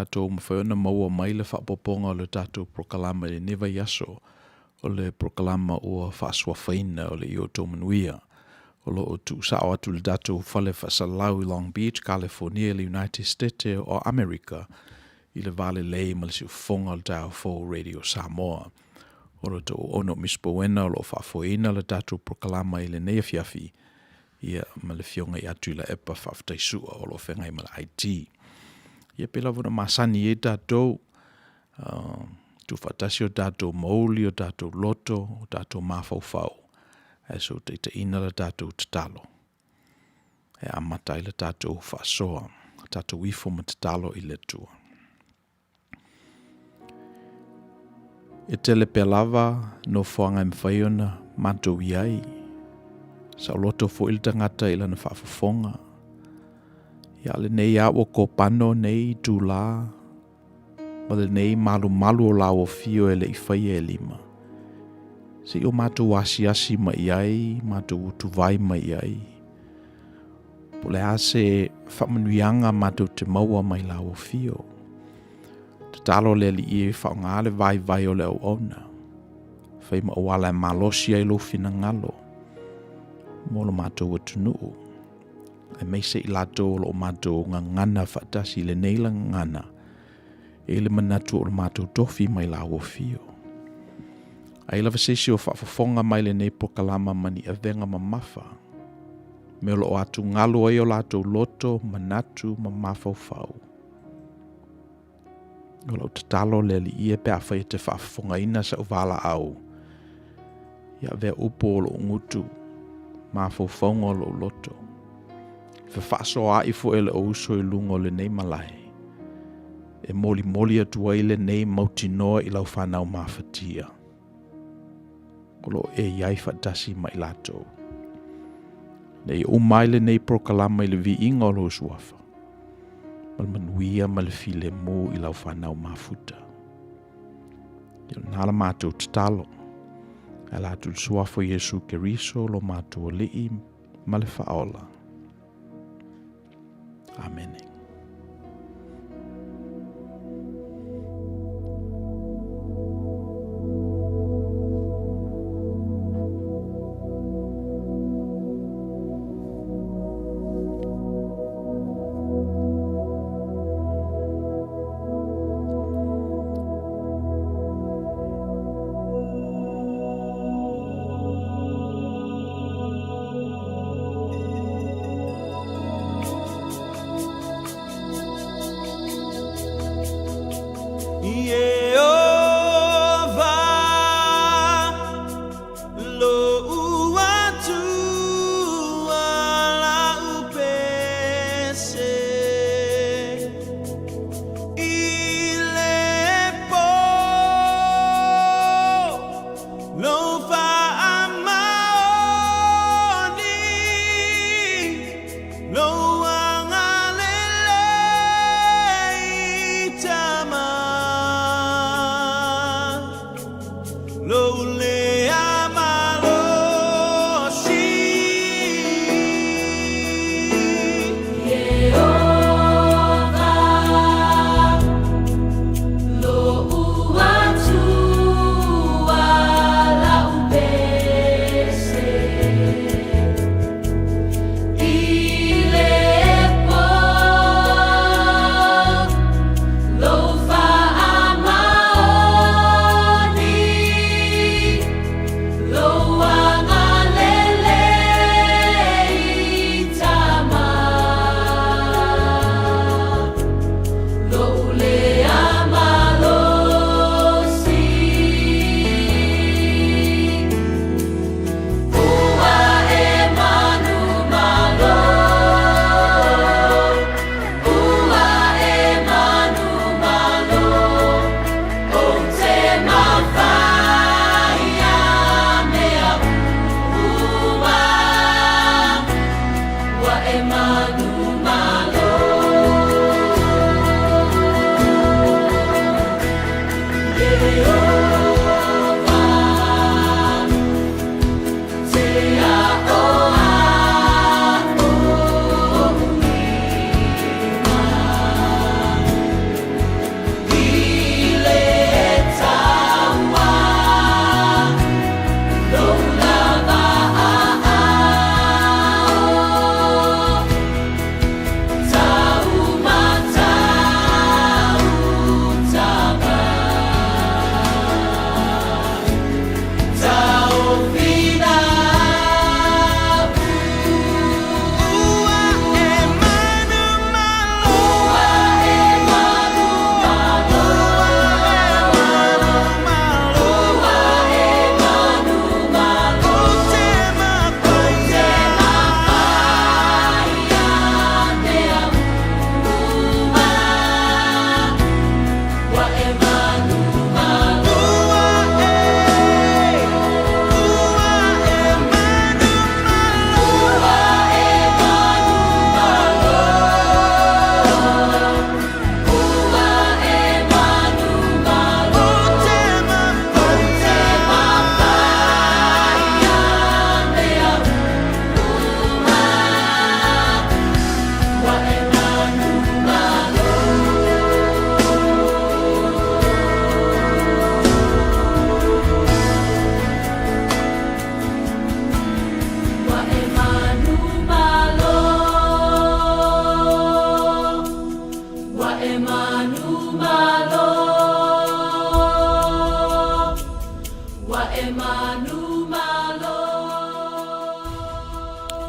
tātou mawhaiona maua mai le whaapoponga o le tātou prokalama le neva yaso o le prokalama o whaaswawhaina o le Outou Manuia o lo o tu sao atu le tātou whale whasalau i Long Beach, California, le United States o America i le vale lei ma le siufonga le tāu fo Radio Samoa. O lo tō ono Misipouena o lo whaafoina le tātou prokalama i le nea fiafi ia ma le fionga i atu i la epa whaaftaisua o lo whengai ma le IT. Ia pela vuna masani e tātou, tu whatasi o tātou mauli, o tātou loto, o tātou mawhauwhau. E so te ina le tātou tatalo. E amatai le tātou whaasoa, tātou ifo ma tatalo i le tua. E tele pe lava no whaanga mwhaiona matou iai. Sa loto fo il tangata ila na whaafafonga. Ia le nei awa ko pano nei tu la. Ma le nei malu o la o fio e le i whaia e lima. Se o matou asi ma iai, matou utu vai ma iai. Po le ase whamanuianga matou te maua mai la o fio. Te talo le li e whaonga le vai o le au ona. Whai ma o ala e malosi ai lo fina ngalo. Molo matou atu nuu. E meise i lato o matou ngana whatasi le neila ngana. E le manatu o matou tofi mai la o fio. Ai lava sesi o whaafafonga mai le nei pokalama mani a venga mamafa. Me o atu ngalo ai o latou loto manatu mamafau fau. O lau te talo le li ie pe a whai te whaafafonga ina sa uvala au. Ia vea upo o lo ngutu. Mafau faunga o lo loto. Whaaso a ifo ele o uso i lungo le nei malai. E moli atu ai le nei mautinoa i lau whanau mafatia. Kolo e iai whatasi mai lato. Nei umaile nei prokalama i le vi inga o lo suafa. Mal manuia ma le file mo i lau whanau mafuta. Ia nala mātou te talo. A lātou suafo Yesu Keriso lo mātou li'i ma le whaola. Amen.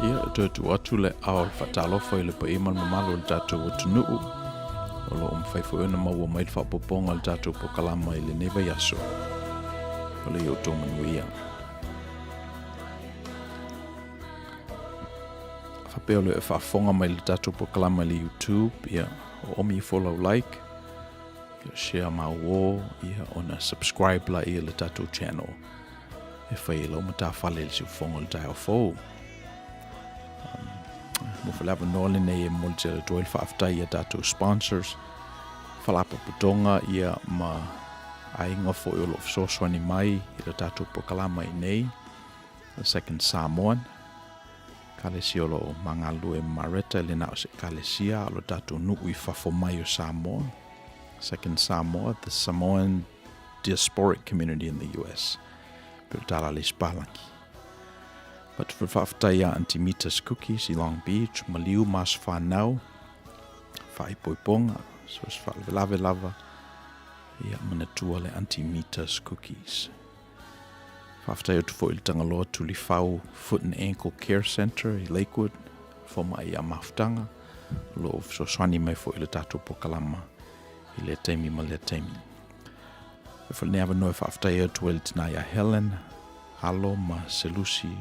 Ia tu atu le ao whatalofa i le pa iman mamalo le tātou atunuu. O lo mwhaifuena maua mai le whapoponga le tātou po kalama i le neva yaso. O le Outou Manuia. Whapeo le whafonga mai le tātou po kalama le YouTube. Ia o omi follow like. Ia share maua. Ia ona subscribe la ia le tātou channel. E whai lau mata whale le si ufonga le tai o fōu. Mo falava nole nei e molte le toil whaaftai ia tātou sponsors. Whalapa putonga ia ma ainga fo i olof soswani mai i le tātou pokalama i nei. The second Samoan. Kalesia olo mangalu e mareta le nao se kalesia alo tātou nui whafo mai o Samoa. Second Samoa, the Samoan diasporic community in the US. Pero tala le spalanki. But for whaftaia Antimitas cookies i Long Beach, maliu mas whanau, whai poiponga, so es whalwe lava, ia manatua le Antimitas cookies. Whaftaia tu fo il Tagaloa tuli whau Foot and Ankle Care Center i Lakewood, fo mai a maftanga, lo so swani mai fo il tātou pokalama, i le teimi ma le teimi. E whal neawa noe whaftaia tu il tina ia Helen, halo ma selusi,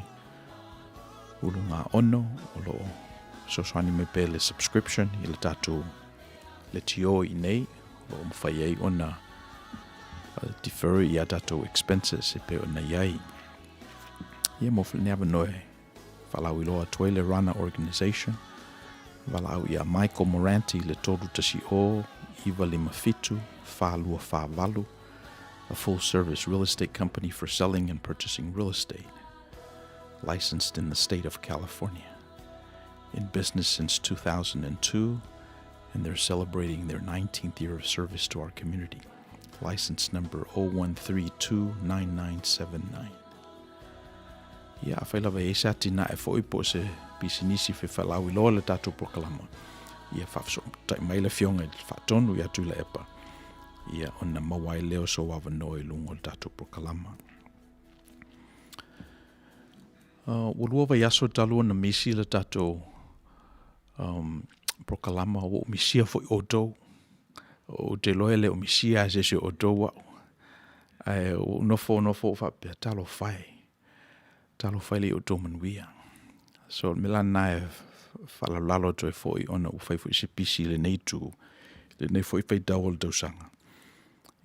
ulunga ono, o lo so swani me pe le subscription i le tātou le tio i nei, lo mwhai ei ona defer i a tātou expenses e pe ona iai. Ia mo whaleneawa noe, whalau i loa Toilet Runner Organization, walau i a Michael Moranti le toru tasi o, Iwa lima fitu, whalua whavalu, a full-service real estate company for selling and purchasing real estate. Licensed in the state of California. In business since 2002, and they're celebrating their 19th year of service to our community. License number 01329979. Ia whailava e sati na e fōi po se pisinisi fe whalau i loa le tātou prokalama. Ia whafso tai mai le fionga i whatonu i atu le epa. Ia ona mawai leo so wawa noi lungo le tātou prokalama. Ulua vai aso talua na Misi le tātou prokalama o misia foi Outou. O te loe le o misia se se Outou wau. O nofo whapea talo whai. Talo whai le Outou Manuia. So milan nae whalalalo toi foi ona u whai foi se pisi le neitu. Le nei foi whai tau le tausanga.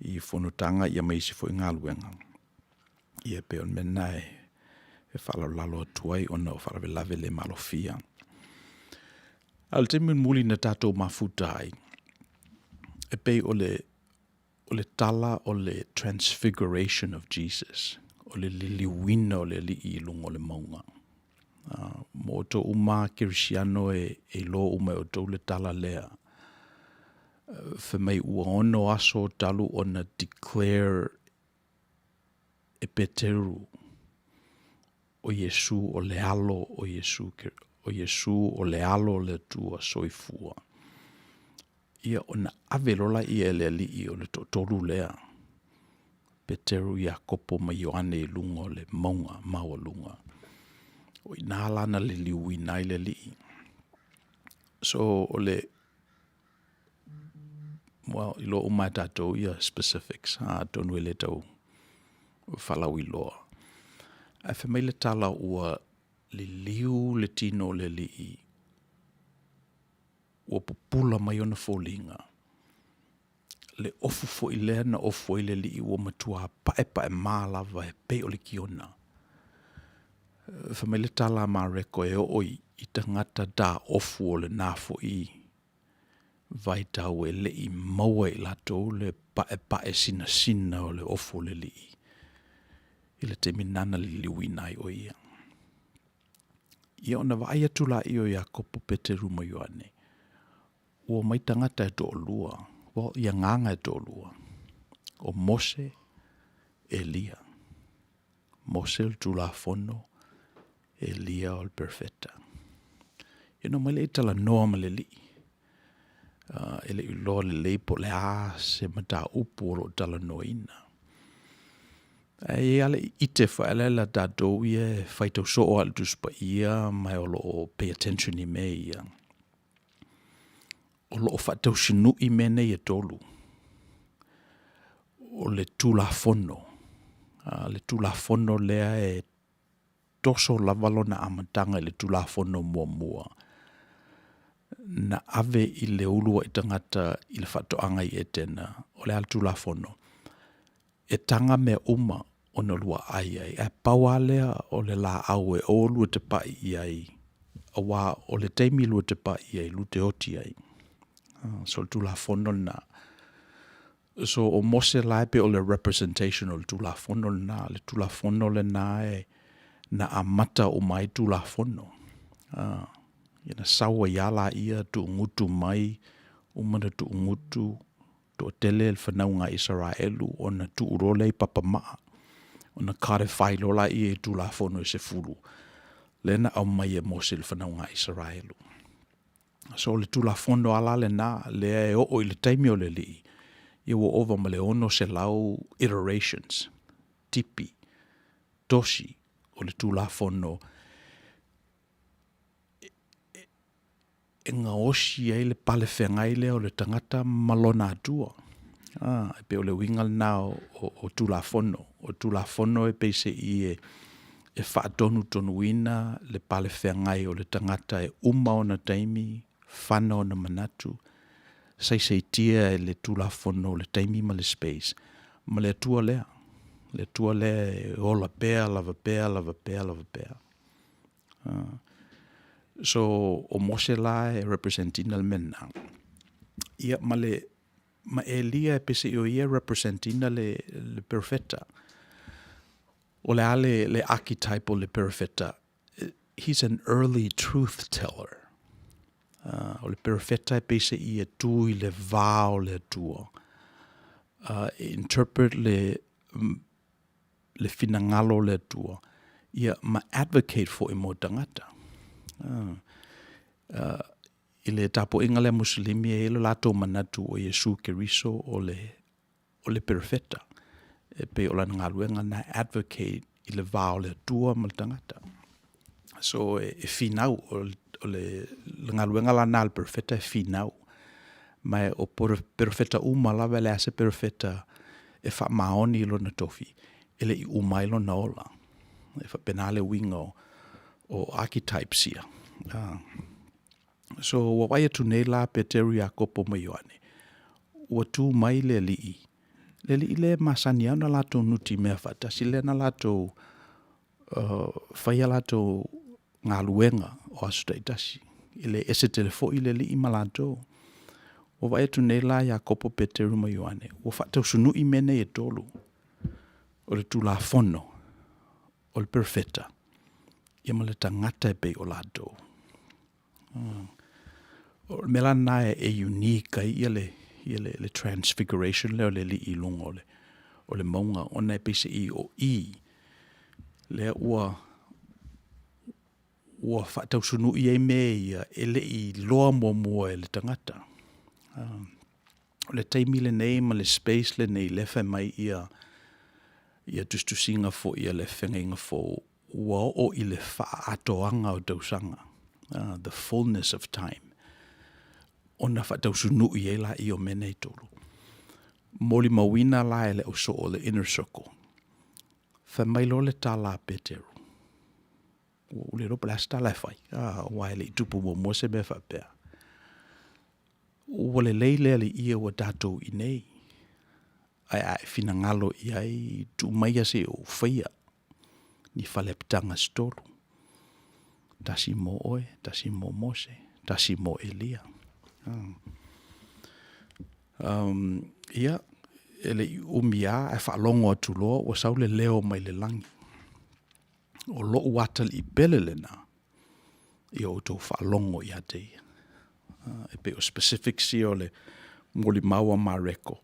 I whonutanga ia meisi foi ngaluenga. Ia peon menae. E whalalalo tuai ona o wharawelave le malofia. Al te muli na tātou mafuta ai. E pei o le tala o le transfiguration of Jesus. O le liliwina o le li i lungo le maunga. Mo to uma kirisiano e lo uma o to le tala lea. Whamei ua ono aso talu ona declare e peteru. O Yesu o le alo o Yesu o le alo le tua soifua. Ia ona avelola ia le li o le totoru lea. Peteru ia kopo ma Ioane i lunga o le maunga maua lunga. O inalana le liui nai le li. So o le ilo umai tatou ia specifics. Tonu le tau whalau iloa. A whamei le tala ua le liu le tino le lii. Ua popula mai ona fōlinga. Le ofu fo i lea na ofu i le lii ua matua pae mālava e pei o le kiona. Whamei le tala mā reko e oi i tangata da ofu o le nāfo i. Vai tau e le i maua i lato le pae sina o le ofu o le lii. I le te minana li liwi nai o ia. Ia ona vai atu la i o ia kopo peteru mai Ioane. Ua mai tangata e to lua. Ia nganga e to lua. O Mose, Elia. Mose o tula fono, Elia o perfeta. Ia no mai le itala noa ma le li. Ele ilo le leipo le a se mata upu o tala noina. Ai ale ite whaele la tātou ia whaitau so o al tuspa ia mai o loo pay attention I me ia. O loo whaitau sinu I me nei e tolu. O le tulafono. Le tulafono lea e toso lavalona amatanga le tulafono mua. Na ave I le ulua I tangata I le whatoanga I e tena. O le al tulafono. E tanga me uma o na lua ai ai. E paualea o le la au e o lua te pai I ai. Awa o le teimi lua te pai I ai, lute oti ai. So le tulafono na. So o mose lai pe o le representation o le tulafono na. Le tulafono le na e na amata o mai tulafono. Ina sawa yala ia tu ngutu mai. Umana tu ngutu. To tele el whanaunga Israelu o na tu urole I papamaa. O na kare whai lola I e tulafono se fulu. Lena au mai e mose le whanaunga Israelu. So le tulafono ala le na le e o I le taimi o le li. I wo ova ma le ono se lau iterations. Tipi. Toshi. O le tulafono. E ngā osi ai le pale whengai le o le tangata malona atua. E pe o le wingal na o tulafono. O tulafono e pe se I e whaatonu tonuina le pale whengai o le tangata e uma o na taimi, whana o na manatu. Sei tia e le tulafono le taimi ma le space. Ma le tua lea. Le tua lea e ola pea, lava pea, lava pea, lava pea. So, o mose la e representina le mena. Ia ma Elia e pese o ia representina le perfetta. O le ale le archetype o le perfetta. He's an early truth teller. O le perfetta e pese I e tui le vao le tua. Interpret le finangalo le tua. Ia ma advocate for mo tangata. I le tapo inga le muslimi e lo lato manatu o Yesu Keriso o le perfetta. E pe o la ngaluenga na advocate I le vao le tua mal tangata. So e finau o le ngaluenga la na perfetta e finau. Mai o perfetta uma lava le ase perfetta e fa maoni lo na tofi. Ele I umai lo na ola. E fa penale wingo o archetype sia. So wa wai atu nei la Peteri a kopo mai yoane. Wa tu mai le li'i. Le li'i le masani au na lato nuti mea fatasi le na lato whaia lato ngā luenga o asutaitasi. Ile ese telefo I le li'i malato. Wa wai atu nei la ya kopo Peteri mai yoane. Wa fatau sunu I mene e tolu. O le tulafono. O le perfetta. Ia ma le tangata e pei o lato. O le mela na e unique ai ia le transfiguration le o le li I lungo o le maunga ona e pese I o I. Le ua whaatau sunu I e me ia e le I loa mua e le tangata. O le taimi le nei ma le space le nei lefa mai ia tustusinga fo ia le whenga fo ua o I le whaatoanga o tausanga. The fullness of time. Ona whaatau sunu I e la I o mene I tolu. Moli mawina la ele o so o le inner circle. Whamailo le tā la Peteru. O le ropa lasta la whai. Wa ele I tupu mo se me whapea. O le leile le ia wa tātou I nei. Ai fina ngalo I ai tu mai se o whaia. Ni whaleptanga stolu. Tasi mo oe, tasi mo Mose, tasi mo Elia. Ia, ele umia e whaalongo atu loa o saule leo mai le langi. O lo watal I pele lena. I o tō whaalongo I ate. E pe o specific si o le moli maua mareko.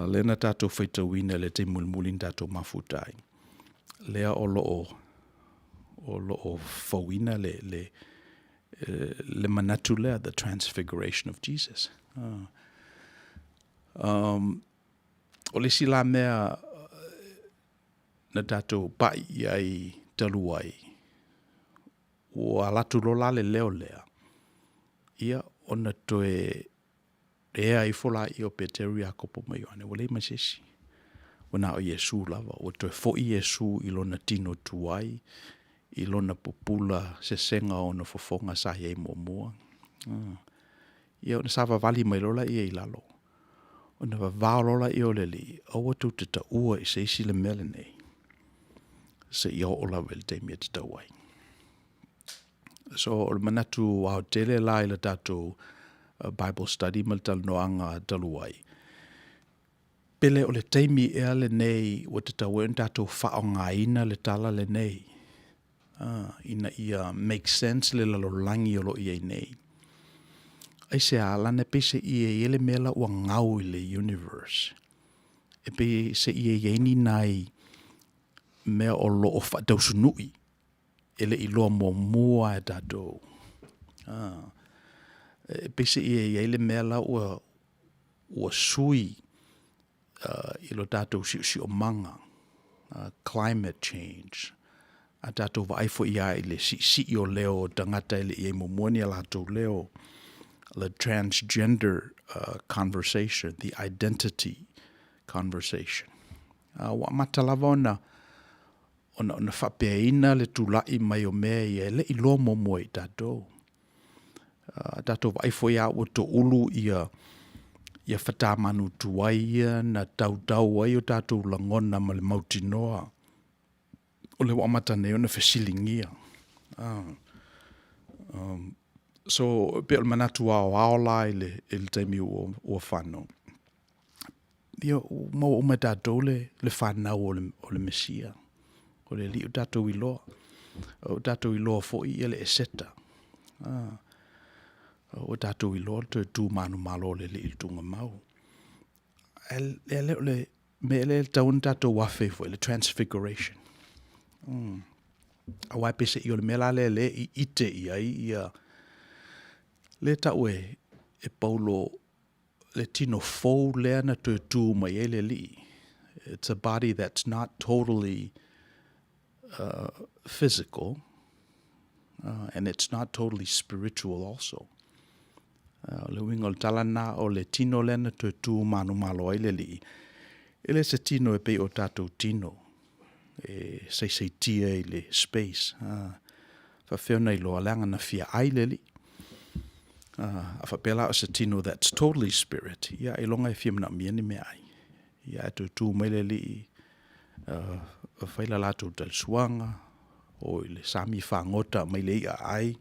Lena tātou whaitawina le te mulmulin tātou mafutai. Lea o lo fawina le manatu lea, the transfiguration of Jesus. O le sila mea na tātou pai ai taluai. O alatu lola le leo lea. Ia ona toe ea I fola I o Peteri a kopo mai ane. Wale masesi. Wana o Yesu lava. O toe fo I Yesu I lona tino tuai. I lona popula se senga o na fofonga sa ye mua. Ia ona sa vavali mai lola I e lalo. Ona vavao lola I o leli. Awa tu te ta ua I se isi le mele nei. Se I o ola wel te mea te tauai. So o manatu wao tele la I le tatou Bible study maltal noanga taluai. Pele o le teimi ea le nei o te tawen tatou whaonga ina le tala le nei. Ina ia make sense le lalolangi o lo ia nei. Ai se alana pe se ia ele mela ua ngau I le universe. E pe se ia yeni nai mea o lo o whatausunui. Ele I loa mua e tatou. E pe se ia ele mela ua sui I lo tatou si o manga. Climate change. A tatou vaifo ia I le si o leo tangata ele ia momuani a latou leo. The transgender conversation, the identity conversation. Wa matalava ona whapeaina le tulai mai o mea ia le ilo momo I tatou. Tatou vaifo ia o to ulu ia whatamanu tuai ia na tau ai o tatou langona ma le mautinoa. O le wamatane o na whesilingia. So, pe o manatu ao la I le taimi o whanau. Ia, mau o tatou le whanau o le Mesia. O le li o tatou I loa. O tatou I loa fo I le eseta. O tatou I loa te tū manu malo le li tunga mau. Me le taun tatou wafe fo le transfiguration. A wai pese I o le mela le I ite ia le tau e paulo le tino fou lea na tu tu mai ele li. It's a body that's not totally physical and it's not totally spiritual also. Le wingol talana o le tino le na tu manu malo ele li. Ele se tino e pe o tatou tino. E sei tia I le space. Fa feona I loa langa na fia aile li. A whapela o se tino that's totally spirit. Ia e longa e fia mna mieni me ai. Ia e tu meile li whaila lato tal suanga o le sami whangota meile ia ai.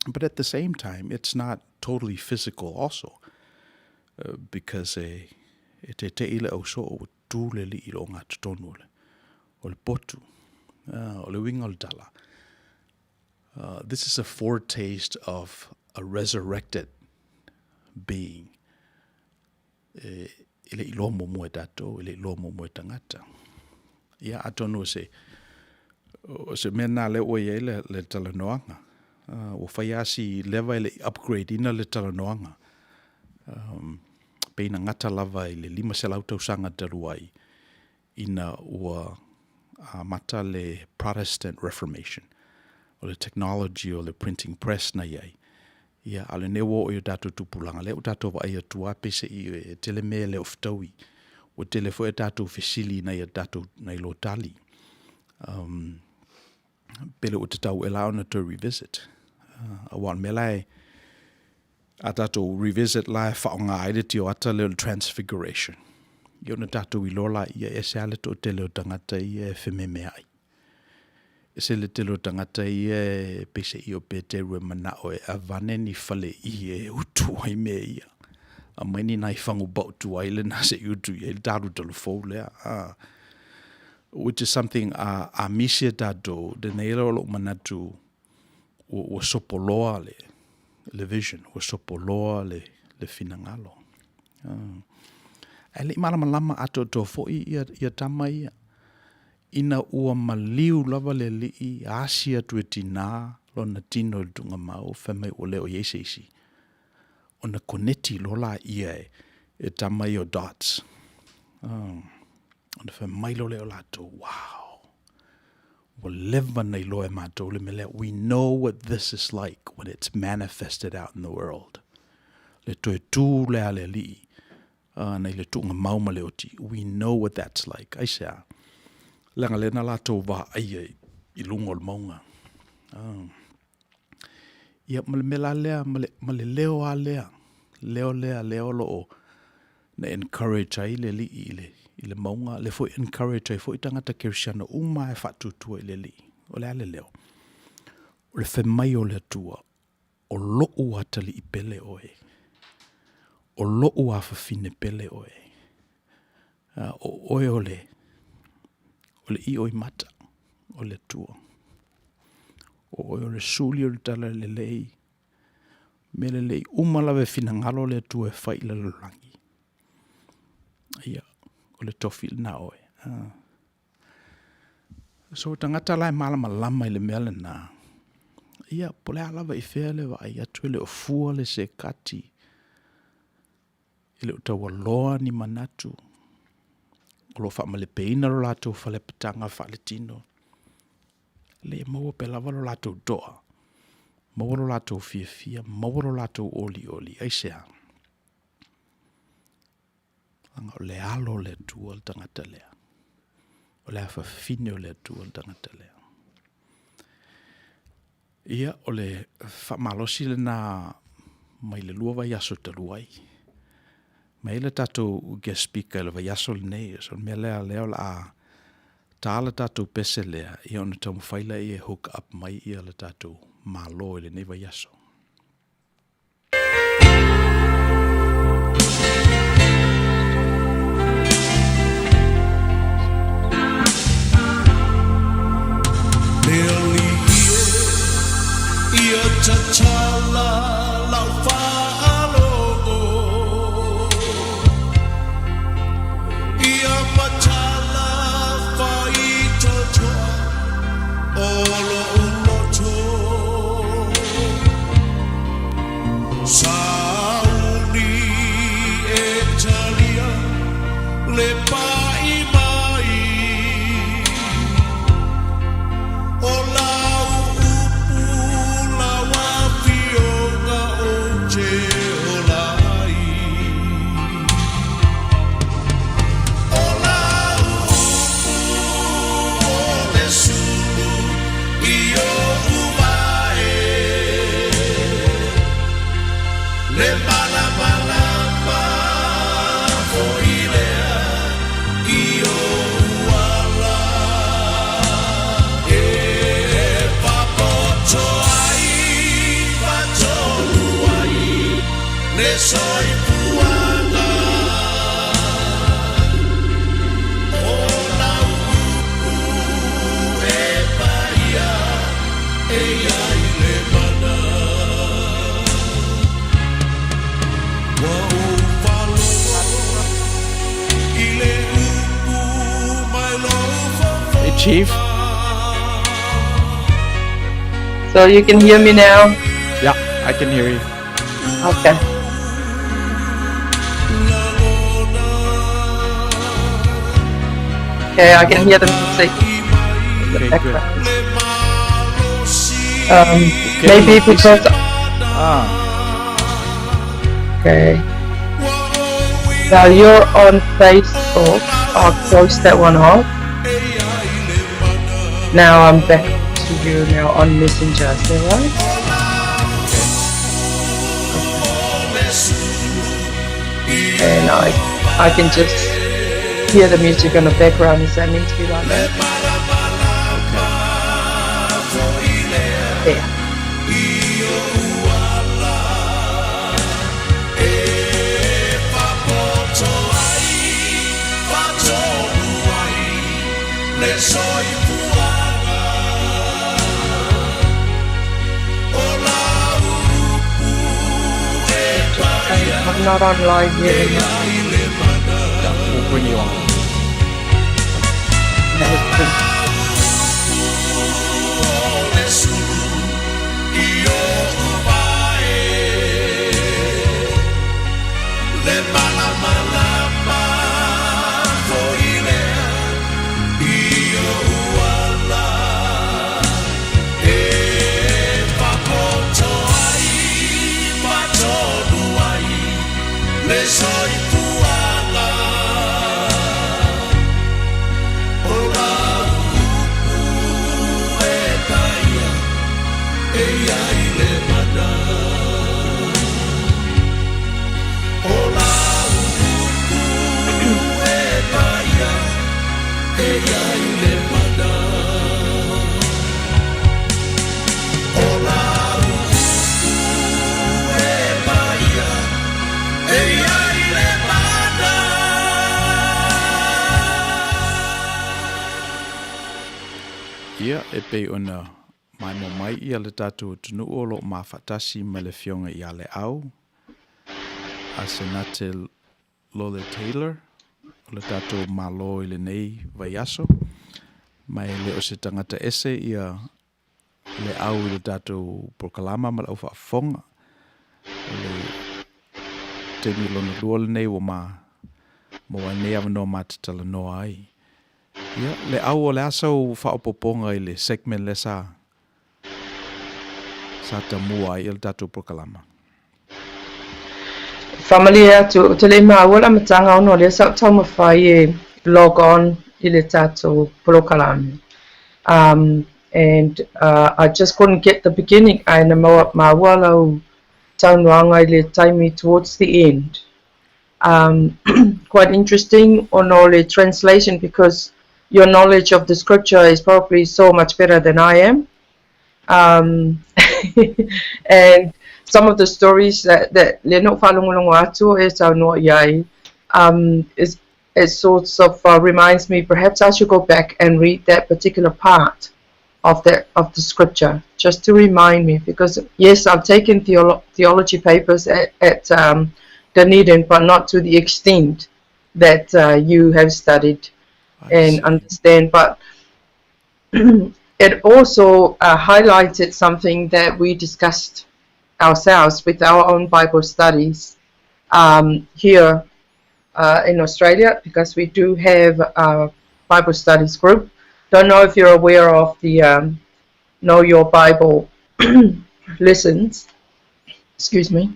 But at the same time, it's not totally physical also. Because e te ile au so o tu le li I lo ngā tutonu o le potu. O le winga o le tala. This is a foretaste of a resurrected being. Ele I lo momo e tatou, ele I lo momo e tangata. Ia atonu o se mena le o ia le talanoanga. O whaiasi lewa ele upgrade ina le talanoanga. Peina ngata lava I le 5 selau sanga taruai ina ua mata le Protestant Reformation. O le technology o le printing press na iai. Ia ale newo o tatou tupulanga le o tatou wa ia tua pese I tele me le oftaui. O tele fo e tatou fesili na ia tatou na ilo tali. Pele o te tau e laona to revisit. A wan melai a tatou revisit la e whaonga aile ti o ata le transfiguration. Ia na tatou I lola ia e se ale to tele o tangata ia e whememe ai. Se le telo tangata ia pese I o Peteru e mana o e avane ni whale I e utu ai me ia. A maini nai whangu bautu ai le nase utu ia le taru talo fau lea. Which is something a Misi tatou de neira lo manatu o sopoloa le vision, o sopoloa le finangalo. Ele malama ato to fo ia tama ia. Ina ua maliu lava le lii asia tuetina lo na tino dunga mau whamai o leo yeseisi. O na koneti lola ia e tama I o dots. Ona wha mailo leo lato, wow. Wa leva nei loe mātou le mele. We know what this is like when it's manifested out in the world. Le toe tū lea le li. Nei le tūnga mauma le oti. We know what that's like. Ai sea. Langa lena lato wa aia I lungo le maunga. Ia ma le mela lea, ma le leo a lea. Leo lea, leo lo o. Na encourage ai le li I le maunga. Le foi encourage ai foi tangata kirisiana uma e whatutua I le li. O le ale leo. O le whemai o le atua. O loo atali I pele oe. O loo a whawhine pele oe. O oe o le. O le I oi mata. O le atua. O oe o le suli o le tala le lei. Me le lei umalawe fina ngalo le atua e whai le langi. Ia. O le tofi na oe. So tangata lai malama lama I le mele na. Ia, pole alawa I whea le wa ai atu le o fua le se kati. I le utawa loa ni manatu. O lo wha ma le peina lo lato wha le petanga wha le tino. Le maua pe lava lo lato doa. Maua lo lato fia, maua lo lato oli. Ai sea. Langa o le alo le tua le tangata lea. O le afa fine o le tua le tangata lea. Ia o le whamalosi le na mai le lua vai aso taluai. Mai le tato guest speaker le vai aso le nei. So mea lea leo la a tāla tato pese lea. Ia ona tamu whaila I hook up mai ia le tato malo le nei vai aso. Ia tachala lau whaalo Ia matala whai totoa Olo uloto Sauni e talia Le pai mai O lau Soy puana Ola upu e paia E ai le mana Wa ufalo I le upu mai lofa Hey Chief. So you can hear me now? Yeah, I can hear you. Okay. Okay, I can hear the music in the Okay, background. Okay, Maybe this- because okay. Now you're on Facebook. I'll close that one off. Now I'm back to you now on Messenger. Is that right? And I can just hear the music on the background. Is that meant to be like that? There. I'm not on live yet. We'll bring you on. Ia e pei ona mai mo mai ia le tātou tunu o lo mawhatasi ma le fionga ia le au. Asenati Lole-Taylor, o le tātou malo i le nei vai aso. Mai le o se tangata ese ia le au i le tātou prokalama ma le au whaafonga. O le temi lona lua le nei o ma anei avanoa matatala noa ai. Ia, le au o le asau whaopoponga i le segment le sa tamua ai i le tātou prokalama. Familia to te le maua la matanga ono le sa tau mawhai e log on i le tātou prokalame. And I just couldn't get the beginning. I na maua lau taunuanga i le taimi towards the end. Quite interesting on all the translation because your knowledge of the scripture is probably so much better than I am. And some of the stories that le no falungulungu atu e tau no iai it sort of reminds me perhaps I should go back and read that particular part of the scripture just to remind me, because yes, I've taken theology papers at Dunedin, but not to the extent that you have studied and understand. But it also highlighted something that we discussed ourselves with our own Bible studies here in Australia, because we do have a Bible studies group. Don't know if you're aware of the Know Your Bible lessons. Excuse me.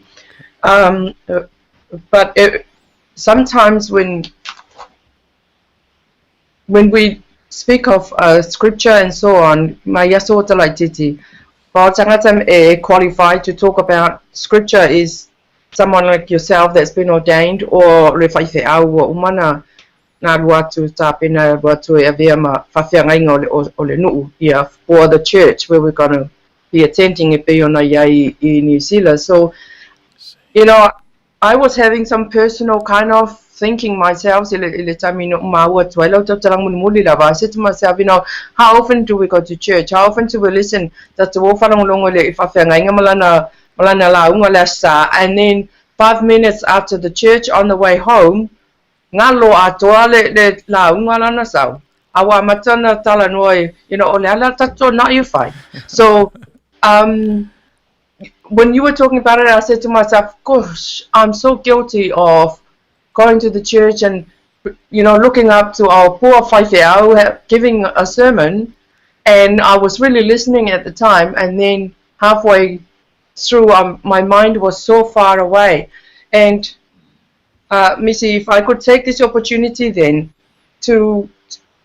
But sometimes when we speak of scripture and so on, maya sota lai titi, qualified to talk about scripture is someone like yourself that's been ordained, or refaife au umana na ruatu tapina ruatu e avea ma whawhiangainga o le nuu ia for the church where we're going to be attending e pe ona iai I New Zealand. So, you know, I was having some personal kind of thinking myself, I said to myself, you know, how often do we go to church? How often do we listen? And then 5 minutes after the church on the way home, you know, not you fine. So, when you were talking about it, I said to myself, gosh, I'm so guilty of going to the church and, you know, looking up to our poor whaiwhea giving a sermon, and I was really listening at the time, and then halfway through my mind was so far away. And Misi, if I could take this opportunity then to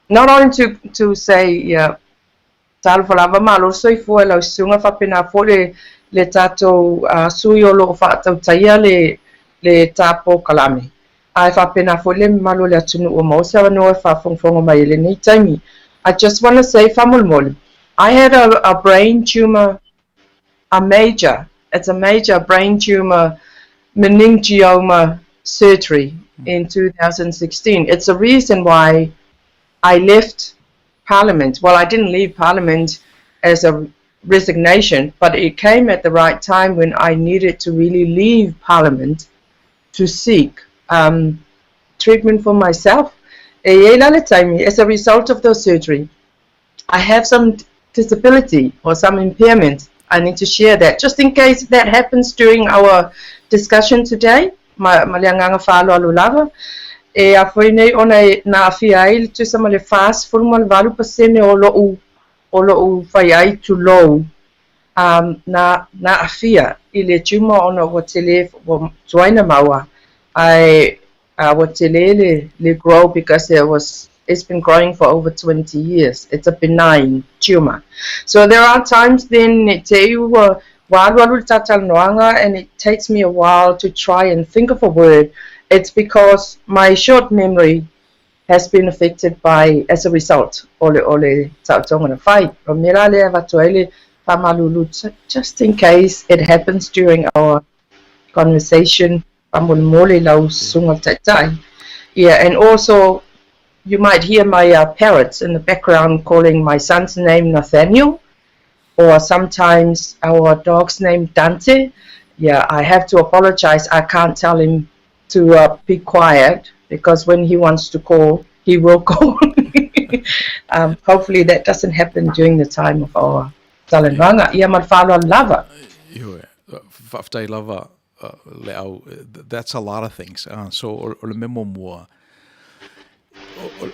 not only to say, yeah, talfalava malo soifua lau sunga whapena fole le tatou sui o loo whaatau taia le tapo kalame. Ai whapena fole malo le atunu o mausa wanoa whafongfonga mai le nei taimi. I just want to say, whamulmoli, I had a brain tumor, it's a major brain tumor meningioma surgery in 2016. It's a reason why I left Parliament. Well, I didn't leave Parliament as a resignation, but it came at the right time when I needed to really leave Parliament to seek treatment for myself. As a result of the surgery, I have some disability or some impairment. I need to share that just in case that happens during our discussion today. Malianganga falo alulava. E a foi nei ona na afia ai tu sama le fast formal valu pasene o lo fai ai tu low na afia ile tuma ona wotele joina mawa I wotele le grow because it's been growing for over 20 years. It's a benign tumor. So there are times then and it takes me a while to try and think of a word. It's because my short memory has been affected as a result. Just in case it happens during our conversation. Yeah, and also you might hear my parrots in the background calling my son's name Nathaniel, or sometimes our dog's name Dante. Yeah, I have to apologize. I can't tell him to be quiet, because when he wants to call, he will call. Hopefully that doesn't happen during the time of our talenwanga. Ia marwhala lava. Whaftai lava leau, that's a lot of things. So o le memo mua,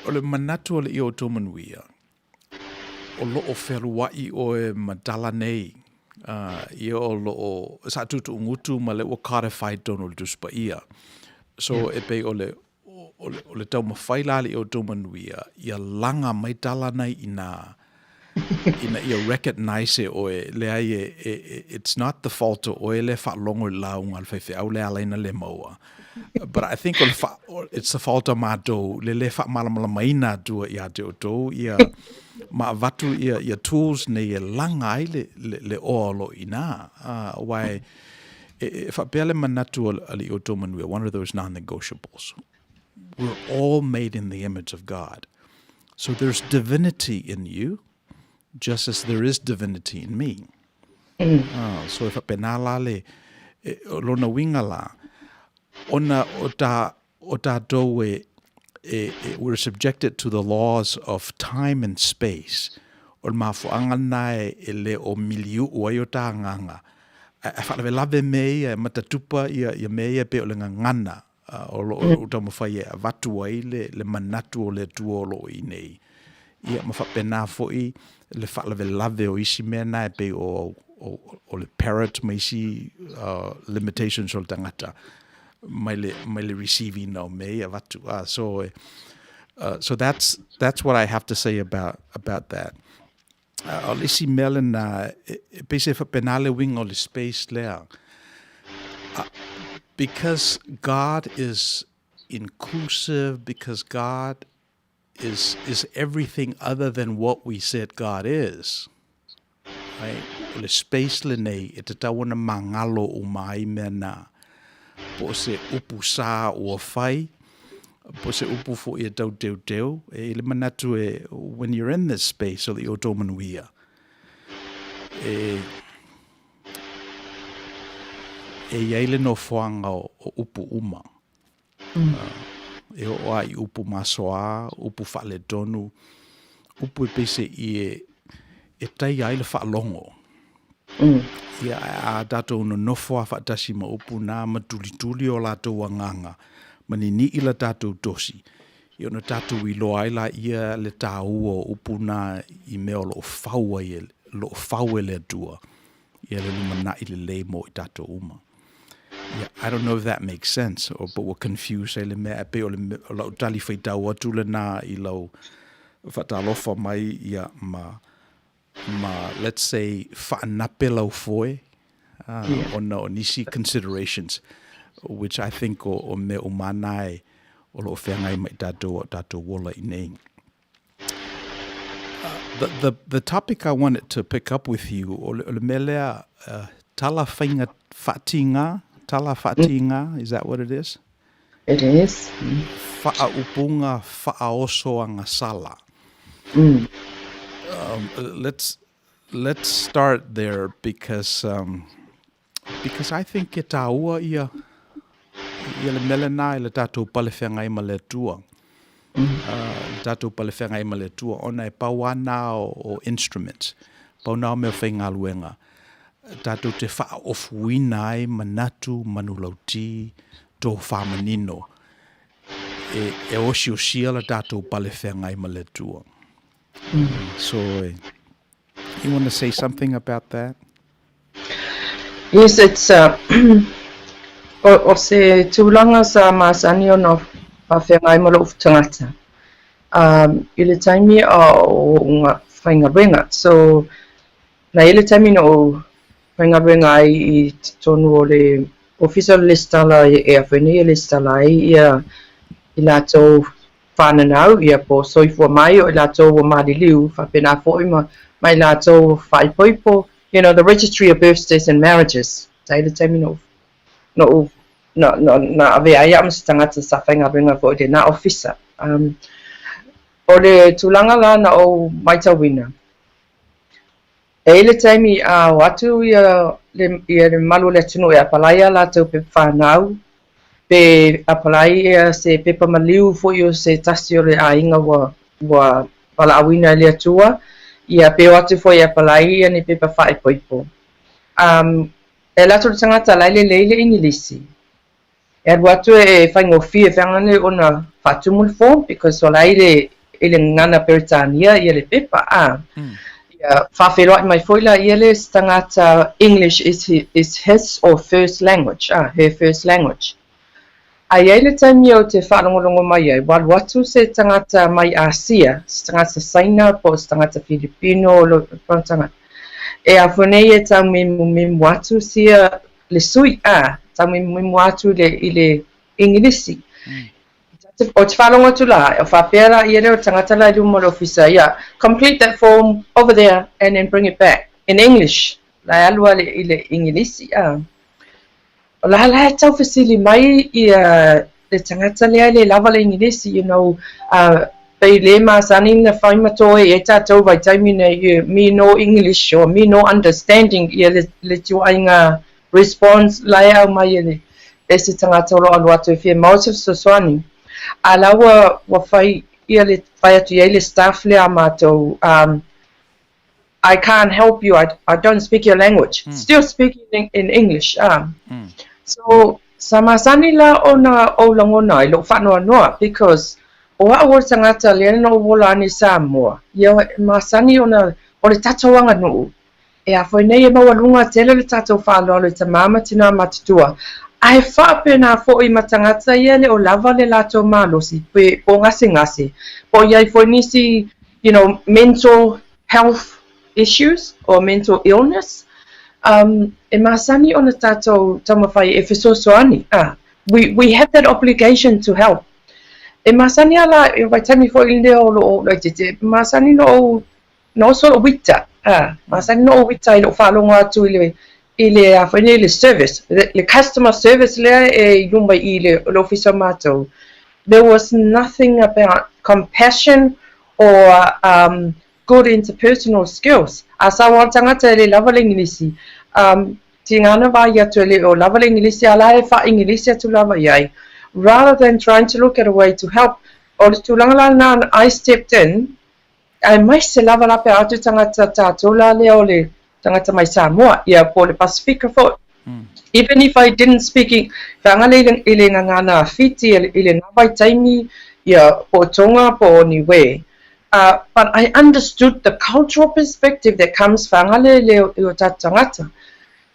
o le manatu o le i Outou Manuia, o loo wheruai o e madala nei, ia o loo sa tutu ungutu ma le o codified Donald Duspa ia. So e pei o le tau mawhaila le i Outou Manuia, ia langa mai dala nei ina ia recognize e oe lea it's not the fault o oe le whaalongo launga le whaiwhi au le alaina le maua. But I think it's the fault of mātou le whaamalama maina tua i ate Outou ia ma vatu ia tools ne ia langa ai le oalo ina. Wai whapea le manatu ali Outou Manuia, one of those non-negotiables. We're all made in the image of God. So there's divinity in you, just as there is divinity in me. So if a penala le lona wingala ona ota doe we're subjected to the laws of time and space. O mafuanga nae ele o miliu o ayota nganga. Fa le lave me matatupa ia me pe o le ngana o lo tamafai vatu ai le manatu o le tuolo i nei. Ia mawhapena foi le whaalave lave o isi mena e pe o le parrot mai si limitations o le tangata mai le receiving no mei a vatu. So that's what I have to say about that. O le isi mele na pe se whapena le wing o le space lea. Because God is inclusive, because God is everything other than what we said God is. Right? O le space le nei e te tawana mangalo o mai mena. Po se upu sa o whai, po se upu fo i tau teu, e le manatu when you're in this space o le Outou Manuia, e iaile no whanga o upu uma. E o ai upu masoa, upu whale tonu, upu e pese e tai ai le whaalongo. Ia a dato no nofo a whaatasi ma upu nā matuli o lato wanganga, mani ni ila tato tosi. Ia no tato I loa ila ia le tāua o upu nā I meo lo whaua le atua. Ia le lumana I le mo I tato uma. Yeah, I don't know if that makes sense, but we're confused. Le mea pe o le lau tali whaitau atu le nā I lau whatalofa mai ia ma let's say whaanape lau foe on nisi considerations, which I think o me o manae o lo whengai mai tato wola I nei. The topic I wanted to pick up with you, o le melea tala whainga whatinga, tala whatinga, is that what it is? It is. Whaupunga whaoso anga sala. Let's start there because I think e tāua ia le melena I le tātou palewhengai ma le tua. Tātou palewhengai ma le tua. Ona e pauana o instruments. Pauna o mea whainga luenga. Tātou te whaofuina ai manatu manulauti tō whamanino. E osi o sia la tātou palewhengai ma le tua. So, you want to say something about that? Yes, it's o se tūlanga sa masanio no whawhengai ma loo tangata. I le taimi o ngā whainga renga. So, na I le taimi no whainga renga ai I tonu o le official listala e awhene listala I lātou whananau ia po soifua mai o I lātou o mariliu whapena fōi mai lātou whaipoipo, the registry of birthdays and marriages. Tai le taimi no ave ai am tangata sa whainga renga fōi te na officer. o le tulanga lana o Maitawina. E le taimi a watu ia le malu le tunu e apalaya la tau pe whanau, pe apalai ia se pepa maliu fo i o se tasi o le ainga wa pala awina le atua, ia pe watu fo i apalai ia ni pepa whae poipo. E lato le tangata lai le leile ingilisi. E watu e whaingofi e whangane o na whatumul fo, because o lai le ngana Peritania ia le pepa a. Whawhiroa mai foila iele tangata English is his or first language, her first language. A iele taimi o te whanongolongo mai ai, watu se tangata mai Asia, tangata Saina po tangata Filipino, tangata. E a whanei e tau mimu watu sia le sui tau mimu watu le Ingilisi. O te whanonga tu la, o whapera iere o tangata la lumo le ofisa, complete that form over there and then bring it back in English. La alua le Ingilisi, O la tau whasili mai i le tangata lea le lava le Ingilisi, you know, pei le masani na whaimatoe e tātou vai taimi na me no English or me no understanding i le tuainga response lai au mai le se tangata lo alu atu e fia mausif soswani. Alawa wa fai ia le fai atu iei le staff le amatou, I can't help you, I don't speak your language. Still speaking in English. So, samasani la ona o langona I lo whanua noa, because o a tangata le no wola ani Samoa, ia masani ona o le tatawanga nuu. E a whainei e mawalunga tele le tatou whanua le ta mama tina matutua. Ai whapena fo I matangata ia le o lava le lato malosi pe o ngase po iai fo nisi, you know, mental health issues or mental illness. E masani ona tatou tamawhai e fesosoani. We have that obligation to help. E masani ala e waitami fo I leo lo te masani no solo wita. Masani no wita I lo whalonga atu ile a whaine le service, le customer service lea e yumba I le officer matou. There was nothing about compassion or good interpersonal skills. Asa wa tangata le lava le Ingilisi. Tingana wa iatu le o lava le Ingilisi ala e wha Ingilisi atu lava iai. Rather than trying to look at a way to help, o le tulangala na I stepped in, ai mai se lava lape atu tangata tātola le o le tangata mai Samoa, ia po le Pasifika fo. Even if I didn't speak, whangale ile ngana fiti, ile nawai taimi, ia po tonga po niwe. But I understood the cultural perspective that comes whangale le o tangata.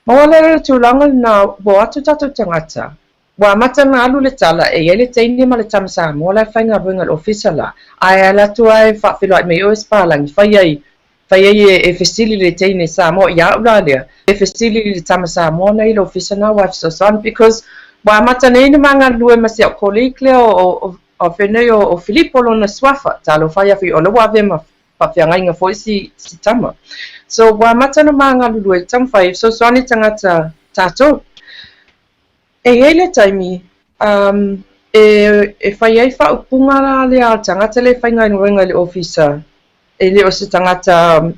Mawale le tūlanga na bo atu tatu tangata. Wa mata na alu le tala e ele taini ma le tam Samoa la whainga runga le ofisa la. Ai ala tu ai whawhilo ai mei o espalangi, whai e fesili le teine Samoa ia ula lea. E fesili le tama Samoa na ilo ofisa na wife so son, because wa mata nei manga lue masi o kolik lea o whenei o Filipo lo na swafa, talo whai afi o le wawe ma whawhiangainga fo si tama. So wa mata na manga lue tam whai so soani tangata tato. E hele taimi, e whai ei whaupunga la lea tangata le whainga inuenga le ofisa. E le o se tangata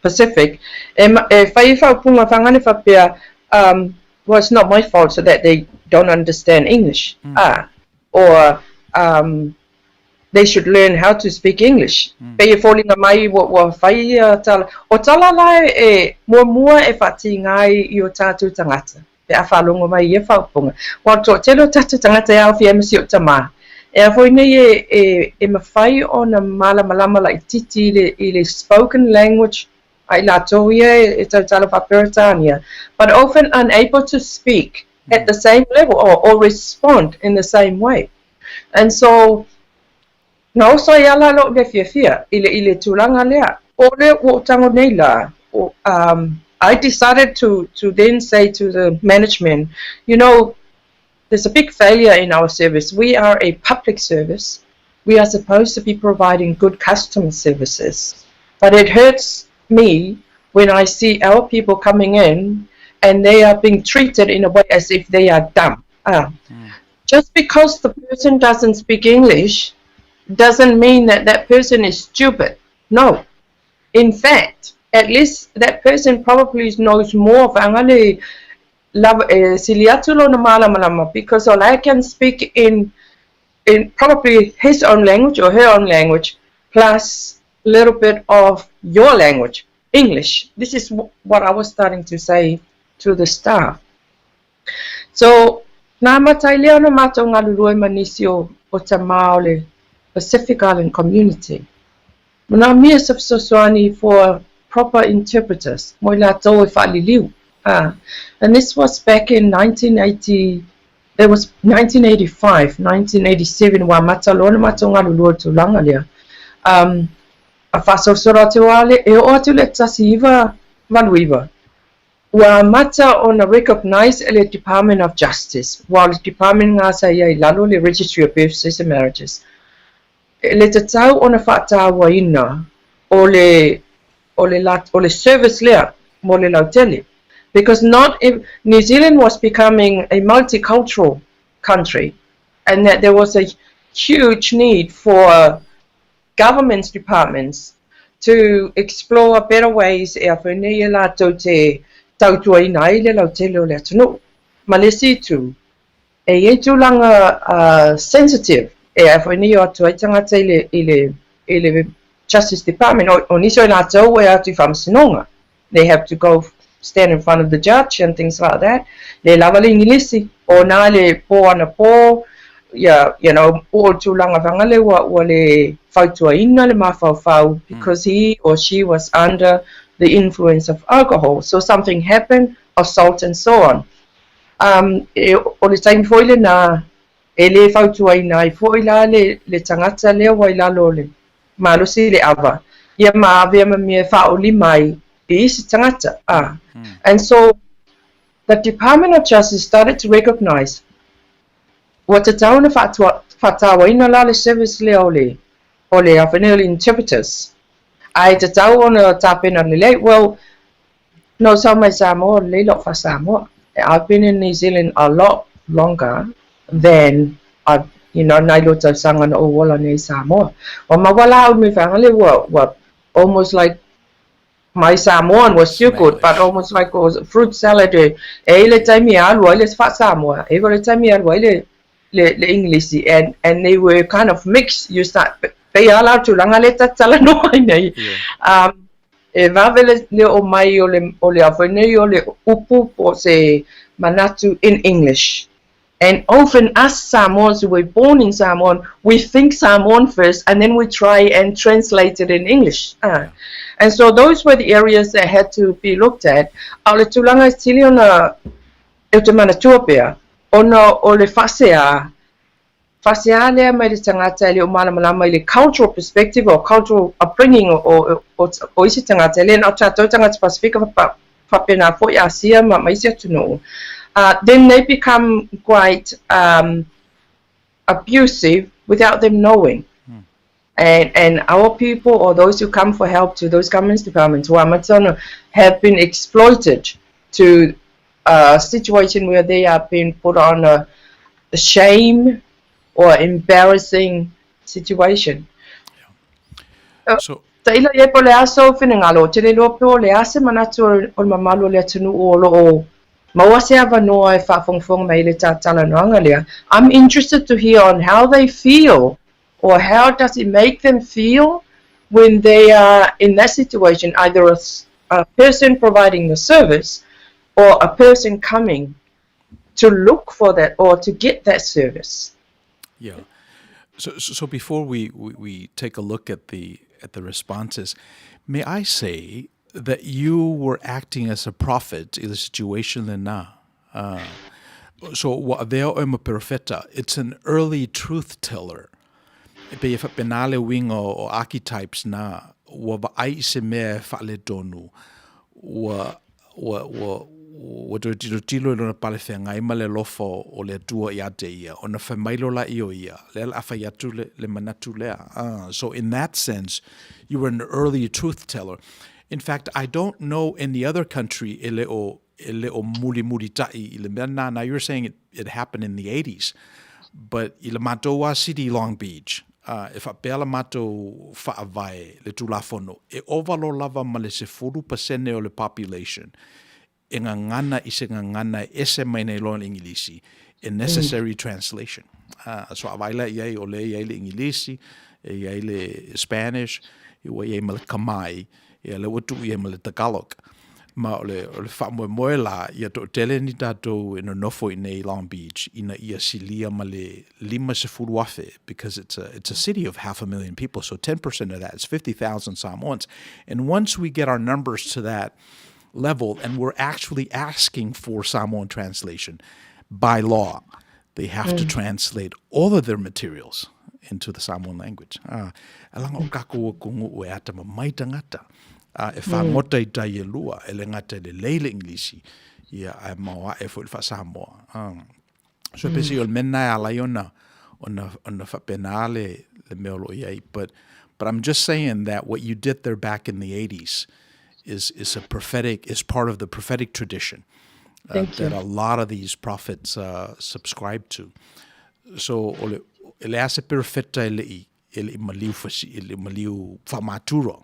Pacific, e whai whaupunga whangane whapea, well, it's not my fault so that they don't understand English, or they should learn how to speak English. Pei e wholinga mai wa whai tala. O tala lai e mua e whati ngai I o tātou tangata. Pe a whalongo mai e whaupunga. Wa tō telo tātou tangata e au fi emisi o tamā. E a foi nei e mawhai o na malama la I titi I le spoken language ai la toia e tautala whaperitania, but often unable to speak at the same level or respond in the same way. And so, no so yala lo le fia ile tulanga lea. O le o tango nei la. I decided to then say to the management, you know, there's a big failure in our service. We are a public service. We are supposed to be providing good customer services. But it hurts me when I see our people coming in and they are being treated in a way as if they are dumb. Just because the person doesn't speak English doesn't mean that that person is stupid. No. In fact, at least that person probably knows more of angale siliatulo na malama because all I can speak in probably his own language or her own language plus a little bit of your language, English. This is what I was starting to say to the staff. So, nā matai leo na mātou ngā lulua manisio o te Māori Pacific Island community. Muna mia sosoani for proper interpreters. Moi la tau e whaaliliu. And this was back in 1980. It was 1985, 1987. Wa matalona matonga lulua tulanga lea. A whasosora te wale e o atu le tasi iwa manuiwa. Wa mata ona recognize le Department of Justice. While the Department ngā sa ia I lalo le Registry of Births and Marriages. Le te tau ona whaatawa ina o le service lea mo le Lole-Taylor. Because New Zealand was becoming a multicultural country and that there was a huge need for government departments to explore better ways e awhenei la tau te tautua ina i le Lole-Taylor o le atunu. Ma le situ e tūlanga sensitive e awhenei o atu ai tangata i le Justice Department o niso i la tau e atu whamasinonga. They have to go stand in front of the judge and things like that. Le lava le ingilisi o nā le po ana po you know, o tūlanga whangale wa le whautua ina le mawhauwhau because he or she was under the influence of alcohol. So something happened, assault and so on. O le taimi foile na e le whautua ina I foila le tangata lea wai lalo le malusi le ava. Ia maawea ma mea whaoli mai I isi tangata. And so the Department of Justice started to recognize what the tauna whatawa ina la le service lea o le awhenei interpreters. Ai te tau ona tāpena le lei, well, no sau mai Samoa, le lot wha Samoa. I've been in New Zealand a lot longer than I've, nai loto sanga na o wala nei Samoa. O mawala au me whangale wa almost like my Samoan was still good, but almost like it was a fruit salad. Le taimi alua, le wha Samoa. Le taimi alua, le English, and they were kind of mixed. You start, they ala tu langa le tatala no nei. E vavele le o mai o le awhenei o le upu po se manatu in English. And often us Samoans who were born in Samoan, we think Samoan first and then we try and translate it in English. And so those were the areas that had to be looked at. Au le tūlanga tili ona e te manatua pea, ona o le whasea lea mai le tangata le o malamalama I le cultural perspective or cultural upbringing o isi tangata le na o tātou tangata Pasifika whapena fo I Asia ma isi atunu. Then they become quite abusive without them knowing. And our people or those who come for help to those government departments have been exploited to a situation where they are being put on a shame or embarrassing situation. So Taila ye po le aso whenengalo, te le lopo le ase manatu o mamalo le atunu o lo mawase avanoa e whafongfong mai le tātala noanga lea. I'm interested to hear on how they feel or how does it make them feel when they are in that situation, either a person providing the service or a person coming to look for that or to get that service. Yeah. So before we take a look at the responses, may I say that you were acting as a prophet in the situation na. So what they are a profeta. It's an early truth teller. Pe penale wing o archetypes na wa ai se me fale donu wa tilo na pale fenga ima le lofo o le tua ia te ia ona femailo la io ia le afa ia tu le manatu lea. So in that sense you were an early truth teller. In fact, I don't know any other country ele o muli tai ile now you're saying it happened in the 80s, but ile Matoa City, Long Beach, If a pela mato whaavai le tulafono, e ovalo lava ma le 10% o le population, e ngā ngana i se ngā ngana ese mai nei loa Ingilisi, a necessary translation. So availa iai o le iai le Ingilisi, e iai le Spanish, i wa iai ma le Kamai, e le watu iai ma le Tagalog. Ma o le whamoe la, ia to tele ni tātou ina nofo i nei Long Beach, ina ia silia ma le 5 afe, because it's a city of 500,000 people, so 10% of that is 50,000 Samoans. And once we get our numbers to that level, and we're actually asking for Samoan translation, by law, they have to translate all of their materials into the Samoan language. Alanga o kako o kungu o e ata ma mai tangata. E whangota I tai e lua, e le ngata le leile Inglisi, ia ai maua e fo il wha Samoa. So pesi o le mena e alai ona whapena le meolo iai, but I'm just saying that what you did there back in the 80s is part of the prophetic tradition that a lot of these prophets subscribe to. So ele ase perfetta ele maliu fasi ele maliu famaturo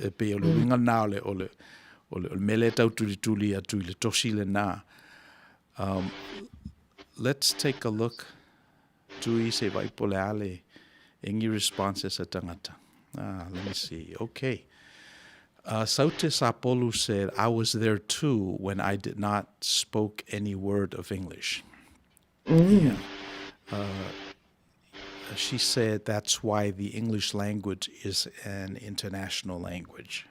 e pe o le winga na o le mele tau tuli atu le tosile na. Let's take a look tui se vai pole ale ingi responses a tangata. Let me see. Okay. Saute Sapolu said, I was there too when I did not spoke any word of English. Yeah. She said that's why the English language is an international language.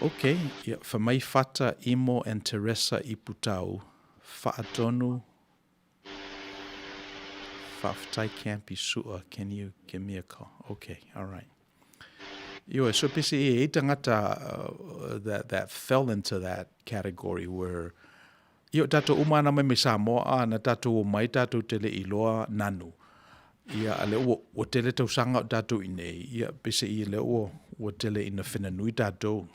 Okay. Yeah. For mai fata Imo and Teresa Iputau, fa'atonu fa'aftai campi sua. Can you give me a call? Okay. All right. Yo, so pisi e tangata that fell into that category where yo tato umana mai Samoa na tato mai tato tele iloa nanu. Ia ale o tele tau sanga tato inei. Ia pisi I le o tele ina whina nui tato.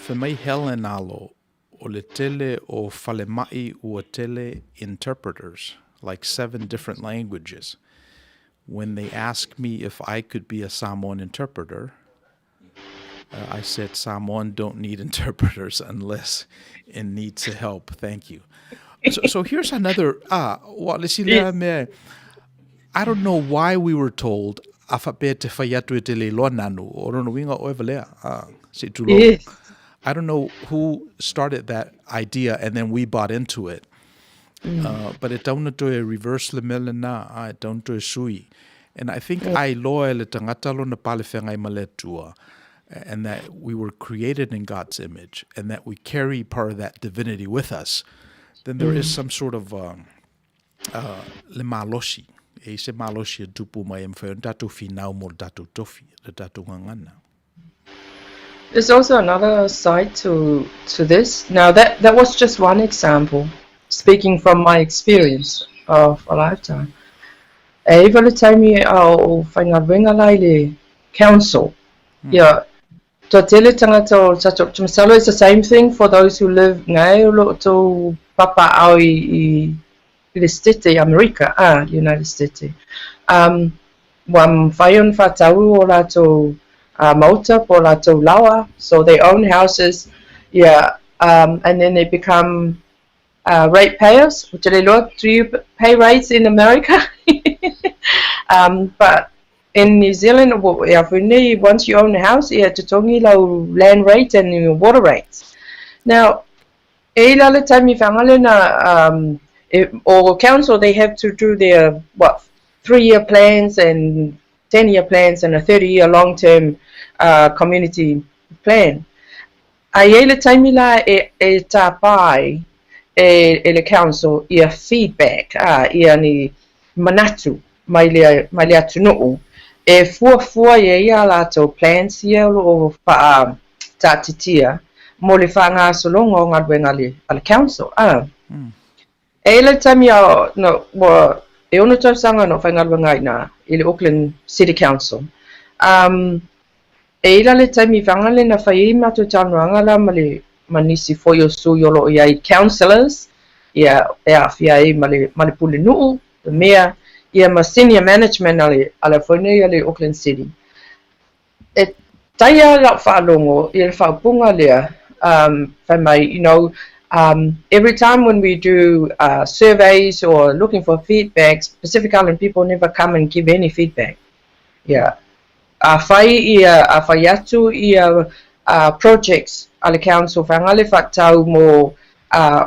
For mai Helen alo o le tele o fale mai o tele interpreters, like 7 different languages. When they asked me if I could be a Samoan interpreter, I said Samoan don't need interpreters unless it needs help. Thank you. So here's another. I don't know why we were told I don't know who started that idea, and then we bought into it. But it don't do a reverse le melena, I don't do a sui. And I think I loa le tangata lo na pale whengai maletua, and that we were created in God's image, and that we carry part of that divinity with us. Then there is some sort of le maloshi. E se maloshi tupu mai mwhai datu finau mo datu tofi, le datu ngangana. There's also another side to this. Now that was just one example, speaking from my experience of a lifetime. Eva le taimi au whainga lai le council. Yeah, to tele tangata o tato tumasalo is the same thing for those who live ngai lo to papa au I the state America, United States. Wam whaion whatau o lato mauta po lato lawa, so they own houses, and then they become ratepayers. Which they do you pay rates in America? But in New Zealand, once you own a house, you have to tongi low land rate and water rates. Now, the time you or council, they have to do their 3-year plans and 10-year plans and a 30-year long-term community plan. Ayele taimila e tapai le council ia feedback ia ni manatu mai le atunuu e fuafua ia lato plans ia o pa tatitia mo le whanga solongo o ngadwenga le council ele tamia no e ono tau sanga no whainga ngai na I le Auckland City Council e ila le taimi whangale na whai matu tanuanga la manisi foio su yolo iai councillors ia e awhia e male pule nuu the mayor ia ma senior management ala whanui ale Auckland City. E taia lau whaalongo i le whaapunga lea, whamai, every time when we do surveys or looking for feedback, Pacific Island people never come and give any feedback. Yeah. A whai atu ia projects ala council whangale whatau mo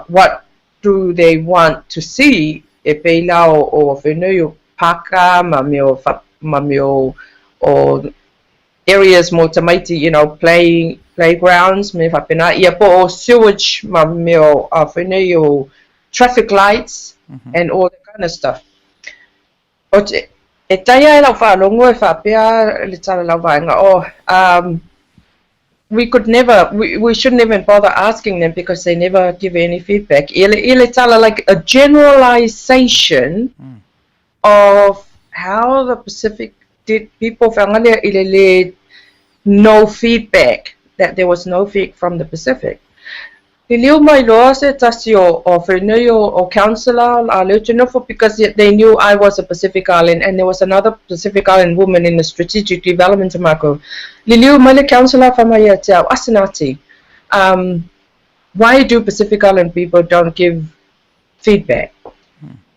what do they want to see e peilao o whenui o paka ma meo o areas mo tamaiti, playgrounds me whapena ia po o sewage ma meo whenui o traffic lights and all that kind of stuff. O te e taia e lau whaalongo e whapea le tala lau vaenga we should never bother asking them because they never give any feedback. Ile tala like a generalization of how the Pacific did people whangalea ile no feedback, that there was no feedback from the Pacific. He liu mai loa se tasi o whenui o councillor a leo tunofo because they knew I was a Pacific Island and there was another Pacific Island woman in the strategic development of Mako. Li liu mai le councillor whamai te au Asenati. Why do Pacific Island people don't give feedback?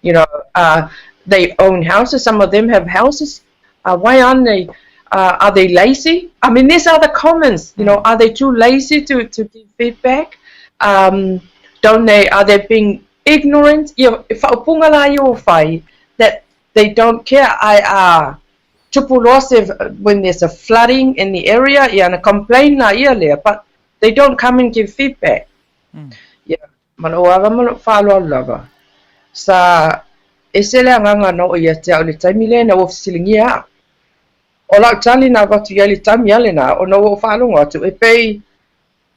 They own houses, some of them have houses. Why aren't they? Are they lazy? I mean, these are the comments, are they too lazy to give feedback? Are they being ignorant? That they don't care. When there's a flooding in the area, and a complaint but they don't come and give feedback. Sa esele nganga no ia te o le taimile na o silingia. O la tali na watu ya le taimiale na o no o whalonga atu e pei.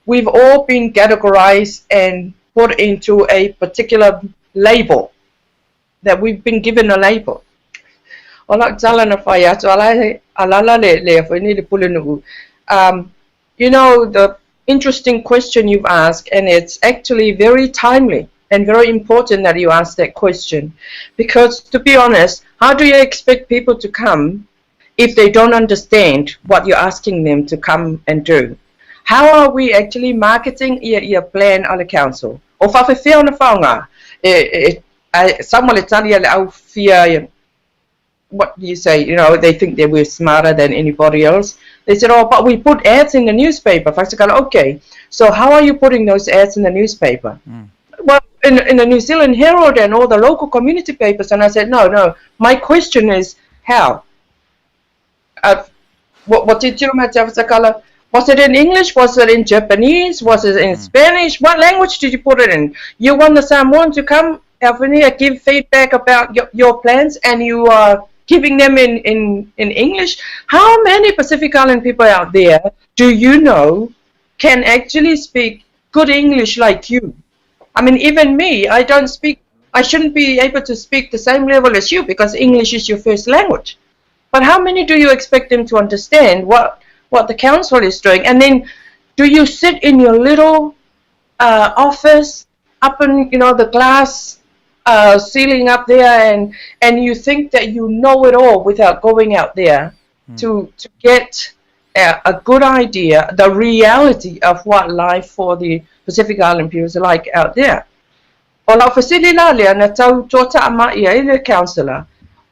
We've all been categorized and put into a particular label, that we've been given a label. Ola tala na whai atu alala le whaini le pulenu. The interesting question you've asked, and it's actually very timely and very important that you ask that question. Because to be honest, how do you expect people to come if they don't understand what you're asking them to come and do? How are we actually marketing your plan on the council? O whawhewhia ona whaonga, someone le tali ale au fia, what do you say, they think they were smarter than anybody else. They said, but we put ads in the newspaper. Okay, so how are you putting those ads in the newspaper? Well, in the New Zealand Herald and all the local community papers. And I said, no, my question is how? What did you know? Was it in English? Was it in Japanese? Was it in Spanish? What language did you put it in? You want the Samoan to come, Alvania, give feedback about your plans, and you are giving them in English? How many Pacific Island people out there do you know can actually speak good English like you? I mean, even me, I shouldn't be able to speak the same level as you because English is your first language. But how many do you expect them to understand what the council is doing? And then do you sit in your little office up in, the glass ceiling up there and you think that you know it all without going out there to get a good idea, the reality of what life for the Pacific Island people is like out there. O la fasili la lea na tau tota ama ia i le councillor,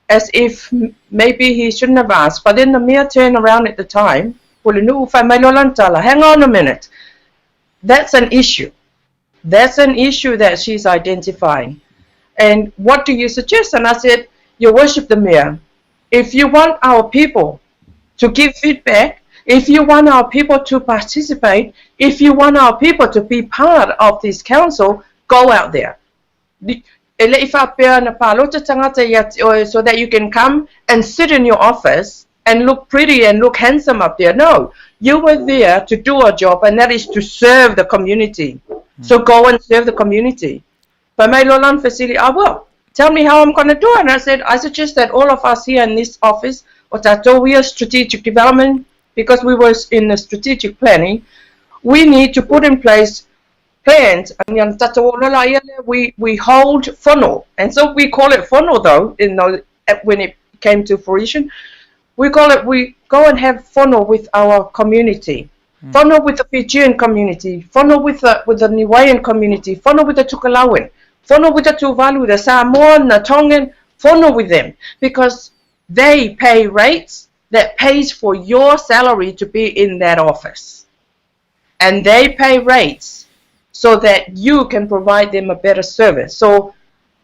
as if maybe he shouldn't have asked, but then the mayor turned around at the time, hang on a minute. That's an issue. That's an issue that she's identifying. And what do you suggest? And I said, Your Worship the Mayor, if you want our people to give feedback, if you want our people to participate, if you want our people to be part of this council, go out there. So that you can come and sit in your office and look pretty and look handsome up there. No, you were there to do a job, and that is to serve the community. So go and serve the community. But my Lolan facility, I will. Tell me how I'm going to do it. And I suggest that all of us here in this office, we are strategic development, because we were in the strategic planning, we need to put in place plans. We hold funnel, and so we call it funnel though, when it came to fruition. We go and have whānau with our community. Whānau with the Fijian community, whānau with the Niuean community, whānau with the Tukalauan, whānau with the Tuvalu, the Samoan, the Tongan, whānau with them. Because they pay rates that pays for your salary to be in that office. And they pay rates so that you can provide them a better service. So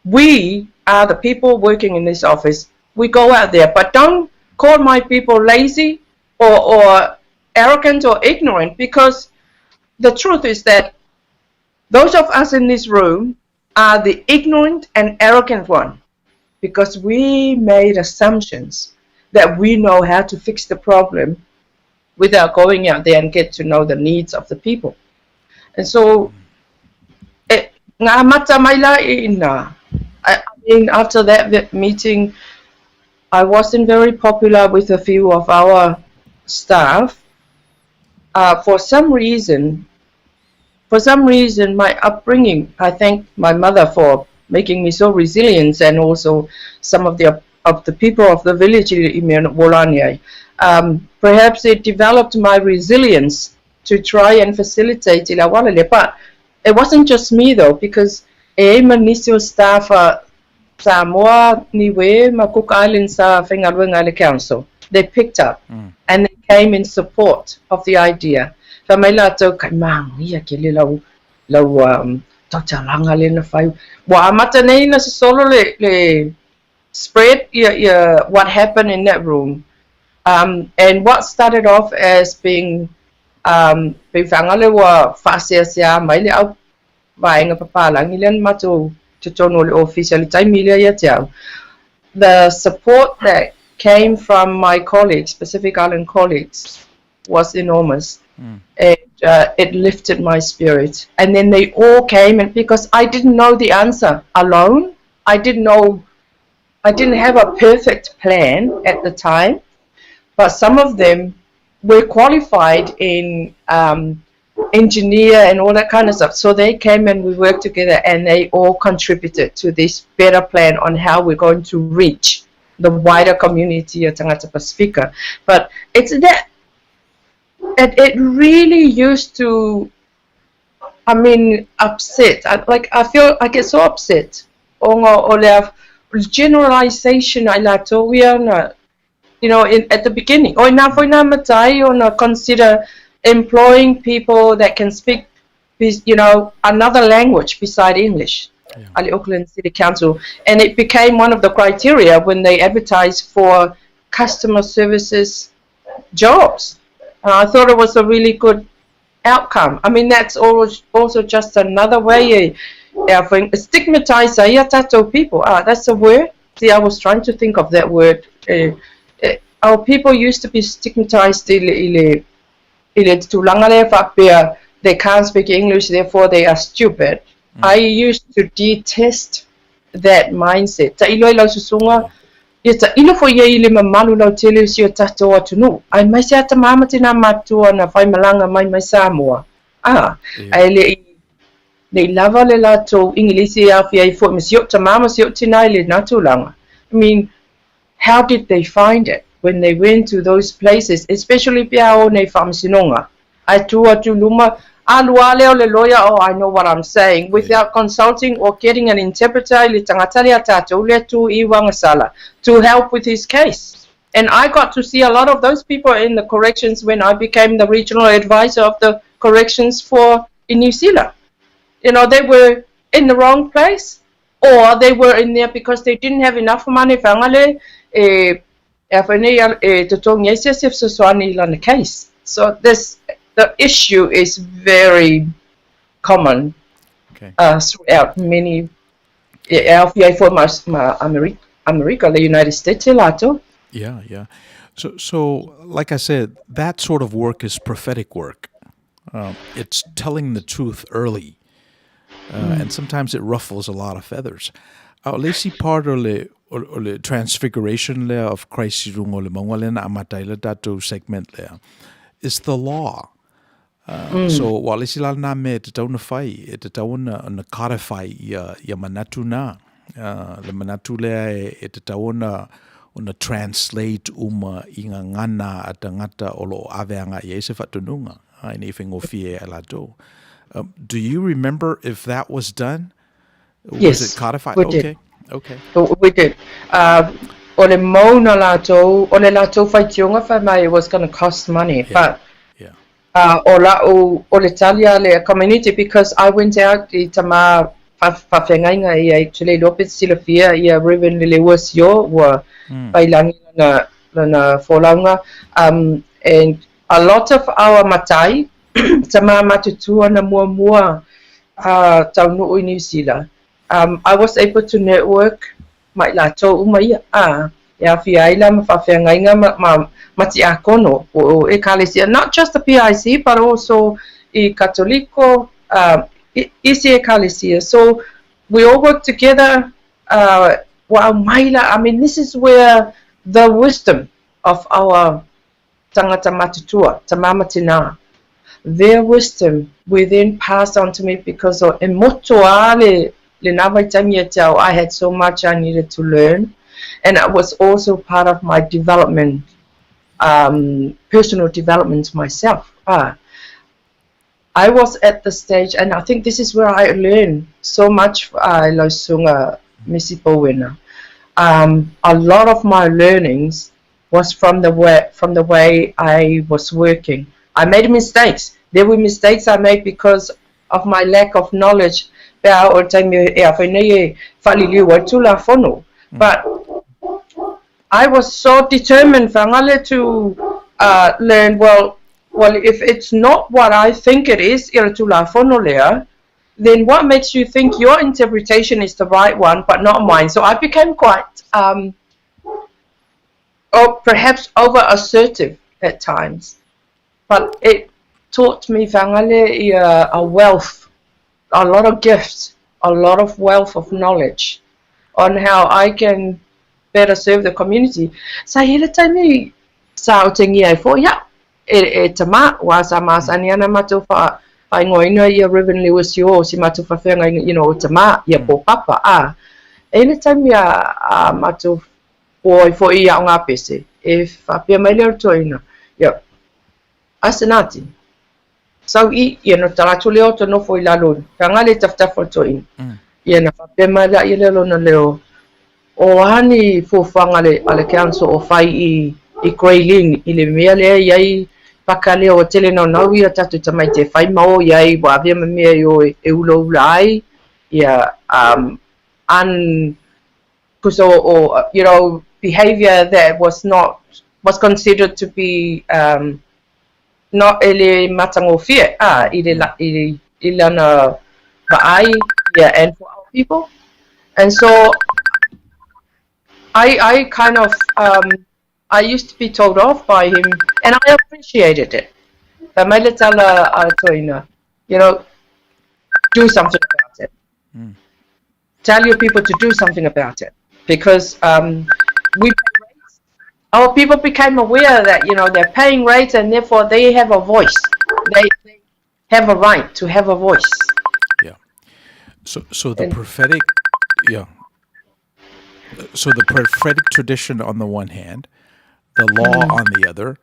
we are the people working in this office. We go out there, but don't call my people lazy or arrogant or ignorant, because the truth is that those of us in this room are the ignorant and arrogant one, because we made assumptions that we know how to fix the problem without going out there and get to know the needs of the people. And so, I mean, after that meeting, I wasn't very popular with a few of our staff. For some reason, my upbringing, I thank my mother for making me so resilient, and also some of the people of the village in Manuia. Perhaps it developed my resilience to try and facilitate Ilawalele. But it wasn't just me though, because Manisio staff Samoa, Niue, Cook Islands, Whengaruenga Council, they picked up and they came in support of the idea. Whamailato kai Manuia ke lau tatalanga le na whai. Wa amata nei na solo le spread what happened in that room. And what started off as being whangale wa whaseasea mai le au vaenga papalang ilan matu the support that came from my colleagues, Pacific Island colleagues, was enormous. And it lifted my spirit. And then they all came, and because I didn't know the answer alone, I didn't have a perfect plan at the time, but some of them were qualified in engineer and all that kind of stuff. So they came and we worked together, and they all contributed to this better plan on how we're going to reach the wider community of Tangata Pacifica. But it's that it really used to, I mean, upset. I get so upset. Or generalization at the beginning. Or consider employing people that can speak, another language beside English. Ali Auckland City Council, and it became one of the criteria when they advertised for customer services jobs. I thought it was a really good outcome. I mean, that's also just another way stigmatize people. That's a word. See, I was trying to think of that word. Our people used to be stigmatized. They can't speak English, therefore they are stupid. I used to detest that mindset. I myself mamatina matua na fai malanga mai Samoa. They lava le lato English fia fo misiot ta mama siot tinai natulanga. I mean, how did they find it when they went to those places, especially piao ne famsinonga? I tua tu luma aluale le lawyer. Oh, I know what I'm saying, without consulting or getting an interpreter li tangatalia tato le tu iwanga sala to help with his case. And I got to see a lot of those people in the corrections when I became the regional advisor of the corrections in New Zealand. They were in the wrong place, or they were in there because they didn't have enough money. So the issue is very common throughout many America, the United States. Yeah. So like I said, that sort of work is prophetic work. It's telling the truth early. And sometimes it ruffles a lot of feathers. Let's see part of the transfiguration of Christ segment is the law. So while isi la na me te tauna fai, te tauna na karewhai ia manatu na. Le manatu lea e te taona ona translate i ngā ngana a tangata o lo aveanga i se whatununga. I ni whingo fie e lato. Do you remember if that was done? Yes, Was it codified? we did. Okay. We did. O le mauna lato, o le lato whaitiunga whai mai, it was going to cost money, but o le talia le community, because I went out I tama whawhengainga I actually lopet silafia I Reverend Lewis yo wa bailangi lana wholaunga, and a lot of our matai tama matutua na mua taunu i New Zealand. I was able to network mai lato umai ya fiaila mawhawhengainga mati akono o ekalesia, not just the PIC but also I Katoliko, isi ekalesia. So we all work together. Wow, maila, I mean, this is where the wisdom of our tangata matutua, tamamatina, their wisdom we then passed on to me, because of emotoale I had so much I needed to learn, and it was also part of my development, personal development myself. I was at the stage, and I think this is where I learned so much. Lausunga Misipouena. A lot of my learnings was from the way I was working. I made mistakes. There were mistakes I made because of my lack of knowledge. But I was so determined to learn, well, if it's not what I think it is, then what makes you think your interpretation is the right one but not mine? So I became quite or perhaps over assertive at times, but it taught me a wealth, a lot of gifts, a lot of wealth of knowledge on how I can better serve the community. Sa hele time sa utengi ai fo ya e tama wa sa masani ana matofa ai ngoina ia Reverend Lewis yo si matofa fenga tama ia po papa hele time ya matof boy fo ia nga pese if apia mai le toina ya Asenati. So taratu leo to no foi lalo kanga le tafta foto in na fa mala lelo na leo o hani fo fanga ale council o fai I Grayling I le mea le iai pakale o tele no ia tatu tamai te fai mau iai wa avia mea yo e ulo ulai ia behavior that was considered to be not ele matangofia ilana baai and for our people. And so I kind of I used to be told off by him, and I appreciated it. Do something about it. Tell your people to do something about it, because our people became aware that they're paying rates, and therefore they have a voice. They have a right to have a voice. Yeah. So the prophetic, So the prophetic tradition on the one hand, the law on the other,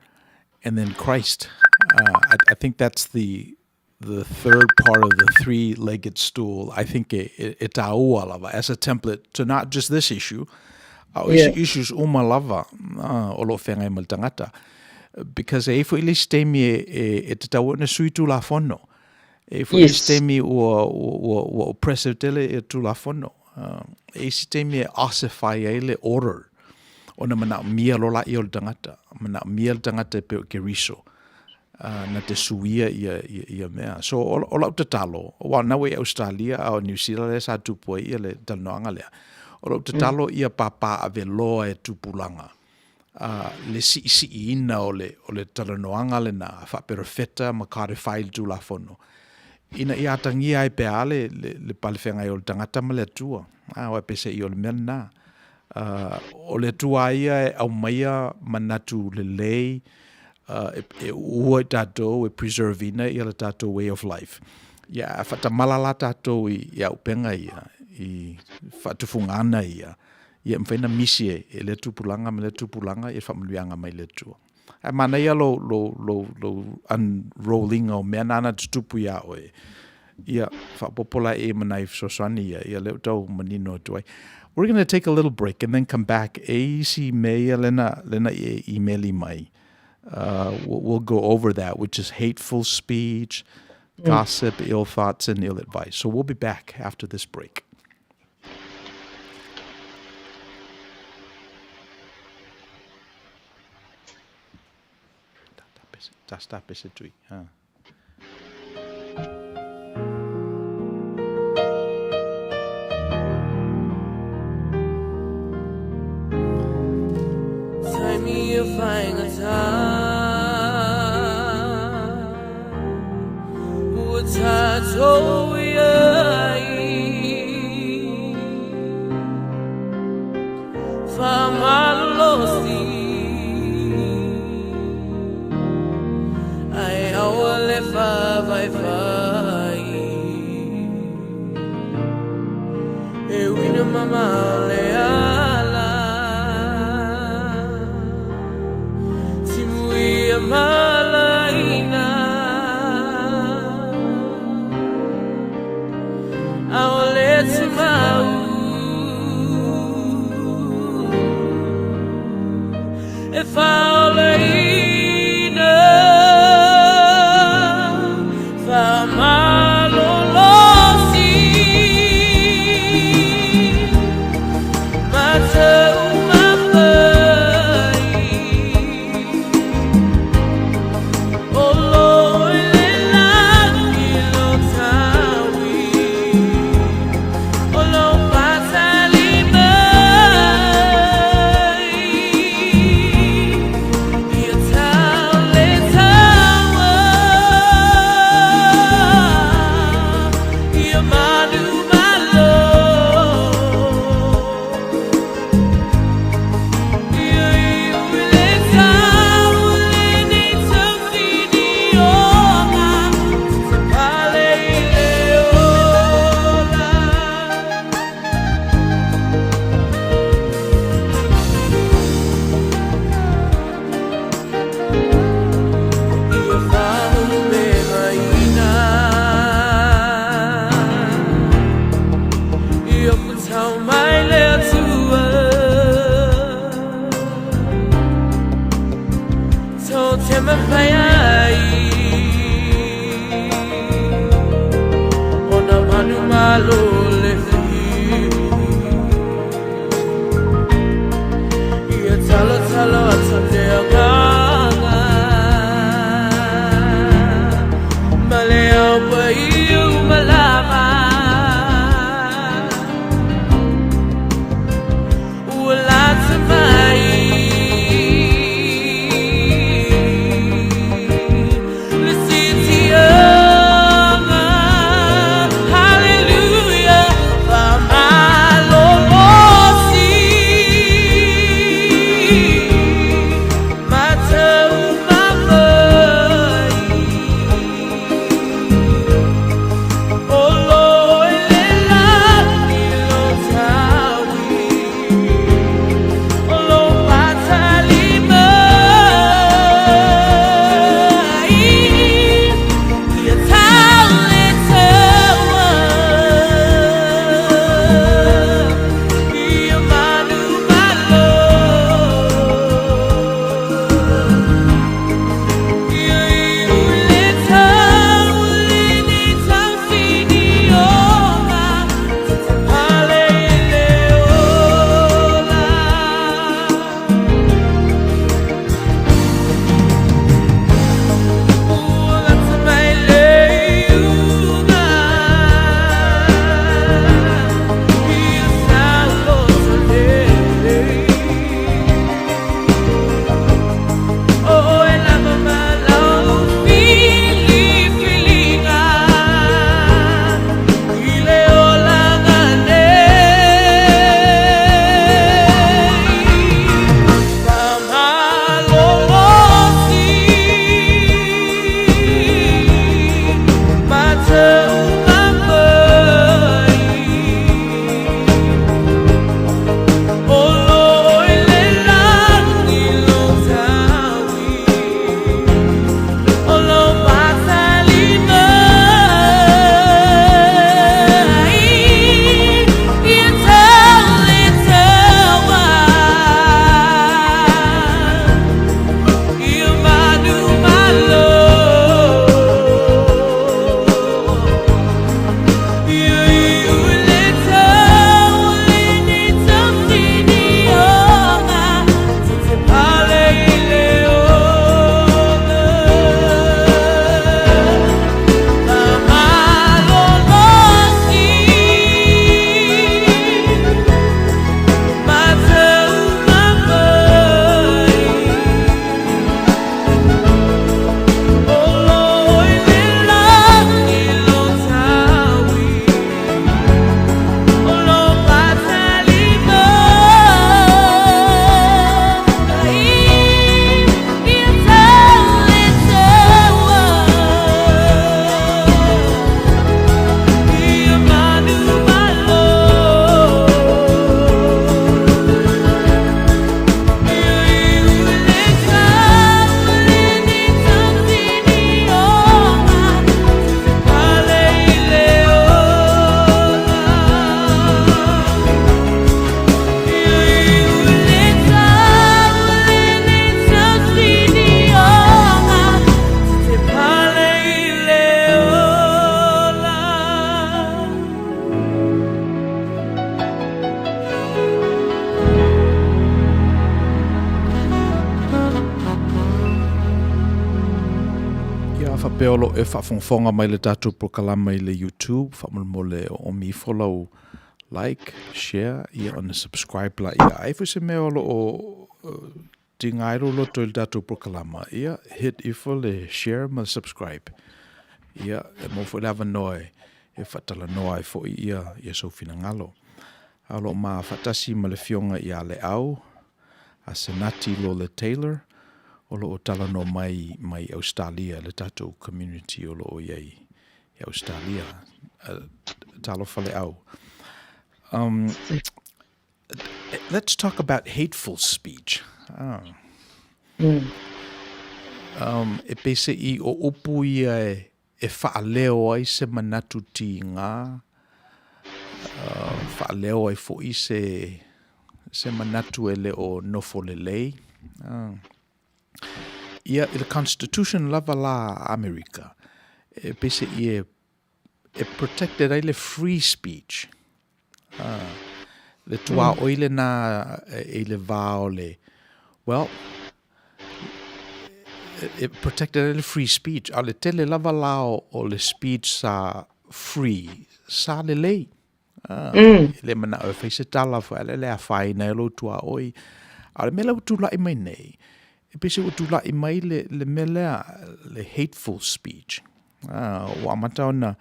and then Christ. I think that's the third part of the three-legged stool. I think it as a template to not just this issue, issues umalava olo whengai mal tangata, because e fo ili stemi e te tau na sui tu la fono, e fo ili stemi o oppressive tele e tu la fono, e stemi e asifai ele order ona mana mia lola I o tangata, mana mia tangata pe ke riso. Na te suia ia mea. So ola te talo, wa nawe Australia au New Zealand sa tupu ia le talnoanga lea. Ola te talo ia papa ave loa e tupulanga. Le si ina o le talnoanga le na whaperofeta ma kare whail tu la fono. Ina ia tangia ai pe ale le palwhenga I o le tangata ma le tua. Wa pese I o le mea na. O le tua ia au maia manatu le lei, ua tātou e preservina I le tātou way of life. Ia whata malala tātou I au penga ia i whaatufungana ia mwhaina Misi e le tupulanga me le tupulanga e whamuluanga mai le tua. A mana ia lo unrolling o mea nana tutupu ia oe. Ia whapopola e manai sosani ia leo tau manino tuai. We're going to take a little break and then come back. E si mea lena e emaili mai. We'll go over that, which is hateful speech, gossip, ill thoughts, and ill advice. So we'll be back after this break. Stop it, huh? Time you find a time would touch over mama leala timui malaina awaleti mau if awalaina Whapeolo e whafonfonga mai le tātou prokalama I le YouTube, whamole o mi follow, like, share, ia on the subscribe la ia. Aifu se mea olo o tingairo lo to le tātou prokalama, ia hit ifo le share ma subscribe. Ia e mofo lava noe e whatala noa e fo ia so fina ngalo. Alo ma whatasi ma le fionga ia le au, Asenati Lole-Taylor, Olo o tala no mai Australia, le tātou community olo o iei I Australia. Talo fale au. Let's talk about hateful speech. E pese I o upu ia e whaaleo ai se manatu ti ngā. Whaaleo ai fo I se manatu ele o nofo le lei. Ia I the Constitution lava la America. E pese I e protected ai le free speech. Le tua oile na e le vao le. Well, it protected ai le free speech. A le tele lava lao o le speech sa free. Sa le lei. Le mana o feise tala fa le a fai na lo tua oi. A le mela utula I mai nei. E pese utula I mai le mela le hateful speech. O amata ona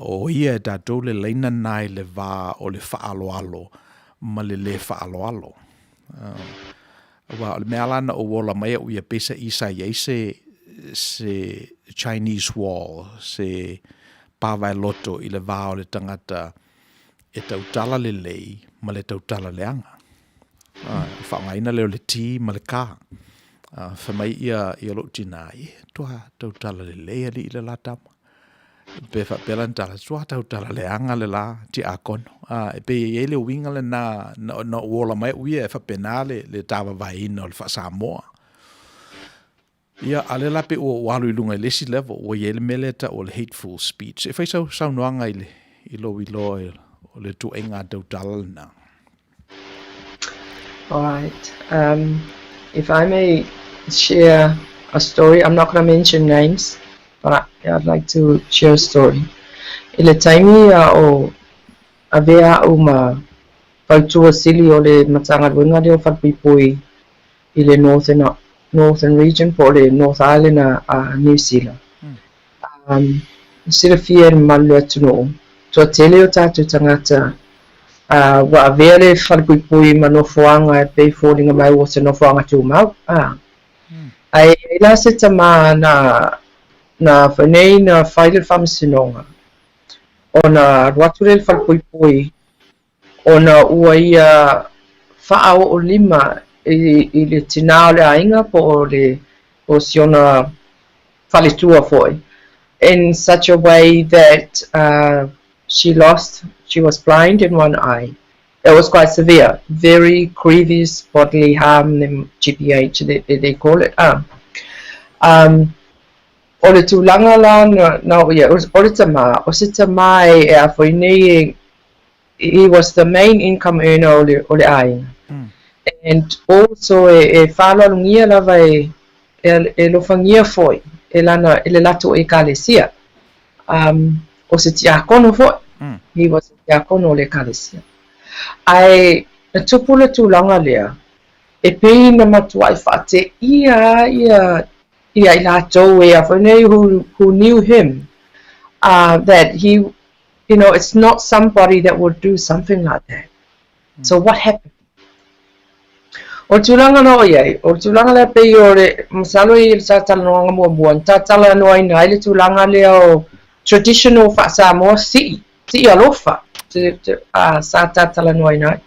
o ia da dole leina nai le va o le faaloalo ma le faaloalo. Wa le mealana o wola mai o ia pese isa ia se Chinese wall, se pawai loto I le va o le tangata e tautala le lei ma le tautala le anga. Whaangaina leo le ti ma le kā. Whamai ia lo tinai, tua tautala le lei ali I le latama. Pe whapelan tala, tua tautala le anga le la, ti a kono. E pe ie le winga le na uola mai uia e whapena le tawa vaina o le whasamoa. Ia ale la pe o walu I lunga I lesi level, o ie le meleta o le hateful speech. E whai sau noanga I lo o le tuenga tautala le na. All right. If I may share a story, I'm not going to mention names, but I'd like to share a story. Ile taimi o avea o ma pautua sili o le matanga runga le o whapipui I le northern region po le North Island a New Zealand. Sira fia Manuia tuno. Tua tele o tātou tangata wa avea le whalipui manofoanga e pei fōringa mai o se nofoanga tū mau. Ai la se tama na whanei na whaile whamasinonga. O na ruature le whalipui o na ua ia whaao o lima I le tina o le ainga po o siona whalitua foi. In such a way that she was blind in one eye. It was quite severe, very grievous bodily harm, GPH they call it. O le tūlanga la o le tama e a whainei, he was the main income earner o le ainga. And also e whalongia lava e lofangia foi, e le lato e kalesia. O se tiakono foi. He was a diakono le kalesia. Ai na tupu le tūlanga lea, e pei na matua I whate ia I latou e a whanei who knew him, that he, it's not somebody that would do something like that. So what happened? O tūlanga no iei, o tūlanga lea pei o le masalo I le tātala noanga mua tātala noa I le tūlanga lea o traditional whaasamoa si alofa sa tātala noa nai.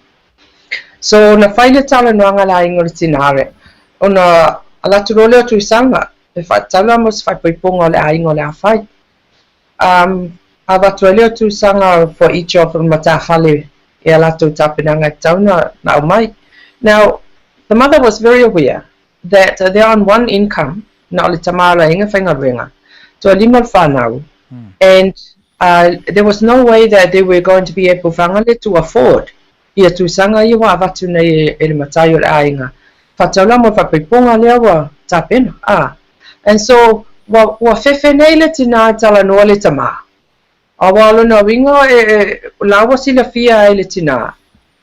So na whaile tala noanga la ingo le tinare. O na alaturole o tuisanga, e whaatala mo se whaipoiponga o le aingo le awhai. A watuele o tuisanga for each of them matahale e alato tapinanga tauna na umai. Now, the mother was very aware that they're on one income, na ole tamala inga whaingaruenga, to a lima whanau. And there was no way that they were going to be able to afford ia tuisanga ia wa avatu nei e le matai o le ainga. Whataula mo whapaiponga lea wa tapena. And so, wa whewhenei le tina tala noa le tama. Awa alona winga lawa sila fia e le tina.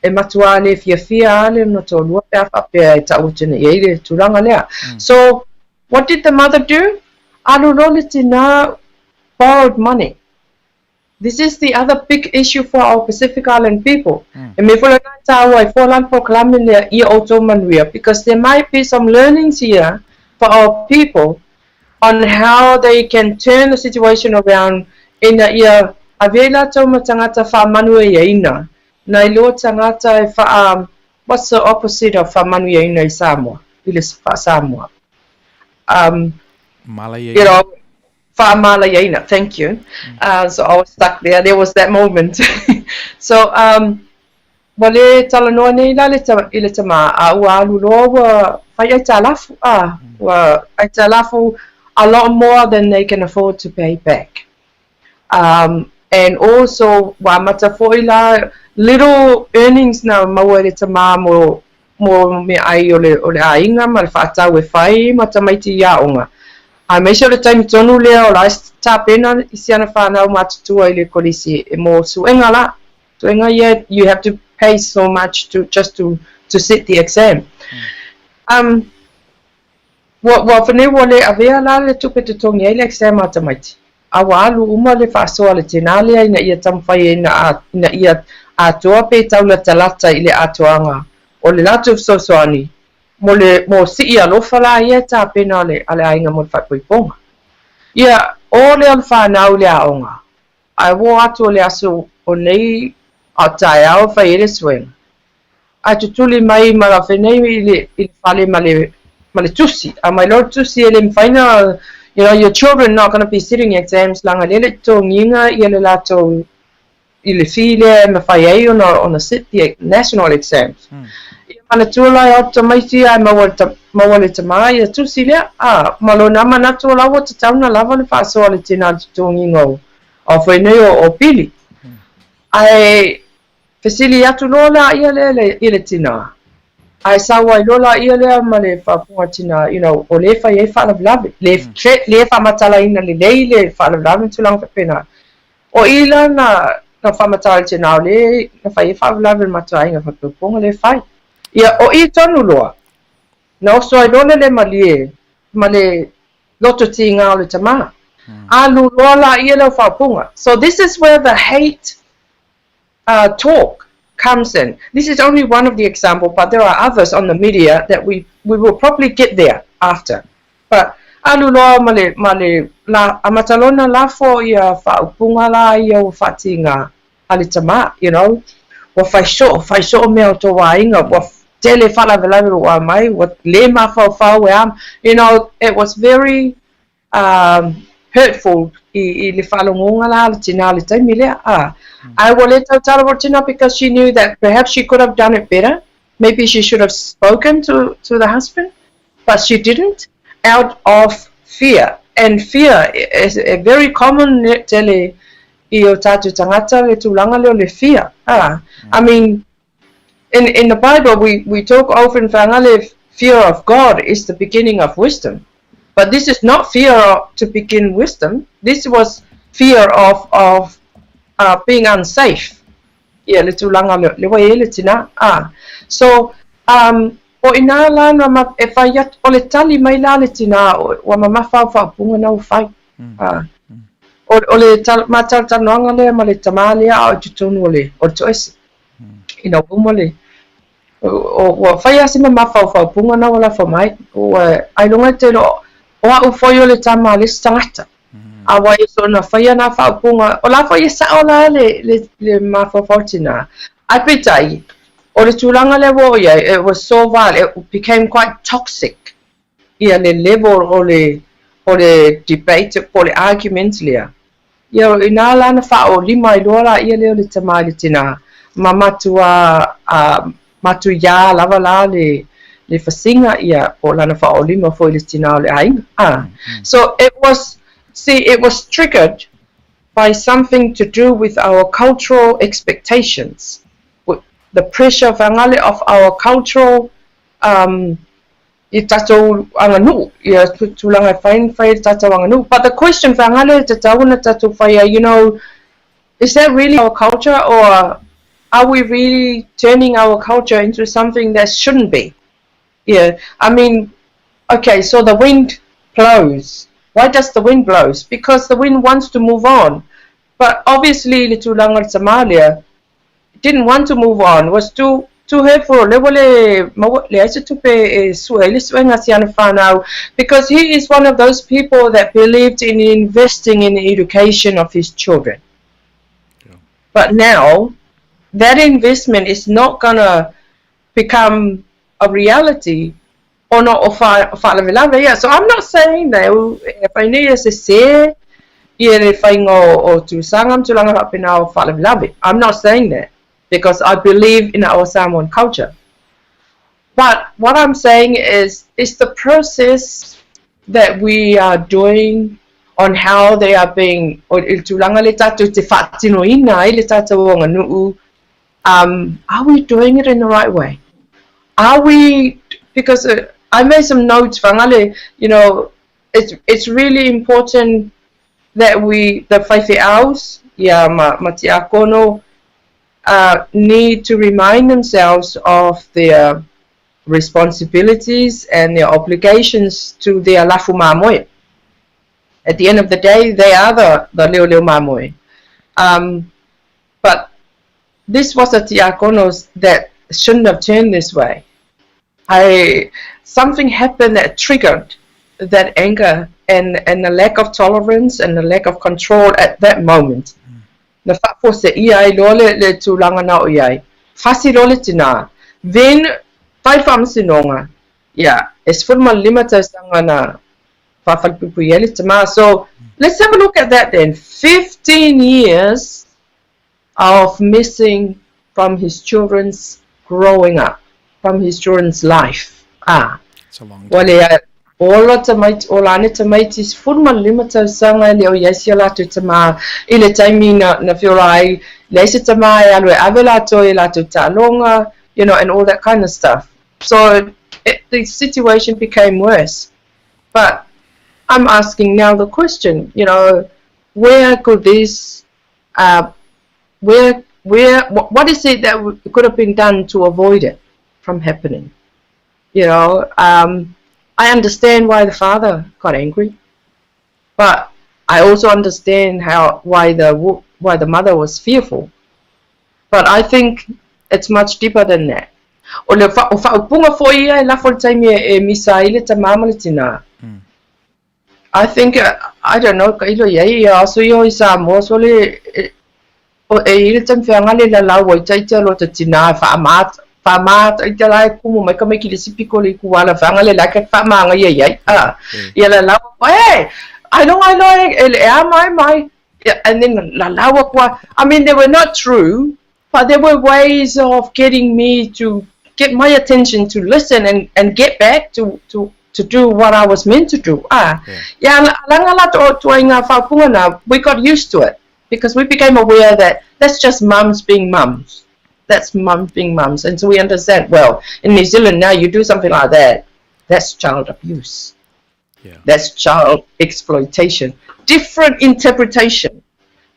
E matua le fia ale no tolua pe apea e tautene e le turanga lea. So, what did the mother do? Alolo le tina borrowed money. This is the other big issue for our Pacific Island people. E me fula na tawa e folan proclaim le ia Outou Manuia, because there might be some learnings here for our people on how they can turn the situation around ina ia avela toma tangata fa Manuia ina. Na ilo tangata e fa what's the opposite of fa Manuia ina I Samoa? Ile fa Samoa. Malaya. You know, Malayana, thank you. So I was stuck there. There was that moment. So, wale talanoa nei la ile tama ua aluloa wa whai ai talafu wa ai talafu a lot more than they can afford to pay back. And also wa mata foi la little earnings na maua ile tama mo me ai ole ainga ma le whaatau e whai mata maiti iaonga. I make sure the time tonu lea o la tap in on isiana whanau matutua I le kolisi e mo suenga la. Suenga yet you have to pay so much to sit the exam. Wa whane wale avea la le tupe te tongi ai le exam atamaiti. Awa alu uma le whaasoa le tenale ina ia tamwhai ina ia atoa pe taula talata I le atoanga. O le latu sosoani. Mo si alofa la ia ta pena ale ainga mo whaipoiponga. Ia o le alwhanau le aonga. Ai wo atu le aso o nei a tae au whai ele suenga. Ai tutuli mai ma la whenei I whale ma le tusi. A mai lor tusi ele mwhaina, you know, your children not going to be sitting exams langa lele tō nginga I le lato I le while ma whai ei on a sit the national exams. Ana tula o te maiti ai maua le tamai e tusi lea malo na mana tula o te tauna lava le whaasoa le tina tūngingo o whainei o pili ai whesili atu lola ia le tina ai sawa I lola ia lea ma le whapunga tina you know o le whai e whalavlavi le whamatala ina le whalavlavi tulang pena o ila na whamatala tina o le na whai e whalavlavi matua inga whapupunga le whai ia o I tonu loa. Na oso ai lole le ma le loto tinga o le tama. Alu loa la ia leo whapunga. So this is where the hate talk comes in. This is only one of the examples, but there are others on the media that we will probably get there after. But alu loa ma le la amatalona la fo ia whapunga la ia o whatinga ale tama, you know. Wa whaisho mea o tō wainga, wa tele whalavelawe wa mai, wa le mawhau e am. You know, it was very hurtful I le whalongonga la le tina le taimi lea. I will let her tell her tina because she knew that perhaps she could have done it better. Maybe she should have spoken to the husband, but she didn't, out of fear. And fear is a very common tele I o tatu tangata le tulanga leo le fear. I mean, in the Bible, we talk often whangale fear of God is the beginning of wisdom. But this is not fear to begin wisdom. This was fear of being unsafe. Yeah, le tulanga le wa ele tina. So, o ina la na e whaiat o le tali mai la le tina wa mamawhau punga na whai. O le matatanoanga le ma le tamalia o tutunu le o toesi. Ina umole. O whaia sima mawhau punga na wala whamai. O ai longa te lo o au whaio le tama le stangata. A wai so na whaia na whau punga. O la whaia sa o la le mawhau tina. Ai petai. O le tūlanga le wo ia, it was so vile, it became quite toxic. Ia le level o le debate, o le argument lea. Ia ina lana wha o lima I loa ia leo le tamai le tina. Ma matua, matu ia lava la le whasinga ia o lana wha o lima fo I le tina o le ainga. So it was triggered by something to do with our cultural expectations. The pressure of our cultural I tatou anganu, ia tulanga fine fire tatou anganu. But the question for angale tatou fire, is that really our culture, or are we really turning our culture into something that shouldn't be? Yeah, I mean, okay, so the wind blows. Why does the wind blows? Because the wind wants to move on. But obviously, Litulangan Somalia didn't want to move on, was too hateful. Because he is one of those people that believed in investing in the education of his children. Yeah. But now, that investment is not going to become a reality or not. So I'm not saying that if I need to say, I'm not saying that, because I believe in our Samoan culture. But what I'm saying is the process that we are doing on how they are being, are we doing it in the right way? Are we, because I made some notes, it's really important that the whaiwheaus, matiakono, need to remind themselves of their responsibilities and their obligations to their lafu mamoe. At the end of the day, they are the leo mamoe. But this was a tiakonos that shouldn't have turned this way. Something happened that triggered that anger and the lack of tolerance and the lack of control at that moment. Na whakpo se iai lole le tūlanga na o iai. Whasi lole tina. Then, tai whamsinonga. Yeah, es fulma limata sanga na whawhalpupu iai le tama. So, let's have a look at that then. 15 years of missing from his children's growing up, from his children's life. It's a long time. Ola tamaitis fulma limata sanga leo yasia latu tama ile taimi na fiorai leisa tama alwe avelato ilato talonga, and all that kind of stuff. So the situation became worse. But I'm asking now the question, where could this, what is it that could have been done to avoid it from happening? I understand why the father got angry, but I also understand why the mother was fearful. But I think it's much deeper than that. I think I don't know. Famat jalai kumu mai kamai kili sipiko li kuala fangale like famanga ye yala la hey I know my and then la lawa kwa. I mean, they were not true, but there were ways of getting me to get my attention to listen and get back to do what I was meant to do. We got used to it because we became aware that that's just mums being mums. That's mums being mums. And so we understand, well, in New Zealand now you do something like that, that's child abuse. Yeah. That's child exploitation. Different interpretation.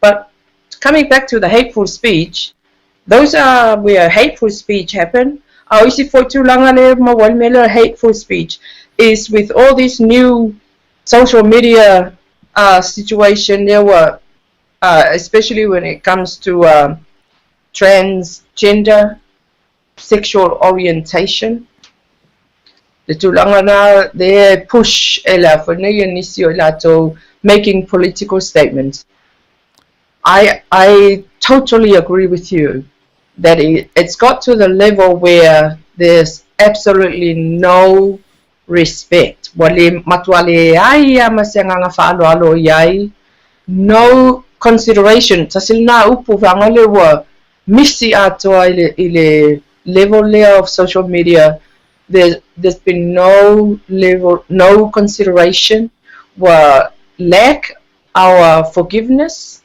But coming back to the hateful speech, those are where hateful speech happen. Hateful speech is with all this new social media situation. There were, especially when it comes to transgender, sexual orientation. The tulangana they push making political statements. I totally agree with you that it's got to the level where there's absolutely no respect. No consideration. Misi atoa ile level layer of social media. There's been no consideration. Lack our forgiveness,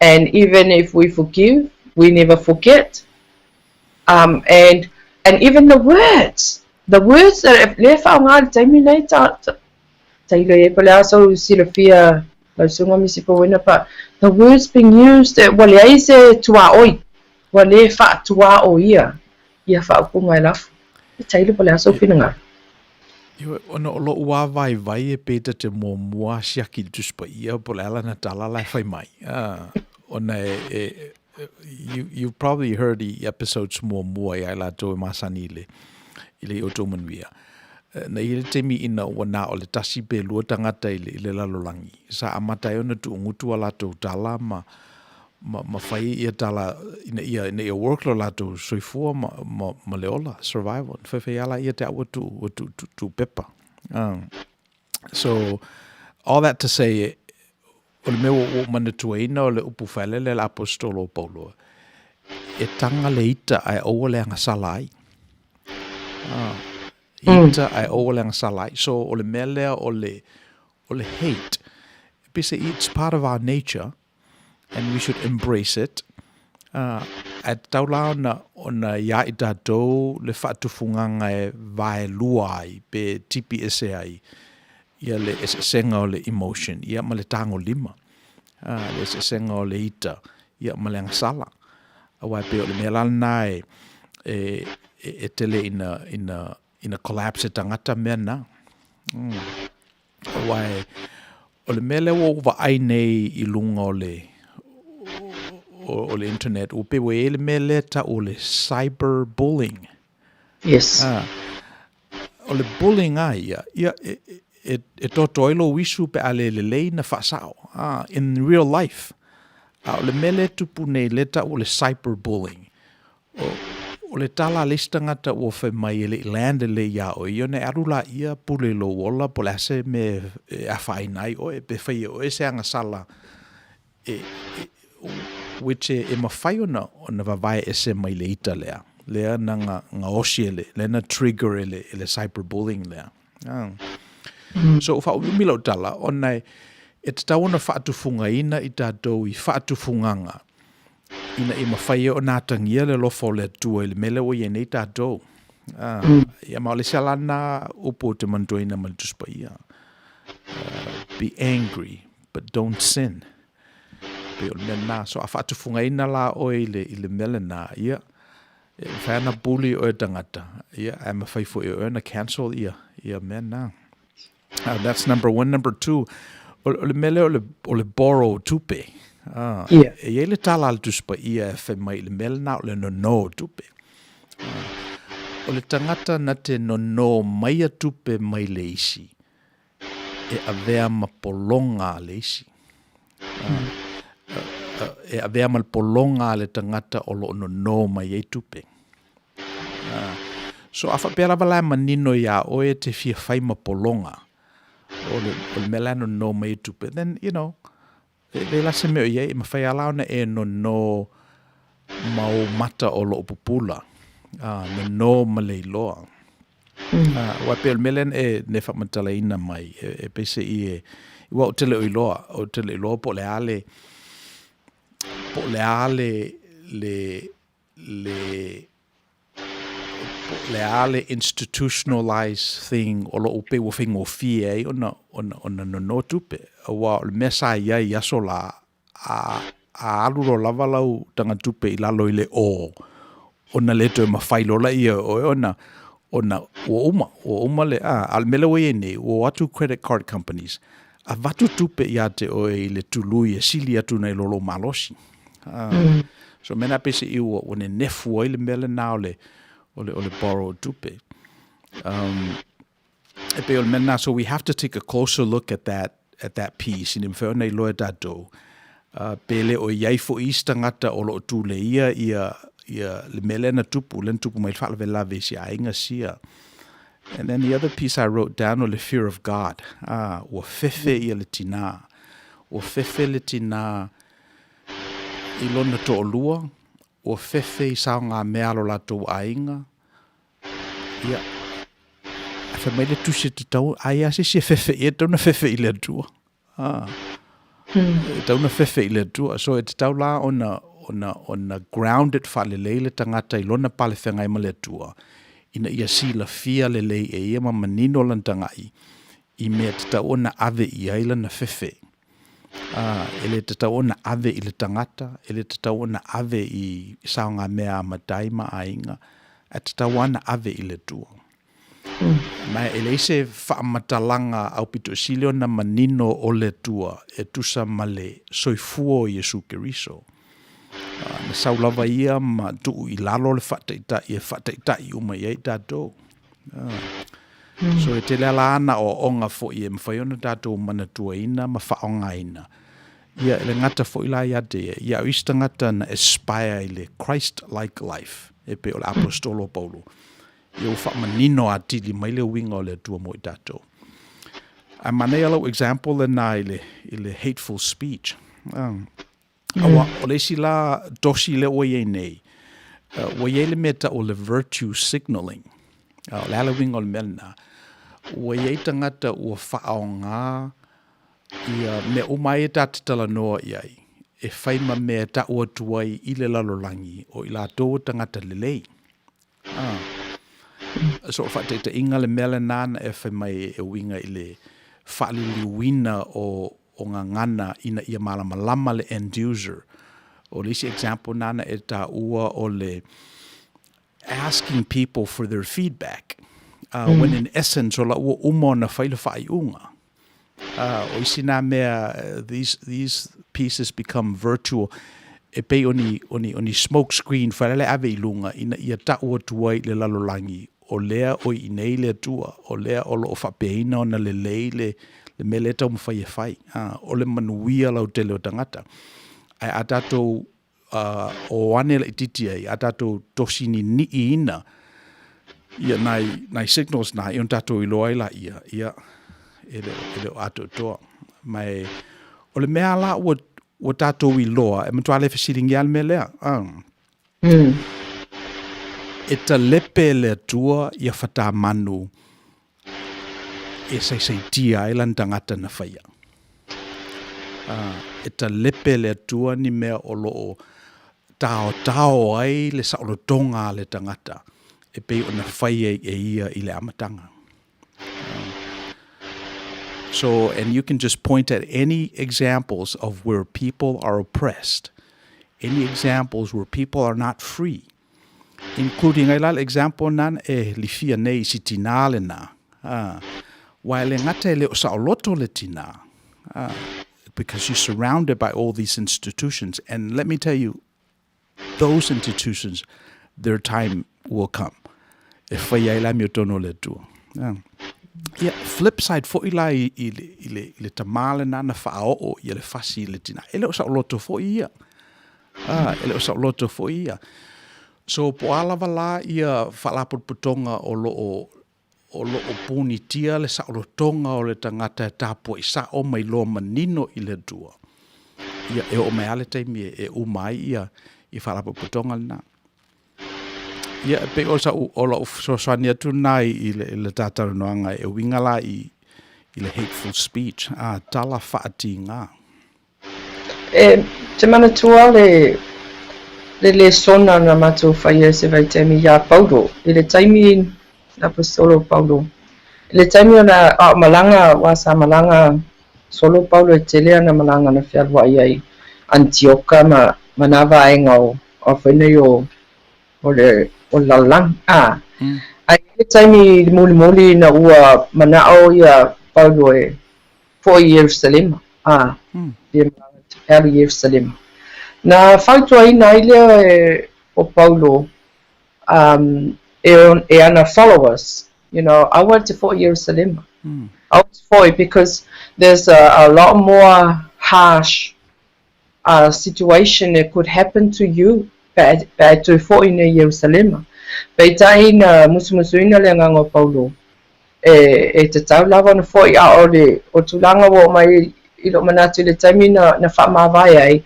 and even if we forgive, we never forget. And even the words the words that le whaonga taimi nei taile e pale aso silafia lausunga Misipouena, but the words being used wale ai se tuaoi wale whaatuao ia whaapunga e lafu taile pale aso whininga. Yo ona o lo ua vai e peta te mua siaki tuspa ia po ala na tala lai fai mai. Ona you've probably heard the episodes mua ia la to masani ile Outou Manuia. Na ile temi ina wana o le tasi pe lua tangata ile lalolangi. Sa amata ona tu ngutu ala to tala ma fai ia tala ina ia work lo la to soifua ma leola survival. Fe ala ia te awa tu pepa. So all that to say, o le mea o manatuaina o le upu whale le apostolo Paulo, e tanga le ita ai oua le anga salai. Ita ai oua le anga salai. So o le mea lea o le hate, it's part of our nature, and we should embrace it. At taula ona ia i tātou le whaatufunganga e vae lua ai pe tipi ese ai ia le esenga o le emotion ia ma le tango lima le esenga o le ita ia ma le angasala awai pe o le mea lana e tele ina collapse tangata mea na awai o le mea lewa uwa ai nei i lunga o le internet o pe we ele me leta o le cyberbullying. Yes. O le bullying ia e totoilo wisu pe ale le na fasao in real life. O le mele tupu nei leta o le cyberbullying. O le tala listangata o fe mai ele lande le ia o ione arula ia pule lo wola polase me afainai o e pe fai o ese anga sala which e mawhai ona vavai ese mai le ita lea na nga osi le na trigger le cyberbullying lea. So wha umilo tala ona e te tau ona whaatufunga ina i tātou i whaatufunganga ina e mawhai o nātangia le lofo le tua i le mele o i nei tātou. Ia mao le salana upo te mandoina mantuspa ia. Be angry, but don't sin. Pe o mena so a whaatufunga ina la o i le mele na ia whaana bully o e tangata ia a mawhaifo e o na cancel ia mena. That's number one. Number two, o le mele o le borrow tupe e le tala al tuspa ia e mai le mele na o le no tupe o le tangata na te no mai a tupe mai le isi e avea mapolonga le isi e avea malpolonga le tangata o lo no mai e tupe. So afa pera vala manino ya o e te fia fai mapolonga o le melano no mai e tupe. Then, you know, le la se meo ye ma fai ala ona e no mau mata o lo pupula. No maleiloa. Wa pe melen e ne fa matala ina mai e pese i wa o tele iloa po le ale institutionalized thing o lo upe wo fingo fie ona no tupe wa le mesa ia yaso la a aluro lava lau tanga tupe i lalo ile o ona leto e mafailo la ia o ona o uma le al mele we ne o atu credit card companies a vatu tupe ia te o ile tului e sili atu nei lolo malosi. So mena pese i o ne nefu ile mele na ole borrow tupe. Epe ole mena, so we have to take a closer look at that piece in mfeo nei loe dato. Pele o yaifo istangata o lo tu le ia le mele na tupu len tupu mai fala vela vesi ainga sia. And then the other piece I wrote down o le fear of God. O fefe ia le tina. O fefe le tina ilona to olua. O fefe i sao ngā mea lo la tau ainga. Ia. A wha mai le tusi te tau. Ai ase si fefe ia tauna fefe i le atua. Tauna fefe i le atua. So e te tau la ona grounded wha le leile tangata ilona pale whenga ima le atua. ina ia sila fia le e ia ma manino lan tangai I mea te tau na ave I aila na fefe. Ele te tau na ave I le tangata, ele te tau na ave I saonga mea matai ma ainga, a te tau na ave I le tua. Mai ele se whaamatalanga au pito silio na manino o le tua e tusa male soifuo Yesu Keriso. Na saulava ia ma tuu I lalo le whataita I uma I tatou. So e te lala ana o onga fo I e mwhaiona tatou mana tua ina ma whaonga ina. Ia ele ngata fo I la ia te ia uista ngata na aspire I le Christ-like life e pe o le apostolo Paulo. Ia ufa manino atili mai le winga o le tua mo I tatou. A manei alo example le na I le hateful speech. Awa o le si la dosi le o ye nei. O ye le meta o le virtue signaling. Le ala winga o le melna. O ye tangata ua whaonga ia me umai e tātitala noa iai. E whaima mea ta ua tuai I le lalolangi o I la tō tangata lelei. So whateita inga le mele nana e whaimai e winga I le whalili wina o ngā ngana ina ia malamalama le end user. O lisi example nana e ta ua o le asking people for their feedback. When in essence, o la ua umo na whaile whaiunga. O isi nā mea, these pieces become virtual. E pei oni smoke screen whaile ave I lunga ina ia ta ua tuai le lalolangi. O lea o I nei le tua, o lea o lo whapeina o na le lei le mele tau mwhai e whai. O le manuia lau te leo tangata. Ai a tatou o ane la ititi ai, a tatou tosini ni ina, ia nai signals na, ion tatou I loa ila ia, ele o ato toa. Mai, o le mea la ua tatou I loa, e matua le fesiringi al me lea. E ta lepe le tua ia whata manu, e sai tia ai lan tangata na whaia. E ta lepe le tua ni mea o loo tao ai le saolotonga le tangata. E pei o na whaia e ia I le amatanga. So, and you can just point at any examples of where people are oppressed, any examples where people are not free, including ai lal example nan e lifia nei si tina le na. While e ngata le o saoloto le tina, because you're surrounded by all these institutions. And let me tell you, those institutions, their time will come. E whai ai la mi o tono le tua. Yeah, flip side, fo ila I le tamale na na whao o I le fasi le tina. Ele o saoloto fo ia. Ele o saoloto fo ia. So po alawa la ia whalapurputonga o loo puni tia le saolotonga o le tangata e tapo I sa o mai lo manino I le tua. Ia e o mai ale taimi e umai ia I whalapurputonga na. Ia pe o sa o la sosoani atu nai I le tātara noanga e wingala I le hateful speech. Tala whaati ngā. Te mana tua le sona na matu whaia se vai taimi ia Paulo. I le taimi na apostolo Paulo. I le taimi na malanga, wasa malanga solo Paulo e telea na malanga na whialwa iai Antioka manawa ainga o whainei o lalang. Ai le taimi muli na ua manao ia Paulo e po Jerusalem. Early Jerusalem. Na whautua ina ilea o Paulo e ana followers. You know, I went to Fort Jerusalem. I was for it because there's a lot more harsh situation that could happen to you bad to Fort in Jerusalem. Peita ina musu ina le ngango Paulo. E te tau lava na Fort o tulanga wo mai ilo manatu le taimi na whamawai ai.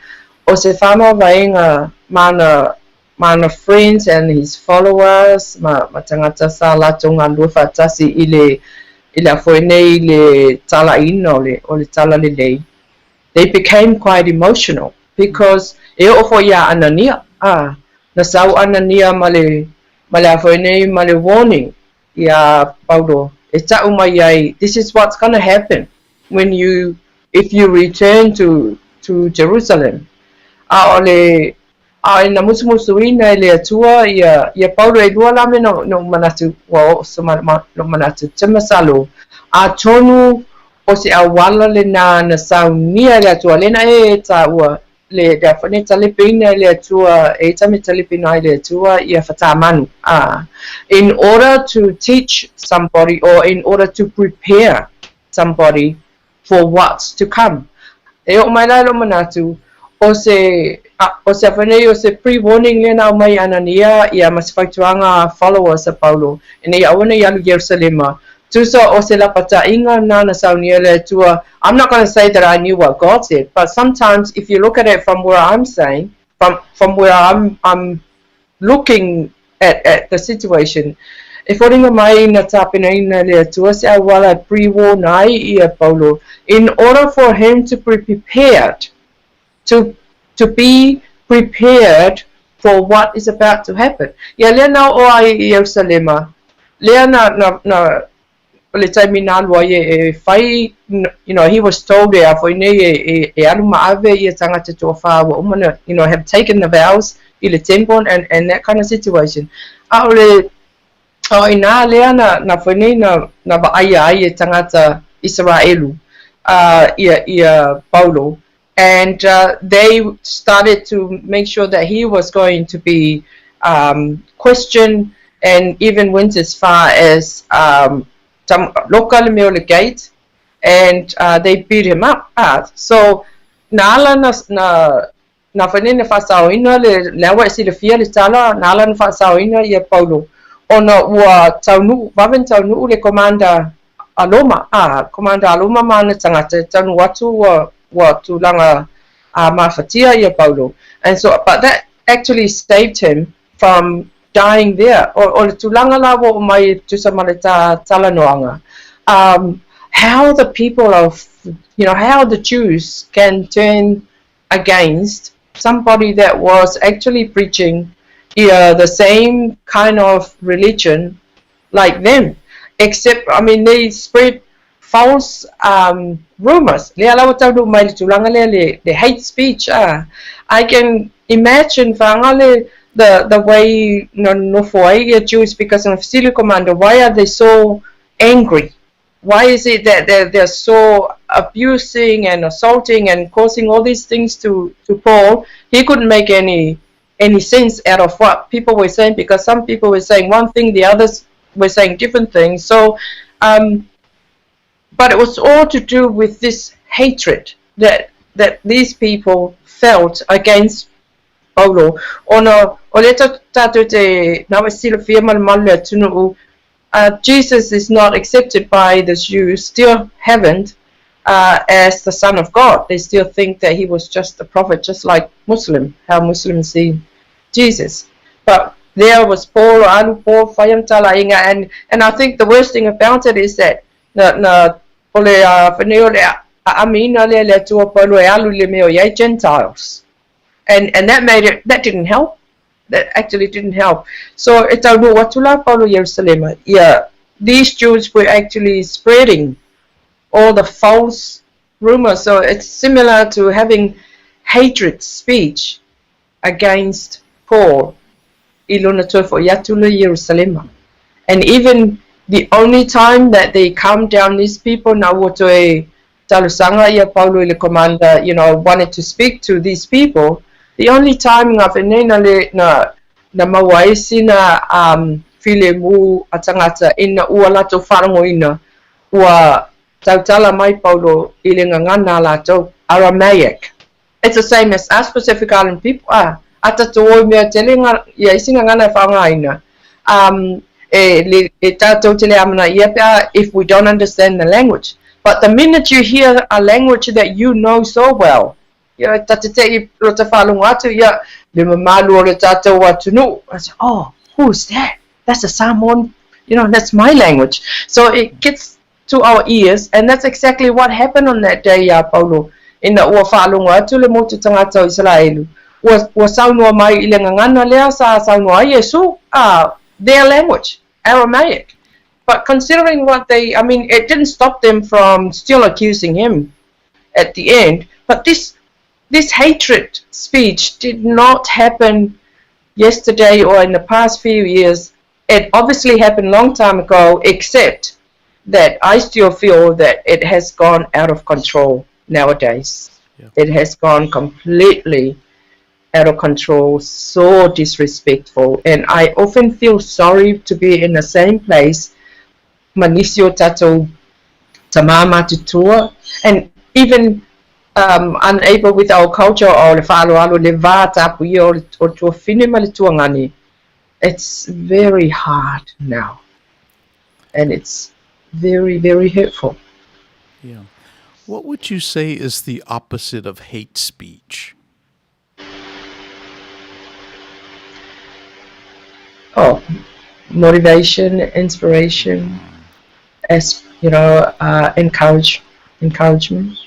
O se whamawai ngā mana friends and his followers, ma tangata sa lato ngā lua whatasi I le whoenei le tala ina o le tala le lei. They became quite emotional because e ofo ia Anania. Na sau Anania ma male warning, Paulo, this is what's going to happen if you return to Jerusalem. Na musumusuina ile atua ia Paulo e lua lame no manatu no manatu temasalo a tonu o se awala le na saunia le atua lena ta ua le da fane talepina le atua e tame talepina le atua ia fatamanu in order to teach somebody or in order to prepare somebody for what's to come. E o mai lai lo manatu o se pre-warning le na mai Anania ia masifaktuanga followers a Paulo ene awana yalu Jerusalema tusa o se lapata inga na saunia le tua. I'm not going to say that I knew what God said, but sometimes if you look at it from where I'm saying, from where I'm looking at the situation, if oringa mai na tapina ina le tua se awala pre-warn ai ia Paulo in order for him to be prepared to be prepared for what is about to happen. Ya lea na o ai Jerusalema. Lea na le taimina lua e fai, he was told there for e aluma ave ia tangata to whawa umana, have taken the vows i le temple and that kind of situation. Ina lea na whanei na vaaya ai e tangata Israelu ia Paulo. And they started to make sure that he was going to be questioned, and even went as far as local Meole Gate, and they beat him up. So nala na fanene fasaoina le lawa si le fia le tala nala na fasaoina ia Paulo ona ua taunu vaven taunu le commander aloma mana tangata tanu watu wa tulanga mafatia ia Paulo. And so but that actually saved him from dying there or tulanga lawo mai tusamaleta talanoanga. How the people of how the Jews can turn against somebody that was actually preaching the same kind of religion like them, except they spread false rumors. The hate speech. I can imagine the way no Jews because of Sili Commander. Why are they so angry? Why is it that they're so abusing and assaulting and causing all these things to Paul? He couldn't make any sense out of what people were saying, because some people were saying one thing, the others were saying different things. So but it was all to do with this hatred that these people felt against Paulo. Jesus is not accepted by the Jews, still haven't, as the Son of God. They still think that he was just a prophet, just like how Muslims see Jesus. But there was Paul, and I think the worst thing about it is that Gentiles, and that didn't help. That actually didn't help. So these Jews were actually spreading all the false rumors. So it's similar to having hatred speech against Paul. And even the only time that they calm down these people, wanted to speak to these people, the only time na mawaisi na filemu atangata ina ualato farango ina ua tautala mai Paulo ilingangana lato Aramaic. It's the same as us Pacific Island people. Atato me telinga ya isinga ngana fanga ina. If we don't understand the language. But the minute you hear a language that you know so well, I said, oh, who's that? That's a Samoan, that's my language. So it gets to our ears, and that's exactly what happened on that day, Paulo. In the Uafalunga to the Motutanga Israel was Saunua mai ilangana lea sa Saunua Yesu their language, Aramaic. But considering it didn't stop them from still accusing him at the end. But this hatred speech did not happen yesterday or in the past few years. It obviously happened a long time ago, except that I still feel that it has gone out of control nowadays. Yeah. It has gone completely out of control, so disrespectful. And I often feel sorry to be in the same place, Manisio Tato Tamama Tutua, and even unable with our culture or le whaaloalo le vā tāpui o tua whine ma le tuangani. It's very hard now. And it's very, very hurtful. Yeah. What would you say is the opposite of hate speech? Oh, motivation, inspiration, encouragement.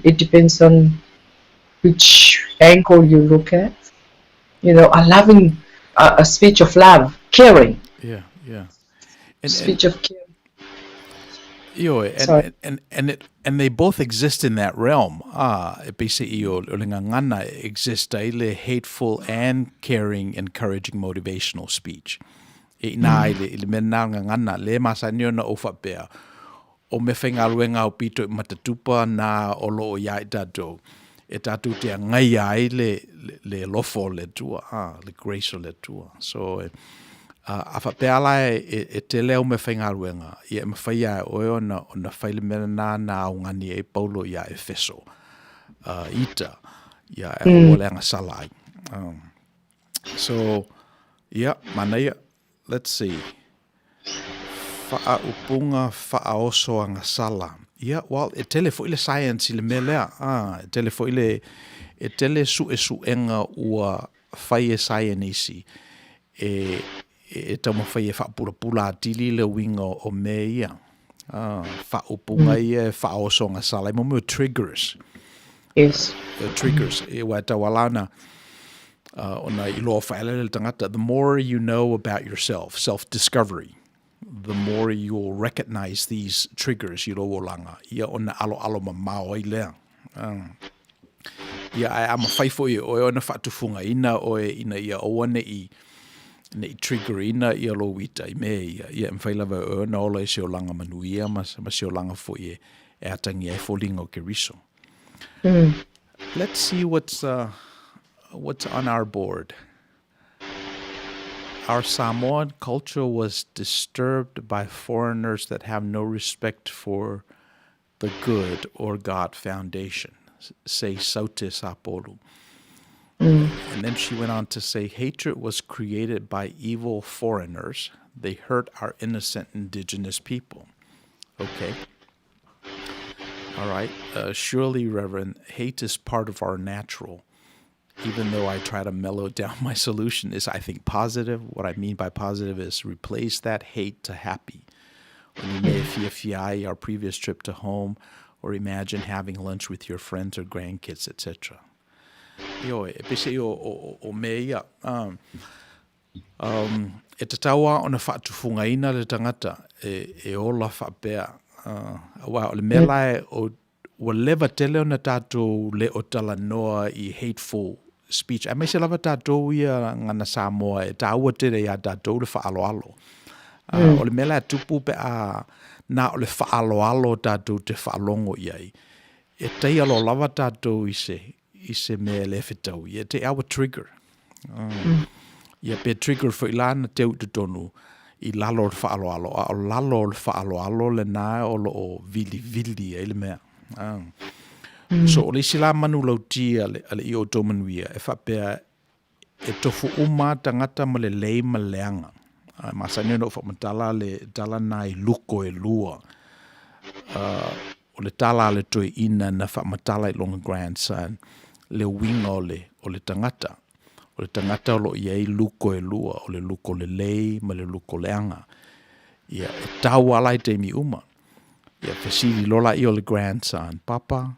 It depends on which angle you look at. A loving, a speech of love, caring. Yeah. Speech of care. And they both exist in that realm. Basically, ngana exist ile hateful and caring, encouraging, motivational speech. Le mena ngana le masanyo na ofapea. O me whenga ruenga o pito matatupa na o loo ia i tatou. E tatou te ngai ai le lofo le tua, le grace o le tua. So, a whapea lai e te leo me whenga ruenga. I e mawhaia o na whaile mena na o ngani e paulo ia e feso. Ita, ia e o leanga salai. So, yeah, Manuia, let's see. Whaupunga whaoso anga sala. Yeah, well, e tele fo ile science ile melea. E tele fo ile, e tele su enga ua whai e science e tamo whai e whaapura atili le winga o mea. Whaupunga ia whaoso anga sala. I momu triggers. Yes. Triggers. E wa tawalana. Ona ilo whaelele tangata. The more you know about yourself, self-discovery, the more you'll recognize these triggers you langa. Ia ona alo mamao i lea. Ia ai ama whaifo i oe ona whatufunga ina oe ina ia oane i trigger ina ia lo wita i me ia mwhailawa o na ola i seo langa manuia ma seo langa fo i e atangi e fōlinga o ke riso. Let's see what's on our board. Our Samoan culture was disturbed by foreigners that have no respect for the good or God foundation. Say Saute Saporu. And then she went on to say, hatred was created by evil foreigners. They hurt our innocent indigenous people. Okay. All right. Surely, Reverend, hate is part of our natural. Even though I try to mellow down, my solution is, I think, positive. What I mean by positive is replace that hate to happy. When you may fiai our previous trip to home, or imagine having lunch with your friends or grandkids, etc. Yo, e pese o meia. E te taua ona whaatufungaina le tangata e ola whapea. Wa o le melae o leva tele ona tātou le o tala noa I hateful speech. A me se lava tātou ia ngana Samoa e tāua tere ia tātou le whaaloalo. O le mela tupu pe a na o le whaaloalo tātou te whaalongo iai. E tei alo lava tātou I se mea le whetau. Ia te awa trigger. Ia pe trigger fo ilana te utu tonu I lalo le whaaloalo. A o lalo le whaaloalo le nā o lo o vili e le mea. So o le sila manu lautia ale I Outou Manuia e whapea e tofu uma tangata ma le lei ma leanga. Masanya no whamatala le tala na I luko e lua. O le tala le toi ina na whamatala I longa grandson le winga o le tangata. O le tangata o lo iei luko e lua o le luko le lei ma le luko leanga. Ia e tau alai te mi uma. Ia fesili lola I o le grandson. Papa,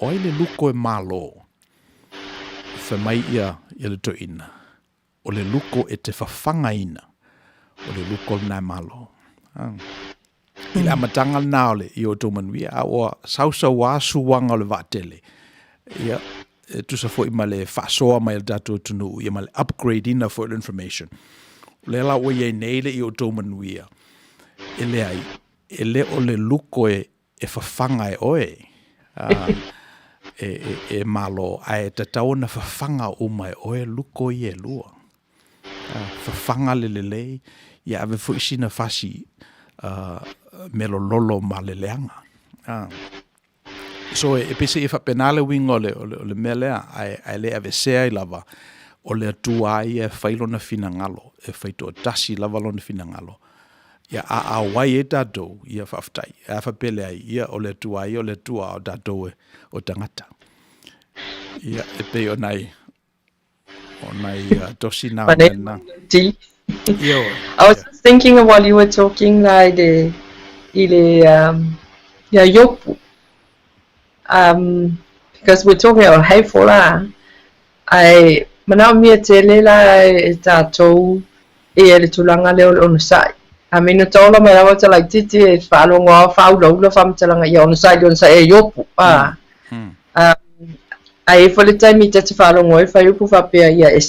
oi le luko e malo. Whamai ia le to ina. o le luko e te whawhangaina o le luko nai malo. I le amatanga nā ole i Outou Manuia a oa sausa wā suwanga o le vātele. Ia, tusa fo i ma le whasoa mai le tātou tunu, ia ma le upgrade ina for information. Le la o iei neile i Outou Manuia. E le ai, e le o le luko e whawhanga e oe. E malo, a e tatau na whawhanga o mai oe luko i e lua. Whawhanga le, ia ave fo isi na whasi melo lolo ma le leanga. So e pese e whapenale wingo le mea lea, ai le ave sea I lava, o le atua ai e whailona fina ngalo, e whaito tasi lava lona fina ngalo. Ia a wai e tātou, ia whaftai, a whapele ai, ia o le atua ai, o le atua o tātou o tangata. Ia e pe o nai tosi nā mena. I was just thinking of while you were talking, like yopu. Because we're talking about hateful lah. I mana mia tele la e tātou e le tulanga leo ono sai. I mean, it's all my hours like titi e whalonga whauloula whamtalanga I ono sai e yopu. Ai for the time I te whalonga e whaiupu whapea ia e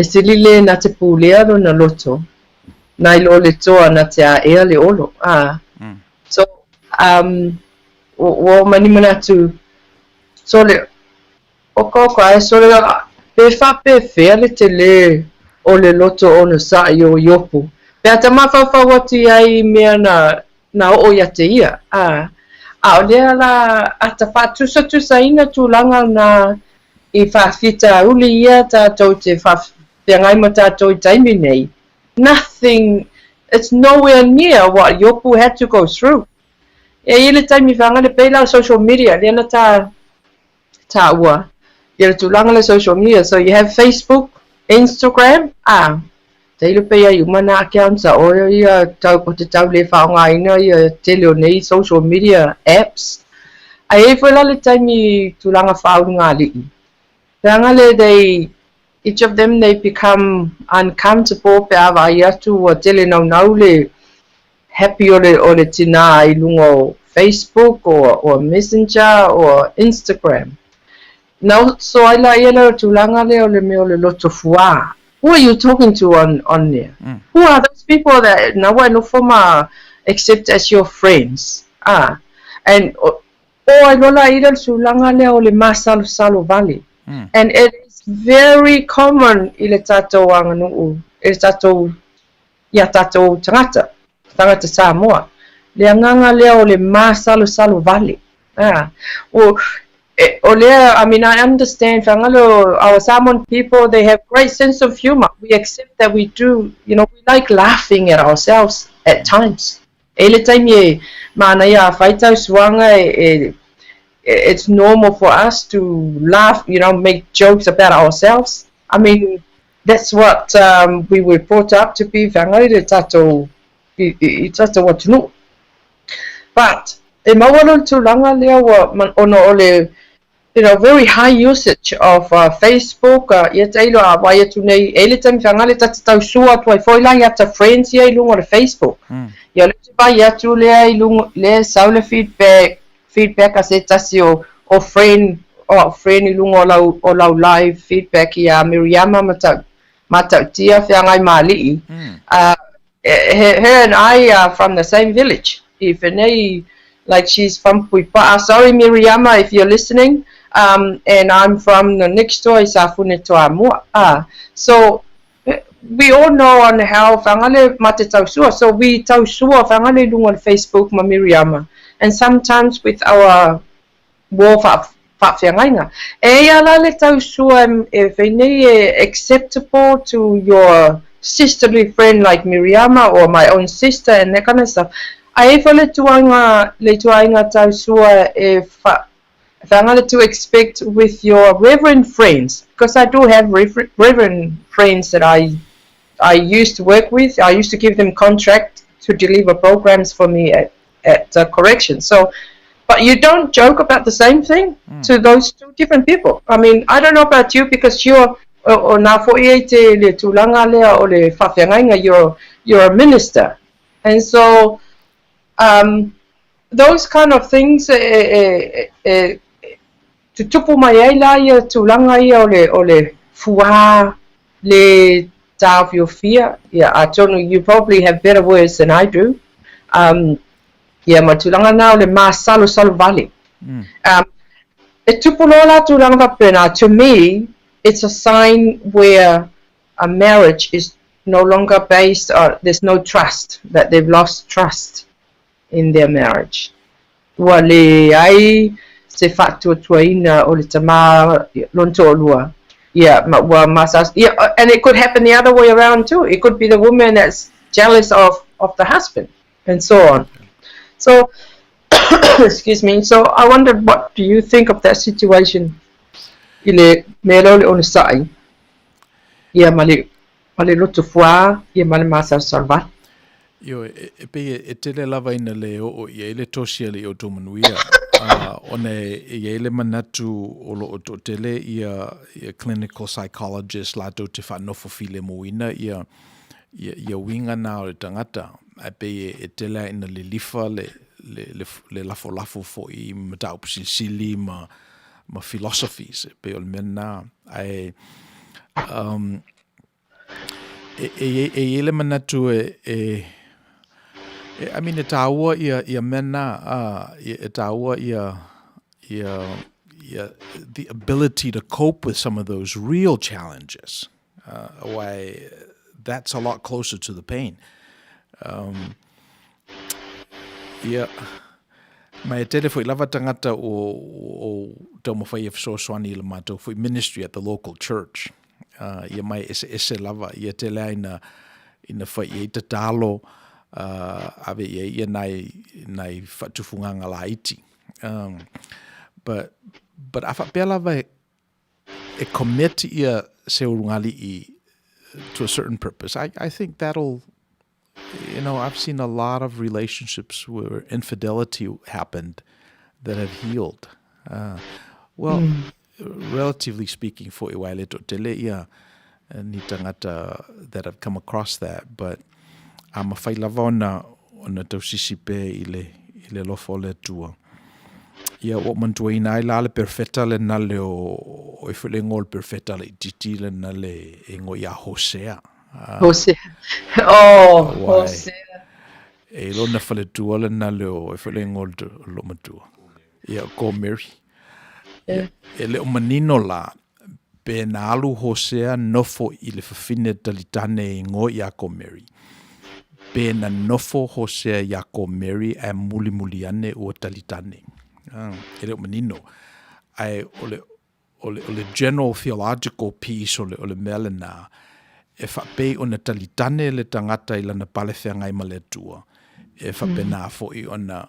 sili le na te pūlea lo na loto. Nai lo le toa na te a ea le olo. So, o mani manatu, so le, o koka e so le, pe whape whea le te le o le loto o na sa I o yopu. Pea ta mawhawha wati ai mea na o ia te ia. A o lea la, a ta whatusa ina tūlanga na I whawhita uli ia tātou te whawhiangai ma tātou I taimi nei. Nothing, it's nowhere near what yopu had to go through. E ile taimi whanga le peila social media, lea na tā ua. Ia le tūlanga le social media, so you have Facebook, Instagram, te ile pea I umana accounts a oia ia tau ko te tau le whaonga ina ia te leo nei social media apps. A e whela le taimi tūlanga whaunga li'i. They, each of them, they become uncomfortable pe awa I atu o tele nau le happy o le tina I lungo Facebook or Messenger or Instagram. Now, so I la iela tūlanga le o le me o le loto fua. Who are you talking to on there? Who are those people that now I no forma accept as your friends? And I lola ila tūlanga le o le masalo vale. And it is very common I le tātou anganuu, I le tātou tangata Samoa. Le anganga lea o le masalo vale. I mean, I understand, our Samoan people, they have great sense of humor. We accept that we do, we like laughing at ourselves at times. Ele time ye, Manuia, whaitau suanga it's normal for us to laugh, make jokes about ourselves. I mean, that's what we were brought up to be. But very high usage of Facebook. Friends Facebook. Feedback as it as your friend ilungo o lau live feedback ia Miriama mata tia whiangai mali. Her and I are from the same village. If like she's from Puipa. Sorry Miriama if you're listening. And I'm from the next door is Afune Toamua. So we all know on how whangale mate tausua. So we tausua whangale lungo on Facebook ma Miriama. And sometimes with our war whawhiangainga. E ala le tausua acceptable to your sisterly friend like Miriama or my own sister and that kind of stuff. Ai fa le tuainga tausua whangale to expect with your Reverend friends. Because I do have Reverend friends that I used to work with. I used to give them contract to deliver programs for me at correction. So, but you don't joke about the same thing to those two different people. I mean, I don't know about you because you're o nā fo'i e te le tūlanga lea o le whawhiangainga, you're a minister. And so, those kind of things, te tupu mai ai la ia tūlanga ia o le fuā, le tāwhiowhia. Yeah, I don't know, you probably have better words than I do. Yeah, ma tūlanga nā o le mā salu vale. E tupu lola tūlanga pena, to me, it's a sign where a marriage is no longer based, or there's no trust, that they've lost trust in their marriage. Ua le ai se whatuatuaina o le tamā lonto o lua. Yeah, yeah, and it could happen the other way around too. It could be the woman that's jealous of the husband, and so on. So, excuse me. So I wondered, what do you think of that situation? Ile melo le onisai. Yeah, mali lotu fua. Yeah, mali masa salvat. Yo, e tele lava ina le o ia ele tosia le Outou Manuia. One ia ele manatu o lo o tele ia clinical psychologist lato te whanofo file moina ia winga na o le tangata. Pe e tele ina le lifa le lafo fo I matau sili ma philosophies pe o le mena ai e ele manatu I mean, it's our mena, it's our the ability to cope with some of those real challenges. Why that's a lot closer to the pain. Yeah, my telephone lava tangata o tomo fai so swani le mato for ministry at the local church. Yeah, my ese lava ia tele ina fai e talo. Ave ia nai whatufunganga la iti. But afa pela vai e commit ia se urungali to a certain purpose. I think that'll, I've seen a lot of relationships where infidelity happened that have healed. Relatively speaking, for iwaileto tele ia ni tangata that have come across that, but I'm a whai lava ona tau sisi pe I le lofo le tua. Ia o mantua ina I la le perfetta le na le o while ngol perfetta le titi le na le ingo ia Hosea. Hosea. Oh, Hosea. E lona whale tua le na le o while ngol lo matua. Ia ko Mary. E le o manino la pe na alu Hosea nofo I le whawhine talitane ingo ia ko Mary. Pe na nofo Hosea yako Mary e muli ane o talitane. Ele o manino. Ai ole general theological piece ole melena e whape o na talitane le tangata I lana palewhenga I maletua. E whape na fo I ona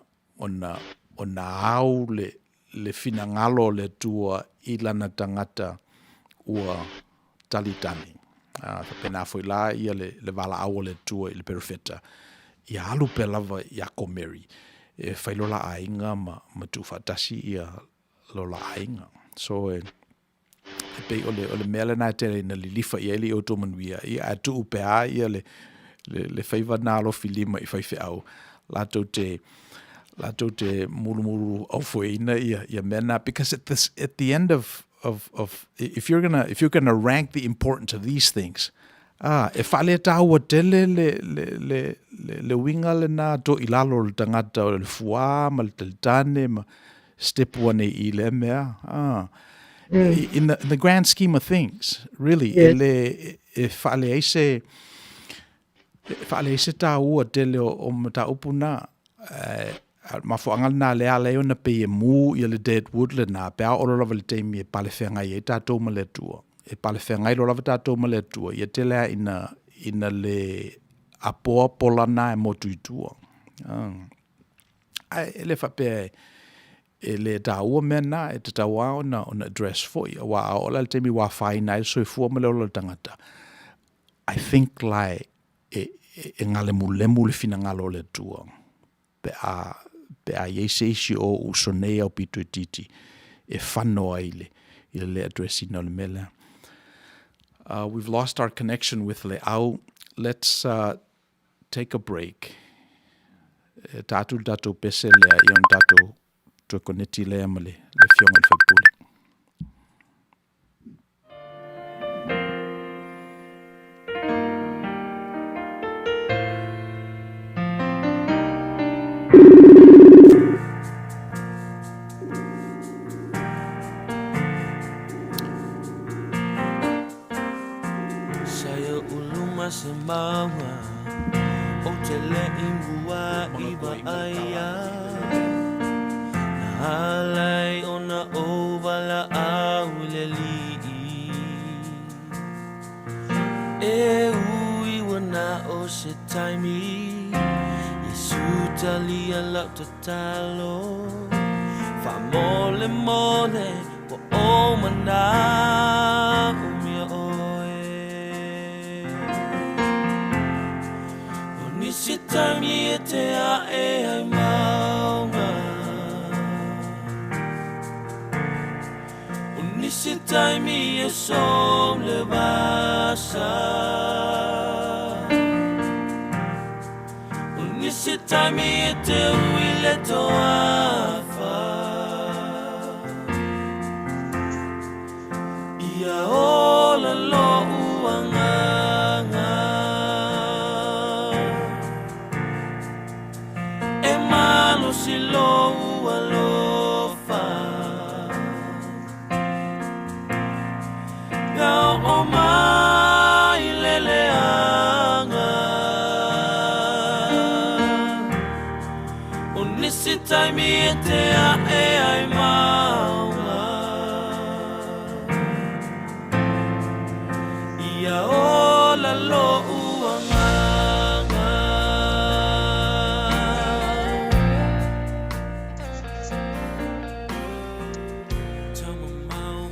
au le finangalo le tua I lana tangata ua talitane. Pena foi la ia le vala au le tua I le perfetta. Ia alu pe lava yako Mary. E whailola ainga ma tu fatasi ia lola ainga. So pe ole mele na tele na lilifa ia li Outou Manuia. Ia atu upea ia le whaiva nalo filima I whaife au. Lato te mulu au fueina ia mena, because at the end of if you're gonna rank the importance of these things, e fale taua tele le winga le na to ilalo le tangata o le fua ma le talitane ma step one I le mea. In the grand scheme of things, really, yes. E fale ese taua tele o mata upuna ma fo angal na le ale ona pe mu I le deadwood le na pe o lo le te mi palewhenga I tatou maletua e palewhenga I lo lava tatou maletua ia te lea ina le apoa polana e motuitua ai ele whape e le taua mena e te taua ona address foi wa o le te mi wa whaina I soifua ma le o le tangata. I think like e ngale mulemu le fina ngalo le tua pe a yeseisi o usonea o pito titi e whanoa I le addressi no le mele. We've lost our connection with Le'au. Let's take a break. Tātou datou pese lea ion datou tuakoneti lea ma le fionga le whaipuli. Saya uluma sembawa o te le'ingua iwa aia na halai o na ovala au le li'i e ui wana o se taimi Yesu talia lau ta talo fa mole mole po o mana o mia oe Nisi taimi e te a e ai maunga Nisi taimi e som le basa Nisi taimi e te ui le toafa Ia ola lo uanganga Malo si lo alofa Gao o mai leleanga O nisi taimi e te a e ai maunga Ia ola lo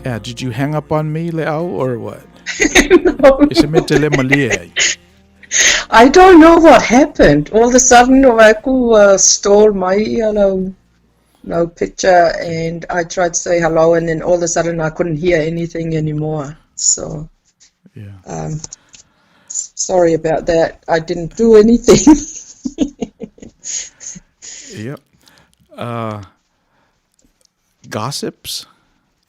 Yeah, did you hang up on me, Le'au, or what? No. I don't know what happened. All of a sudden, Oaku stole my no picture, and I tried to say hello, and then all of a sudden I couldn't hear anything anymore. So, yeah. Sorry about that. I didn't do anything. Yep. Gossips,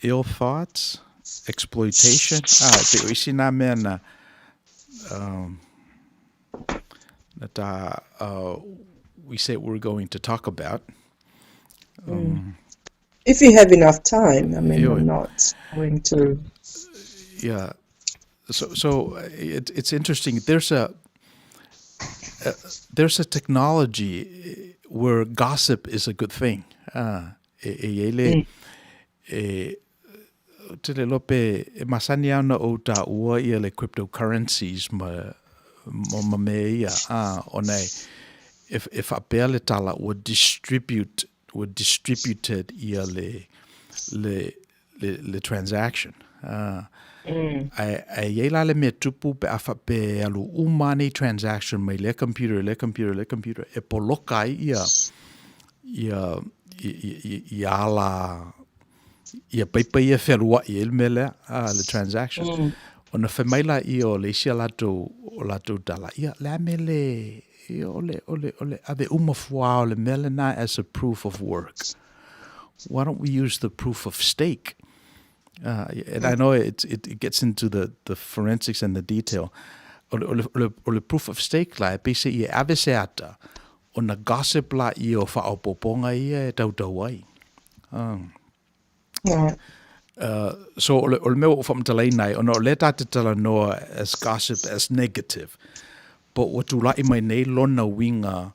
ill thoughts, exploitation. Te oisi nā mea na that we said we're going to talk about. If you have enough time, I mean, I'm not going to. Yeah. So it's interesting. There's a technology where gossip is a good thing. Te le lope e masani ana o ta ua ia le cryptocurrencies ma me ia onei if a pea le tala were distributed ia le transaction ai ia le me tupu pe afa pe alu umani transaction mai le computer e poloka ia la ia paipa ia wherua i elmele le transaction. O na whemaila i o le isia lato tala. Ia le amele ole ave umafua o le mele na as a proof of work. Why don't we use the proof of stake? And I know it gets into the forensics and the detail. O le proof of stake la e pese i ave se ata o na gossip la i o whaopoponga ia e tautau ai. So ole mea o whamtalai nei, ono le tate tala noa as gossip as negative. But what tu lai mai nei lona winga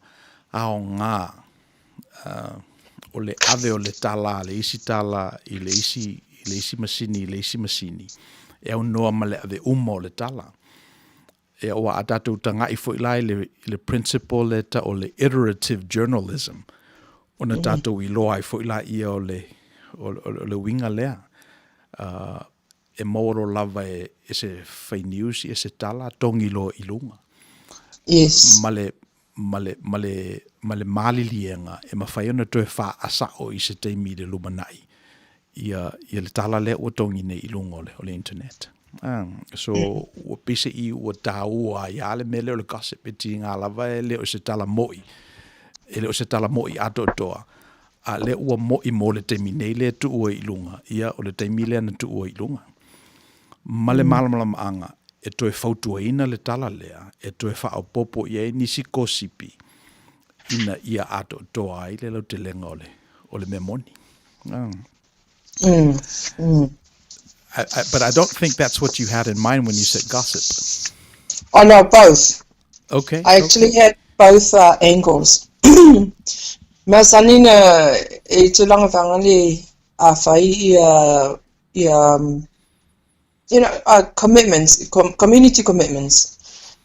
ao ngā o le ave o le tala, le isi tala, i le isi masini, e au noa ma le ave uma o le tala. E oa a tātou tanga i fo ilai le principle le ta o le iterative journalism. Ona tātou i loa i fo ilai ia o le winga lea. E mauro lava e se fake news e se tala tongi lo ilunga. Yes. Male malilienga e mawhai ona toe wha asao I se teimi le lumanai. Ia le tala lea o tongi nei ilunga o le internet. So ua pise I ua tāua ia le mele o le gossip e ti ngā lava e leo se tala moi. E leo se tala moi ato toa. A le ua moi mo le taimine le tu ua ilunga. Ia o le taimile na tu ua ilunga. Ma le malamala anga e toe fautua ina le tala lea. E toe whao popo ia e nisi kosipi. Ina ia ato toa ai le lau te lenga o le memoni. But I don't think that's what you had in mind when you said gossip. Oh no, both. Okay. I actually had both angles. Masanina e tulanga whangani a whai commitments, community commitments.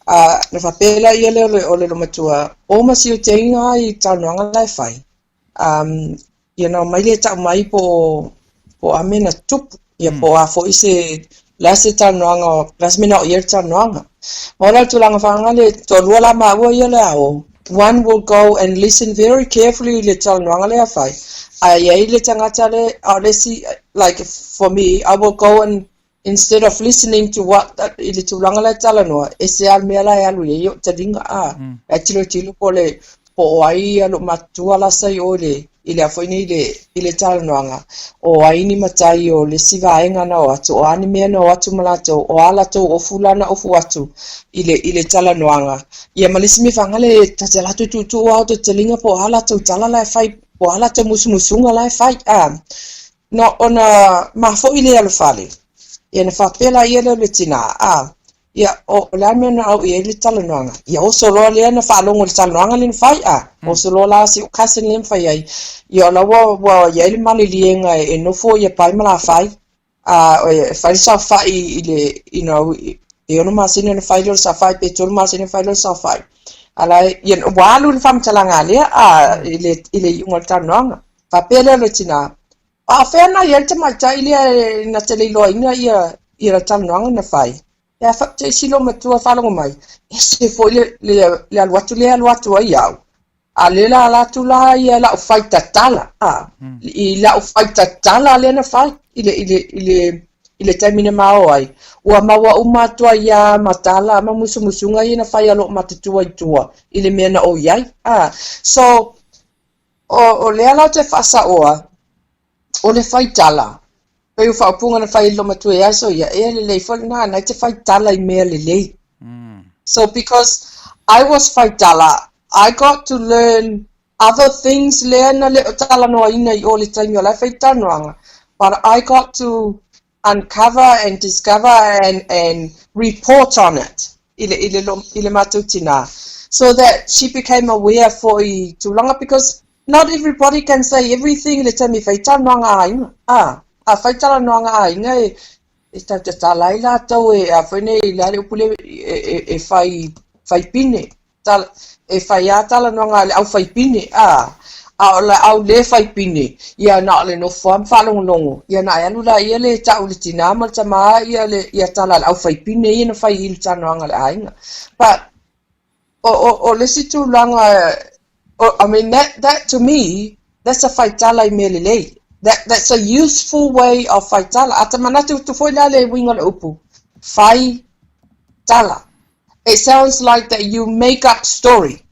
Na whapela ia leo o le matua o masi o te inga I tānuanga lai whai. Mai le tau mai po amena tupu. Ia po a fo ise lase tānuanga, lase mena o ia tānuanga. Ora tulanga whangani to luala maua ia le ao. One will go and listen very carefully le tānuanga le a whai. Ai le tangata le, like for me, I will go and instead of listening to what ile tulanga le talanoa, e se al mea lai alu e te ringa e tilo po le po ai alu matua la sai o le ile a foini ile talanoanga o ai ni matai o le sivaenga na o atu o ani mea na o atu malato o ala to o fulana o fu atu ile talanoanga ia malisi mi fangale tatela tu o te telinga po ala to tala lai fai po ala to musumusunga lai fai no ona mafo ile alu fale ia na whapela ia le tina ia o la mena au ia le talanoanga ia o solo le na whalongo le talanoanga le whai o solo la si o kasen le whai ai ia la wa ia le mali lienga e nofo ia pai mala whai o whai sa whai ile e ono masine na whai lo sa whai pe tolu masine whai lo sa whai ala ia walu le whamtalanga le ile iunga talanoanga whapela le tina whena ia te maita ile na te leilo ina ia talanoanga na whai. Ia te silo matua whalongo mai. E se fo le aluatu ai au. A le la alatu la ia la o whai tatala. I la o whai tatala le na whai. Ile taimine mao ai. Ua maua umatua ia matala ma musumusunga ia na whai alo matatua I tua. Ile mea na o iai. So, o le ala te whasa oa. O le whai tala. Pei whaupunga na whai loma tue aso ia le lei whai nai te whai tala I mea le lei. So because I was whai tala, I got to learn other things lea na le tala noa ina I o le taimi o lai whai tanoanga. But I got to uncover and discover and report on it. Ile matu tina. So that she became aware for I tūlanga because not everybody can say everything le tami whai tanoanga ainga. A whai tanoanga ainga e tau te talai la tau a whene I lare upule e whai pine. E whai a tanoanga au whai pine. Au le whai pine. Ia na le no wham whalongolongo. Ia na alu la ia le tau le tina mal tama ia tala au whai pine ia na whai il tanoanga le ainga. But o le situ langa I mean that to me that's a faitala I melelei. That's a useful way of faitala. Ata manatu tu foi la le winga le upu. Faitala. It sounds like that you make up story.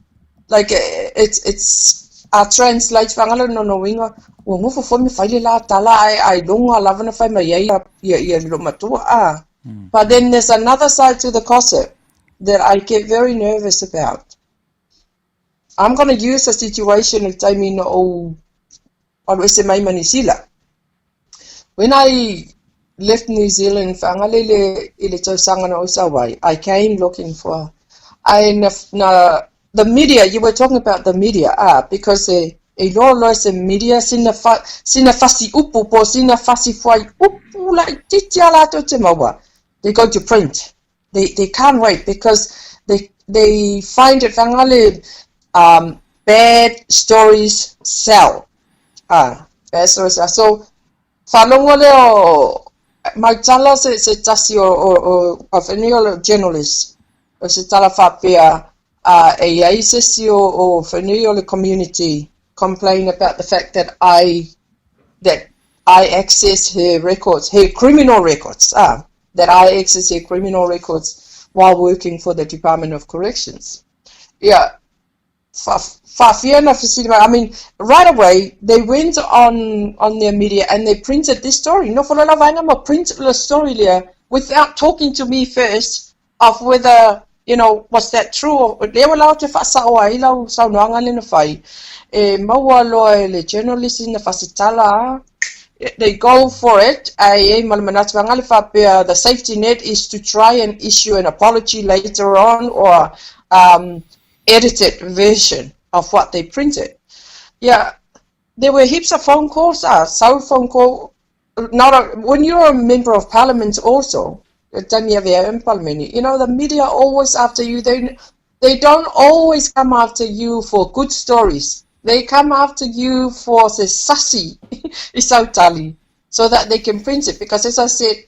Like it's translate fangala no winga. Wo mo fo mi faile la tala I longa lavana fai mai ia lo matua. But then there's another side to the gossip that I get very nervous about. I'm going to use a situation of time always in my Manisila. When I left New Zealand, I came looking for the media. You were talking about the media, because a lot of media sina fasi upu po sina fasi fai upu like titiala to temawa. They go to print. They can't wait because they find it bad stories sell. Bad stories sell. So, whalonga leo, mai tala se tasi o whenua journalist, o se tala whapea, e ai se si o whenua le community complain about the fact that I access her records, her criminal records. that I access their criminal records while working for the Department of Corrections. Yeah. I mean, right away they went on their media and they printed this story. No, for a print the story there without talking to me first of whether, you know, was that true or they were allowed to the journalists in the facitala. They go for it. The safety net is to try and issue an apology later on, or edited version of what they printed. Yeah, there were heaps of phone calls. Phone call. When you're a member of parliament also, you know, the media always after you. They don't always come after you for good stories. They come after you for the sassy, so that they can print it. Because as I said,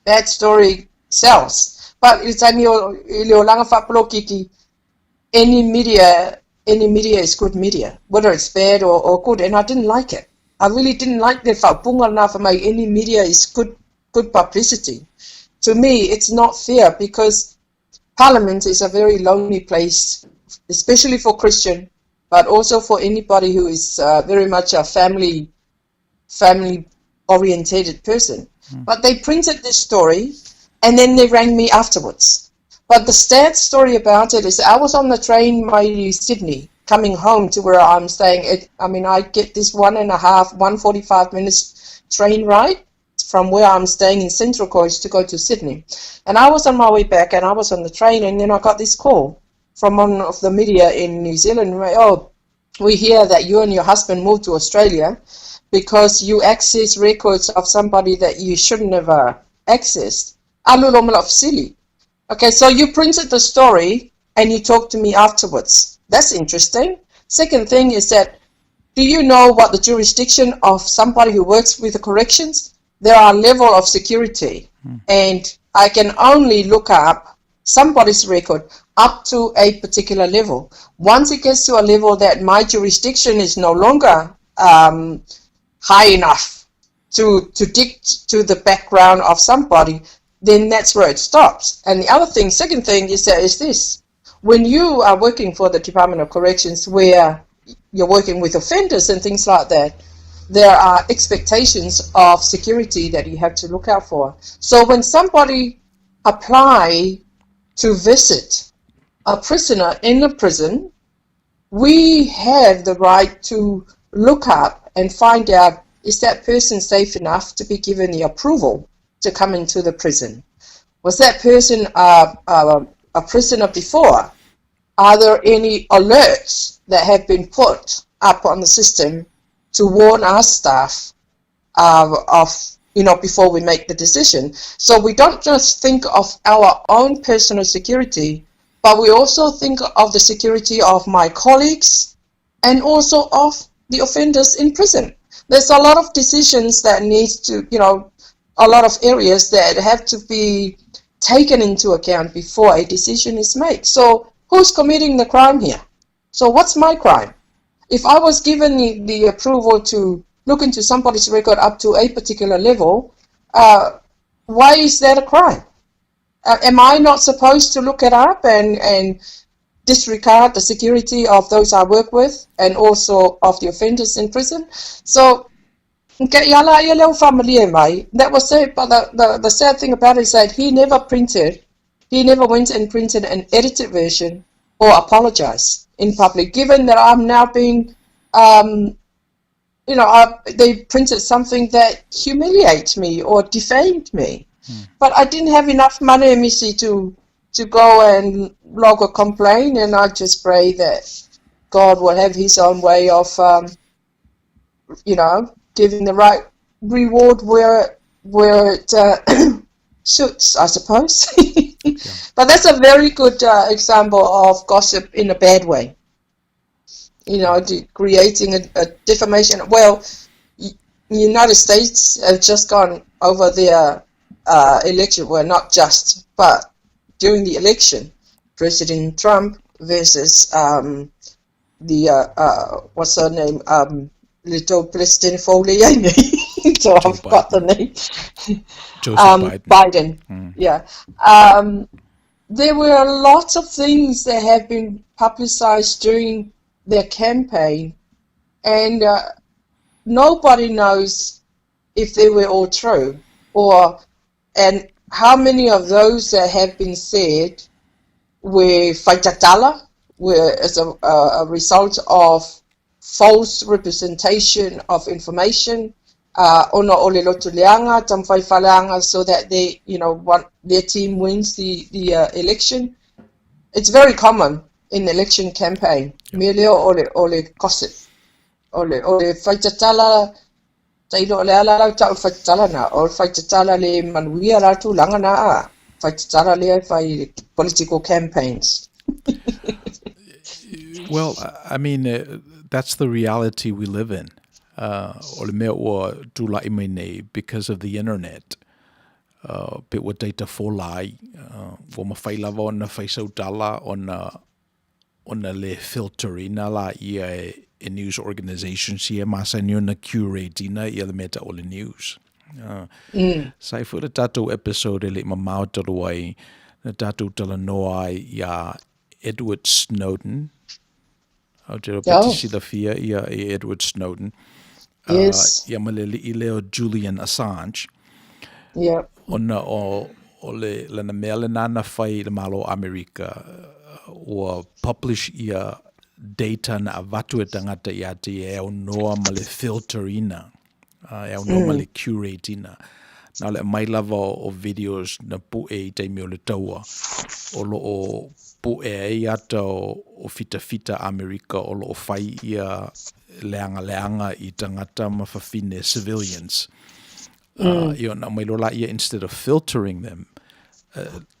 bad story sells. But it's any media is good media, whether it's bad or good, and I didn't like it. I really didn't like that. Any media is good publicity. To me, it's not fair, because Parliament is a very lonely place, especially for Christian, but also for anybody who is very much a family orientated person. But they printed this story, and then they rang me afterwards. But the sad story about it is I was on the train to Sydney, coming home to where I'm staying. I get this 145 minutes train ride from where I'm staying in Central Coast to go to Sydney. And I was on my way back, and I was on the train, and then I got this call from one of the media in New Zealand. Oh, we hear that you and your husband moved to Australia because you access records of somebody that you shouldn't have accessed. Silly. Okay, so you printed the story and you talked to me afterwards. That's interesting. Second thing is that, do you know what the jurisdiction of somebody who works with the corrections? There are a level of security, and I can only look up somebody's record up to a particular level. Once it gets to a level that my jurisdiction is no longer high enough to dig to the background of somebody, then that's where it stops. And the second thing is this. When you are working for the Department of Corrections, where you're working with offenders and things like that, there are expectations of security that you have to look out for. So when somebody apply to visit a prisoner in a prison, we have the right to look up and find out, is that person safe enough to be given the approval to come into the prison? Was that person a prisoner before? Are there any alerts that have been put up on the system to warn our staff before we make the decision? So we don't just think of our own personal security, but we also think of the security of my colleagues and also of the offenders in prison. There's a lot of decisions that needs to, a lot of areas that have to be taken into account before a decision is made. So who's committing the crime here? So what's my crime? If I was given the approval to look into somebody's record up to a particular level, why is that a crime? Am I not supposed to look it up and disregard the security of those I work with and also of the offenders in prison? So that was it. But the sad thing about it is that he never went and printed an edited version or apologized in public, given that I'm now being, they printed something that humiliates me or defamed me. But I didn't have enough money, Misi, to go and log a complaint, and I just pray that God will have his own way of, giving the right reward where it suits, I suppose. But that's a very good example of gossip in a bad way. Creating a defamation. Well, the United States have just gone over their election. Well, not just, but during the election, President Trump versus what's her name? Little President Foley. so I've got the name. Joseph Biden. Biden. Yeah. There were lots of things that have been publicized during their campaign, and nobody knows if they were all true, and how many of those that have been said were whaitatala, were as a result of false representation of information, ona o le lotu leanga, tamwhaiwhaleanga, so that they, their team wins the election. It's very common in election campaign. Me leo o le gossip, o le whaitatala, tailo le ala lau tau whaitatala na, o whaitatala le manuia ratu langa na a, whaitatala le whai political campaigns. Well, I mean, that's the reality we live in. Because of the internet. Pe wa data folai, wa mawhailava o na whaisautala o na le filterina la ia e news organizations ia masani o na curatina ia le meta o le news. Sai fu le tatou episode le mamau talo ai na tatou tala noa ai ia Edward Snowden. Au te rapetisi la fia ia Edward Snowden. Yes. Ia malele I leo Julian Assange. Yeah. Ona o le lana mea le nana whai le malo Amerika o publish ia data na avatu e tangata ia te e au noa ma le filter ina. E au noa ma le curate ina. Nā le mai lava o videos na pu e I teimi o le taua. O lo o pu e ata o fita Amerika o lo o whai ia leanga I tangata ma whawhine civilians. Na mai lola ia instead of filtering them,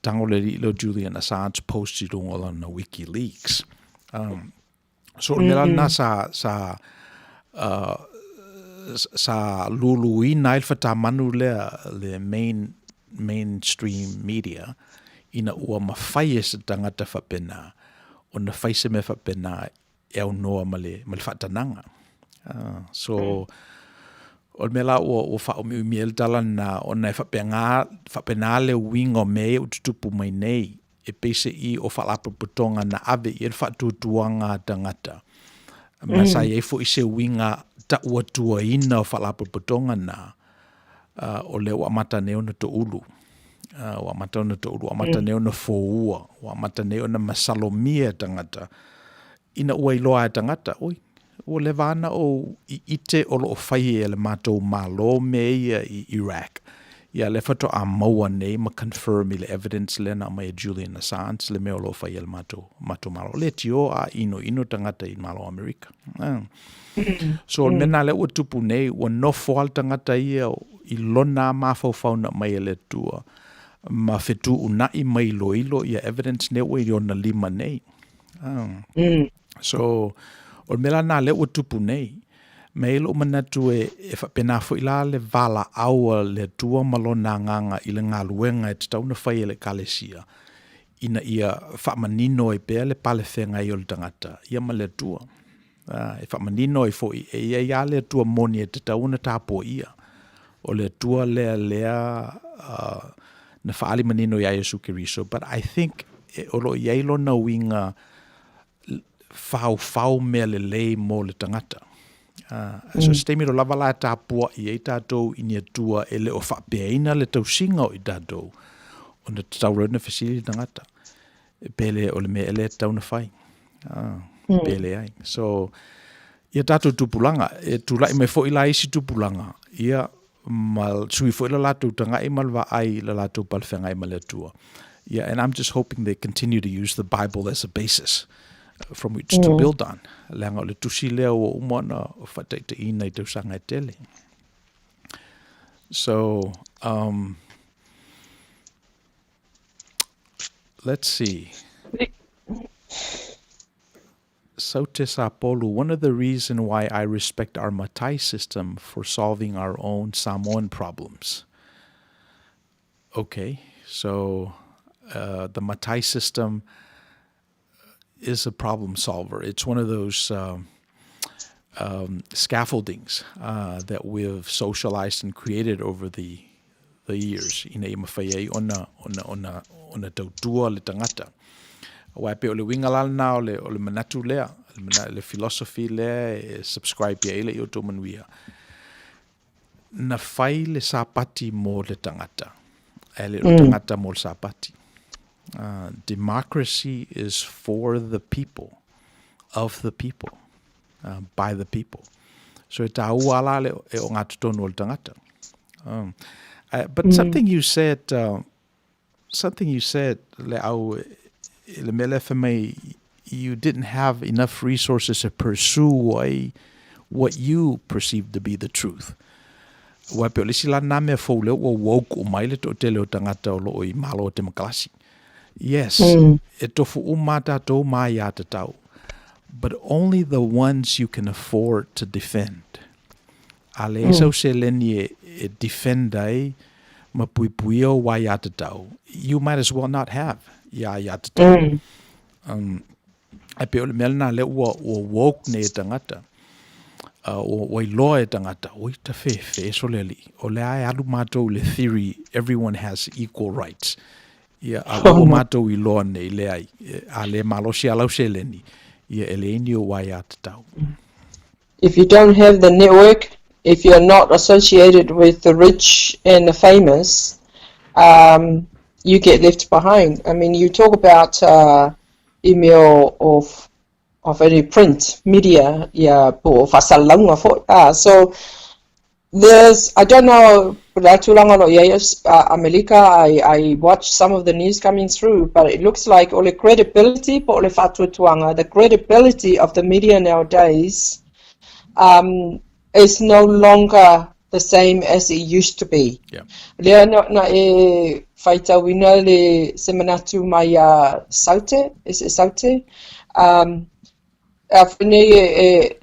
tango le lo Julian Assange posted on na WikiLeaks. So mela na sa luluina il fatamanu le mainstream media ina ua mawhai sa tangata whapena o na whaise me whapena e au noa ma le whatananga. So o mela o wha o mi el tala na o na whapena le wingo me o tutupu mai nei e pese I o whalapa putonga na ave I whatutuanga tangata. Masai e fo I se winga ta ua tua ina o whalapa putonga na o le wa mata neo na to ulu. Wa mata na to ulu, wa mata neo na foua, wa mata neo na masalomia tangata. Ina ua iloa tangata, oi. O le vana o ite o lo whai e le mātou malo me ia I Iraq. Ia le whato a maua nei ma confirm I le evidence le na mai Julian Assange le meo lo whai e le mātou malo. Le tio a ino tangata I malo Amerika. So mena le ua tupu nei ua nofo al tangata ia I lona mawhau na mai le tua. Ma whetu unai mai ilo ia evidence ne ua I ona lima nei. So o mela na le ua tupu nei, me ilo manatu e whapena fo ila le vala aua le tua malona nganga I le ngaluenga e te tauna whai e le kalesia. Ina ia whamanino e pea le pale whenga I o le tangata, ia ma le tua. E whamanino e fo e ia le tua moni e te tauna tāpo ia. O le tua lea na whaali manino ia Yesu Kiriso. But I think o lo ia ilo na winga fau mea le lei mo le tangata. So stemi ro lava la tāpua I e tātou I tua e le o whapeaina le tausinga o I tātou. O na taurana whasili tangata. Pele o le mea ele tauna whai. Pele ai. So, ia tātou tupulanga. E tūlai me fo ila isi tupulanga. Ia mal sui fo ila lātou tanga I malwa ai la lātou palwhenga I maletua. Yeah, and I'm just hoping they continue to use the Bible as a basis from which to build on. Langa le tusi leo o umana o whataita I nei tausanga e tele. So, let's see. Saute Sapolu, one of the reasons why I respect our Matai system for solving our own Samoan problems. Okay, so the Matai system is a problem solver. It's one of those scaffoldings that we've socialized and created over the years. Ina I mawhai ona tautua le tangata. Wai pe o le winga lana o le manatu lea, le philosophy lea, subscribe ia ile I Outou Manuia. Na whai le sapati mo le tangata. Le tangata mo le sapati. Democracy is for the people, of the people, by the people. So e tā ua ala le e o ngā tutonu o le tangata. But something you said, le au le mele whamai, you didn't have enough resources to pursue what you perceived to be the truth. Wai pe o lisi la nā mea fau leo o woke o maile to te leo tangata o lo I malo o te makalasi. Yes, e tofu umata tō mai a te tau, but only the ones you can afford to defend. Ale sau se leni e defend ai ma pui o wai a te tau. You might as well not have ia te tau. Ai pe o le melna le ua woke ne e tangata. O I loa e tangata, o I ta fe so le li. O le ai alu mātou le theory, everyone has equal rights. Ia o mātou I loa nei le ai, a le malosi alau se leni, ia ele ini o wai a te tau. If you don't have the network, if you're not associated with the rich and the famous, you get left behind. I mean, you talk about email of any print media, po fasalanga fo. So there's, I don't know, America, I watched some of the news coming through, but it looks like all the credibility, the credibility of the media nowadays is no longer the same as it used to be. Yeah. Lea na e whaita wina le semanatu mai Saute, is it Saute?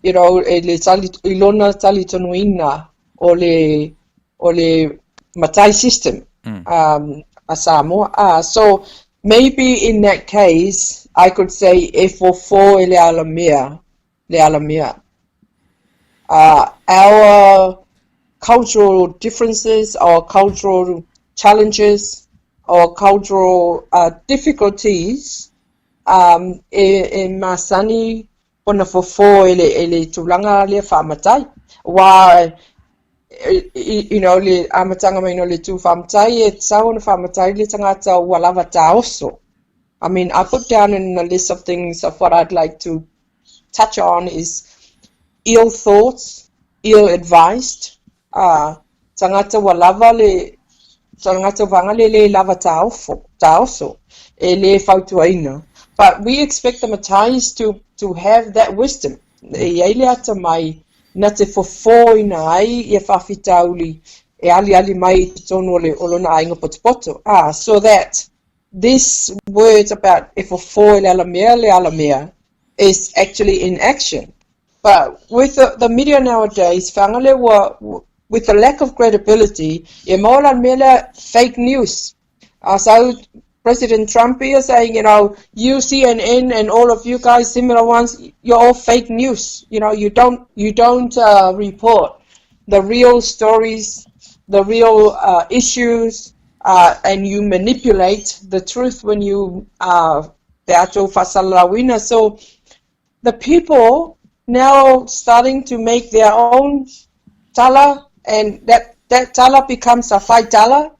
You know, le tali ilona tali tonuina o le matai system a Samoa. So maybe in that case I could say e fofo le alamea. Our cultural differences, our cultural challenges, our cultural difficulties in masani ona fofo ele tulanga le whamatai. Why, you know, le amatanga mai no le tu whamatai, e tau na whamatai le tangata walawa taoso. I mean, I put down in a list of things of what I'd like to touch on is ill thoughts, ill advised, tangata walawa le, tangata wanga le lava taoso, e le fautuaina. But we expect the Matais to have that wisdom. E ele ata mai na te fofo ina ai e whawhitauli e ali mai tono le olona ainga potopoto. So that this word about e fofo le alamea is actually in action. But with the media nowadays, whangale with the lack of credibility, e maola mele fake news. So President Trump is saying, you know, you CNN and all of you guys, similar ones, you're all fake news. You know, you don't report the real stories, the real issues, and you manipulate the truth when you teatro fasalawina. So the people now starting to make their own tala, and that tala becomes a fight tala.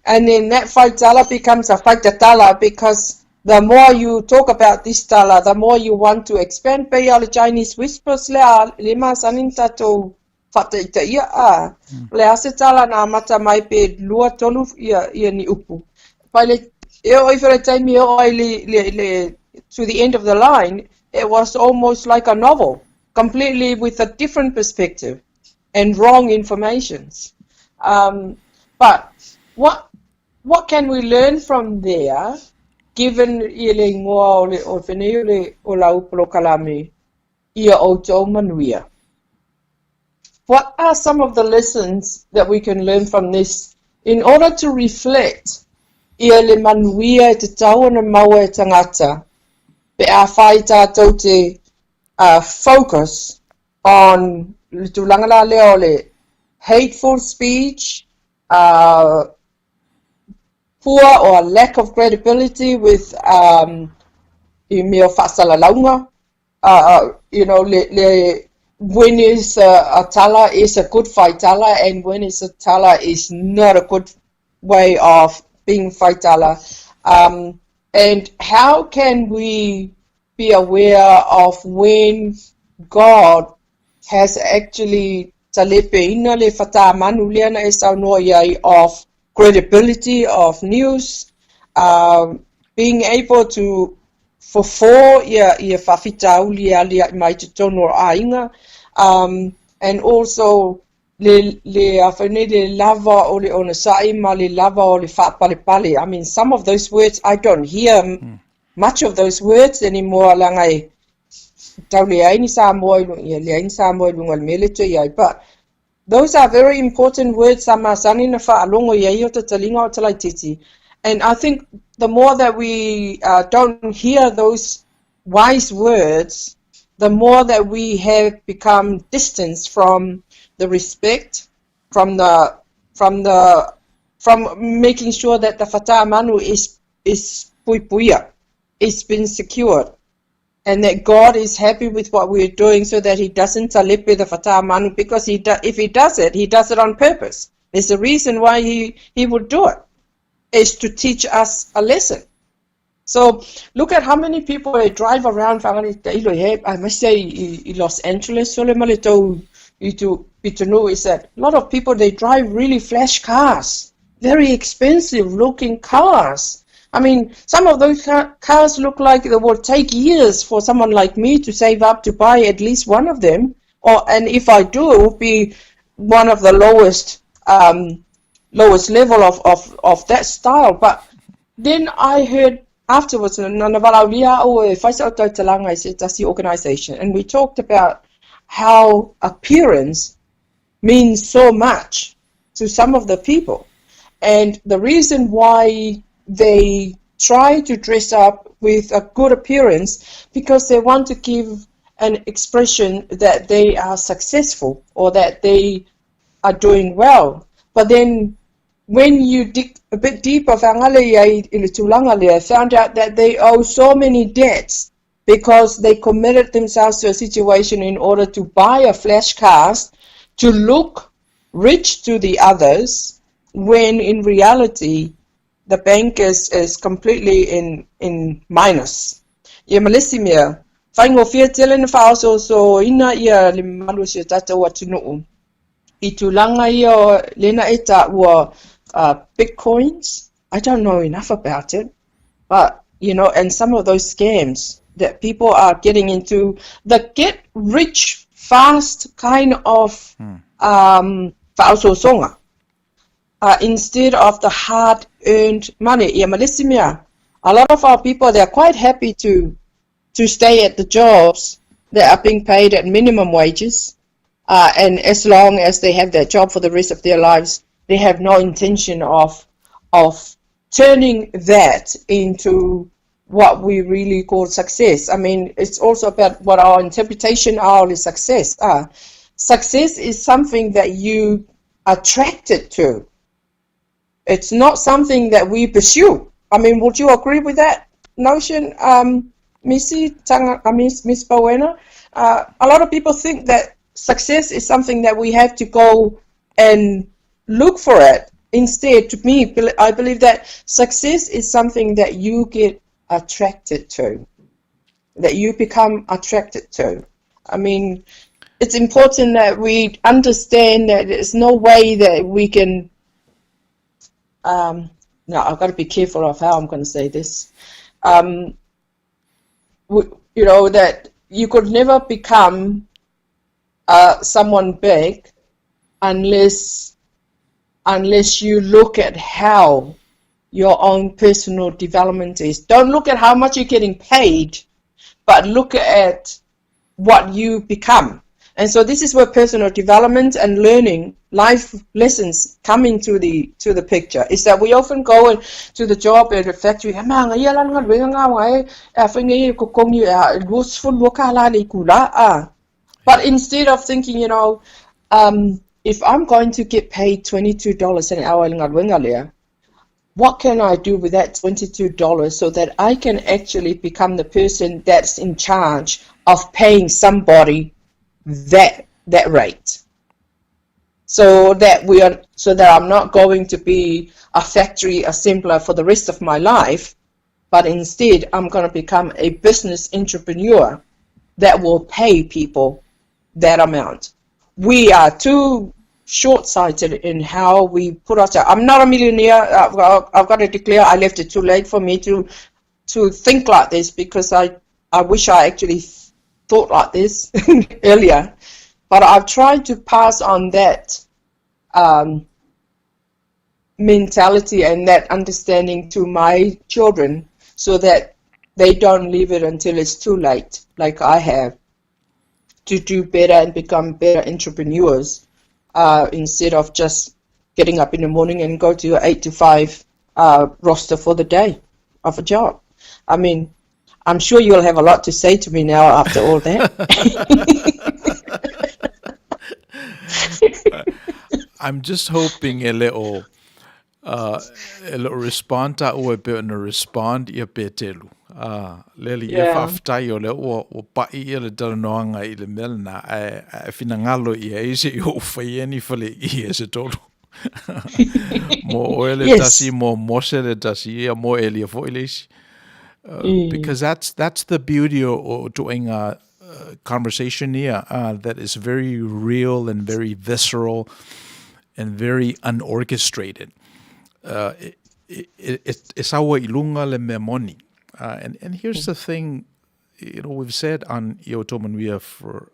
And then that fight tala becomes a fight tala, because the more you talk about this tala, the more you want to expand. Pe ya le Chinese whispers le mas aninta to whataita ia le ase tala na mata mai pe lua tolu ia ni upu. Pai le oi whare taimi le to the end of the line, it was almost like a novel, completely with a different perspective and wrong informations. But what can we learn from there, given ile ngoa o whenei o lau polokalame ia Outou Manuia? What are some of the lessons that we can learn from this in order to reflect ia le manuia e te tau na maua e tangata pe a whai tātou te focus on tulangala leole hateful speech, poor or lack of credibility with email fasalalaunga. When is a tala is a good faitala, and when is a tala is not a good way of being faitala. And how can we be aware of when God has actually talepe le fata manuliana esaunoia of credibility of news, being able to fulfill ia whawhitau lia mai te tono ainga, and also le awhene le lava o le onasai ma le lava o le whapale. I mean, some of those words, I don't hear much of those words anymore langai tau le aini sa moe lunga le mele te iai, but those are very important words. Samasani na whaalongo iai o te talinga o talaititi. And I think the more that we don't hear those wise words, the more that we have become distanced from the respect, from making sure that the fata manu is puipuia, it's been secured, and that God is happy with what we're doing, so that He doesn't talepe the fata manu, because if He does it on purpose. There's a reason why He would do it. Is to teach us a lesson. So look at how many people they drive around. I must say in Los Angeles, is that a lot of people, they drive really flash cars, very expensive looking cars. I mean, some of those cars look like it will take years for someone like me to save up to buy at least one of them. And if I do, it will be one of the lowest level of that style. But then I heard afterwards, that's the organization, and we talked about how appearance means so much to some of the people, and the reason why they try to dress up with a good appearance, because they want to give an expression that they are successful or that they are doing well. But then when you dig a bit deeper, I found out that they owe so many debts because they committed themselves to a situation in order to buy a flash car, to look rich to the others, when in reality the bank is completely in minus. Ia malesimia, whaingo fia tele na whaoso so ina ia le malu si tata wa tunuu. I tulanga ia lena eta ua Bitcoins. I don't know enough about it, but and some of those scams that people are getting into, the get rich fast kind of songa, instead of the hard earned money. A lot of our people, they're quite happy to stay at the jobs that are being paid at minimum wages, and as long as they have that job for the rest of their lives, they have no intention of turning that into what we really call success. I mean, it's also about what our interpretation of success are. Success is something that you are attracted to. It's not something that we pursue. I mean, would you agree with that notion, Misi, Misipouena? A lot of people think that success is something that we have to go and look for it. Instead, to me, I believe that success is something that you get attracted to, that you become attracted to. I mean, it's important that we understand that there's no way that we can, now I've got to be careful of how I'm going to say this, that you could never become someone big unless you look at how your own personal development is. Don't look at how much you're getting paid, but look at what you become. And so this is where personal development and learning, life lessons come into the picture. Is that we often go to the job at the factory, But instead of thinking, if I'm going to get paid $22 an hour in Ngā what can I do with that $22 so that I can actually become the person that's in charge of paying somebody that rate? So that I'm not going to be a factory assembler for the rest of my life, but instead I'm going to become a business entrepreneur that will pay people that amount. We are too short-sighted in how we put ourselves. I'm not a millionaire. I've got to declare I left it too late for me to think like this, because I wish I actually thought like this earlier. But I've tried to pass on that mentality and that understanding to my children so that they don't leave it until it's too late, like I have, to do better and become better entrepreneurs instead of just getting up in the morning and go to an 8 to 5 roster for the day of a job. I mean, I'm sure you'll have a lot to say to me now after all that. I'm just hoping a little respond or a bit of a respond ia petelu. Leli ia whaftai o le o pai ia le taranoanga I le melna a finangalo ia ise I o whaieni whale ia se tolu. Mo oele tasi, mo mose le tasi ia mo elia fo ilesi. Because that's the beauty of doing a conversation here that is very real and very visceral and very unorchestrated. It's our ilunga le memoni. And here's the thing, we've said on Outou Manuia for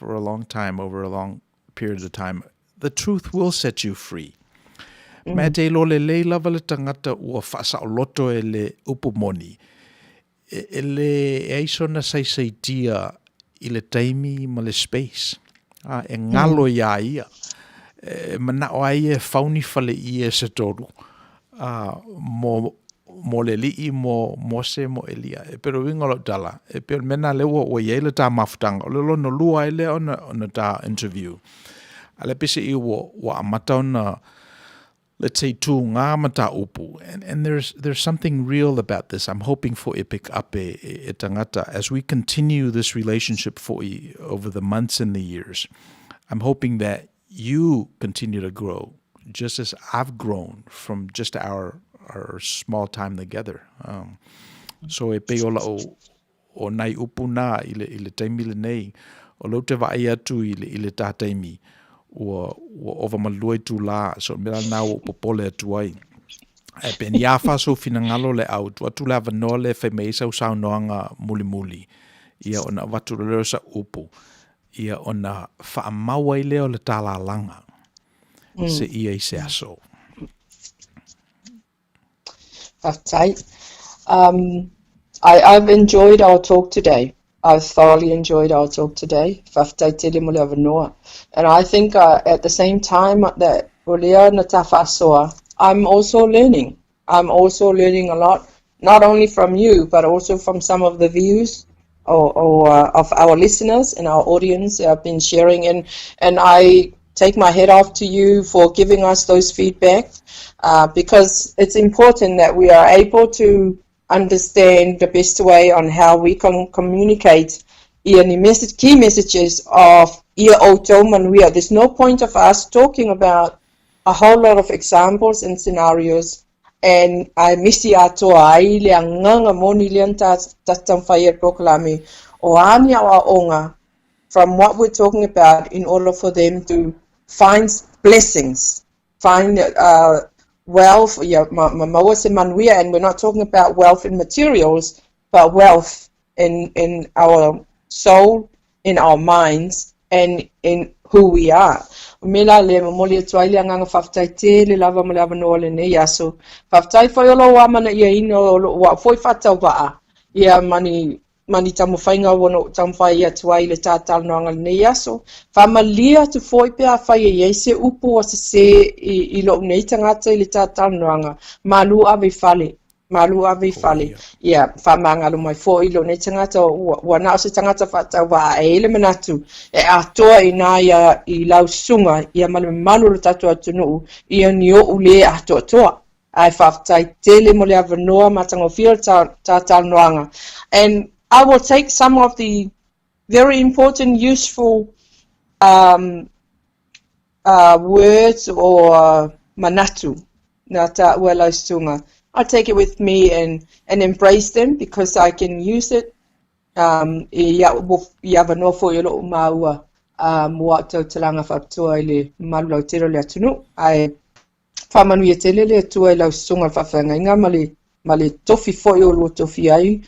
a long time, over a long period of time, the truth will set you free. Me te lole le lava le tangata ua whasaoloto e le upumoni. E le eisona saisaitia I le taimi ma le space. E ngalo ia ia. Mana o ai e fauni fale ia se toru. Mo le lii mo mose mo elia. E pero wingolo dala. E pero mena le o ye le ta mafutanga. O le lono lua ele ona ta interview. Ale pise I wa amata ona, let's say, tu ngā mata upu. And there's something real about this. I'm hoping for epic ape e tangata as we continue this relationship for over the months and the years. I'm hoping that you continue to grow just as I've grown from just our small time together. So e pe ola o nai upu nā I le taimi le nei o lau te vai atu I le tā taimi. O ova malue tu la so mera na o popole tu ai e pen ia fa so finangalo le au tu lava no le fe me sa noanga muli ia ona watu le sa upu ia ona fa maua I leo le tala langa se ia I se aso. I've enjoyed our talk today. I've thoroughly enjoyed our talk today. And I think at the same time that I'm also learning. I'm also learning a lot, not only from you, but also from some of the views of our listeners and our audience that have been sharing. And I take my head off to you for giving us those feedback because it's important that we are able to understand the best way on how we can communicate key messages of Outou Manuia. There's no point of us talking about a whole lot of examples and scenarios and I Misi atoa ai le nganga moni le tatam fire proclame o ania wa onga from what we're talking about in order for them to find blessings, find wealth, Manuia, and we're not talking about wealth in materials, but wealth in our soul, in our minds, and in who we are. Mela le momoli tuai le nganga faftai te le lava malava no le ne yaso. Faftai foi lo wa mana ia ino wa foi fatau ba. Ia mani tamu fainga wono tamu fai ia tuai le tatal no ngal ne yaso. Famalia tu foi pe a fai ia se upu o se I lo nei tangata I le tatal no anga. Malu ave fale. malu avi fale ia whamangalo mai fo ilo nei tangata wana o se tangata whatau wa ele manatu atoa ina ia I lau sunga ia malu lo tatu atunu ia ni o ule atoa ai whaftai tele mo le avanoa matango fia ta noanga. And I will take some of the very important, useful words or manatu nata wela sunga. I take it with me and embrace them because I can use it. Ia vanoa fo I lo maua mua tau talanga whaptua ile malu lau tero le atunu. Ai Manuia tele le tua I lau sunga whawhangainga ma le tofi fo I o lo tofi ai.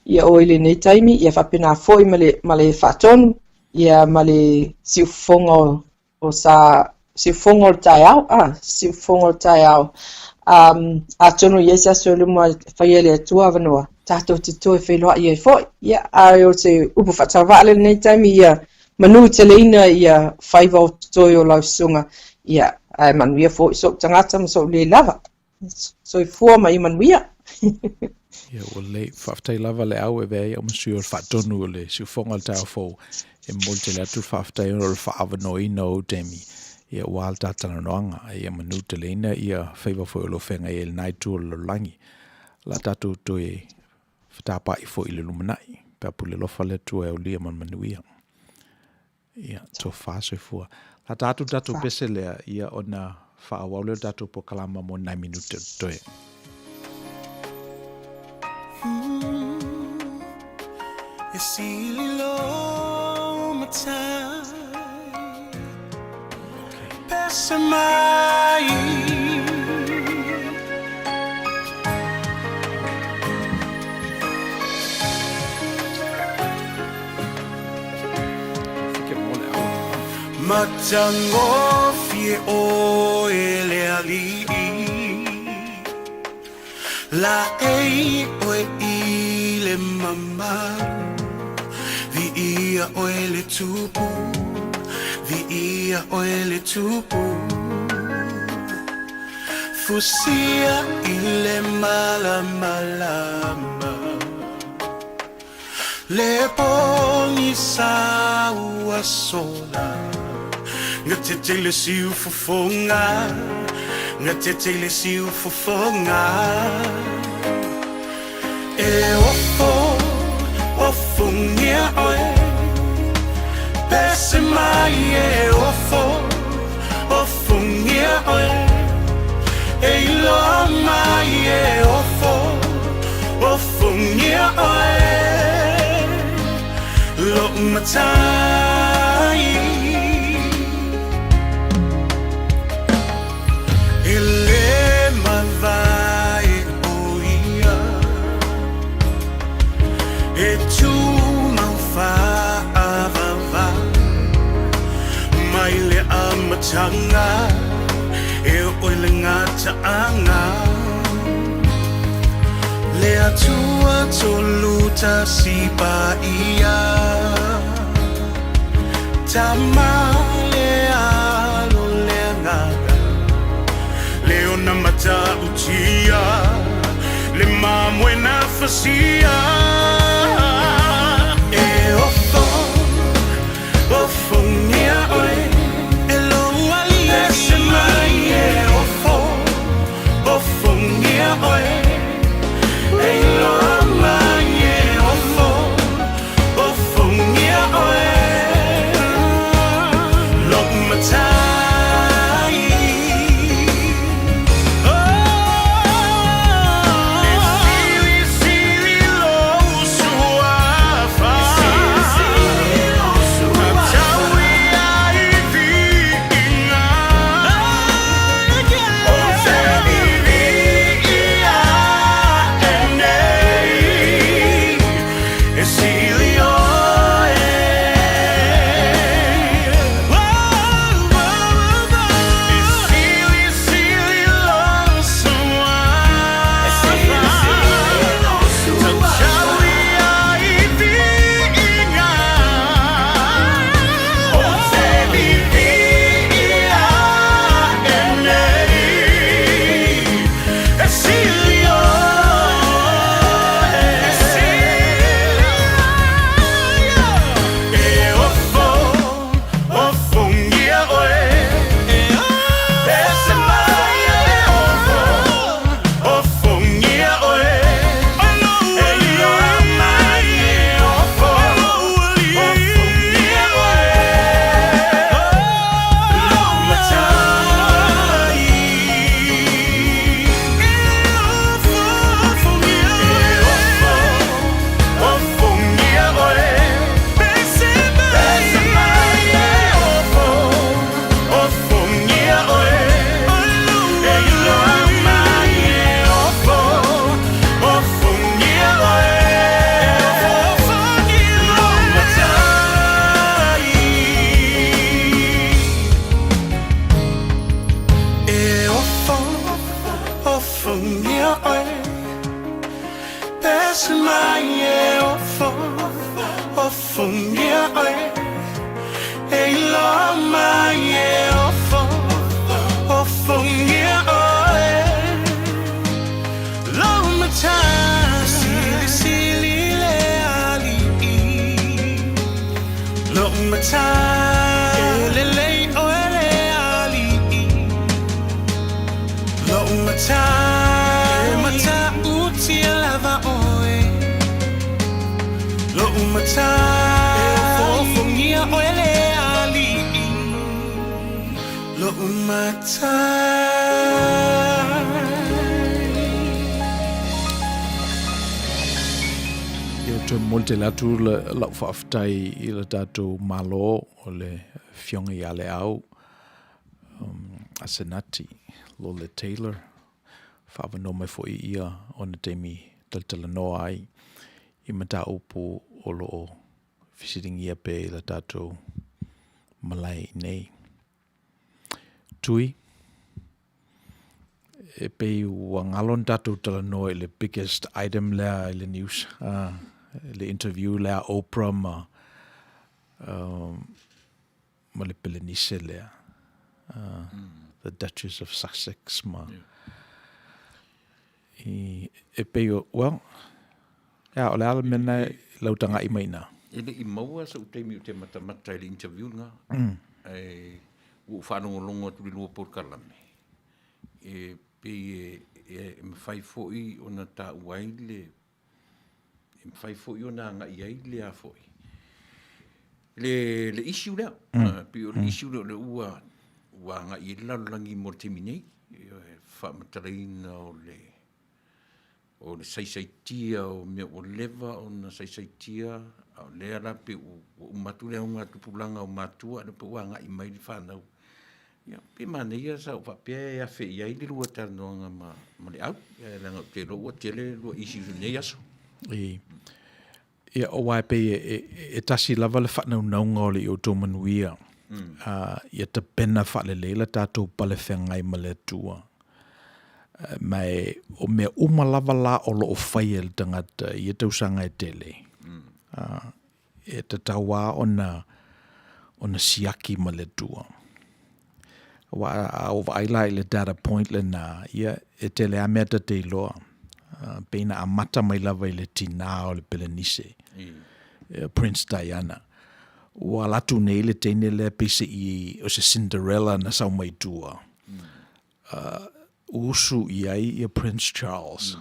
Ia o ile nei taimi, ia whapena fo I ma le whatonu. Ia ma le siufonga o sa siufonga o tai au. Siufonga o tai au. A tono yesa so luma whaiele atua wanoa. Tātou te toi wheloa ia foi. Ia ai o te upu whatawale nei taimi ia manu te leina ia whaiva o toi o lau sunga. Ia ai Manuia foi so tangata ma so le lava. So I fua mai Manuia. Ia o le whaftai lava le au e vea o masuo o whatonu o le siufonga o tau fo e molte le atu whaftai o le whaavano ina o temi. Ia wal tatana noanga ia manu te leina ia whaiva fo lo whenga e le nai tu lo langi. La tatu to e whatapa I fo I le lumanai. Papu le lofa le tu e o lia man Manuia. Ia to whaso fua. La tatu pese lea ia ona whaawau leo tatu po kalama mo 9 minute to e. Yasili lo matai Pesamai Matango fie o ele ali La ei o ile mama Vi ia o ele tupu Vi ia o ele tupu Fusia ile malama Le poni sa ua sola Ngatete le siu fofonga Ngatete le siu fofonga E ofo ngia oe Pese mai e ofo ngia oe E ilo mai e ofo ngia oe Lo matai Ele mavai oia E tu maufa avava Mai le amatanga E oile ngata anga Le atua toluta sipa ia Tama le alo le ngata Leona mata utia Le mamuena fasia E ofo ngia oe Elo ali ese mai E ofo ngia oe Elo mai e ofo ngia oe Lok matai Sili lo fungia oi. That's my fungia oi. Hey, Lord, my fungia oi. Long my time, silly le ali. Long my time, le oi le ali. Long my time, uti lava oi. Long my time, fungia oi le ali. Long my time. Te molte latu la whaaftai I la tātou malo o le fionga I ale au Asenati, Lole-Taylor, whaavano mai fo I ia o na teimi taltala noa ai I mata upu o loo visiting ia pe la tātou malai nei. Tui, e pei ua ngalon tātou tala noa I le biggest item lea I le news. Le interview lea Oprah ma le Belenise lea. The Duchess of Sussex ma. E peo, well, o le ala mena lautanga I maina. Ele I maua sa utemi o te matamata le interview nga. U whanongolongo tuli lua porkalame. E pe e mwhai foi o na ta uaile fai foi ona nga ia le a foi le issue le pe o le issue le ua nga I la langi mortimini fa matalaina o le saisaitia o me o leva o na saisaitia o le ala pe o matu le nga tupulanga o matua le pe nga I mai fa na ya pe mania sa o pe ya fe ia I le lua tano nga ma le au le nga te lo tele lo issue ne yaso Ia o wai pe e tasi lava le whanau naunga o le Outou Manuia. Ia te pena whale leila tātou pale whengai ma le tua. Mai o mea lava la o lo o whai e le tangata ia tausanga e tele. E te taua o na siaki ma le tua. O vaila I le data point le na ia e tele a mea te loa. Peina a mata mai lava I le tina o le Belenise. Prince Diana. Ua latu nei le teine le pese I o se Cinderella na sau mai tua. Usu I Prince Charles.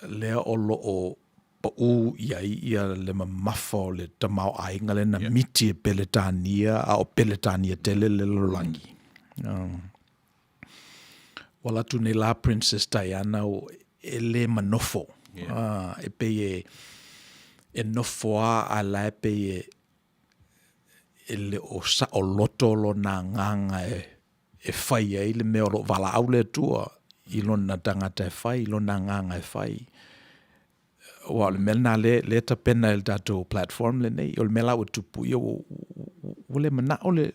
Lea o lo o pa u ia le mamafa o le tamau ainga le na miti e Peletania a o Peletania tele le lolangi. Ua latu nei la Princess Diana o ele manofo. E pe e nofoa a la pe ele o sa o loto lo na nganga e fai e le me o lo vala au le tua I lona tangata e fai, I lona nganga e fai. Wa le melna le ta pena el dato platform le nei, o le mela o tupu ia o le mana o le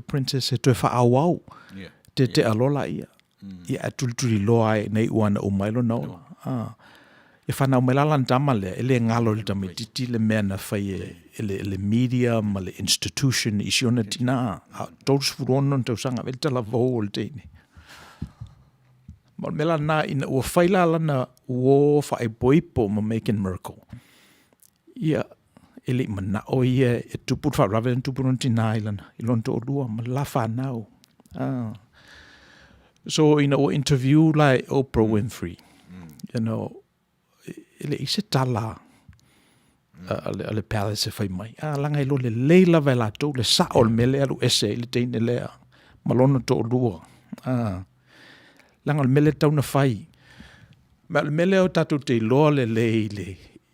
princess e to fa au. Te alola ia. Ia atultuli loa nei uana o mailo no. E fa na mela lan tamale ele ngalo le tamititi le mena fai le media ma le institution isiona tina. Todos furono te usanga vel tala vo le tini. Ma mela na ina ua faila lana uo fa e boipo ma making miracle. Ia ele mana o ia e tupu fa Reverend tupu non tina ilana ilonto o lua ma la fa nau. So in an interview like Oprah Winfrey, you know, ele ise tala ale palace e fai mai. Langa ilo le leila vai lato le sao le mele alu ese le teine lea malona to o lua. Langa le mele tau na fai. Ma le mele o tatu te loa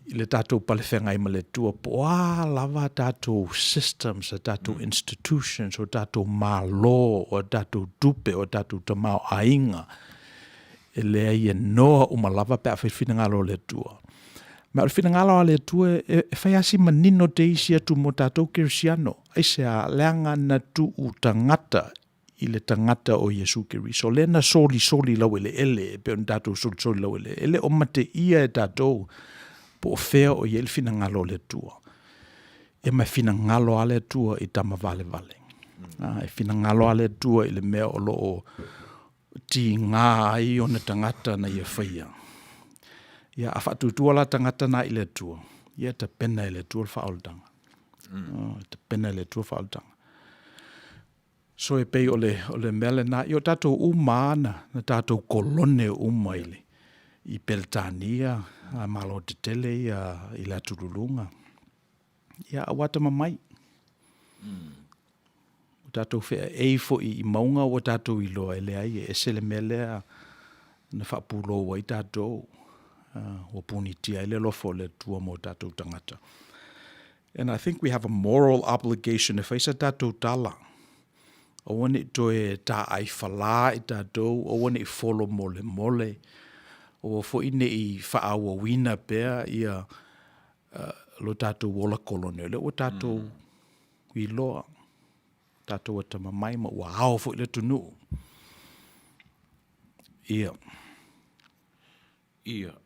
le tatu pale whengai ma le tua poa lava tatu systems, o tatu institutions, o tatu malo, o tatu dupe, o tatu tamau ainga. E lea ia noa uma lava pe a whiwhinangalo le tua. Ma o whiwhinangalo le tua e whai asi manino te isi atu mo tatu kirisiano. Aise a leanga na tu u tangata i le tangata o Yesu Kiriso. Lena soli lau ele, pe on tātou soli lau ele. Ele o mate ia e tātou po o whea o iel fina ngalo le tua. E mai fina ngalo ale tua i tama vale. E fina ngalo ale tua i le mea o loo ti ngā ai o na tangata na ia whaia. Ia a whatutua la tangata na i le tua. Ia ta pena i le tua le whaoltanga. Ta pena i le tua whaoltanga. So e pei o le mele na, i o tātou umana, na tātou kolone umaile, i Peltania, a malo te tele, i la turulunga. Ia a wata mamai. O tātou whea eifo i maunga o tātou i loa ele ai, e sele mele na whapulo wa i tātou, o punitia ele lofo le tua mo tātou tangata. And I think we have a moral obligation, if I sa tātou tala, o wane toe tā ai whala i tātou, o wane i wholo mole, o fo ine i whaawa wina pēr ia lo tātou wola kolonele, o tātou i loa, tātou ata mamai ma ua hao fo i le tunu. Ia. Ia,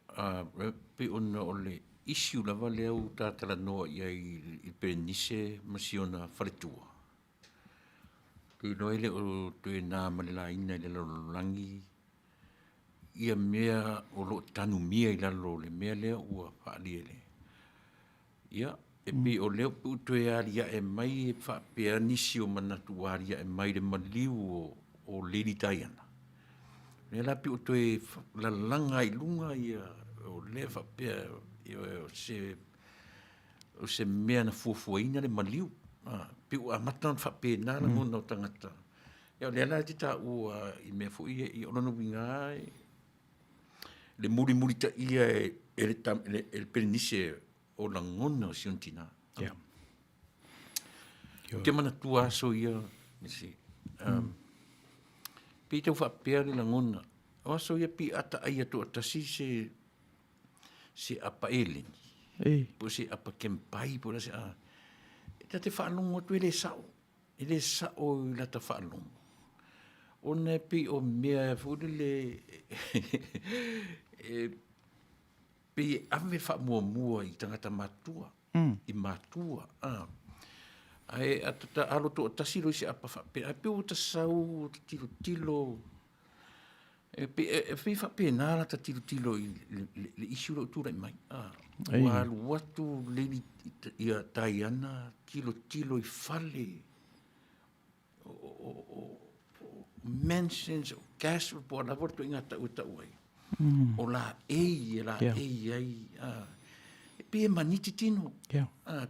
pe ona o le issue lava leo tātala noa ia i perenise masiona whaletua. Tui noele o tui nā malila ina i lalo langi. Ia mea o lo tanu mia i lalo le mea lea ua whaaliele. Ia, e pi o leo pu tui aria e mai e whapea nisi o manatu aria e mai le maliu o Lady Diana. Nea la pi o tui lalanga i lunga ia o le whapea o se mea na fuafuaina le maliu. Piu a matan whapena na ngona o tangata. Ia o leala te tā ua i mea fu i ono winga le muri ta ia e perenise o la ngona o siontina. Ke mana tua aso ia, Misi. Pi tau whapea le la ngona. O aso ia pi ata ai atu atasi se apa eleni. Po se apa kempai, po la se ta te whaalongo tu ele sao i la ta whaalongo. O ne pi o mea fudile pi ave whaamua i tangata matua, i matua. Ai atata alo to tasiro si apa whape, ai pi o ta sau, ta tilo. Pi whape nara ta tilo le isu lo tura i mai. Wa watu Lady ia Diana tilo i fale o mansions o castle po la vorto ingata uta uai o la ei ai pe maniti tino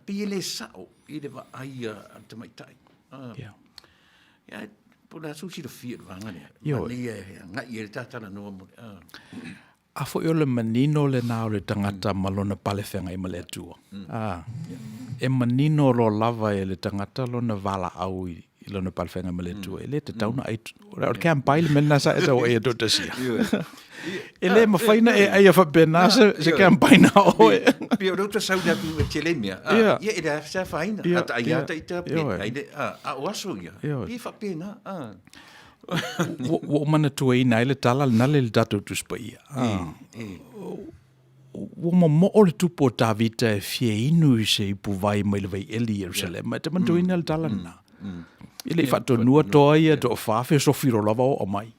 pe le sao i le va ai ante mai tai ya po la susi do fie vanga ne nga i le tata na no mo a fo yo le manino le na o le tangata malona pale whenga i male atua. E manino lo lava e le tangata lona vala au i lona pale whenga i male atua. E le te tauna ai, o le kampai le mena sa e tau e do tasia. E le mawhaina e ai a whapena se kampai na o e. Pio rauta sauda pi me telemia. Ia e da sa whaina. Ata ai ata i te pe. A oaso ia. Pi whapena. Wo mana tua ina ele tala nale le dato tu spaia. Wo mo o le tupo ta vita e fie inu i se ipu vai mai le vai eli Jerusalem. Ma te mantu ina le tala na. Ile i whato nua toa ia to whawhi so whiro lava o mai.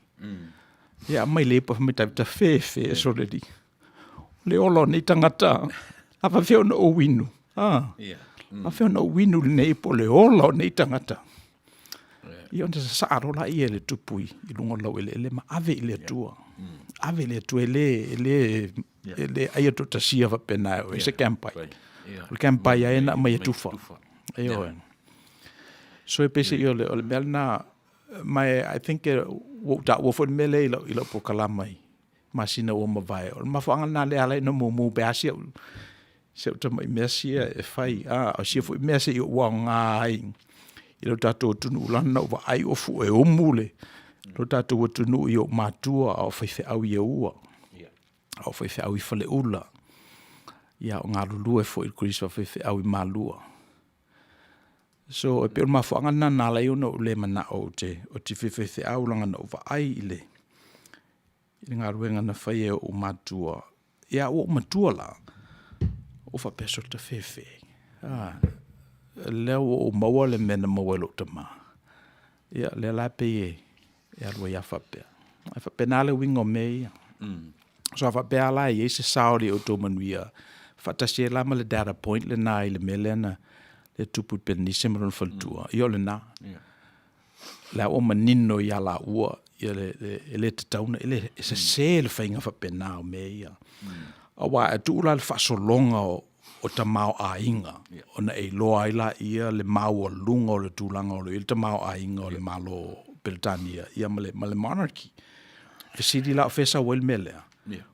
Ia mai le pa me ta fe so le di. Le olo ni tangata. Apa feo no o winu. A feo no winu le nei po le olo ni tangata. Ia onda sa arola ia le tupui i lungo lau ele ma ave ile tua. Ave ile tua ele aia to tasia va pena o se campai. O campai ai na mai tufa. Io. So e pese io le melna mai I think wo fo mele ilo po kalamai. Masina o ma vai. O ma fanga na le ala no mo be asia. Se o mai mesia e fai o si fo mesia i wa ngai. I lo tātou tunu lana wa ai ofu e omule. Lo tātou tunu i o mātua au whaiwhi au i ua. Au whaiwhi au i whale ula. Ia o ngā lulua e fo i kurisa whaiwhi au i mālua. So, e pe ma fuanga na na la no le mana o te fe au langa no va ai ile. I ngā ruenga na whaia o matua. Ia o matua la, o fa peso te fe. Leo o maua le mena maua lo te ma. Ia le la pe e alua ia whapea. A whapea nā le wingo mei. So a whapea la e se saori o tō manuia. Whatasi e lama le data point le nā i le melena le tupu penise marun whaltua. Io le nā. La o manino ia la ua. Ia le te tauna. Ele se le whainga whapea nā o mea. Awa e tuula le whasolonga o ta mau a inga. O na e loa ila ia le mau o lunga o le tūlanga o le il ta mau a inga o le malo Britania. Ia male monarchy. Fesiri la o fesa wel melea.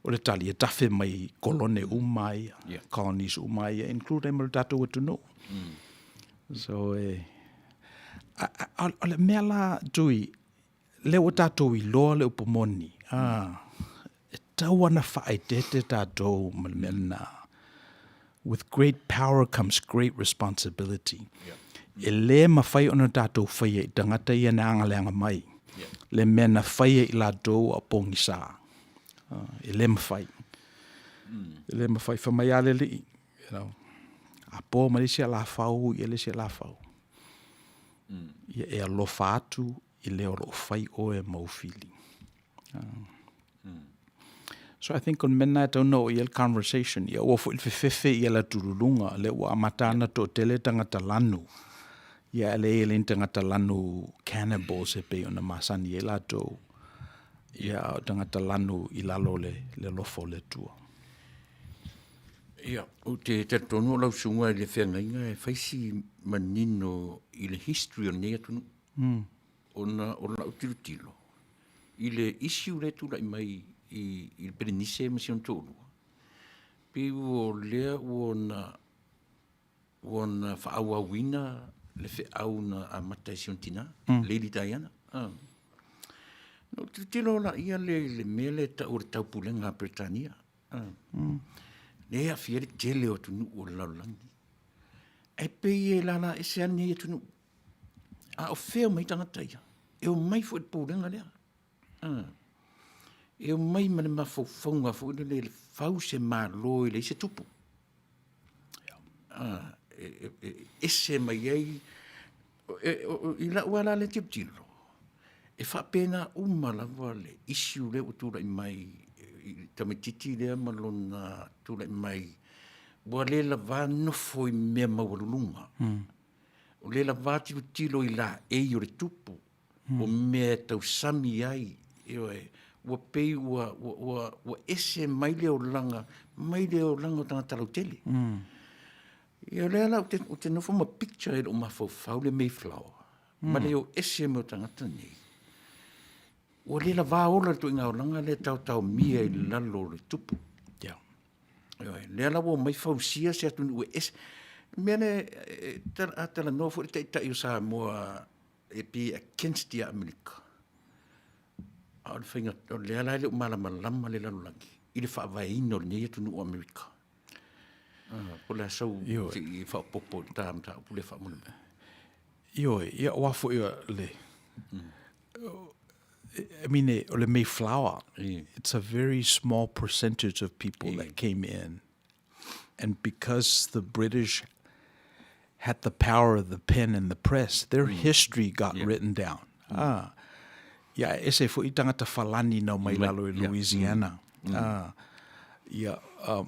O le tali e tafe mai kolone umai. Colonies umai. Include mal tato o tuno. So o le mea la tui le o tato I loa le upomoni. E tau ana whae te tato malmena. With great power comes great responsibility. E le mawhai ona tātou whaia I tangata ia na angaleanga mai. Le mena whaia I la dou a pongi sā. E le mawhai. E le mawhai whamai ale li. A pō marisia la whau, I le sia la whau. Ia e alofa atu I leo lo whai o e maufili. So I think on mena tau no I el conversation, ia ua fu il fefefe I la turulunga, le ua amatana to tele tangata lanu. Ia ele ele tangata lanu cannibals e pe ona masani e la to. Ia tangata lanu I lalo le lofo le tua. Ia, o te tono lau sunga le whenga inga e whaisi manino I le history o nea tunu. Ona o tilo. I le issue le tula I mai I Berenice ma sion tolu. Pe o lea wona whaaua wina le whiau na a matai sion tina. Lady Diana. No tilo la ia le mele ta o taupulenga Britania. Lea fiere tele o tunu o laulangi. E pe e lana e se ane e tunu. A o wheo mai tangata ia. E o mai fo e pulenga lea. E o mai mana mawhauwhaunga fo le whau se māloi le se tupu. E se mai ei I la wala le tiptilo. E whapena umalawa le issue le o tūra I mai tamatiti lea malona tūra I mai wa le la wā nofo I mea mawalulunga. O le la wā tiptilo I la ei o le tupu. O mea tau sami ai. Ua pei ua ese mai leo langa o tangata lau tele. Ia lea la o te nofo ma picture o ma whau le Mayflower. Ma leo ese mo tangata nei. Ua le la vā ola tu inga o langa le tau mia I lalo le tupu. Lea la ua mai whau sia se atunu ua ese. Mea ne tala nofo I tai o sa moa e pi against the America. O le whainga, o lea lai le malama le lalulangi. I le whaavaino le nei tunu o Amerika. Po le asau I whaapopo tāmta o pule whaamuna. Ia wafo ia le. I mean, o le Mayflower, it's a very small percentage of people that came in. And because the British had the power of the pen and the press, their history got written down. Ia ese fo I tangata falani na mai lalo I Louisiana. Ia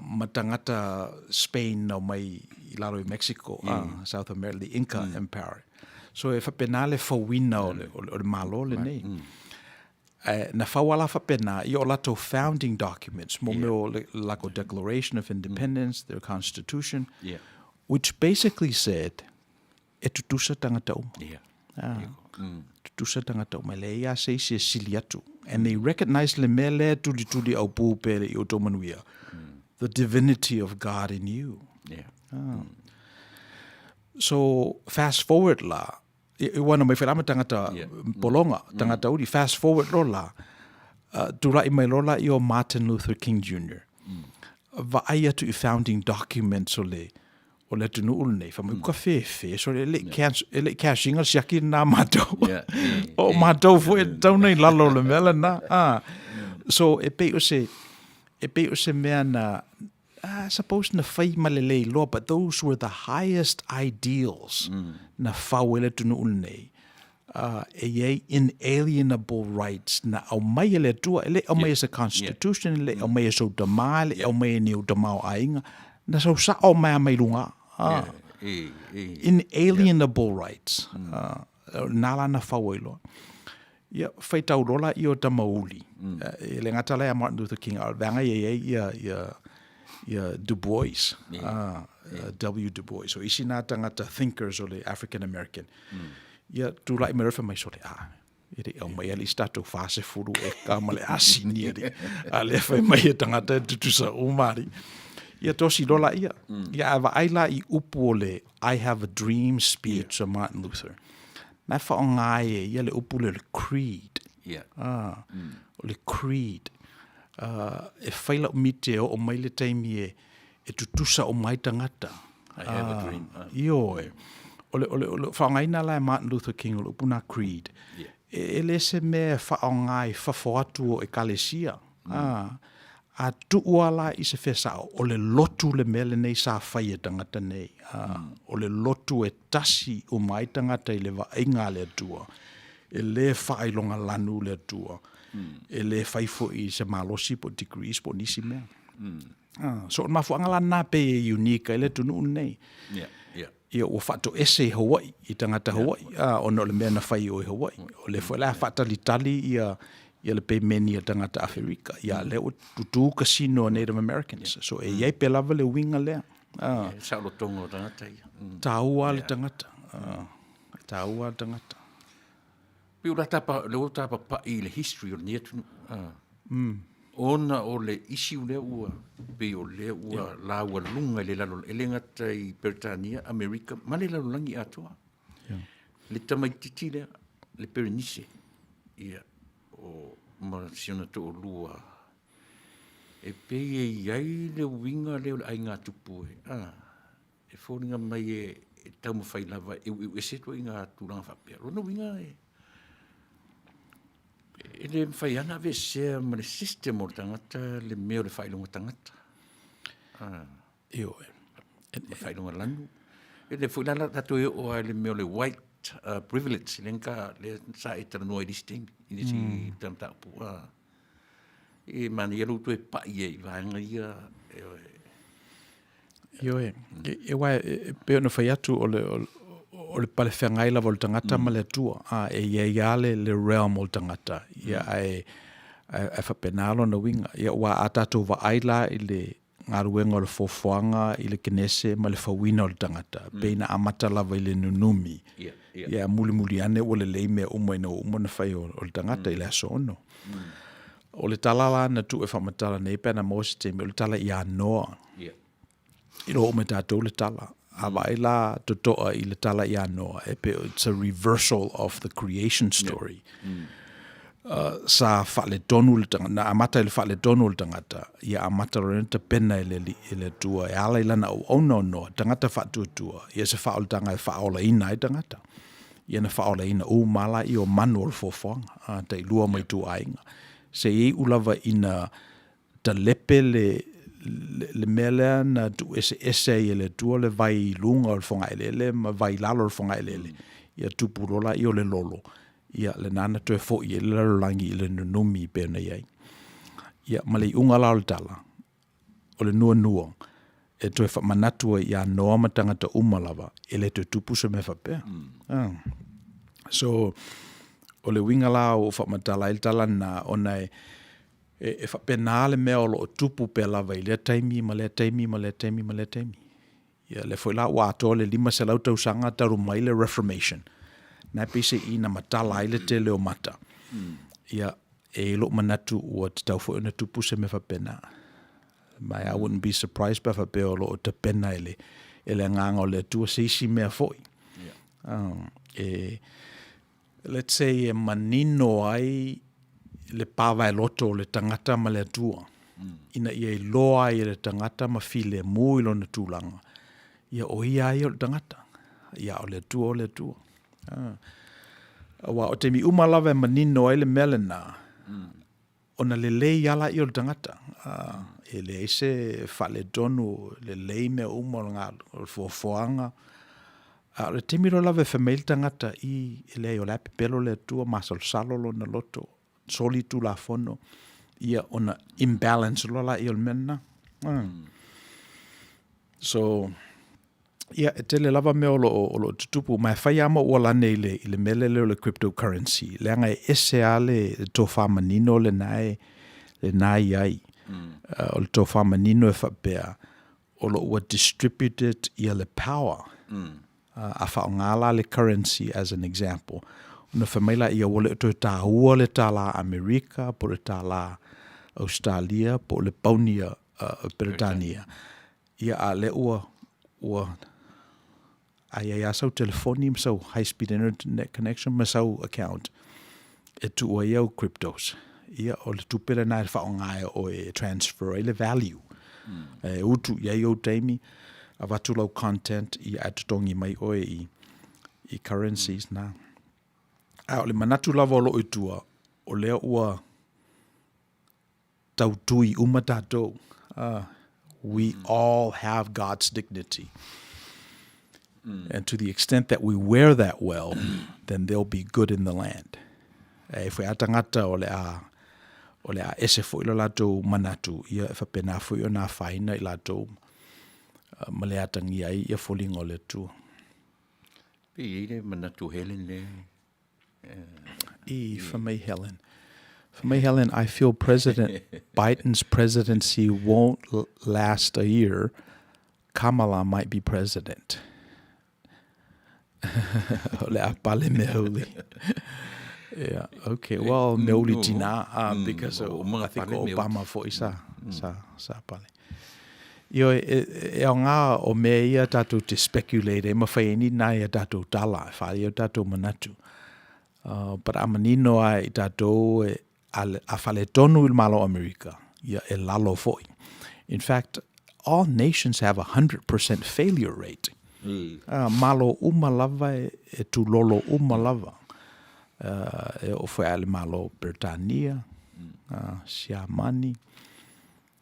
matangata Spain na mai I lalo I Mexico, South America, the Inca Empire. So e whapena le whawina o le malo le nei. Na whawala whapena I o lato founding documents, mo meo lako Declaration of Independence, their constitution, which basically said e tutusa tangata uma. Tutusa tangata uma le ia se sili atu. And they recognized le mele tuli au pūpere I Outou Manuia, the divinity of God in you. So fast forward la, I wana mai whairama tangata polonga, tangata uri, fast forward lo la, turai mai lo la I o Martin Luther King Jr. Vaai atu I founding documents o o le tunu ul nei fa mai ka fe so le cashinga siaki na mato o mato fo e tau nei lalo le mela na so e pe o se mea na suppose na fai malele lo but those were the highest ideals na fawele tunu ul nei e inalienable rights na au mai ele tua ele au mai sa constitution ele au mai so damale au mai ni o damao ainga na so sa au mai lunga inalienable rights nala na fawelo ia fai tau rola i o tamauli le ngata le Martin Luther King al vanga ia Du Bois W. Du Bois so isi na tangata thinkers o le African American ia tu lai me refa mai so le ere au mai ali stato fase furu e kamale asini ale fai mai tangata tu sa umari ia tosi lola ia ava aila i upu le I have a dream speech of Martin Luther na fa ngai ia le upu le creed le creed e faila mite o mai le taimi e tutusa o mai tangata I have a dream io ole fa ngai na la Martin Luther King o puna creed ele se me fa ngai fa foatu e kalesia a tu wala i se fesa o le lotu le mele nei sa fai e tangata nei o le lotu e tasi o mai tangata i le va inga le tua e le fai longa lanu le tua e le fai fo i se malosi po degrees po nisi mea so ma fu angala na pe unique ele tunu nei ia o fato ese Hawaii i tangata Hawaii ono le mea na fai o Hawaii o le fo la fata litali ia le pe meni a tangata Afrika ia le o tutu casino Native Americans so e iai pe lava le winga lea sa lo tongo tangata ia taua le tangata taua tangata piu la tapa pa i le history o nietu ona o le issue le ua pe o le ua la ua lunga le lalo e le ngata i Britania America ma le lalo langi atoa le tamaititi le Berenice ia o marasiona to o lua e pe e iai le winga le ai ngā tupu e fōringa mai e tau mawhai lava e seto i ngā tūranga whapea rono winga e le whai ana ve sea ma le system o tangata le meo le whailonga tangata io whailonga lanu e le whailana tato e o le meo le white privilege le nka le sa e tara noa i listing i si tanta pu e mani e luto e pa i vanga ia io e wa pe no fai atu o le pale whengai la vol tangata ma le tua e ia le realm o tangata ia e whapenalo na winga ia wa atato wa aila i le ngaruenga o le fofoanga i le kenese ma le fawina o le tangata peina amata lava i le nunumi ia muli ane o le leime umoina umona fai o le tangata i le aso ono o le talala na tu e whamatala nei pena mosi te me o le tala i anoa i lo ome tātou le tala awa i la totoa i le tala i anoa e pe it's a reversal of the creation story sa fale tonu le tangata na amata le fale tonu le tangata ia amata renta pena i le tua e ala i lana o no tangata tua ia se faol tanga e faola ina i tangata ia na faola ina o mala i o manual fofanga te lua mai tu ainga se i ulava ina ta lepe le mele na tu ese i le tua le vai lunga o fonga ele ma vai lalo o fonga ele ia tupurola i o le lolo ia le nana tu e fo i le langi i le nunumi pena iai ia ma le unga lao le tala o le nua e tu e whamanatua i a noa matangata umalava e le tu tupu se me whapea so o le winga lao o whamatala il tala na ona e whapena le mea o lo tupu pe lava i le taimi ma le taimi ia le foi la ua ato le 5 se lau tausanga taru mai le Reformation na pise i na matala i le te leo mata ia e lo manatu ua te tau foi na tupu se me whapena mai I wouldn't be surprised pa whapea o lo te pena ele nganga o le tua seisi mea foi let's say e manino ai le pawa e loto le tangata ma le tua ina ia i loa i le tangata ma file mui lo na tūlanga Ia o ia o le tangata. Ia o le tua o le tua. Wa o te mi umalawe manino ai le melena. Ona le lei ala i o le tangata. E le ese fale donu le lei me uma o ngā o le fuafuanga. Le temiro lawe whamail tangata i le o le api pelo le tua masal salolo na loto. Soli tu la fono. Ia ona imbalance lola i o le mena. So, ia e tele lava me o lo tutupu mai whai ama ua lane i le mele leo le cryptocurrency. Le anga e ese ale le tō whamanino le nai ai. O le tō whamanino e whapea o lo ua distributed ia le power. A whaongala le currency as an example. Una whamaila ia wale to tā ua le tā la Amerika, po le tā la Australia, po le Paunia Britania. Ia a le ua ai sau telefoni, sau high-speed internet connection, ma sau account. E tu ua iau cryptos. Ia o le tupere nai le whaongaia o e transfer, le value. E utu ia iau teimi, a watulau content i atutongi mai oe i currencies na. O le manatu lava o lo itua, o lea ua tautui umatatou. We all have God's dignity. And to the extent that we wear that well, then there'll be good in the land. If we atangata o le a ese fo ilo latou manatu, ia e whapena fo io nā whaina i latou ma le atangi ai ia folingo le tu. Pe ile manatu Helen le. For me, Helen, I feel President Biden's presidency won't last a year. Kamala might be president. Le apale meuli. Yeah. Okay. Well, meuli tina because I think Obama for isa sa pale. Yo e nga o me ia tatu te speculate e mawhaini na ia tatu tala whare o tatu manatu. But amanino ai tatu a whale tonu il malo Amerika ia e lalo foi. In fact, all nations have 100% failure rate. Malo umalava e tu lolo umalava. E o foi ale malo Britania, Siamani,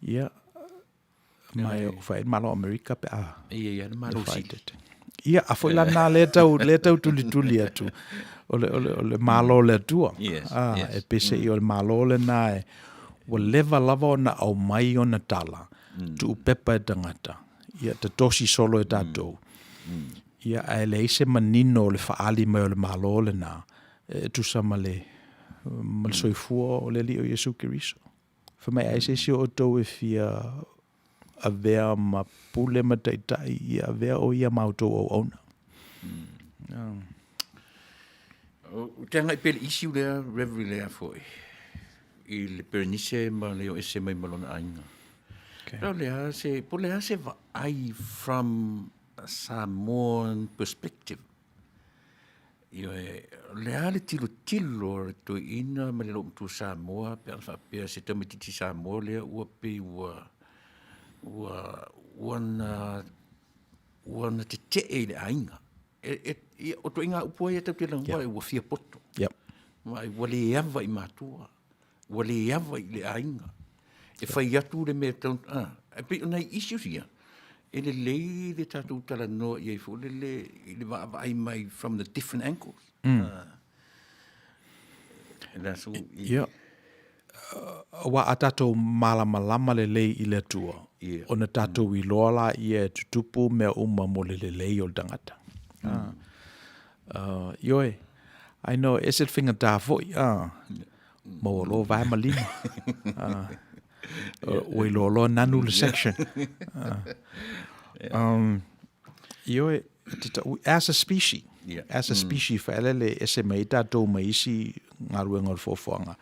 ia mai o foi malo Amerika pe Ia malo sit. Ia a foi lana le tau tuli atu. O le malo le tua. Yes. E pese i o le malo le nae. O leva lava o na au mai o na tala. Tu pepa e tangata. Ia te tosi solo e tatou. Ia a le ise manino le faali mai o le malo le na. E tu sama le soifua o le li o Yesu Kiriso. Fa mai aise si o tau e fia a vea ma pule ma taitai. Ia a vea o ia mautou o ona. Te anga i pele isi ulea Reverend lea foi. I le pernise ma leo ese mai malona ainga. Rau lea se va ai from a Samoan perspective. Io lea le tilo to ina ma le lo tu Samoa pe alfa pe se tamititi Samoa lea ua pe ua te te le ainga. O to inga upua ia tau te langua e ua fia poto. Yep. Mai wale ava i matua. Wale ava i le ainga. E whai atu le mea tau. E pe unai issues ia. E le lei le tatu tala noa i e fu le wa ai mai from the different angles. Yeah. Wa a tatou malama le lei i le tua. O na tatou i loala i e tutupu mea uma mo le lei o le tangata. Yoe, I know, is it finger da foi? Mo lo vai malima. Oi lo nanu le section. Yoe, as a species, fa ele ese mai tatou mai isi ngaru ngol fofoanga.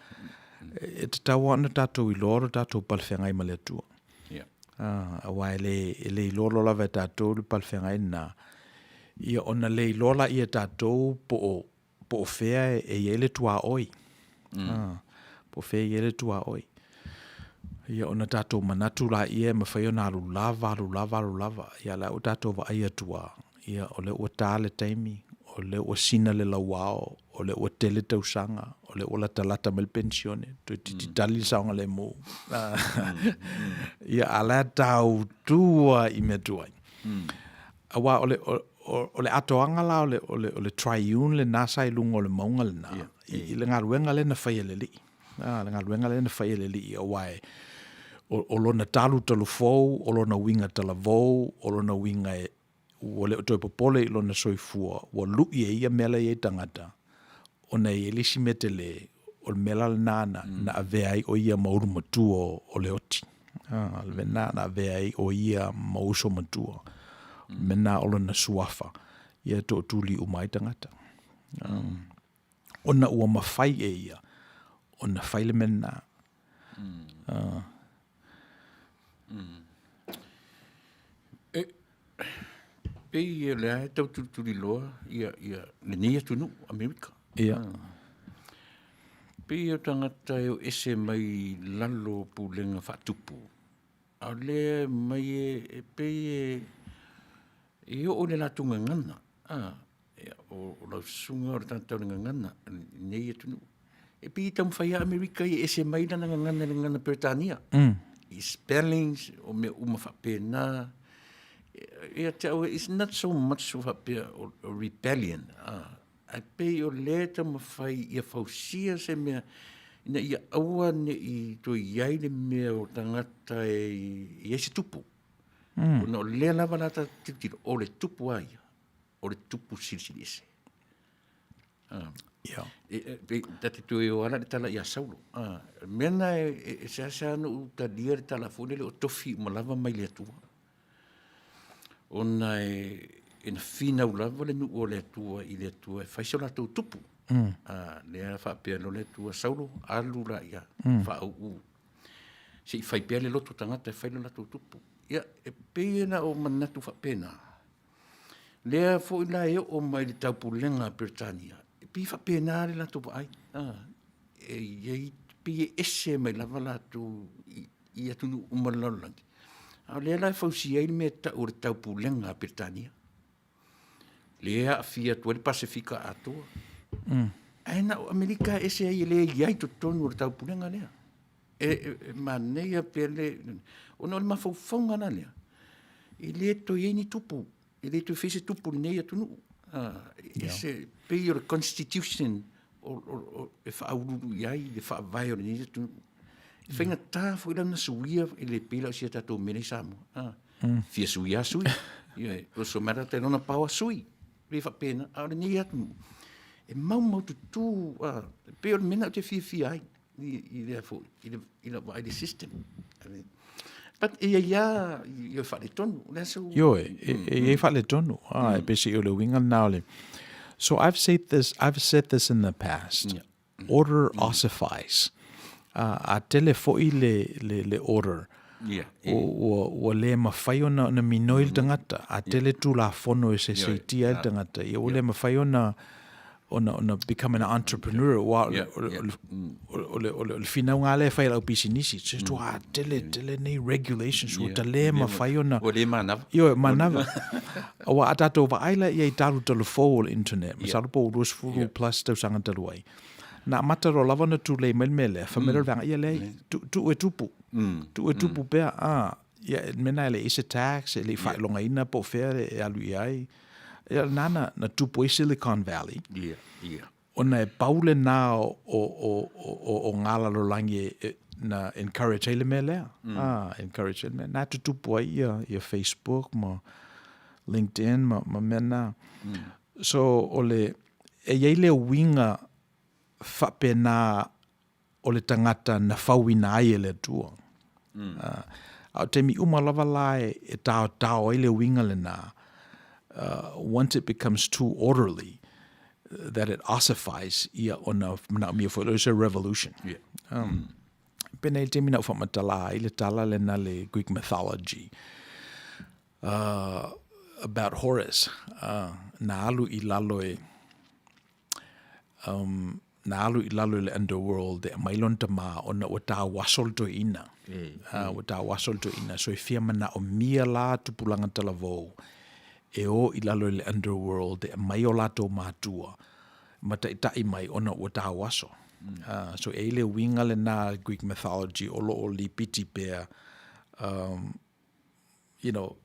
E te tawa na tatou i loro tatou palwhengai ma le tua. Awa ele i loro lawe tatou palwhengai na ia ona le lola ia tatou po fea e ele tua oi. Po fea ele tua oi. Ia ona tātou manatu la ia ma whai ona alu lava. Ia la o tātou wa aia tua. Ia o le ua tāle taimi, o le ua sina le lauao, o le ua tele tausanga, o le ua lata mel pensione, tu titali saonga le mo. Ia ala tau tua I me tuai. Awa o le atoanga la o le triune le nasa I lungo le maunga le na. I le ngaruenga le na whai le li. Le ngaruenga le na whai le li o wae. O lona talu fou, o lona winga talavou, o lona winga o le toi popole I lona soifua, o lui ia mela ia tangata. O na lisi metele, o le mela le nana, na avea ai o ia mauru matua o le oti. Le na avea ai o ia mauso matua. Mena o lona suafa, ia to tuli umai tangata. O na ua mawhai ia, o na whai le mena. Pei le ai tau tuli loa ia le nia tunu Amerika. Ia. Pei o tangata o ese mai lalo pulenga whatupu. A le mai pei e o le latunga ngana. O lau sunga o le tantau le ngana. Nia tunu. E pei tam whaia Amerika I ese mai lana ngana le ngana Britania. I spellings o me uma whapena. It's not so much of a rebellion. I pay o leta ma fai ia fausia se mea ina ia aua ne I to iai le mea o tangata I ese tupu. O lea lava lata titiro o le tupu aia. O le tupu sirisiri ese. Tati tu e o ala le tala ia saulo. Mena e sa anu utalia le tala fune le o tofi malava mai le atua. Ona na fina ulava le nu o le atua I le atua e whaisa la tau tupu. Lea whapea lo le atua saulo alu la ia whaau. Se I whaipea le loto tangata e whaila la tau tupu. Ia e pēna o manatu whapena. Lea fo I la e o mai le taupulenga Britania. E pi whapena le la tau ai. E iei pi ese mai lava la tau I atunu umalaulangi. A lea lai fausia I me ta o le taupulenga Britania. Lea fia tua le Pasifika atoa. Aina o Amerika ese ai lea iai to tonu o le taupulenga lea. Manea pele, o no le mawhauwhaunga na lea. I lea to ieni tupu. I lea to fese tupu le nei atunu. Ese pei o le constitution o e whaururu iai, le whaavai o le nei atunu. Whainga tā fo ila na suia I le pila o sia tatou mene samu. Fia suia sui. O so mara te lona paua sui. Le whapena, a le nei atu. E mau tutu, pe o le mena o te fia ai. I le wai le system. But ia whale tonu. Yo, e whale tonu. E pesi o le winga naole. So I've said this in the past. Order ossifies. A tele fo'i le order. O le mawhai ona minoil tangata. A tele tu la fono e se tia tangata. O le mawhai ona become an entrepreneur. O le finau ngā le whai lau pisinisi. Se tu tele nei regulations. O te le mawhai ona. O le manava. Yo, manava. Awa a tātou wa aila ia I taru telefo o internet. Masarupo o rusfuru plus tau sanga taluai. Na mataro lava na tu le mele famera vanga ia le tu e tupu pea ia mena le is tax le fa longa ina po fere e alu ai ia nana na tupu I Silicon Valley ona e paule na o ngala lo langi na encourage le mele encourage le na tupu ia Facebook ma LinkedIn ma mena so ole e ia le winga whapena o le tangata na whauina ai le tua. Au te mi umalawa lai e tao ai le winga le nā. Once it becomes too orderly, that it ossifies ia ona mia for there's a revolution. Pena te mina whamatala ai le tala le na le Greek mythology. About Horus. Na alu I lalo na alu I lalo le underworld e mailon tama ona o ta wasol to ina. O ta wasol to ina. So I fia mana o mia la tupulanga talavo e o I lalo le underworld e mai o lato mātua. Mata I mai ona o ta waso. So e le winga le na Greek mythology o lo o li piti pea, you know,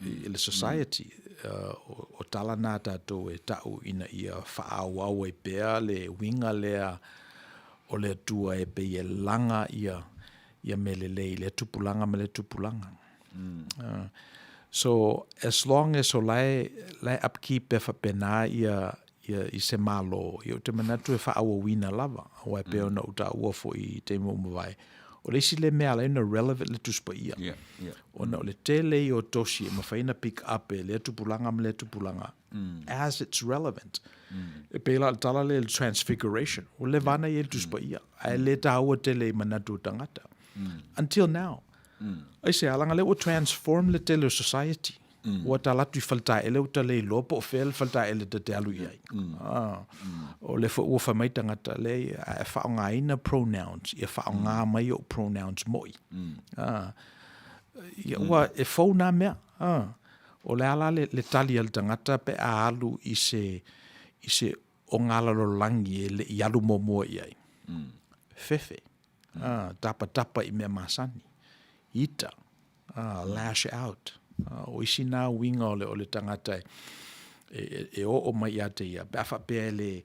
I le society. O tala nā tātou e tau ina ia whaawau e pea le winga lea o le tua e pe e langa ia me le tupulanga me le tupulanga. So as long as o lai upkeep e whapena ia I se malo, I o te manatu e whaawa wina lava, o e peo na uta ua fo I te mumawai. O le si le mea le na relevant le tuspa ia. O na o le tele I o toshi e mawhaina pick up e le tupulanga me le tupulanga. As it's relevant. E pela tala le transfiguration. O le vana I le tuspa ia. Ai le taua tele I manatu tangata. Until now. Ai se alanga le o transform le tele society. Ua talatu I falta ele uta le lopo o fel falta ele te alu iai. O le fo ua whamai tangata le e whaonga ina pronouns, I whaonga mai o pronouns moi. Ua e fau nā mea. O le ala le tali al tangata pe a alu I se o ngala lo langi e le I alu momoa iai. Fefe. Tapa I mea masani. Ita. Lash out. O isi nā winga o le tangata e o mai ia te ia. Bafa pea ele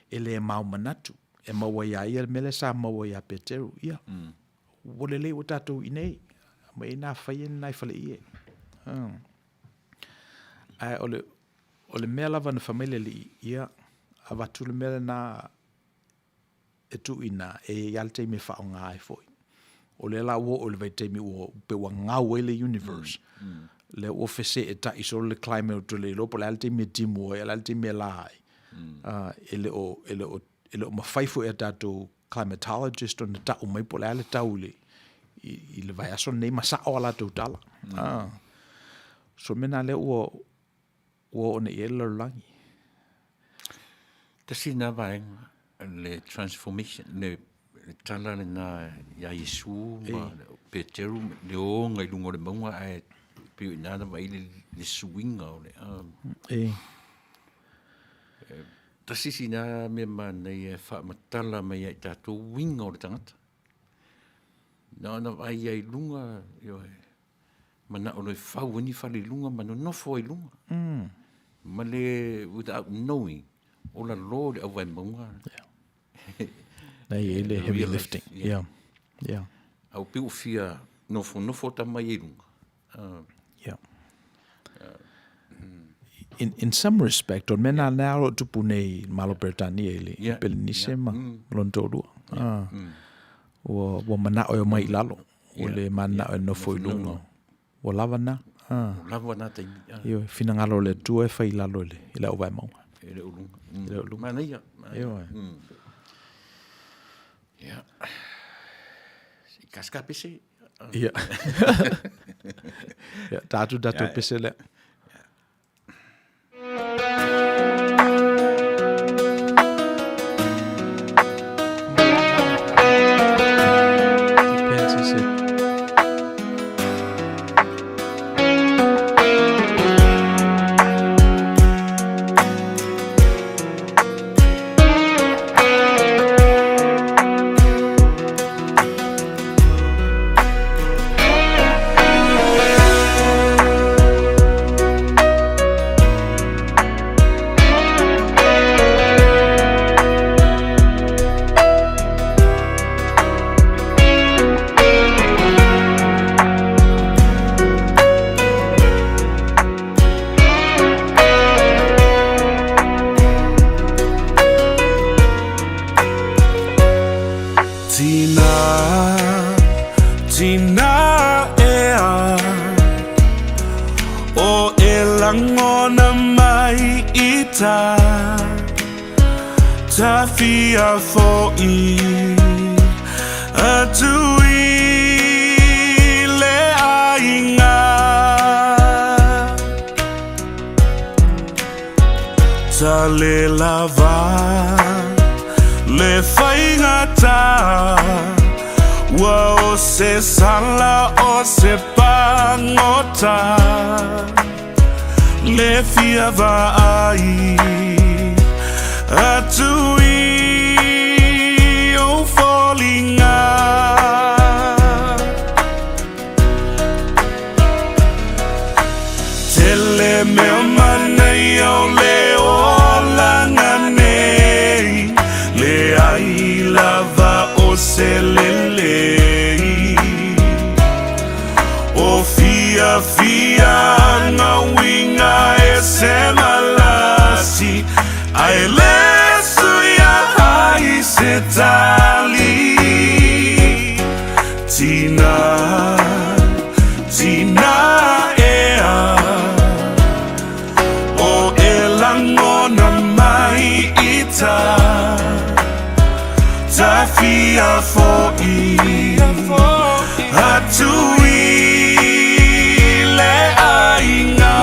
e mau manatu. E maua ia ia mele sa maua ia peteru. Ia. Wole le o tātou inei. Ma e nā whaia nai whale ie. Ai o le mea lava na whamele li ia. A watu le mele nā e tu ina e ialte me whaonga ai foi. O le la wo o le vai teimi o pe wa ngau ele universe. Le o fese e ta iso le climate to le lopo le alte me timo e alte me lai. Ele o mawhaifu e tato climatologist o na ta o mai po le ale taule. I le vai aso nei masa o ala tau tala. So mena le o ne e le langi. Tasi na vaenga le transformation le tala le na ya Yesu ma Peteru le o ngai lungo le maunga ai pe na vai le swinga o le tasi sina me mana e fa matala mai ai tatou winga o le tangata na vai ai lunga yo mana o le fau ni fa le lunga mana no foi lunga ma le without knowing o la lord o vai maunga Nei ele heavy lifting. Yeah. Au piu fia nofo tamai lunga. Yeah. In some respect, on mena naro tupu nei malo Britania ele pelinise ma lontolua. O mana o mai lalo. O le mana o nofo lunga. O lava na. Lava na te. Yo fina ngalo le tu e fai lalo le ila o vai mau. Ele ulunga. Mana ia. Yo. Ja. Ik kan skapje. Ja. Ja, datu pisse le. Tafia for atui le ainga ta le lava le se sala o se pangota le fia vai atui o fallinga tele me manai o le olanga nei le ai lava o se lele o fia na winga e se malasi ai lesu ya ai se tali tina ea o elangona mai ita tafia foi atui le ainga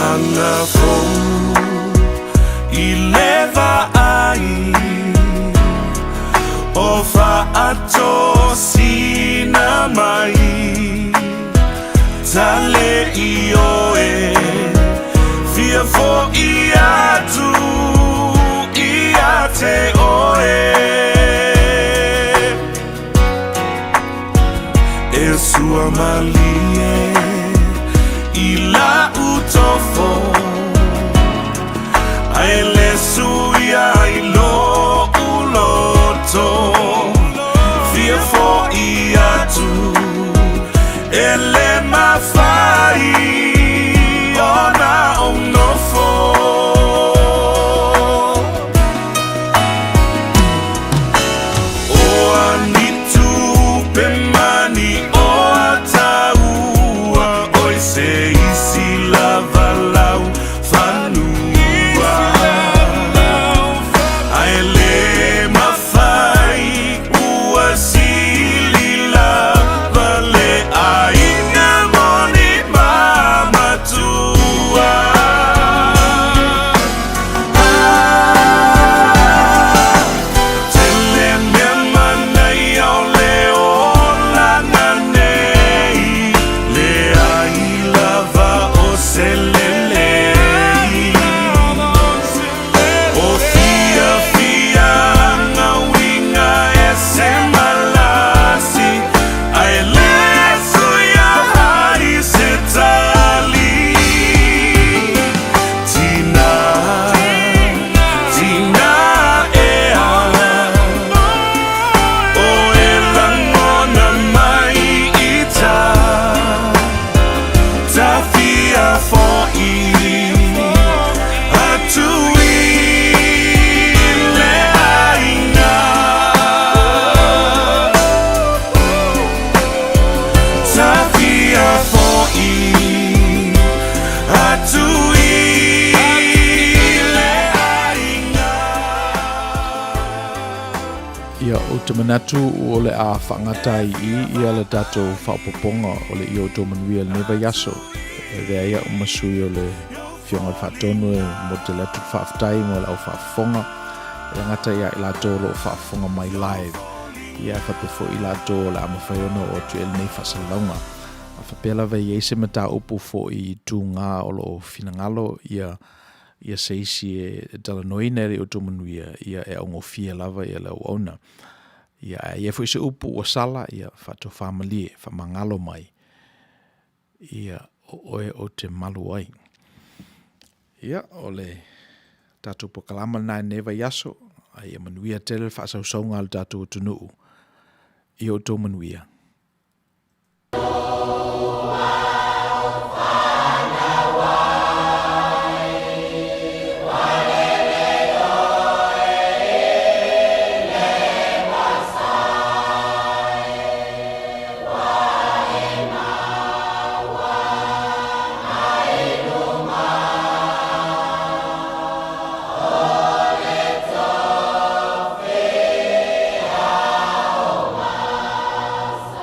anga fo I leva ai o fa ato sina mai tale ioe fia fo iatu iate oe e sua malie I la utofo ai le suia I lo uloto fia fo iatu e le mafai ona onofo o anitu pemani o ataua oi se isi lava lau fanua ai le mafai ua sili lava le aina moni mamatua tele me manai au le olanga nei le ai lava o se lelei o fia na winga e se malasi ai le suia ai se tali tina ea o elangona mai ita tafia foi atui le ainga tafia foi atui le ainga Ia o te manatu o le a whangatai ia le tato whapoponga o le Outou Manuia le neva yaso. E rea ia o masui o le fionga whatonu mo te letu whaftai mo le au whafonga. E ngata ia I lato lo whafonga mai live. Ia whapefo I lato o le amawhaiona o tu el nei whasalonga. A whapela vei eise mata upu fo I tu ngā o lo finangalo ia seisi e talanoina le Outou Manuia ia e ongo fia lava ia le ona. Ia foi se upu o sala ia fato family fa mangalo mai. Ia o te malu ai. Ia o le tatu po kalama na neva yaso ai Manuia tele fa so songa al tatu tunu. I Outou Manuia. Sa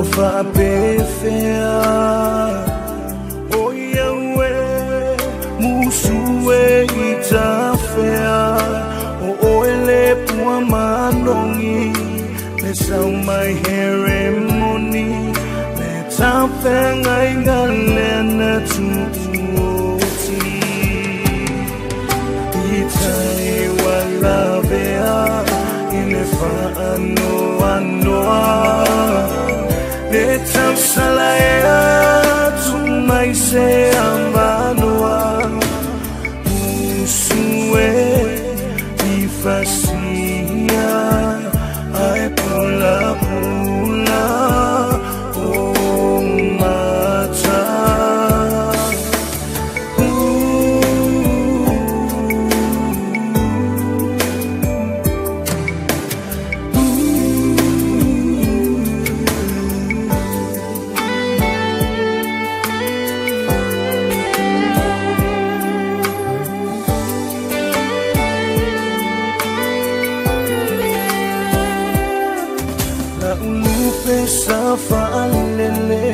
fa befea o yawe musue itafea o ele pua manongi le sau mai ceremony le tafenga ingalena tuuti itai walavea inefa anoa le tausalaya tumai se ambanoa musue ifasia ai pula pula o mata Safa alele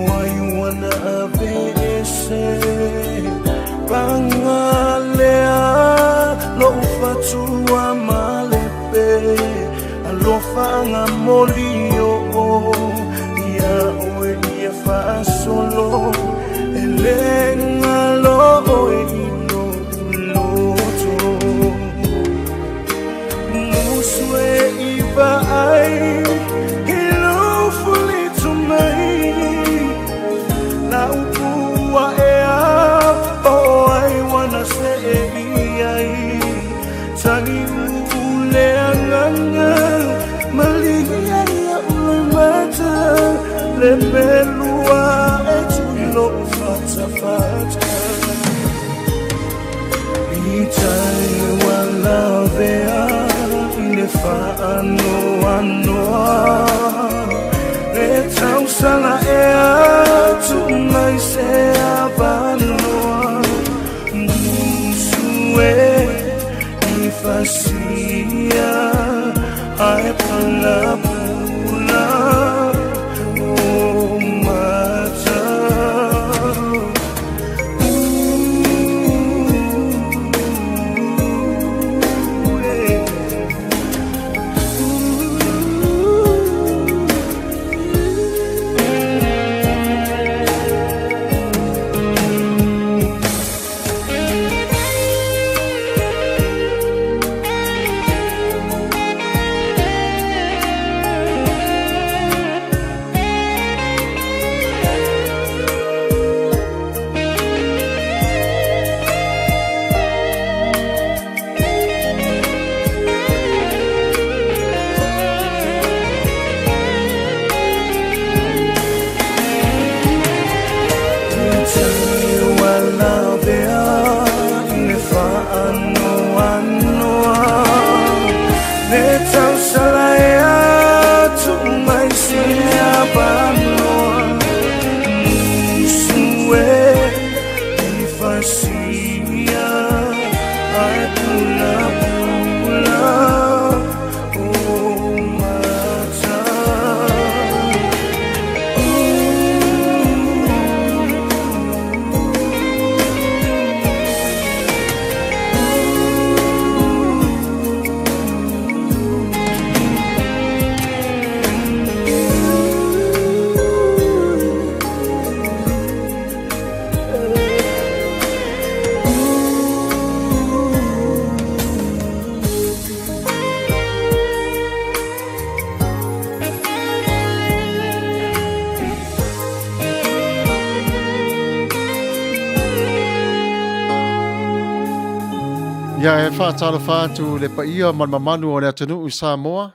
wai wana abese pangalea lo fatua malepe alofa ngamolio ya oe ya fa solo elenga lo oe ino loto muswe iba ai Tani ule anganga malia ya ulemata lebelua etulo fata fata itai wala vea inefa anoa letau sala ea tumai se abanoa musue fasia ai pula pula o mata Ia e whaatala whaatu le pa ia mamanu o le atanu u Samoa.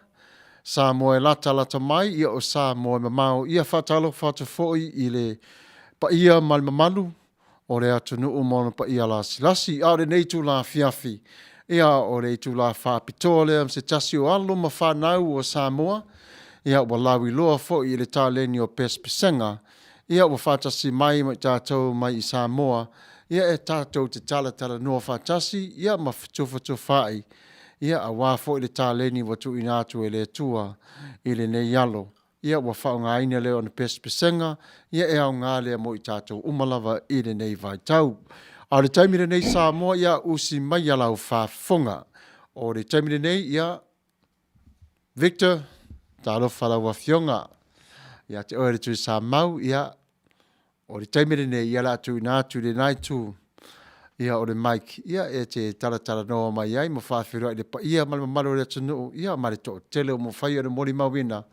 Samoa e lata mai ia o Samoa e mamau. Ia whaatala whaatu foi i le pa ia mamanu o le atanu u mono pa ia lasi. Lasi au le neitu la fiafi. Ia o le itu la whaapitoa le am se tasi o alo ma whanau o Samoa. Ia o lawi loa foi i le tāleni o Pespesenga. Ia o whaatasi mai ma tātou mai i Samoa. Ia e tātou te tala noa whātasi, ia ma whatu ia a wāfo i le tāleni watu inatu e le tua i le nei alo ia ua whaongaina leo na pesenga, ia e au ngā lea mo I tātou umalawa I le nei vai tau. A le taimire nei Samoa ia usi mai alau whafonga. O le taimire nei ia Victor, tālo whalaua fionga. Ia te oere tui sa mau ia o le taimire nei ia la tu nā tu le nai tu. Ia o le Mike, ia e te taratara noa mai ai, mo whawhirua I le pa ia malo le tunu, ia ma le to tele o mo whai o le mori mawina,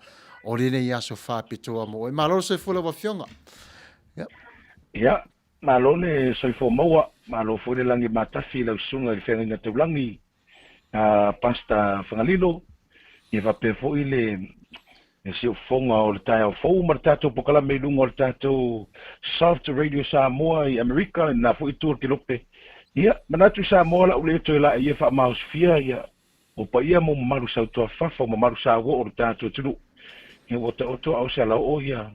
o le nei aso whapitoa mo. E malo se fula wa fionga. Ia, malo le soifo maua, malo fo le langi matafi lau sunga I whenga inga taulangi, pasta whangalilo, ia whapefo I le si o fonga o le tai o fau ma le tātou pokala me lunga o le tātou South Radio Samoa I Amerika, na fo I tūr ki lope. Ia, manatu Samoa la ule to la ia wha mausfia, ia, o pa ia mo maru sau toa whafa, mo maru sa o le tātou tunu. Ia, o ta oto au se la o ia,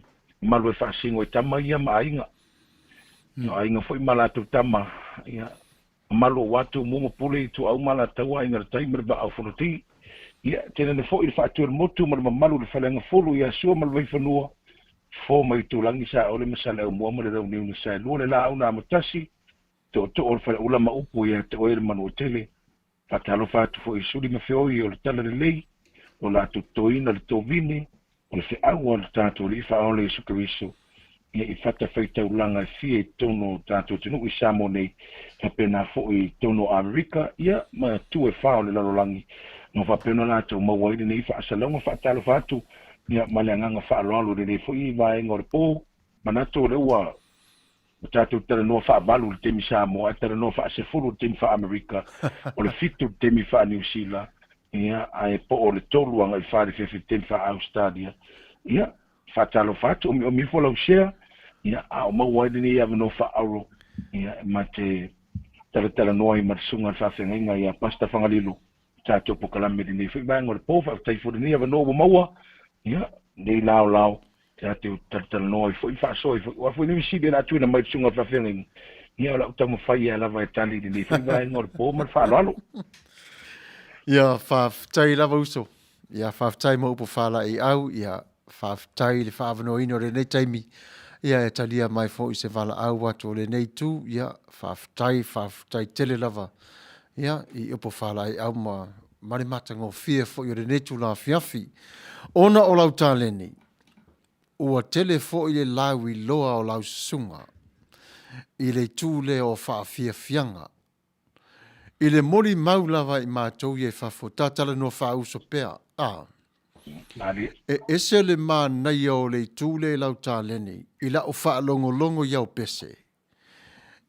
maru e whaasingo I tama ia ma ainga. Ia, ainga fo I malatu tama, ia, malu watu mo pule tu au mala taua inga taimere ba au fonoti. Ia, tena ne fo I whaatua motu ma malu le whalenga folu, ia, sua malu wai whanua, fo mai tulangi sa ole masala au mua ma le rau niu sa lua le la au na matasi, to o le whale ula ma upu ia te oere manu o tele, whatalo whatu fo I suri ma whioi o le tala le lei, o la tutoina le tovine, o le whiau o le tātou le iwha ole I sukariso, ia I whata whaitau langa fie tono tātou tenu I Samo nei, whapena fo I tono Amerika, ia ma tu e whao le lalolangi, no whapena lātou mawaile nei wha asalonga whatalo whatu, ia ma le anganga whaaloalo le fo I vaenga o le pō, manato le ua, o tātou tala noa wha balu le temi Samoa, tala noa wha asefuru le temi wha Amerika, o le fitu le temi wha New Zealand, ia ai po o le tolu anga I whare whewe temi wha Australia, ia whatalo whatu, o mi folau share, ia a o mawaile ni ia no wha auro, ia ma te tala noa I marsunga whawhenga ia pasta whangalilo, tātou pokalame ni whi banga o le pōwha, taifuri ni ia no maua, ia nei lao, tātou tala noa I fwoi whaasoi, wa fwoi nimi sibe la tuina mai tsunga whawhenga, ia la utama whai a lava e tali ni whi banga o le pō, mar whaalalo. Ia whaftai lava uso, ia whaftai mo upo whala I au, ia whaftai le whaavano ino le nei taimi, ia e talia mai fo I se wala au watu o le nei tu, ia whaftai tele lava, ia I upo whala I au ma mare mata ngō fia fo I le nei tu la fiafi, ona o lau tāleni, ua tele fo I le lau I loa o lau sunga, I le tūle o whaafia fianga, I le mori maulawa I mātou I e whafo tātala no whauso pēa, e ese le mā nei o le tūle lau tāleni, I la o whaalongo iau pese.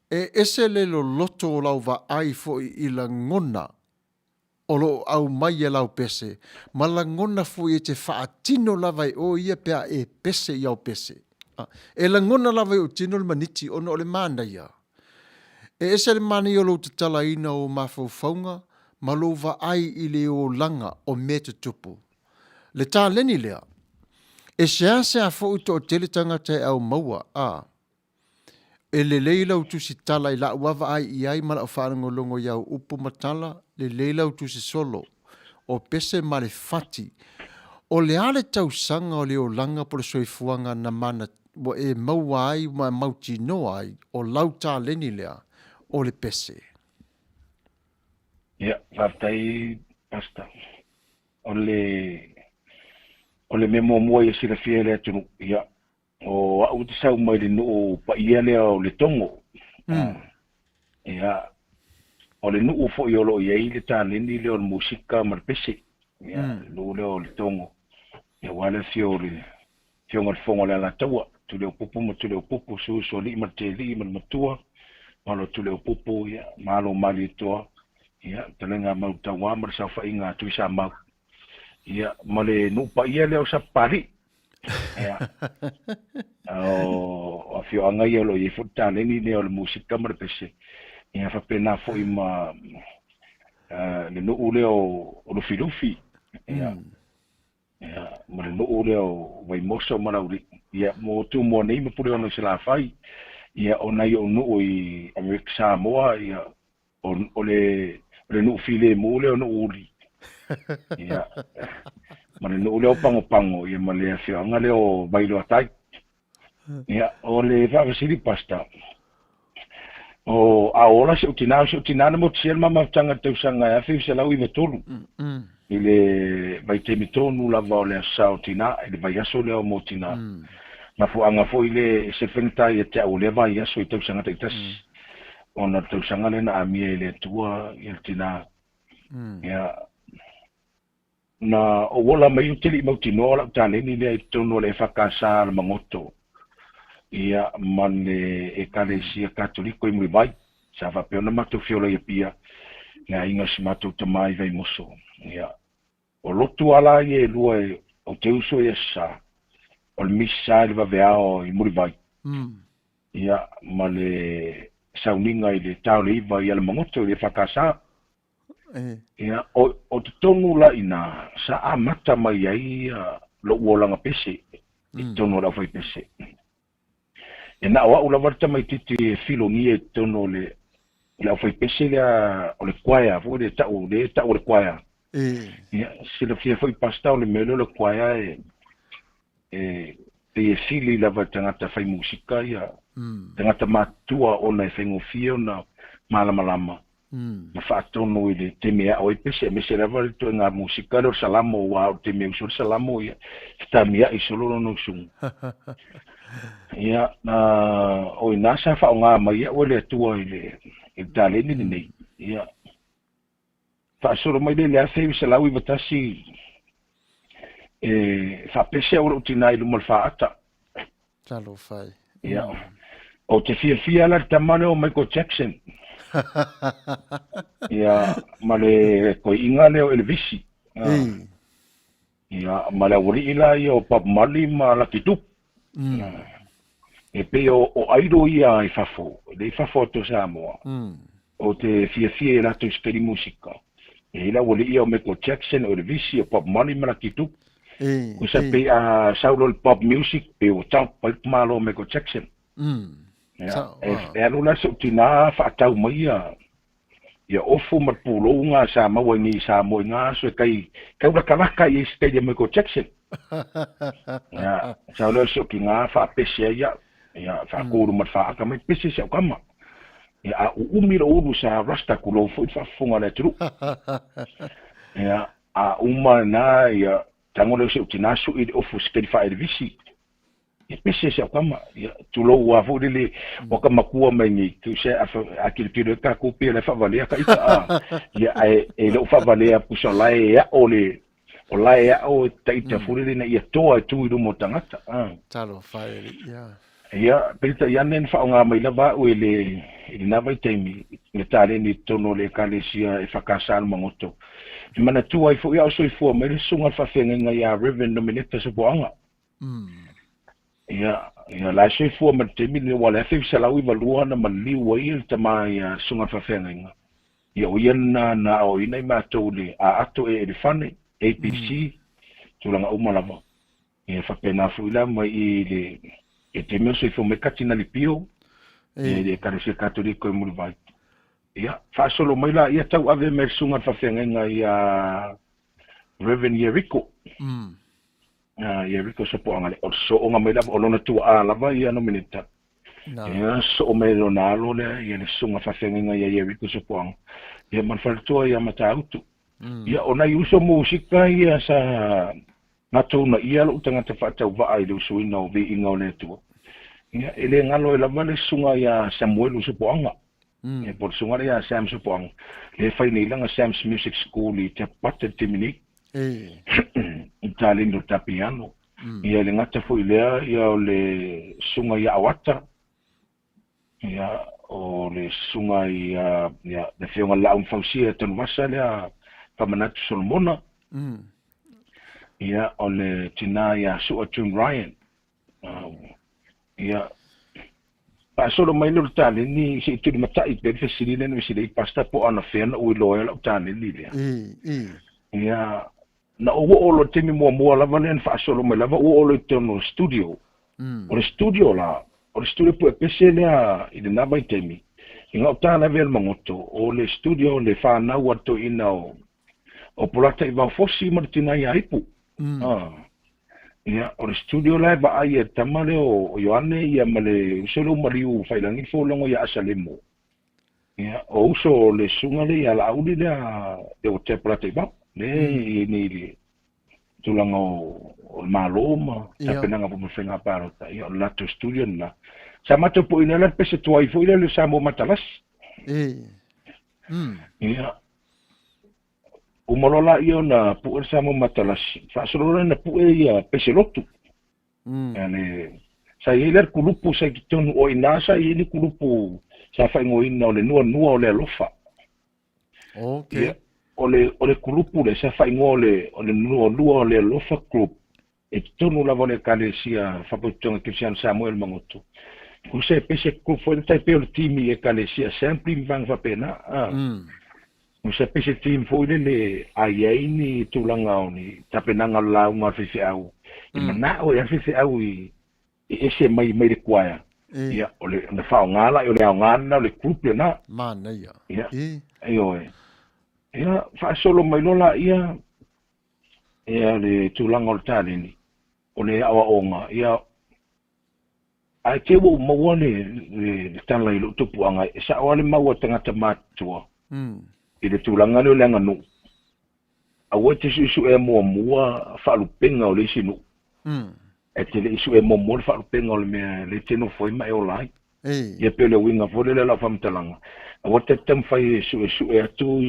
E ese le lo loto o lau wa ai fo I la ngona, o lo au mai e lau pese, ma la ngona fo I te whaatino lava o ia pēa e pese iau pese. E la ngona lava o tino le maniti ono o le mana ia. E ese le mani o lo te tala ina o mafau faunga, ma lo va ai I le o langa o me te tupu. Le tā leni lea, e sea fo uto o tele tangata e au maua, e le leila utusi tala I la uawa ai I ai mala o whanango longo iau upu matala, le leila utusi solo, o pese ma le fati, o le ale tau sanga o le o langa po le soifuanga na mana, wa e maua ai, ma mauti no ai, o lau tā leni lea, o le pese. Ia, whaftai pasta. O le memo mua I sila fia lea tunu, ia, o au te sau mai le nuu pa ia lea o le tongo. Ia, o le nuu fo I olo iei le tāleni leo le musika ma le pese. Ia, nuu leo le tongo. Ia, wale fio le fionga le fonga le ala taua. Tu leo pupu ma tu leo pupu, suso li ma te li ma matua. Malo tu leo pupu, ia, malo mali toa. Ia, talenga mau taua ma le sau whainga tu isa mau. Ia, ma le nuu pa ia leo sa pari. Ia. O afio anga ia lo I futa leni leo le musika ma le pese. Ia, whapena fo I ma le nuu leo o lufi. Ia. Ia, ma le nuu leo wai moso ma lauri. Ia, mo tu mo nei ma pure ono se la fai. Ia, o nai o nuu I Amerika Samoa. Ia, o le nuu file mo leo nuu uli. Ia, Mane no leo pango ia male fia nga leo bailo atai. Ia o le vavasiri pasta. O aola se utina mo tiel mama tanga te usanga ya fi se lawi vetolu. Ile vai te mitonu la vole sa utina ile vai aso leo mo tina. Na fu anga fo ile se fenta ia te o le vai aso i te usanga te tas. Ona te usanga le na amia ile tua il tina. Ia na o wola mai utili mo tino la tane ni le tono le fakasa mangoto. Ia mane e kalesia katoliko i mui vai. Sa va pe ona matu fiola ia pia. Nga inga si matu tamai vai moso. Ia. O lotu ala ie lua e o te uso ia sa. O le misa ili va veao i muri vai. Ia male sauninga i le tau le iwa i ala mangoto i le whakasa. Ia o te tonu la ina sa a mata mai ai lo uolanga pese. I tonu la fai pese. E na wa ula warta mai titi filo ngie tono le la fai pese le o le kwaia fu le tau le kwaia ya se le fai pasta o le melo le kwaia e fili la warta ta fai musika ya tangata matua ona e fengo fio na malama na fa tono i le temea o pese me se lava to nga musika lo salamo wa temea usul salamo ya tamia i solo no sum ia na o ina sa fa nga mai o le tua ile i dale ni nei ia fa solo mai le afi se lawi batasi fa pese o tina i lumol fa ata talo fai ia o te fia la tamale o Michael Jackson ia male ko inga leo elvisi ia male wori ila ia o pap mali ma la kitu e pe o aido ia i fafo le fafo to Samoa o te fia la to speri musica e ila wori ia o Michael Jackson o elvisi o pap mali ma la kitu ko sa pe a saulo pop music pe o tau pa malo Michael Jackson e alula so tina fa tau mai ia ofu mapulo nga sa mawangi sa mo nga so kai la kalaka i ste Michael Jackson ya sa lo so kinga fa pese ya fa ko ru fa ka mai pese sa kama ya umiro uru sa rasta kulo fu fa funga le tru ya a uma na ya tango so tina so i ofu ste fa visi e pese sa kama ya tulo wa fu dele o ka makua mai ni tu se a kilpiro ka ko pe le fa vale ka ita ya e lo fa vale a puso lai ya ole o lai ya o taita fu dele na ia toa tu i mo tangata talo fai ya pelita ya nen fa nga mai lava o le ina vai temi le tale ni tono le kalesia e fakasal mangoto mana tu ai fu ya so i fu mai sunga fa fenga ya Reverend nominata so boanga ia la se fu ma te mini wala fe sala wi valua na mali wai te mai sunga fa fenga ia o yana na o ina ma to le a ato e le fane APC tulanga uma lava ia fa pena fu la mai le e te me se fu me katina li pio e ka se katoliko e mulvai ia fa solo mai la ia tau ave me sunga fa fenga ia Reverend Yeriko Yeriko so po angale o so nga mai lava o lona tu a lava ia no minita ia so me lo nalo le ia le sunga fa fenga ia Yeriko so po ang ia man fa tu ia mata auto ia ona uso musika ia sa nato na ia lo tanga te fa tau va ai lo so ina o vi inga o le tu ia ele ngalo lava le sunga ia Samuel so po anga e por sunga ia Sam so po ang le fa ni langa Sam's Music School i te pata timini Italiano tapiano ia le ngata foi lea ia o le sunga ia awata ia o le sunga ia de fionga la fausia tonu masa lea pamanatu solomona ia o le tina ia sua tun Ryan ia pa solo mai lo tale ni se tu matai pe fesile no se dei pasta po ana fena o loyal o tale ni ia na o lo temi mo lava nen fa solo me lava o lo tono studio o studio la o studio pu pesele a ina na vai temi inga tana vel mangoto o le studio le fa na wato ina o polata i va fosi martina ia ipu Ia, o le studio lai ba ai e tamale o Ioane ia ma le usolo mariu whailangi fōlongo ia asalemo. Ia, o uso le sunga le ia la auli lea e o te prate ba. Le ni le tulanga o maloma, ta penanga po mawhenga parota. Ia, o lato studio na. Sa mato po ina la pese tuai fo ina le samo matalas. Ia, umalola ia na pu e samo matalas. Whaasolola na pu e ia pese lotu. Ane, sa iler kulupu sa kitonu o ina sa ili kulupu sa whaingo ina o le nua o le alofa. Okay. O le kulupu le sa whaingo o le nua o le alofa group. E kitonu lava le kalesia whaputonga Christian Samuel Mangoto. Kuse pese kufu e taipe o le timi e kalesia sampling vang whapena. Kuse pese tim fo le aiei ni tulanga o ni tapenanga launga whiwhi au. Mana o ia whiwhi au i ese mai le kuaia. Ia, o le whao ngala, o le au ngana, o le kupu na. Mana ia. Ia, eo e. Ia, whaasolo mai lola ia, ia le tulanga o le tālini. O le awa onga, ia, ai te wo maua le tala i lo tupu anga, e sa o le maua tangata mātua. I le tulanga le o le anganu. Awa te isu e mua whaalupenga o le isinu. E te le isu e mua le whaalupenga o le mea le teno foi mai o lai. Ia peo le winga fole le la whamtalanga. Awa te tamwhai isu e atu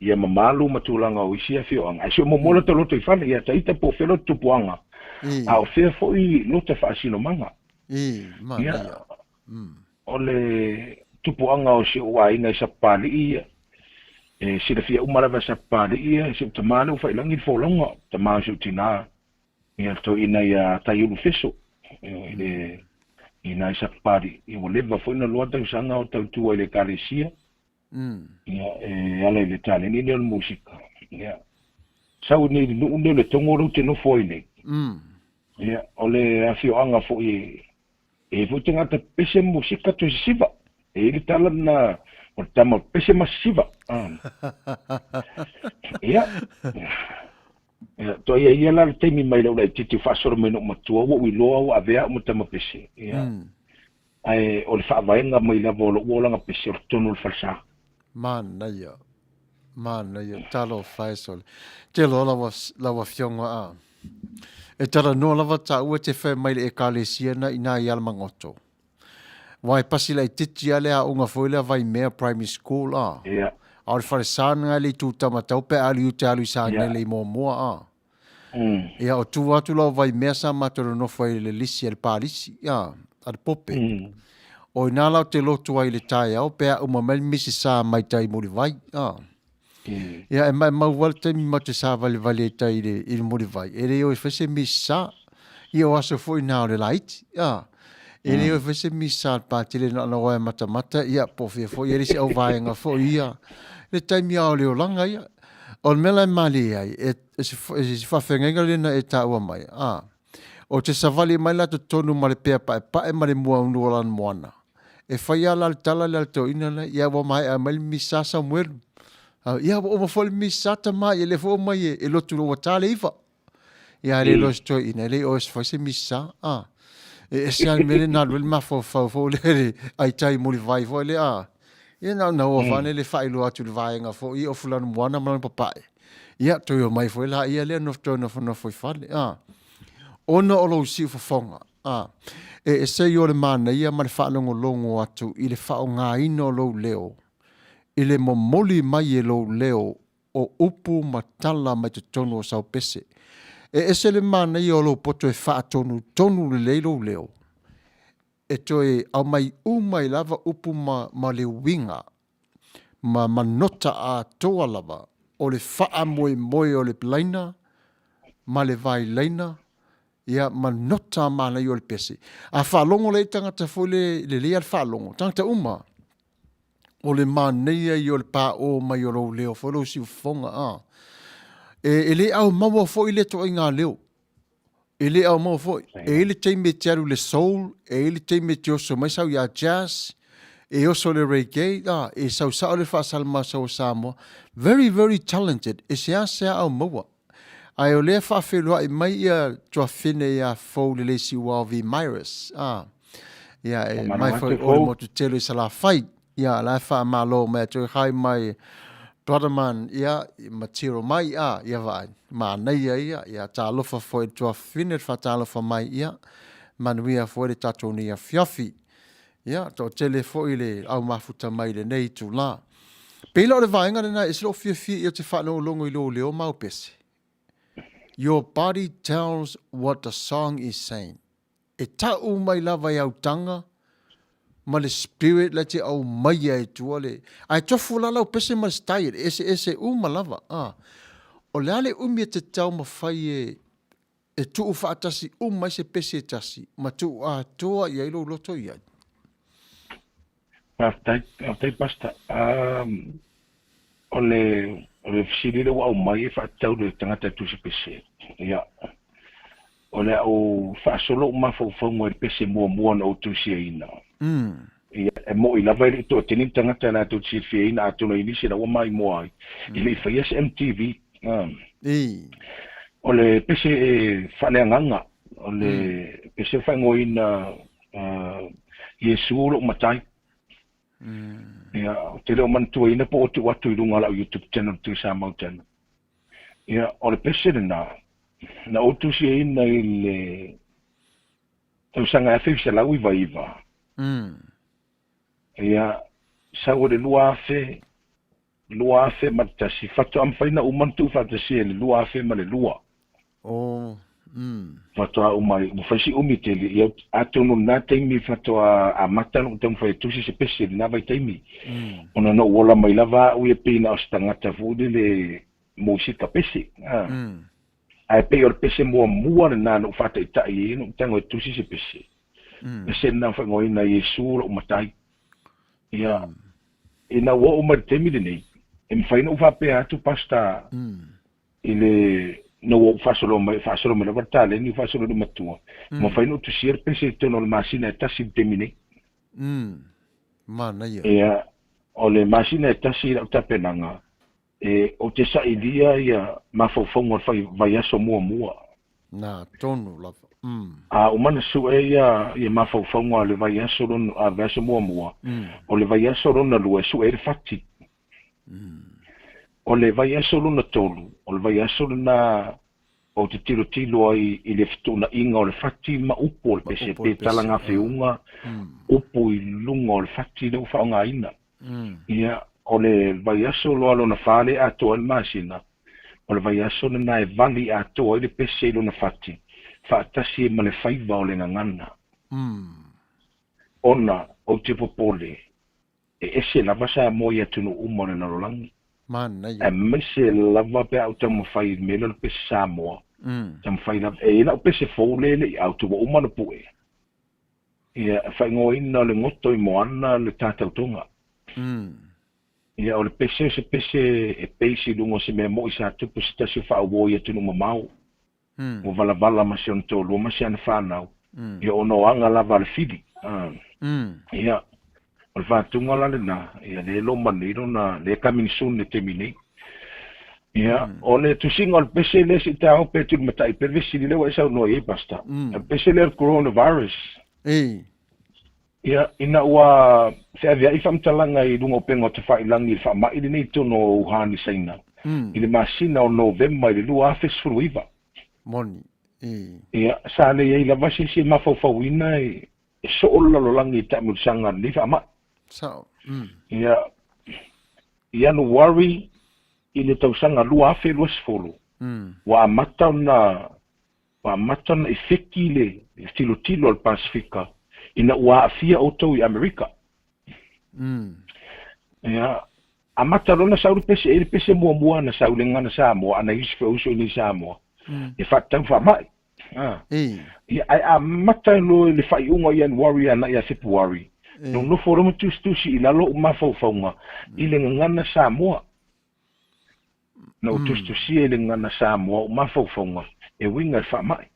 ia mamalu matulanga o isi a fio anga. Isu mua le te loto i whale, ia taita po whelo tupu anga. A o whea foi loto whaasino manga. Ia, o le tupu anga o si ua ina i sapali ia. E sila fia umarawa sapali ia, si utamane u whailangi wholonga, tamau si utina. Ia to ina ia taiulu feso. Ina i sapali. I o leva foi na loa tau sanga o tau tua i le karesia. Ia, ala i le tale, ni neo musika. Ia. Sau ni neo le tongoro te no foi nei. Ia, o le afio anga foi e foi te ngata pese musika to siva. E le tala na o tama pese masiva. Ia. Ia, to ia la te mi mai lo le titi fasoro meno matua wo wi lo a vea mo tama pese. Ia. Ai o le fa vaenga mai la volo wola nga pese o tonu le falsa. Mana ia. Talo faisol. Te lo lava fionga a. E tara no lava ta ua te whai mai le e kalesia na ina i almangoto. Wai pasi lai titi ale a unga foile vai mea primary school a. Ia. Au le whare sānga le tū tamatau pe ali ute alu i sānga le i mua a. Ia o tū atu lau vai mea sa matoro no whai le lisi le pālisi. Ia, ar pope. O ina lau te lotu ai le tai au pe a umamel misi sā mai tai muri vai. Ia, e mai mauwal te mi mate sā vale tai le muri vai. E reo e whese misi sā. Ia o aso fo ina o le laiti. Ia. E reo e whese misi sā pātile na ana oe mata. Ia, po fia fo. Ia resi au vaenga fo. Ia. Le taimi au leo langa ia. O le mela e mali ai. E si whawhengenga lena e tā ua mai. O te savali mai la to tonu ma le pea pae ma le mua unua lan moana. E whai ala le tala le alto ina la. Ia wa mai a mai misa sa mueru. Ia wa oma foli misa ta mai. E le fo mai e lotu lo watale iwa. Ia le lo sto ina. Le o es fwese misa. E sian mele na lwel ma fo le ai tai muli vai fo le Ia na o fane le whailo atu le vaenga fo i o fulano moana malana papae. Ia toi o mai fo la ia le nofto na fo fale. Ona o lo si fo fonga. E se yo le mana ia ma le whaanongo longo atu i le whao ngā ino lo leo. I le momoli mai e lo leo o upu matala mai te tonu o sao pese. E se le mana ia o lo poto e wha tonu le leilo leo. E toi au mai umai lava upu ma le winga. Ma nota a toa lava. O le wha moe o le plaina. Ma le vai leina. Ia ma nota mana i o le pese. A whalongo le tangata fo le lea le whalongo. Tangata uma. O le maneia i o le pā o mai o lo leo. Fo lo si ufonga E le au maua fo i le to inga leo. E le au maua fo. E le teime te aru le soul. E le teime te oso mai sau ia jazz. E oso le reggae. E sau sao le whasalma sau Samoa. Very, very talented. E sea au maua. Ai o lea whawhelua I mai ia tua whine ia fau le lesi wau vi Myris. Ia e mai whai o le motu telo I sala fight. Ia la wha malo mea tui hai mai Brotherman ia matiro mai ia vai. Ma nei ia ta lofa foi tua whine fa ta lofa mai ia. Manuia foi le tato ni a fiafi. Ia to tele foi le au mafuta mai le nei tu la. Pelo le vainga na islo fiafi ia te whanau longo I lo leo mau pese. Your body tells what the song is saying. E tau mai lava I au tanga, ma le spirit le te au mai ai tua le. Ai tofu la lau pese ma le stai, ese uma lava. O le ale umi te tau ma fai e tuu whaatasi umai se pese tasi, ma tuu a toa I ailo loto I ai. Aftai pasta. O le fisirire wa au mai whaatau le tangata tusi pese. Ia. O le au whaasolo mawhauwhaunga I pese mua na o tusi e ina. Ia, e mo I lava I to tini tangata na tusi e ina atuna inisi na wa mai moa ai. Ile I whaias MTV. O le pese e whaleanganga. O le pese whaingoina Yesu lo matai. Ia, te leo mantua ina po o te watu I runga lau YouTube channel tu sa mau channel. Ia, o le pese na o tusi e ina I le tausanga e whiwisa lau I vaiva. Ia, sa o le lua afe matasi, fatu amwhaina umantu fatasi e le lua afe ma le lua. Fatoa umai mufasi umi tele ia atono na taimi fatoa a matano tamo fai tusi se pese na vai taimi ona no wola mai lava u e pina ostangata fude le musika pese ai pe or pese mo na no fata itai no tango tusi se pese pese na fa ngoi na Yesu o matai ia ina wo umar taimi de nei em fai no fa pe atu pasta ile no fasolo me la vertale ni fasolo de matua mo fai no tu sier pese tono la macina tasi termine mana ia o le macina tasi la tapenanga e o te sa idea ia ma fofongo vai aso mua na tonu la o mana su ia ma fofongo le vai aso no a verso mua o le vai aso no lu su e fatti o le vai aso no tolu o le vai aso na o te tilo ai I le fituna inga o le fati ma upo o le pese pe talanga whiunga upo I lunga o le fati le uwhaonga ina ia o le vai aso loa lo na whale atoa le masina o le vai aso na e vali atoa I le pese lo na fati whaatasi ma le whaiva o le ngangana ona o te popole e ese lava sa moi atunu umone na rolangi e mese lava pe au tamu whai mele le pese sa moa tamu whai lava e ina o pese fōlele I au tuwa umana pue ia whai ngoina le ngoto I moana le tātautonga ia o le pese se pese e peisi lungo se mea mo I sa tupu se tasi whaau ia tunu mamau o vala ma se on tolu ma se ana whanau ia ono anga lava le fidi ia o le whātunga la le na ia le lo maniro na le coming soon le temine ia o le tusinga o le pese le si tau pe tu matai per vesi le wa sa no e basta le pese le coronavirus ia ina ua se avia I famtalanga I lungo pengo te whailangi fa ma ili nei tono uhani saina I le masina o November I le lua afes furuiva moni ia sa le ia la vasi si mafawina e so ola lo langi tamu sanga ni fa ma so ia no worry I le tausanga lua afe luas folo wa mata na efeki le tilo al Pasifika ina ua afia Outou I Amerika ia a mata lona saulu pese mua na saulenga na Samoa ana isfe uso ni Samoa e fatau fa mai ia a mata lo le fai unga ia worry na ia sipu worry no foro tusi I lalo mafaufaunga I le ngana Samoa no tusi I le ngana Samoa mafaufaunga e winga fa mai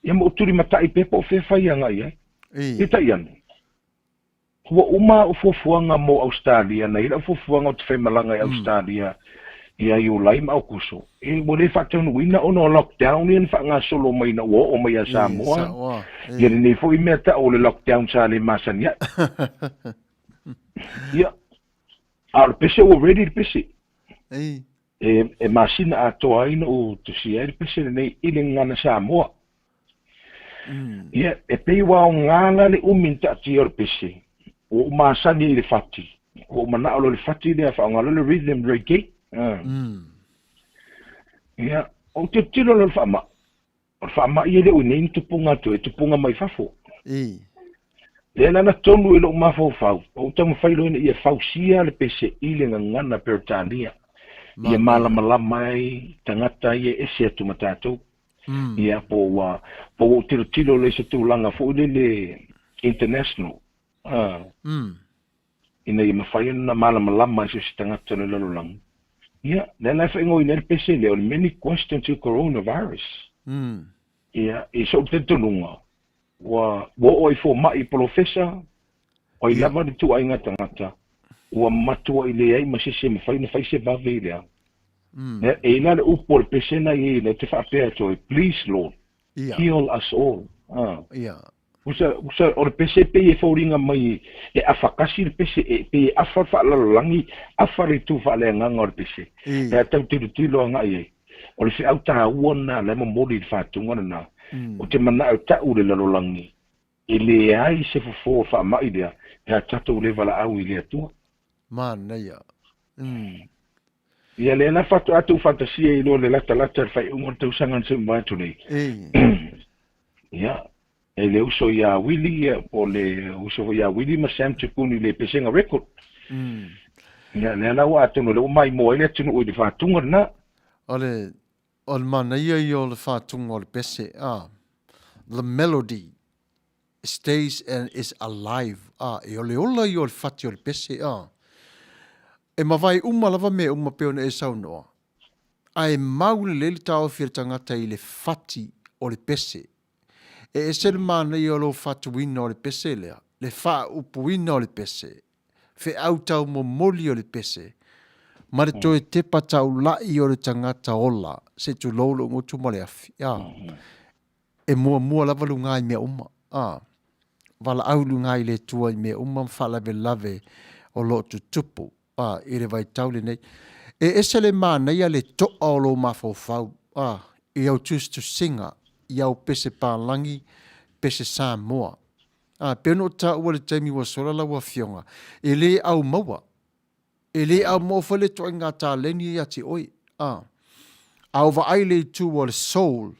ia mo turi matai pepo fe fai anga ia e tai anu Kua uma ufuafuanga mo Australia na ila ufuafuanga o te whaimalanga I Australia ia i ulai ma kuso e mo le fatonu ina ono lockdown ni fa nga solo mai na o mai a Samoa ia ni fo i meta o le lockdown sa le masania ia al pese already pese e masina a to ai no to si ai pese nei ile ngana Samoa ia e pe wa ngana le uminta ti or pese o masani le fati o mana o le fati le fa ngalo le rhythm reggae ia o te tiro le fama ia le unei tupunga to e tupunga mai fafo le na tonu ilo mafo fau o tamu failo ia fausia le pese ile ngana pertania ia mala mai tangata ia ese tu matato ia po tiro le se tulanga fo le international ina ia mafaiona mala mai se tangata le lolang ia le fa ngoi le pese le many questions to coronavirus ia e so te tununga wa oi fo mai professor oi lava de tu ai ngata wa matua ile ai masese mafaina faise bavile e ina le upol pese na i le te fa to please lord heal us all usa o pese pe e fouringa mai e afakasi le pese e pe afa la langi afari tu fa le nganga o pese e tau tilo nga i o le se auta wona le mo modi fa tunga na o te mana o ta ule la langi ile ai se fo fa mai dia e tatu le vala au ile tu mana ia ia le na fatu atu fantasia i lo le lata fai un tu sangan se mai tu nei ia ele uso ya Willy o le uso ya Willy ma sam tukuni le pesenga record ia le na wa tonu le mai mo ele tunu o di fatunga na ole mana ia i o le fatunga o le pese the melody stays and is alive e ole ola i o le fati o le pese e mawai lava me peona e saunoa ai mau le tau fir tangata i le fati o le pese e sel mana i o lo fatuina o le pese lea le fa upuina o le pese fe au tau momoli o le pese ma le toe te patau lai o le tangata ola se tu lolo ngotu mo le afi e mua lava lungai mea vala au lungai le tua i mea fa lave o lo tutupu i le vai tau le nei e sele mana ia le toa o lo mafofau i au tu singa i au pese palangi pese Samoa peno ta ua le taimi wa sola la wa fionga e le au maua le toa ngā tā leni ia ti oi au va ai le tu o le soul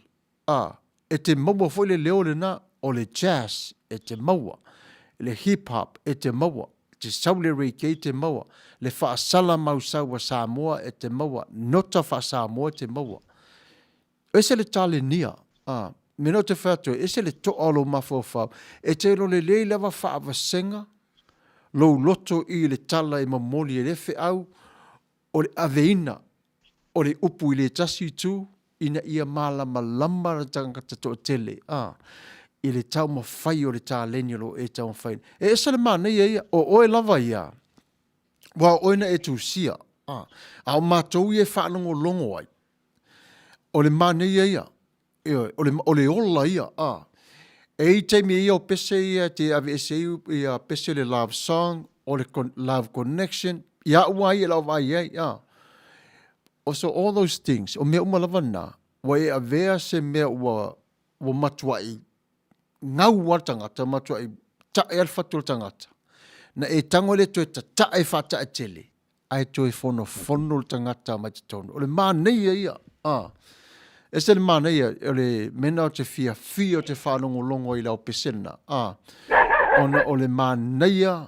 e te maua foi le leo le na o le jazz e te maua le hip hop e te maua te saule reggae e te maua le whaasala mausau wa Samoa e te maua nota wha Samoa e te maua ese le tale nia me no te whātua ese le to'alo mafofau e te lo le lewa whaavasenga lo loto i le tala e mamoli e lefe au o le aveina o le upu i le tasi tu ina ia malama na tangata to tele i le tau mawhai o le tāleni lo e tau mawhai e esa le mana ia o oe lava ia wa oina e tu sia au mātou i e whanongo longo ai o le mana ia o le ola ia e i teimi ia o pese ia te ave ese ia pese le love song o le love connection ia ua ia lau vai ia so all those things o mea umalava na wa e avea se mea ua matua i ngau wa tangata matua i ta e alfatul tangata na e tango le toe ta e fata e tele ai toe fono tangata mai te tonu o le mana ia e se le mana ia o le mena o te fia o te whanongo longo i lau pesena ona o le mana ia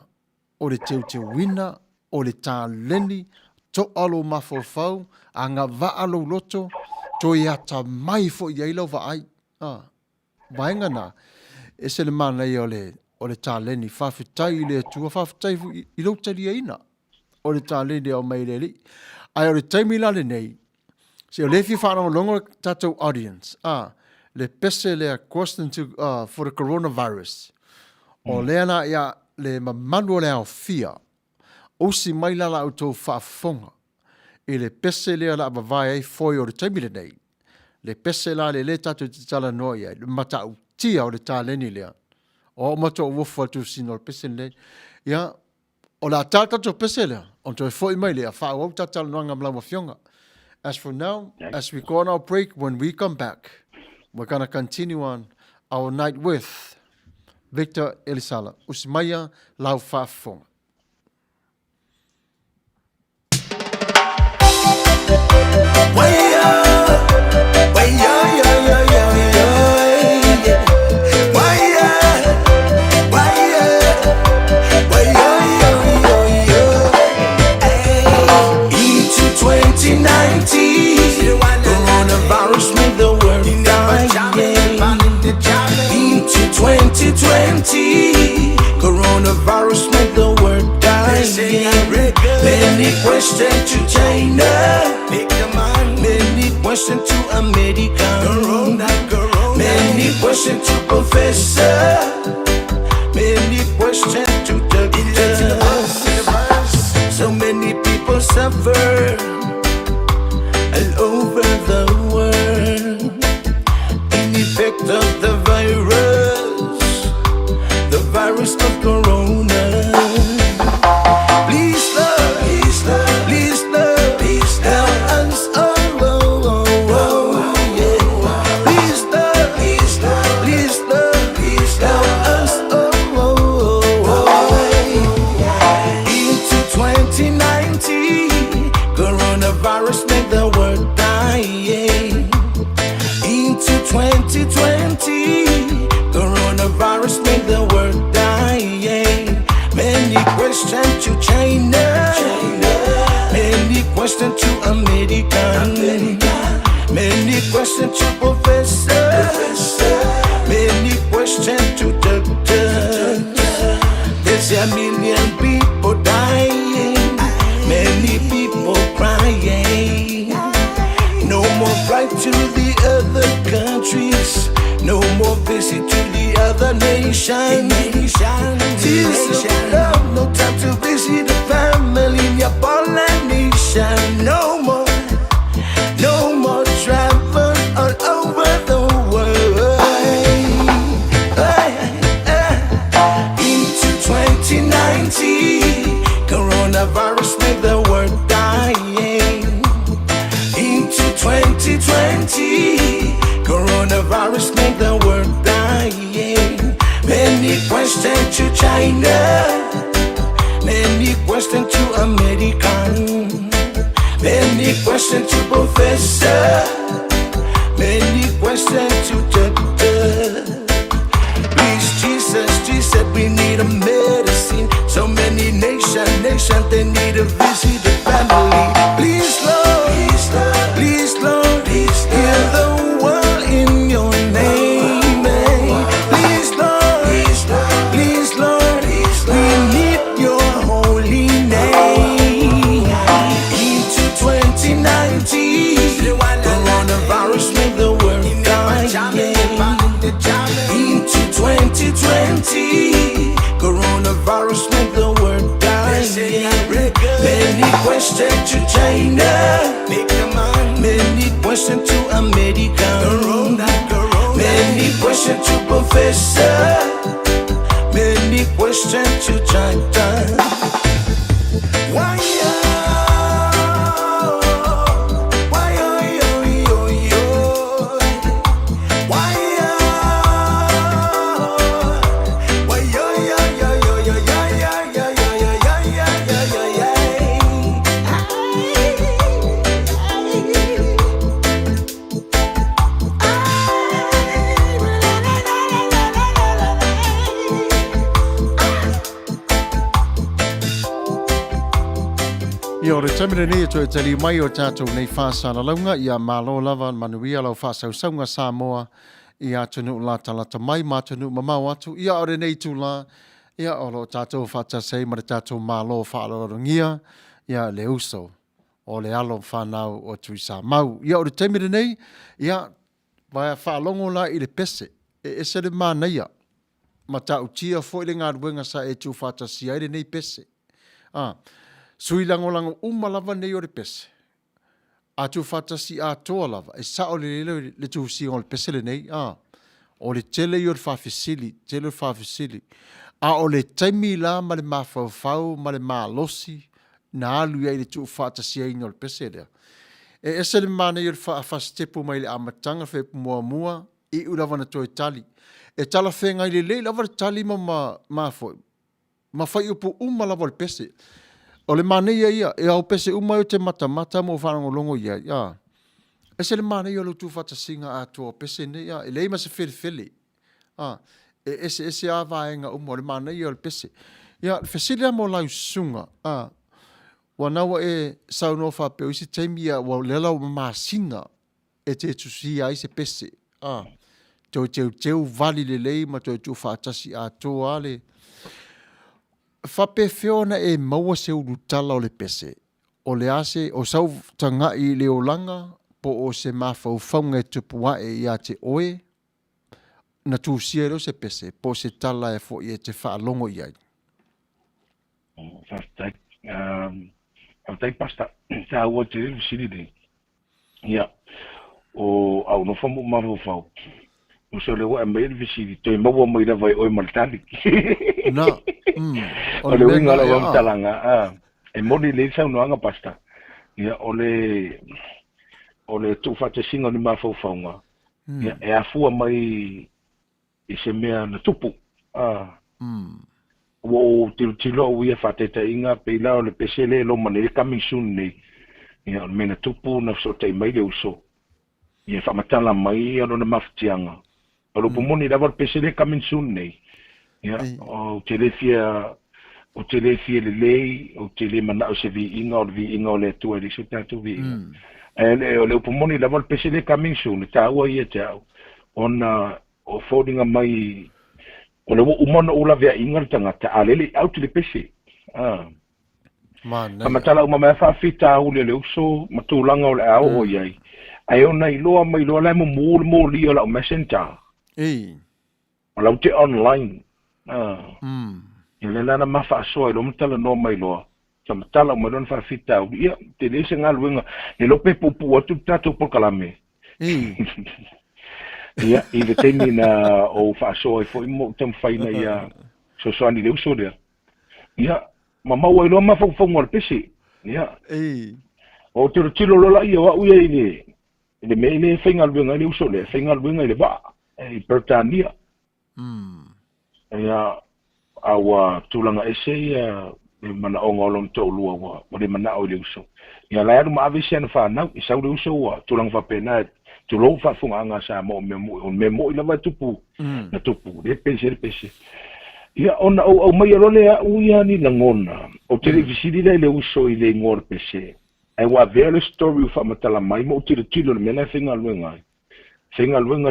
o le te wina o le tāleni to alo mafofau a ngā vaalo loto to iata mai fo i ailau va ai vaenga na e se le mana ia o le tāleni whawhitai le tua whawhitai i lau tari aina o le tāleni o mai le li ai o le taimila le nei se o le fi whanau longo tatou audience le pese le question to for the coronavirus o le ana ia le mamanu le au fia o si mai lala au tau whaafonga i le pese lea la mawai ai foi o le taimile nei. Le pese la le tatu te tala noa ia, le mata au tia o le tāleni lea. O mato o wofu atu sino le pese nei. Ia, o la tata to pese lea, on to e foi mai lea, wha au tatala noanga mlau mawhionga. As for now, as we go on our break, when we come back, we're going to continue on our night with Victor Elisala, Usimaya Lau Fafonga. Coronavirus made the world die. Into 2020, coronavirus made the world die. Many questions to China, many questions to America, many questions to Professor, many questions to doctor. So many people suffer all over the world. In effect of the virus of corona. Please Lord, please Lord, please Lord, please help us all. Yeah. Please Lord, please Lord, please Lord, please help us all. Into 2019, coronavirus made the world die. Into 2020, coronavirus made the world die. Many questions to China, many questions to America, many questions to Professor, many questions to doctor. There's a million people dying, many people crying. No more flight to the other countries, no more visit to the other nation. Tears of love, no time to visit the family in your Poland nation. No more travel all over the world. Into 2019, coronavirus made the world dying. Into 2020, coronavirus made the world dying. Many questions to China, many questions to America, many questions to Professor, many questions to doctor. Please Jesus, Jesus, we need a medicine. So many nations, they need a visit the family. Please Lord, please Lord, please Lord, please heal the world in your name. Please Lord, please Lord, please Lord, we need your holy name. Into 2019, coronavirus made the world die. Into 2020, coronavirus made the world die. Many questions to China, many questions to America, many questions to Professor, many questions to China. Why? Ia o re tamere nei to e tali mai o tātou nei whāsana launga ia mālo lava manuia lau whāsausaunga Samoa ia tunu la talata mai mātunu mamau atu ia o re nei tū la ia o lo tātou whātasei ma re tātou mālo whālorongia ia le uso o le alo whanau o tui sa mau. Ia o re tamere nei ia vai whālongo la i le pese e se le mānaia ma ta utia fo ile ngā ruenga sa e tū whātasia i le nei pese. Sui lango umalawa nei o re pese. a tu fatasi a toa lava, e sa o le tu si o le pesele nei, o le tele i o le whawhisili, a o le taimi la ma le mawhauwhau, ma le malosi, na alu ia i le tu fatasi a ina o le pesele. E ese le mana i o le whastepu mai le amatanga whe mua, i urawana to e tali. E tala whenga i le lava le tali ma foi. Ma fai upu lava le pese. O le mana ia, e au pese o te mata mo whanangolongo ia. Ese le mana i o le tu fatasinga a toa pese ne ia. E leima se fele. E ese a vaenga o le mana i o le pese. Ia, fesile mo lau sunga. Wanawa e sauno whapeo isi taimia wa lela o masina e te tusia i se pese. Teu vali le lei ma tu whaatasi a toa le. Whape whiona e maua se urutala o le pese. O le ase, o sau tanga i le olanga, po o se mawhauwhaunga e tupua e ia te oe, na tu siero se pese, po se tala e fo i e te whaalongo iai. Aftai pasta, ta ua te reru siri dei. Ia, o au no whamu maru whau. O se lewa e mai visiri, toi maua mai ra vai oi maltali. Na, o le winga la wam talanga, e moni le sa unoanga pasta. Ia, o le tu fate singa ni mawhau whaunga. Ia, e afua mai i se mea na tupu. O tilo o ia whateta inga pe lao le pesele lo mane coming soon nei. Ia, o mena tupu na so te mai le uso. Ia, whamatala mai ano na maftianga. O lo pomoni lava le pesele coming soon nei. Ia, o te le fia le lei, o te le mana o se vi inga o le tua li se tatu vi inga. E o le pomoni lava le pesele coming soon, ta ua ia te au. Ona, o fodinga mai o le umana ula vea inga le tangata, a lele au te le pese. Matala uma mea whawhita au le uso, matulanga o le au o iai. Ai ona iloa mai loa lai mo li o lau messenger. O lau te online. I le lana mawha asoa, ilo matala no mai loa. Sa matala uma lona whawhita au. Ia, te lese ngā luenga, e lo pe pupu atu tato por kalame. Ia, i le teimi na o whaasoa, i fo imo tam whaina ia so soani le uso rea. Ia, ma maua iloa mawhauwhaunga le pese. Ia. O te tilo lola ia wa uia i le mea i le whainga luenga i le uso le, whainga luenga i le ba, i Britania. Ia, awa tūlanga ese ia, le mana o ngolong tō lua wa, o le mana o le uso. Ia, lai anu maawesi anu whanau, i sau le uso wa, tūlanga whapena tu lo fa funga anga sa mo memo ila va tupu na tupu le pese ia ona o mai role a uia ni langona o te visiri le uso i le ngor pese ai wa vele story fa matala mai mo te tilo le mena finga luenga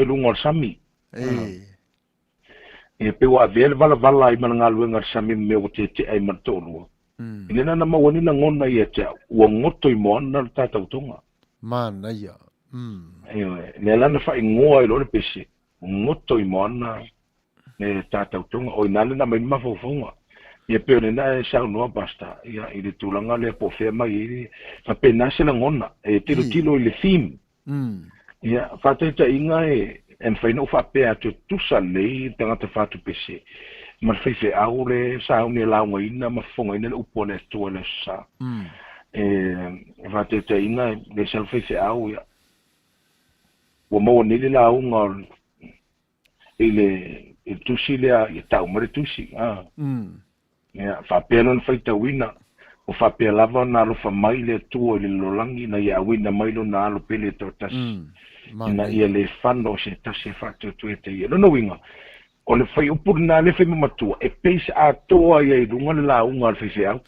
i lungor sami e pe wa vele vala i mana luenga sami me o te ai matolo ina na ma woni langona ia te o ngoto i mo na tata utonga mana ia le lana fa ingoa i lore pese ngoto i moana ne tata utonga o inale na mai mafofonga ia pe ona na sa no basta ia i le tulanga le po fe mai i fa pena se na ngona e tilo i le theme ia fa te inga en fa no fa pe atu tusa le tanga te fa tu pese ma fe au le sa uni la ina mafonga ina upone tu le sa fa te inga le sa fe au ia o mo ni le la unga ile tusi le a tau mare tusi ya fa pelon faita wina o fa pelava na lo fa mai le tu le lolangi na ya wina mai lo na lo pele to tas na ia le fando se tas se fa tu te ia no winga o le fai upur na le fai matu e pese a toa ia i dunga le la unga al fese au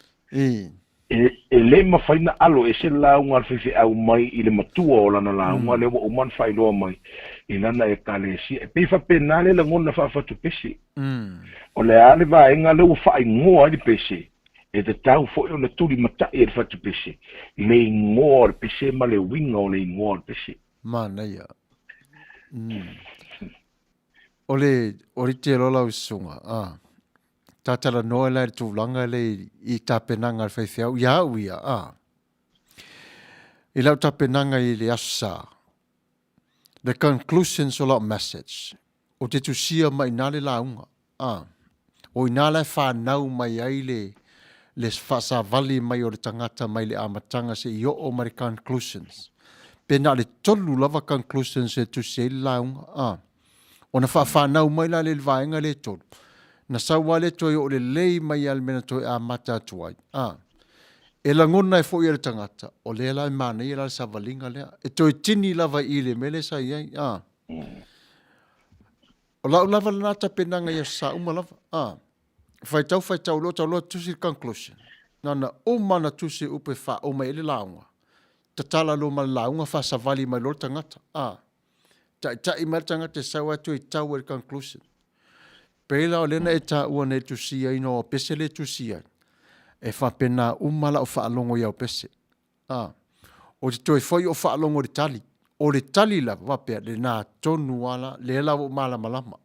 e le ma faina alo e se la unga fe au mai i le matua o lana la unga le o man fai loa mai i lana e kalesi e pe fa penale la ngona fa fa tu pesi o le ale va enga le fa ngoa di pesi e te tau fo o le tuli mata e fa tu pesi le ngoa pesi ma le winga o le ngoa pesi mana ia o le te lola usunga tatala noa la tu langa le i tapenanga al fai ia uia I lau tapenanga I le asa. The conclusions o la message. O te tusia mai nale launga. O inala whanau mai ai le whasavali mai o le tangata mai le amatanga se I o mai conclusions. Pena le tolu lava conclusions e tusia I launga. O na whanau mai la le vaenga le tolu. Na sawa le toi o le lei mai al mena toi amata tuai. E la ngona e fo I le tangata. O le la mana I la savalinga lea. E toi tini lava I le mele sa iai. O lau lava la nata penanga ia sa uma lava. Fai tau lo tusi conclusion. Nana o mana tusi upe fa o mai ele launga. Tatala lo ma launga fa savali mai lo tangata. Tai mai tangata sawa tu I tau e conclusion. Pela o lena e ta ua ne tusi ai no pese le tusi ai. E fa pena umala o fa alongo ia o pese. O te toi foi o fa alongo de tali. O le tali la wapea le nā tonu wala le la o mala malama.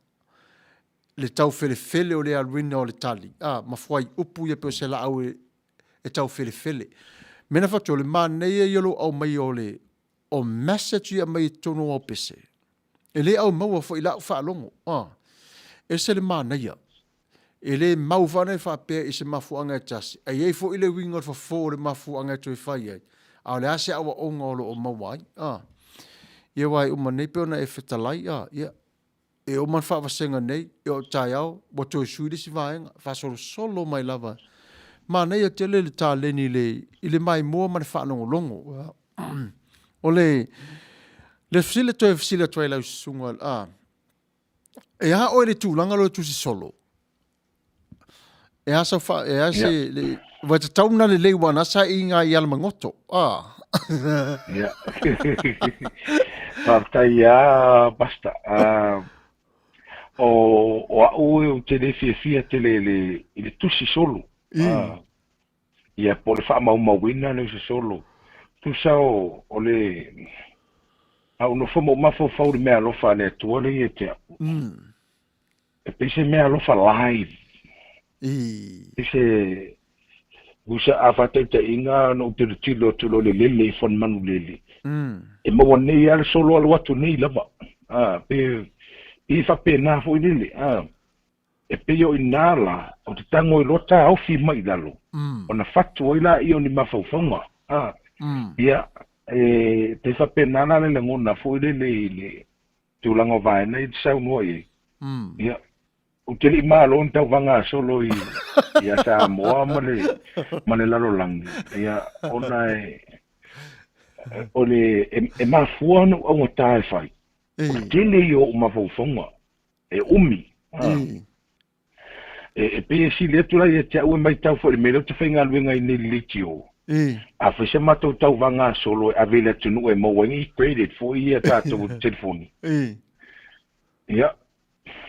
Le tau fele o le alwina o le tali. Mafuai upu ia pe o se la au e tau fele. Mena fatu o le maneia yelo au mai o le o message ia mai tonu o pese. E le au maua fo ila fa alongo. E se le maneia. E le mau vana e whapea I se mafu anga e tasi. E iei fo ile winga o fo le mafu anga e toi whai ai. Au le ase awa onga o lo o mawai. Ia wai uma nei peona e whetalai. E o man whaawasenga nei. E o tai au. Wa toi suide si vaenga. Whasolo solo mai lava. Ma nei a tele le tā leni le mai mua mane whanongo longo. O le fsile toi lau sunga. E ha o le tūlanga lo tusi solo. E asa le wa te tauna le wana sa I ngā I alamangoto. Ya. Partai basta. O au te le fia te le tusi solo. Ia po le whamauina le solo. Tu sao o le au no fomo mafo fau mea lofa le tua le e te e pese mea lofa live. Pese usa avata te inga no te tilo tulo le lele fon manu lele. E mo nei al solo al watu nei lava. Pe I fa pena fo lele. E pe yo inala o te tango I lota au fi mai dalo. Ona fatu ila I oni mafaufonga. Ia te fa pena na le ngona fo lele tu lango vai nei sau no I. Ia o te li malo tau vanga solo ia sa moa male lalo langi. Ia ona ole e mafua no o tae fai. O tele yo mafaufonga. E umi. E pe si le tu la e te au mai tau fo le mele te whainga luenga I ne litio. A whese matou tau vanga solo a vele tunu e mo wangi credit fo I a tātou telefoni. Ia.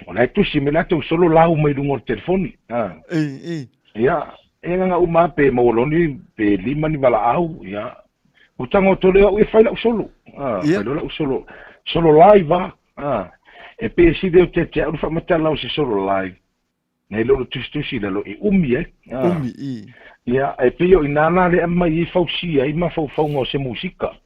Ona tu si me la tau solo lau mai lungo telefoni. Ia. E nga uma pe mo loni pe lima ni vala au. Ia. O tango tole au e whaila u solo. Whaila u solo. Solo live E pe si deo te au whamata lau se solo live. Nei lolo tusi lalo I umi Ia, e pe o inana le ama I fausia I ma faufonga se musika.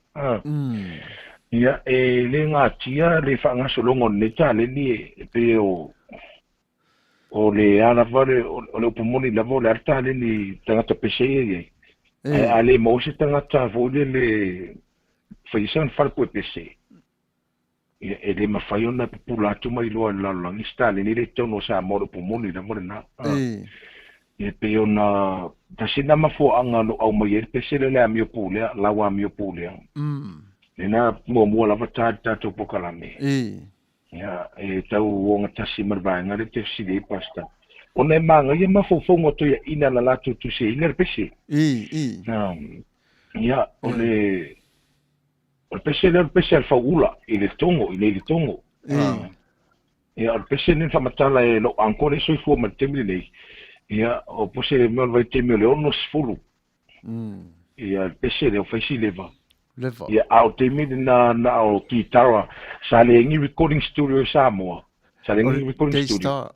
Ia, e le ngā tia le whaangaso longo neta le ni e pe o le ana vare o le upumoni lavo le arta le ni tangata pese a le mo se tangata vole le whaisan whalpo e pese. E le mawhaiona pupula atu mai loa lalangi sta le ni le tono sa moro upumoni lavo le na. E pe o na tasina mafuanga no au mai e pese le amio pulea, lawa amio pulea. Nena mua lava tātou pokalame. Ia, e tau wonga tasi marvaenga le te sile pasta. O nei manga ia mafaufonga toia ina la latu tu se ina pese. Ia, o le pese al faula, I le tongo. Ia, o pese ne whamatala e lo ankore soifua ma temile nei. Ia, o pose me vai temile ono sfulu. Ia, pese le o faisi leva. Ia, au temile na o kitara. Sa le ngi recording studio Samoa. Sa le ngi recording studio.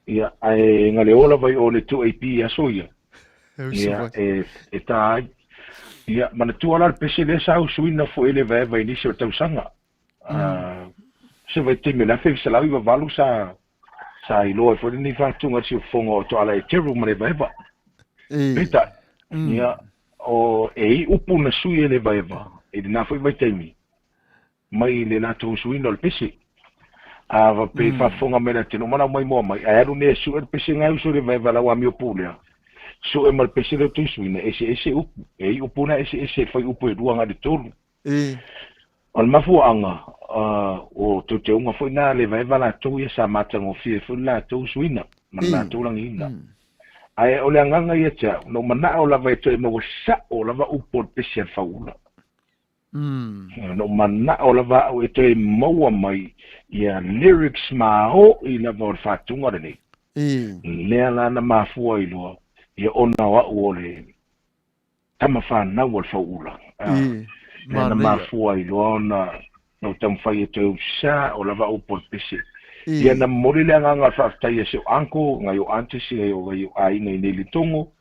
Ia, ngale ola vai o le 2AP aso ia. Ia, e tai. Ia, mana tua la pese le sa usuina fo ele vai ni se tausanga. Se vai te me la fe se la viva valu sa i loa fo ni fa tunga si fongo to ala e teru mane vai va. Peta. Ia o upu na sui ele vai va. E na foi vai temi. Mai le na to usuina le pese. Va pe fa fonga me na tino mana mai mo mai. Aero ne su le pese ngai usu le vai va la wa mi opulea. So e mal pese le tu suina ese upu upu na ese fai upu e ruanga de tolu al mafu anga o te unga foi na le vai vala tu ia sa mata ngo fie fu la tu suina mana tu lang ina ai o le anga ia cha no mana o la vai te mo sa o la va upu pese faula no mana o la va o te mo mai ia lyrics ma o i la va fa tunga de le la na mafu ai lo ia ona wa ole tama fa na wal faula na mafua i lona no tam fai te usa o lava o pese ia na morile nga fa tai se anko nga yo antes yo ai nei nei tongo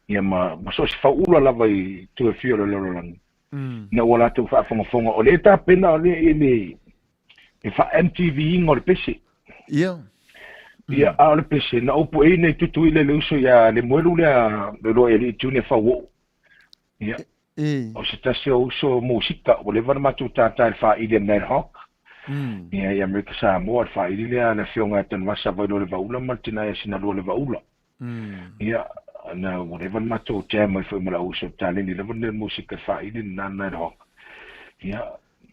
ia ma so se faula lava i tu fio lo lang na wala tu fa fonga o le ta pena le e fa MTV ngol pese ia ale pese na opo e nei tutu ile le uso ya le moelu le lo ele tune fa wo ia o se tase uso musika o le varma tu tata fa ile net hawk ia Amerika Samoa fa ile na fionga tan wasa vai le vaula martina ya sina le vaula ia na whatever ma tu jam mai foi mala uso tale ni le musika fa ile na net hawk ia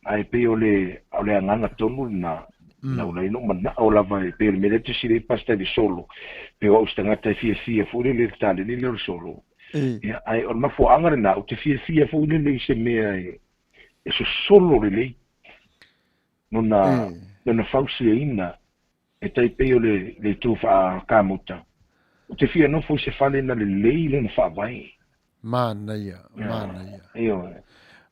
ai pe ole nganga tonu na no mana o la vai per me te si pasta di solo pe o sta ngata fie fu le tale ni le solo ia ai o ma fu angare na o te fie fu le se me ai e so solo le non fausi ina e tai pe o le tu fa kamuta o te fie no fu se fale na le na fa vai mana io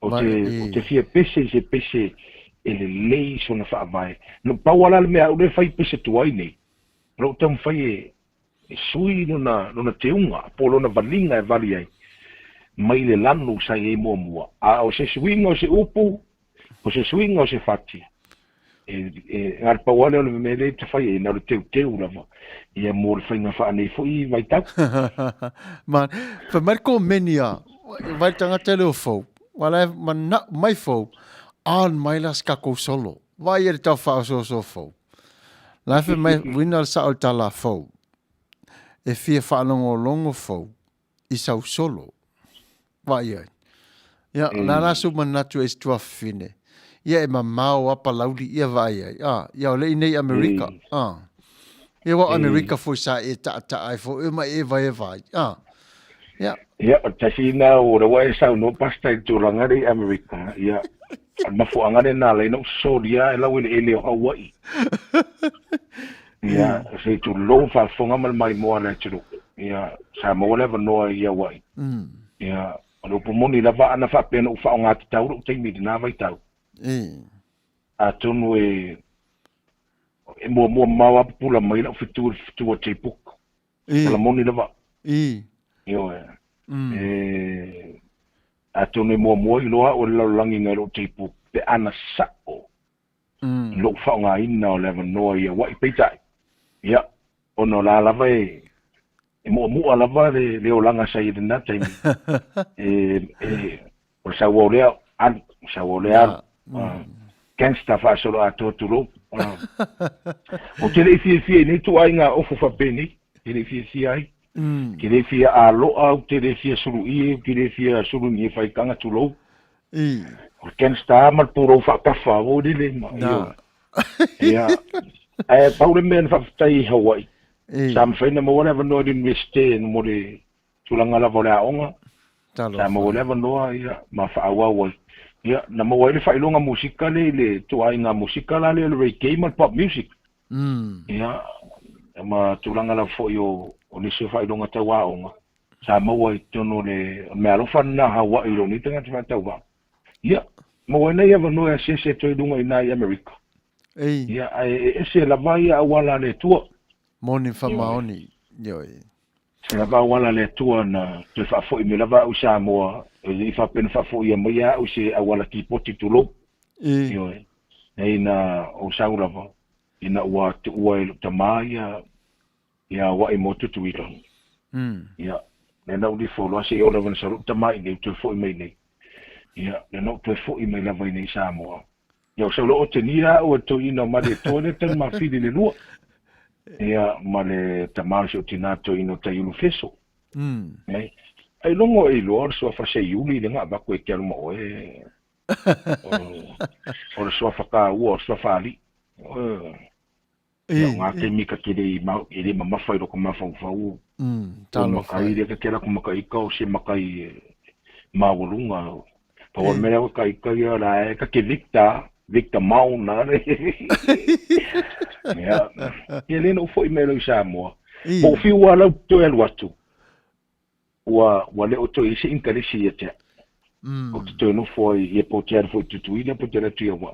o te fie pese ele lei so na fa vai no pa wala me au le fai pese tuai nei ro tam fai e sui no na teunga polo na valinga e vali ai mai le lanu sai e mo a o se swing o se upu o se swing o se fati e ar pa wala me le te fai na le teu lava e mo le fai na fa nei foi vai tau man fa marco menia vai tanga tele fo wala man mai fo an mai las kako solo. Vai er tau fa so fo. La fe mai winner sa alta la fo. E fie fa longo fo. I sau solo. Vai er. Ja, na su man natu is tua fine. Ia e mamau apa lauli ia vai er. Ja, le nei Amerika. Ia wa Amerika fo sa e ta ai fo e mai e vai. Ja. Ja, tasina o le wa sa no pasta i tulangari Amerika. Ja. Ma fu angare na le no sodia e la wile ele Hawaii. Ia, se tu lo fa fonga mal mai mo na tu. Ia, sa mo le no ia Hawaii. Ia, o po moni la va na fa pena u fa nga tau te mi na vai tau. A tonu e mo ma pula mai la fitu o te puk. La moni la va. Io atone mo i loa o la langi ngai lo tipu pe ana sa'o lo fa nga ina o leva no ia wa i peitai ia ono la lava e mo ala va le o langa sai de na tai o sa wo le an gangsta fa solo a toturo o te fie ni tu ai nga o fa beni ni fie ai ki le fia a loa o te le fia suru i ki le fia suru ni fai kanga tu lo o ken sta mal puro fa kafa o di le ma ia e paure men fa tai Hawaii sam fai na mo never no din miste no mo de tulanga la vola onga sam mo never no ia ma fa awa ia na mo le fai longa musika le tu ai nga musika la le reggae mal pop music ia ma tulanga la fo yo o le se fai longa tawa onga sa mo i tono le me alo fa na Hawaii lo ni tanga fa tawa ia mo na ia no e se to lunga ina i America ia e se la vai a wala le tua moni fa maoni yo Se lava wala le tua na te whafo i me lava u Samoa, i whapena whafo i a maia u se awala ki poti tulo. Ioe. Nei na o saurava, ina ua te ua e ta maia, ia wa i motu tu ilo. Ia, ne na uli folo ase i ora wana saru ta mai nei tu fo i mei nei. Ia, ne na tu fo i mei lava i nei Samoa. Ia, sa lo o te nia ua to ina ma le tone tan ma fili le lua. Ia, ma le tamari o tinato ino ta iulu feso. Ai longo e lo so fa se iuli le nga ba ko e kia mo e. O so fa ka o so fa ali. Ia nga te mika ki le ma fa ro ko ma fa fa u. Talo fa ile ke kera ko ma kai ka o se ma kai ma wolunga. Po me le ka ia la e ka ke Victor mau na re. Ia, ele no foi melo Samoa. O fi wala to el watu. Wa le o to isi interesi ete. O to no foi e po ter foi tutu ile po ter tu wa.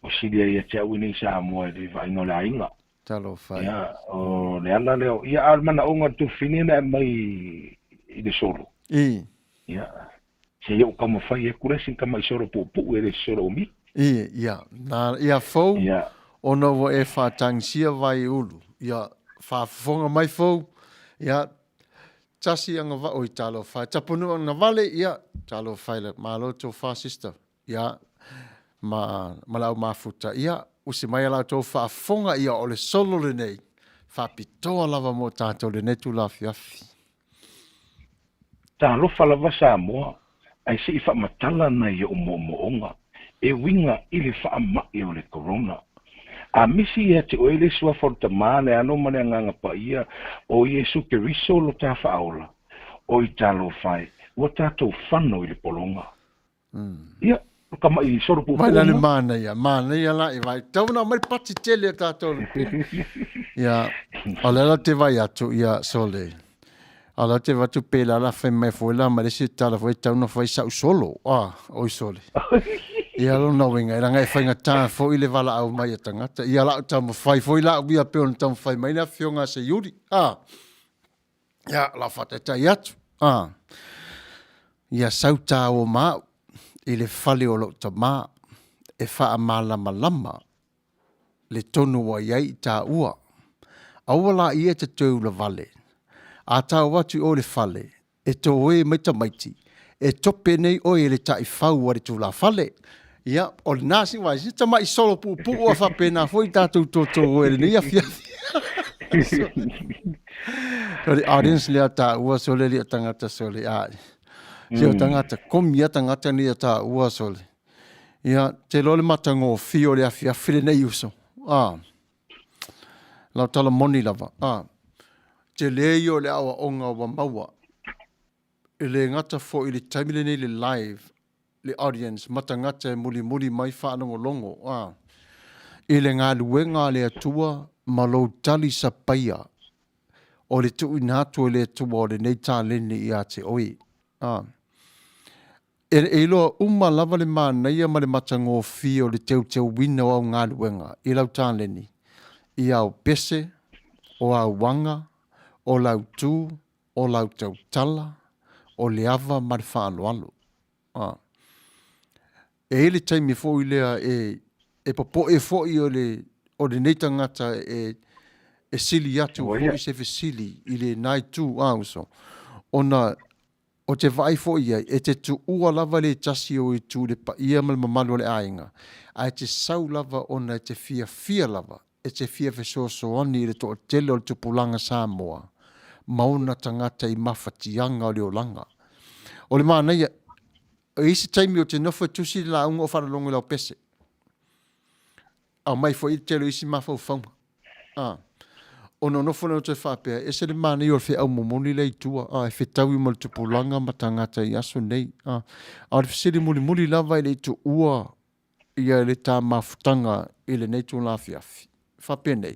O si le ete o ni Samoa de vai no la inga. Talo fa. Ia, o le ala le ia almana o nga tu finina mai i de solo. Ia. Se eu como fai e kuresi kama solo po e solo mi. Ia, na ia fou, ono wo e whātangsia vai ulu. Ia, whaafonga mai fou, ia, tasi anga wa oi talo whai. Tapunu anga vale, ia, talo whai le, ma loto wha sister. Ia, ma lau mafuta. Ia, usi mai lau tō whaafonga, ia, ole solo le nei. Whapitoa lava mo tātou le netu la fiafi. Tā lofa lava Samoa, ai si i whamatala na i o mo-mo-onga. E winga ili whaamai o le corona. A misi ia te oele sua forta male ano mane nganga pa ia o Yesu ke riso lo ta whaola. O i talo whai. Wa tātou whano i le polonga. Ia, kama i soro pu Mai nani mana ia la i vai. Tauna mai pati tele tātou. Ia, alela te vai atu ia sole. Ala te watu pela la whai mai fuela ma lesi tala whai tauna whai sau solo. Oi sole. Ia lo na winga, era ngai whainga tā fo i le wala au mai a tangata. Ia la tamu whai, fo i la uia peo na tamu whai mai na whionga se yuri. Ia la whata tai atu. Ia sau tā o mau, i le whale o lo ta mā, e wha a lama le tonu wa iai tā ua. Awala ia te tau la vale. A tā watu o le whale, e tō oe maita maiti, e tope nei o e le tai whau wari tū la whale. Ia, o le nasi wai, si tamai solo pu a whapena, foi tātou tōtō oere ni a fiafi. So the audience lea tā ua sole lea tangata sole ai. Si o tangata, komi a tangata lea tā ua sole. Ia, te lole matango fio lea fiafi le nei uso. Lau tala moni lava. Te leo le awa onga wa maua. I le ngata fo i le taimile nei le live, le audience, matangata e muli mai whanongo longo. I le ngā luenga le atua, ma lo tali sa paia, o le tu inatu le atua o le nei tā lene i a te oi. E loa uma lava le mānaia ma le matango fi o le teu wina o ngā luenga, i lau tā lene, i au pese, o au wanga, o lau tū, o lau tau tala, o le ava ma le whaaloalo. E ele taimi fo i lea e popo e fo i o le neitangata e sili atu fo i se fe sili i le nai tū auso. O te vai fo i e te tu ua lava le tasi o i tū le pa ia mal mamalu le ainga. A te sau lava ona e te fia lava. E te fia fe so ani i le to o tele o le tupulanga Samoa. Mauna tangata i mawhatianga o le olanga. O le mana ia, isi taimi o te nofa tusi la unga o wharalongo lau pese. Au mai fo i telo isi mawhau whaunga. O no nofo na o te whapea, e se le mana i o le au momoni lei tua. E whetau i mal tupulanga ma tangata i aso nei. A le whisiri muli lava i le tu ua i le tā mawhutanga i le nei tu la fiafi. Whapea nei.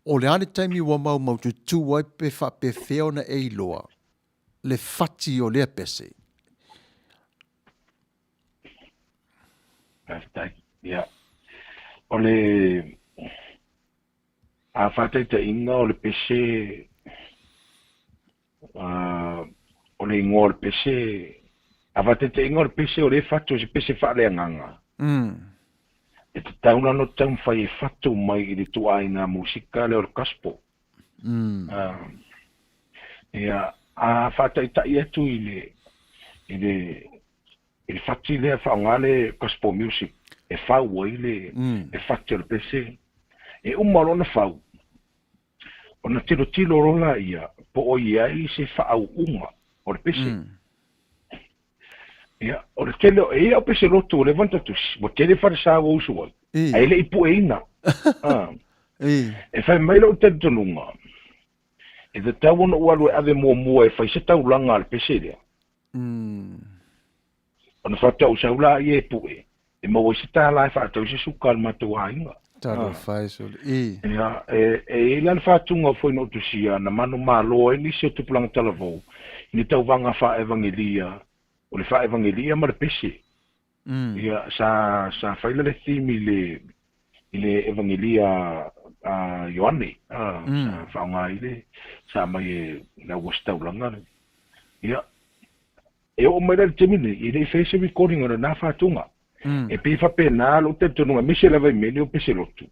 O le ane taimi wa mau tu tu wai pe whape wheo na e loa. Le fati o lea pese. Ia. O le a fatai ta inga o le pese o le ingoa le pese, ava te ingoa le pese o le fatu se pese whaale anganga. E te tauna no tau whai e fatu mai i le tuai ngā musika le o le kaspo. Ia, a whatai tai atu i le fatu le whaongale kaspo music. E whau ai e fatu le pese. E umarona whau. Ona tilo rola ia, po o iai se whaau unga o le pese. Ia, o le tele o ea o pese loto o le vantatus, mo tele wharasa o usu ai. A ele ipu e ina. E whai maila o tele tonunga. E te tau ona ualu e ave mua e whai se tau langa al pese lea. Ona whatau saula i e pu e. E maua se tā lai whatau se suka al matua inga. Taro fai so e. Ia, e lan whatunga foi no tusia na manu malo e nisi o tupulanga talavou. Ni tau vanga wha evangelia. O le wha evangelia ma le pese. Ia, sa whaila le thimi le evangelia Ioane. Sa whaunga ile. Sa mai e na wastau langa. Ia, e o mai le temine, i le face recording o na whatunga. E pe fa pena lo te tonunga mise la vai meni o pese lotu.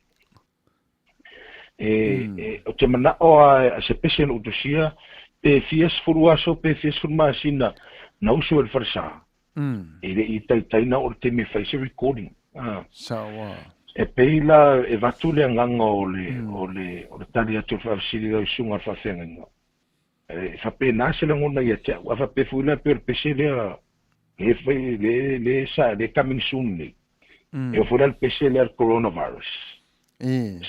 O te mana o a se pese no utosia pe fies furuaso pe fies furmasina na uso el farsa. E le i tai na o te me face recording. Sawa. E pe la e vatule nganga o le tali atu fa sili da sunga fa fenga. E fa pena se la ngona ia te wa fa pe fuila per pese le le foi le coming soon le. E o fora le pese le coronavirus.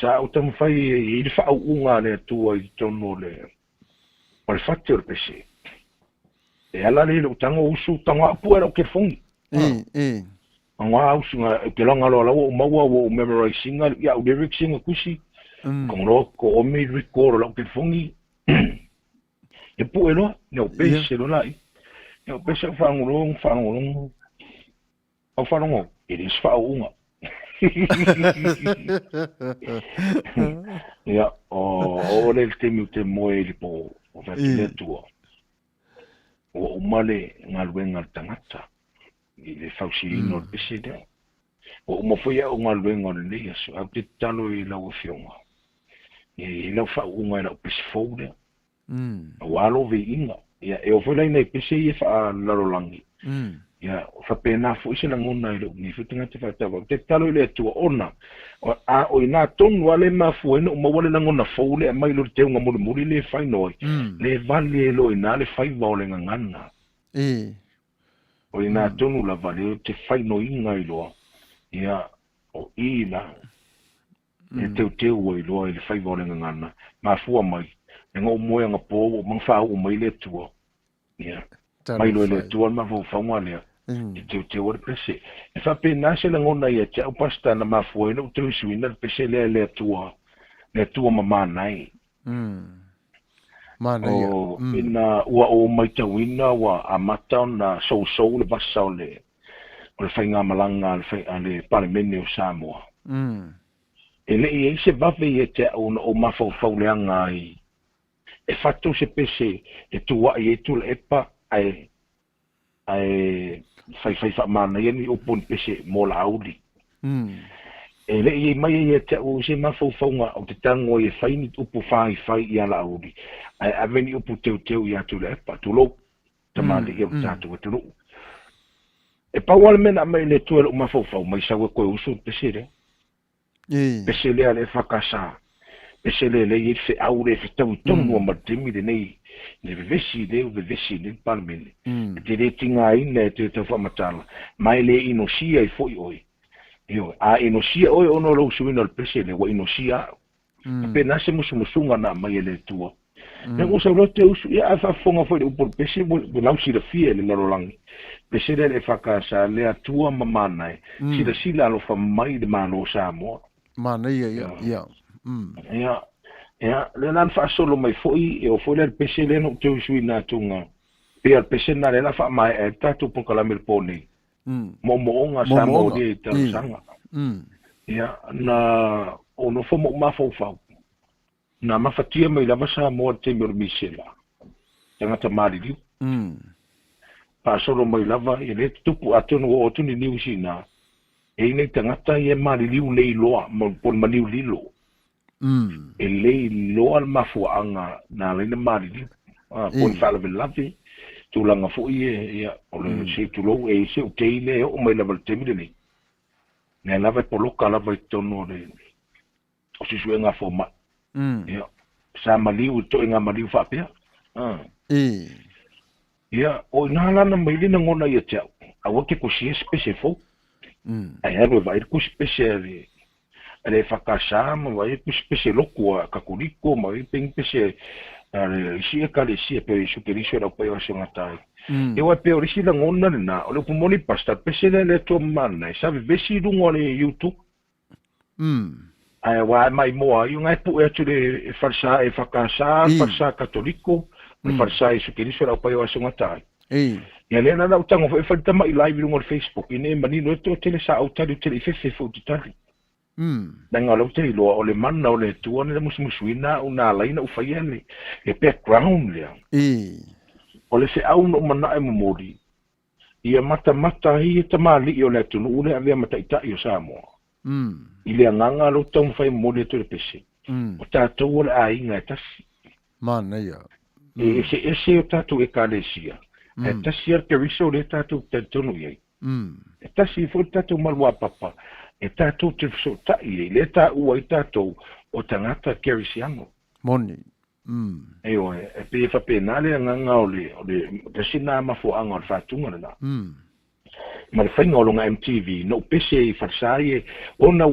Sa o tam fai i fa unga le tua i tono le. Por factor pese. E ala le utango usu tanga puera o ke fongi. Anga usu ke longa lo o maua o memorizing ya o lyrics singa kusi. Ko o me record lo ke fongi. E puero no pese lo lai. Eu pensei que whangu o whangu, it is whaunga. Ia, o le temi te moe li po o whakile tua. O umale ngā luenga tangata, i le whausi ino le pese lea. O umawhia o ngā luenga le lea, so au te talo i lau whionga. I lau whaunga i lau pese fau lea. O alo ve inga. Ia, e o whai nei pese i e wha larolangi. Ia, o whapena fu ise na ngona i lo, ni whitinga te whatawa. Te talo i le atua ona. O i nā tonu ale ma fuena, o mawale na ngona faule, a mai lo te unga muri le whainoi. Le vali e lo i nā le whaiva o le ngangana. O i nā tonu la vali, o te whainoi inga i loa. Ia, o i la. E teu o i loa i le whaiva o le ngangana. Ma fua mai. E ngā moe anga pō, o mang whao o mai le tua. Ia. Mai lo le tua, ma fau whaunga lea. I te ore pese. E whape nase la ngona ia te au pasta na ma fuena, o teu suina, pese le tua. Le tua ma manai. Manai. O ina ua o mai tawina, ua amata na sou le basa o le whainga malanga le parimene o Samoa. E le i eise vawe i te o mafau leanga i e fatu se pese e tua i e tula epa ai fai mana i o pon pese mo la auli. E le i mai i te o se mafaufaunga o te tango i e whaini upu whai i ala auli. Ai aveni upu teu i atula epa tulo tamale i au tatu e tulo. E pawale mena mai le tua le mafaufau mai sawe koe usu pese le. Pese le ale whakasa. Pese le i se aure e tau tonu o martimi de nei. Le vesi le palmene. Te re tinga ina e te tau whamatala. Mai le inosia i foi oi. A inosia oi ono lau suina al pese le wa inosia. Pena se musunga na mai le tua. Nang usa rote usu ia a whafonga foi upor pese mo lau sira fie le larolangi. Pese le whakasa le atua mamanai. Sila alo wha mai de mano Samoa. Mana ia. Ia, le lan fa solo mai foi e o foi le pese le no teu suina tunga. Pe al pese na le la fa mai e tatu po kala melponi. Mo nga sa mo de sanga. Ia, na ono fo mo mafo fa. Na mafatia mai la sa mo te mirmisela. tangata maliliu paasolo mai lava e le tupu atonu o tuni niu sina e nei tangata e maliliu lei loa pon maliu lilo e lei loa al mafuanga na lena maliliu pon fala velavi tulanga foi e o le se tulo e se o teile o mai lava temile ni ne lava poloka lava tonu le o si suenga fo ma ia sa maliu to inga maliu fa pia ia o nala na mai na ngona ia tau a woke ko si specifo ai hero vai ku special ele fakasa ma vai ku special ko ka kuliko ma ping pese si e kale si e pe su ke riso ra pa yo sengatai e wa pe ori si la ngona na o le kumoni pasta pese le to mana sa vesi du ngone YouTube ai wa mai mo yu ngai pu e tu le farsa e fakasa farsa katoliko farsa e su ke riso ra pa yo sengatai ia lea nana utaga foi falita mai live luga o le Facebook ine manino e tele sa autali o tele ifefe foutitali naga lau te iloa o le mana o le tua le musumusuina una alaina u faia le background lea o le feʻau no manaʻe momoli ia matamata ai e tamaliʻi o le atunuu le avea mataʻitaʻi o Samoa i le agaga lou taumafai momoli atu le pese o tatou o le aiga e tasi manaia e ese o tatou ekalesia e tasi ar keriso le tatou tatonu iai e tasi foi tatou malua papa e tatou te fesotaʻi le taʻua i tatou o tagata kerisiano moni e oe e pe faapena le agaga o le tasina mafoaga o le fatuga lana ma le faiga o loga MTV no pese i falasai e ona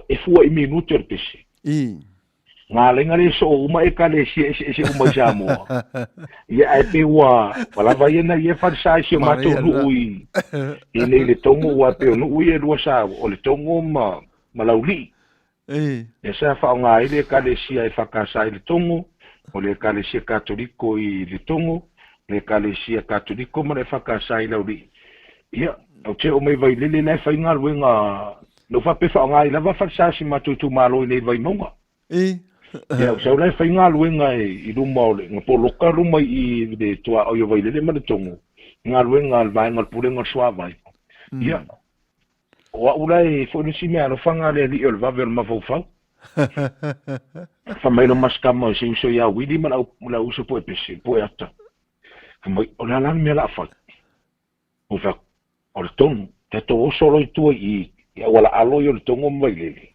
e fua i minuto o le pese ngalenga le so uma e kale si uma Samoa ia e pe wa palava ia ia falasai si mato lui i le tongo wa pe no ui e lua sa o le tongo ma lauli e sa fa nga ile kale si e fakasai le tongo o le kale si katoliko i le tongo le kale si katoliko ma le fakasai lauli ia o te o mai vai lele nei fai nga luenga no fa pe fa nga ile va falasai si mato tu malo nei vai monga ia so le fai nga luenga i luma o le ngapoloka luma i de tua o yo vai lele ma le tongo nga luenga al vai ngal pure ngal swa vai ia o ulai fo ni si me ano fanga le li el va ver ma fo fa fa mai no maskama si so ya wili ma la uso po pesi po ata mai o la lan me la fa o fa o le tongo te to solo i tu i wala alo yo le tongo mai lele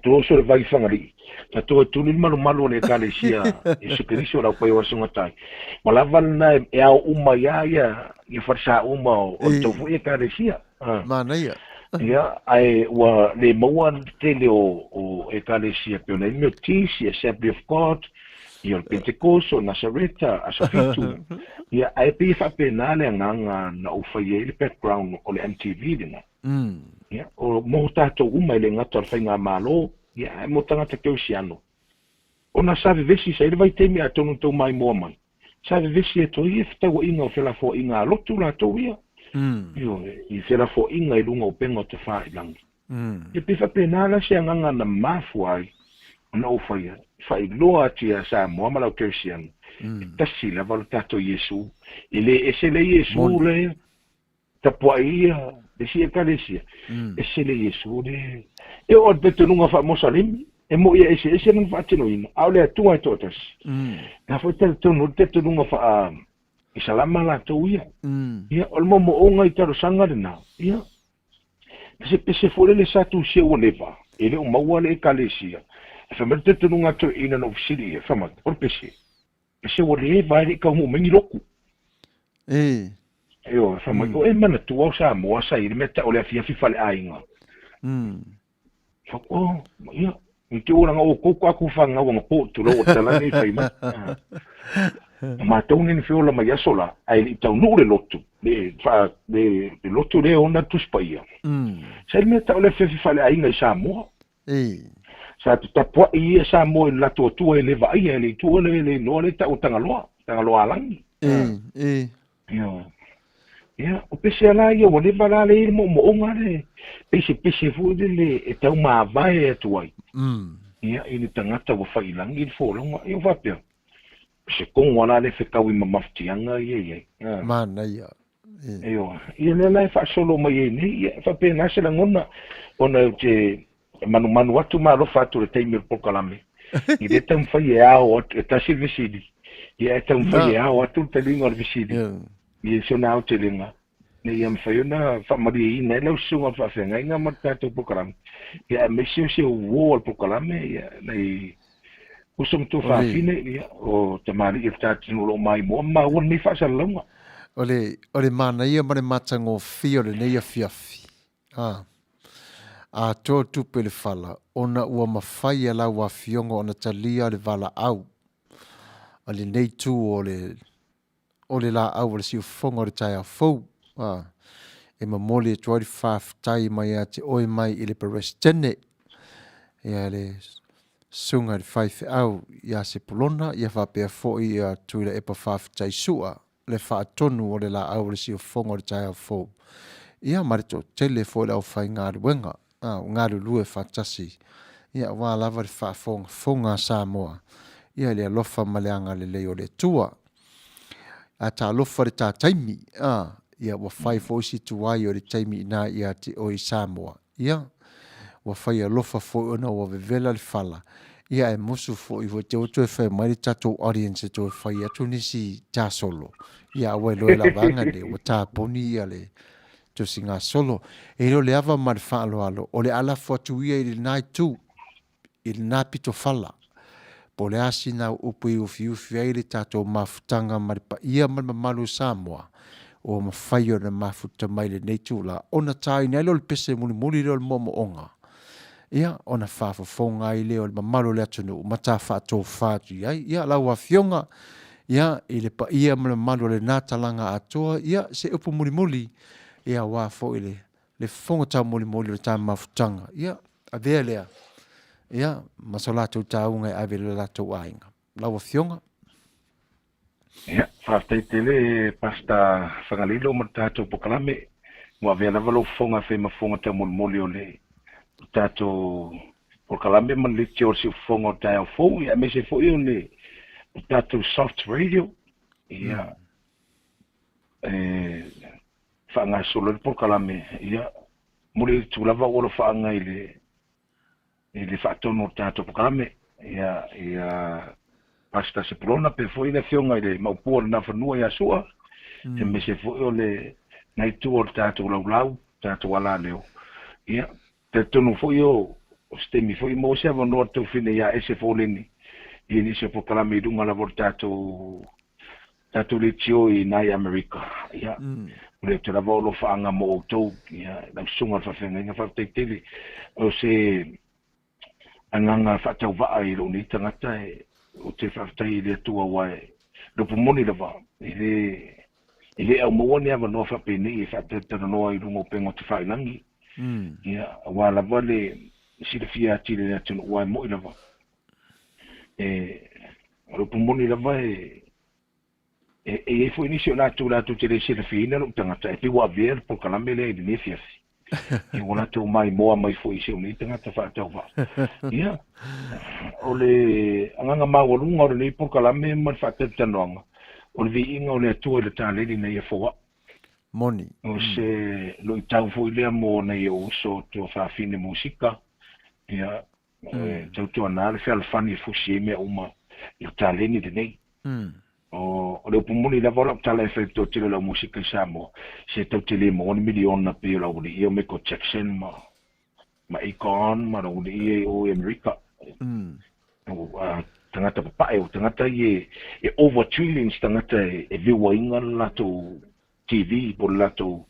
tu so le vai fanga li tu tu ni malu le kale sia e se kristo la po wasunga tai malava na e a uma ya i farsa uma o to fu e kale sia manaia ia ai wa le moan tele o e kale sia pe na me tisi Assembly of God io Pentecost o Nazareta asafitu ia ai pe fa penale nganga na u fa ye le background o le MTV dina ia o mo tato uma le ngata fa nga malo ia mo tanga te keusiano ona sabe vesi sai vai temi atonu to mai mo mai sabe vesi to ia fta o inga o fela fo inga lotu la to ia io i fela fo inga i lunga o pengo te fa ilang e pe fa penala se nganga na mafuai no fa igloa tia sa mo mala keusiano tasi la valutato Yesu ile esele Yesu le tapuaia esi ekalesia esele Yesu le e o te nunga fa mosalim e mo ia ese nunga fa tinoina aule atua totas na foi te nunga fa isalama la toia ia o mo onga i taro sanga na ia se fole le satu se o leva ele o maua le ekalesia fa merte te nunga to ina no ofisili fa ma por pese se o leva ele ka mo mengi loku io fa ma o e mana tu o sa mo sa ir meta o le fia fi fale ainga o ia i te ora o koko aku fanga o po tu lo tala ni fai ma tau ni fiola ma yasola ai tau no le lotu le fa de lotu le ona tu spaia sai meta o le fi fale ainga i sa mo sa tu tapo i sa mo la tu tu e le vai e tu le no le ta o Tagaloa langi ia o pese ala ia o le vala le mo onga le pese fu le e tau ma vai e tuai ia ini tangata o fai langi fo longa ia va pe se kong wala le whekawi mamaftianga ye. Manuia. Eo, ia le lai wha solo mai e ni, ia wha pēna se la ngona, ona te manu atu marofa atu le teimir pokalame. I le tam whai e ao atu, e tasi visidi. Ia e tam whai e ao atu te linga o visidi. Ia se ona au te linga. Ne ia mwhai ona whamari i nei lau sunga whawhenga inga matatu pokalame. Ia me se uo al pokalame, ia nei usum tu whawhine, ia o te mari i tātinu lo mai mo, ma ua ni whasalonga. Ole Manuia mare matango fio le neia fiafi. A tō tupe le whala, ona ua mawhai ala wa fiongo ona talia le wala au. Ale nei tū o le la au le siu fonga le tai a fau. E mamole e tuari whaftai mai a te oi mai i le perestene. Ia le sunga le whaife au, ia se polona, ia whapea foi ia tuila epa whaftai sua. Le whaatonu o le la au le siu fonga le tai a fau. Ia marito tele foi lau whai ngāru wenga. Ngāru lue whatasi. Ia wā lava le whaafonga Samoa. Ia le alofa maleanga le leo le tua. A ta alofa le tā taimi. Ia wa whai foi si tuai o le taimi ina ia te oi Samoa. Ia wa whai alofa foi ona wa vevela le whala. Ia e musu foi wa te oto e whai mai le tatou audience to e whai atu nisi tā solo. Ia awa loe la vanga le wa tā poni ia le to singa solo. E lo le ava ma le whaalo alo. O le ala fotu ia i le nai tu. I le nā pito whala. Po le asi nau upu i ufi ai le tatou mafutanga ma le pa ia ma le malu Samoa. O ma whai o na mafuta mai le neitu la. Ona tai nei lo le pese muli lo le momo onga. Ia, ona whafafonga i leo le mamalo le atunu. Mata whaatou whaatu iai. Ia, lau a fionga. Ia, i le pa ia ma le malu le nātalanga atoa. Ia, se upu muli. Ia, wā fo i le whongata muli le tā mafutanga. Ia, a vea lea. Ia, masolatou taunga e ave le latou ainga. Lau a fionga. Ia, whafteitele pasta whangalilo ma tātou pokalame. Wa vea lava lo whonga whema whongata muli o le tātou pokalame man le te o si whonga o tai au fōu. Ia, me se fōu i o le tātou soft radio. Ia, whaanga solo le pokalame. Ia, muli tūlava o lo whaanga i le whaatono o tātou pokalame. Ia, pasta se polona pe foi le fionga i le maupua na whanua i asua. Te me se foi o le nai tu o tātou laulau, tātou ala leo. Ia, te tonu foi o stemi foi mo se avanoa tau fine ia ese fōleni. I ni se pokalame i runga lavo tātou le tio i nai Amerika. Ia, le te lavo lo whaanga mo Outou. Ia, lau sunga whawhenga inga whawteitele. O se anganga whatau waa i lo ni tangata o te whaftai le atua wae. Lupu moni lava. I le au maua ni ava noa whapene i whatatana noa i rungo pengo te whailangi. Ia, wā lava le silafia atile le atunu wae mo i lava. Lupu moni lava e fo inisio latu te le silafina lo tangata. E pi wa ver po kalame le i nefiasi. I wana tau mai moa mai fo i se uni tangata whaatau wa. Ia, o le anganga mawarunga o le nei pokalame man whaatau o le vi inga o le atua i le tāleli nei e foa. Moni. O se lo i tau fo i lea mo nei o uso tua whaafine musika. Ia, tau tua nā le whalafani e fusi e mea uma i le tāleni le nei. O le upumuni la vola tala efecto tele la musika i Samoa. Se tau tele mo 1 miliona pe la uli i o Michael Jackson ma Akon ma la uli i o Amerika. Tangata papae o tangata i over trillions tangata e viwa inga lato TV po lato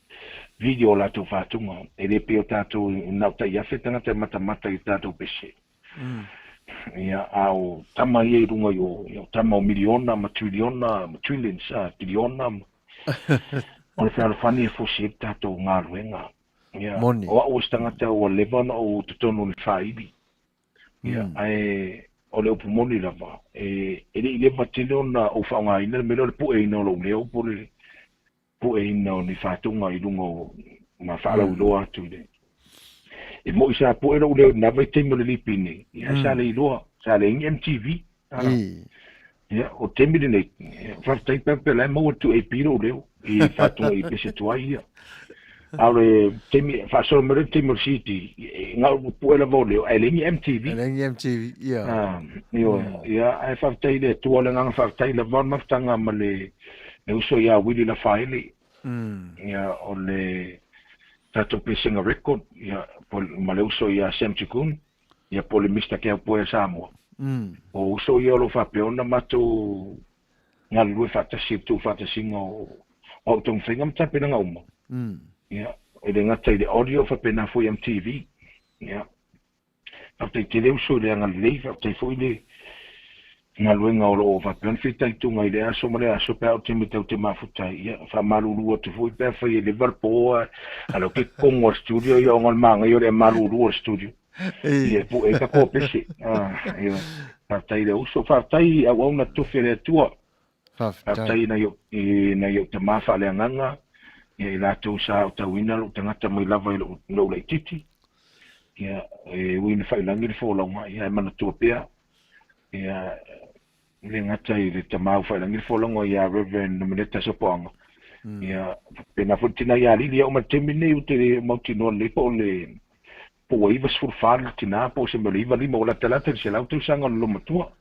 video lato fatunga. E le pe o tato nauta i afe tangata mata i tato pese. Ia au tama i runga yo tama o miliona ma triliona ma trillions triliona o le whalafani e fosi e tato ngā ruenga. Ia o au stangata o Lebanon o tutono le whaibi. Ia o le upumoni lava e le ileva tele ona o whaonga ina mele o le pue ina o lo leo po le pue ina o ni whatunga i runga ma whaala uloa atu le. E mo isa po era ule na vai te mo le lipini. Ia sa le iloa, sa le MTV. ia o temi nei whaftai pepe lai maua tu e piro leo I whatunga I pese tuai ia aure temi whasoro mere temi city ngau puela vo leo ai lengi MTV Lengi MTV, ia. ia ai whaftai le tuole nganga whaftai le von maftanga ma le uso ia wili la whaile ia o le tato pesinga record ia ma le uso ia Sam Chikun ia po le mista kia poe Samoa o uso ia lo whapeona matu ngā lue whatasi tu whatasinga o tong whinga mtapena ngauma ia e le ngata I le audio whapena fo MTV ia whatai te leo so le anga lei whatai fo I le ngā lue ngā olo o whapeona whitai tunga I le aso ma le aso pēo te mitau te mafutai ia whamarurua te fo I pēo whai e le varpoa alo ke kongo studio ia o ngal manga I o le marurua studio ia po e ka ko pese ia whatai le uso whatai au au na tuwhi le tua whatai na yo te mawha le anganga ia I lātou sa o tauina lo tangata mai lava I lo lei titi ia e wina whailangi le wholaunga ia e mana tua pia ia le ngata I le tamau whailangi le wholaunga ia Reverend Nomineta Sopoanga ia pena futina ia li ia o matemine u te mautinoa le po le po iwa sfurfana tina po se me iwa lima o la talata se lautu sanga lo matua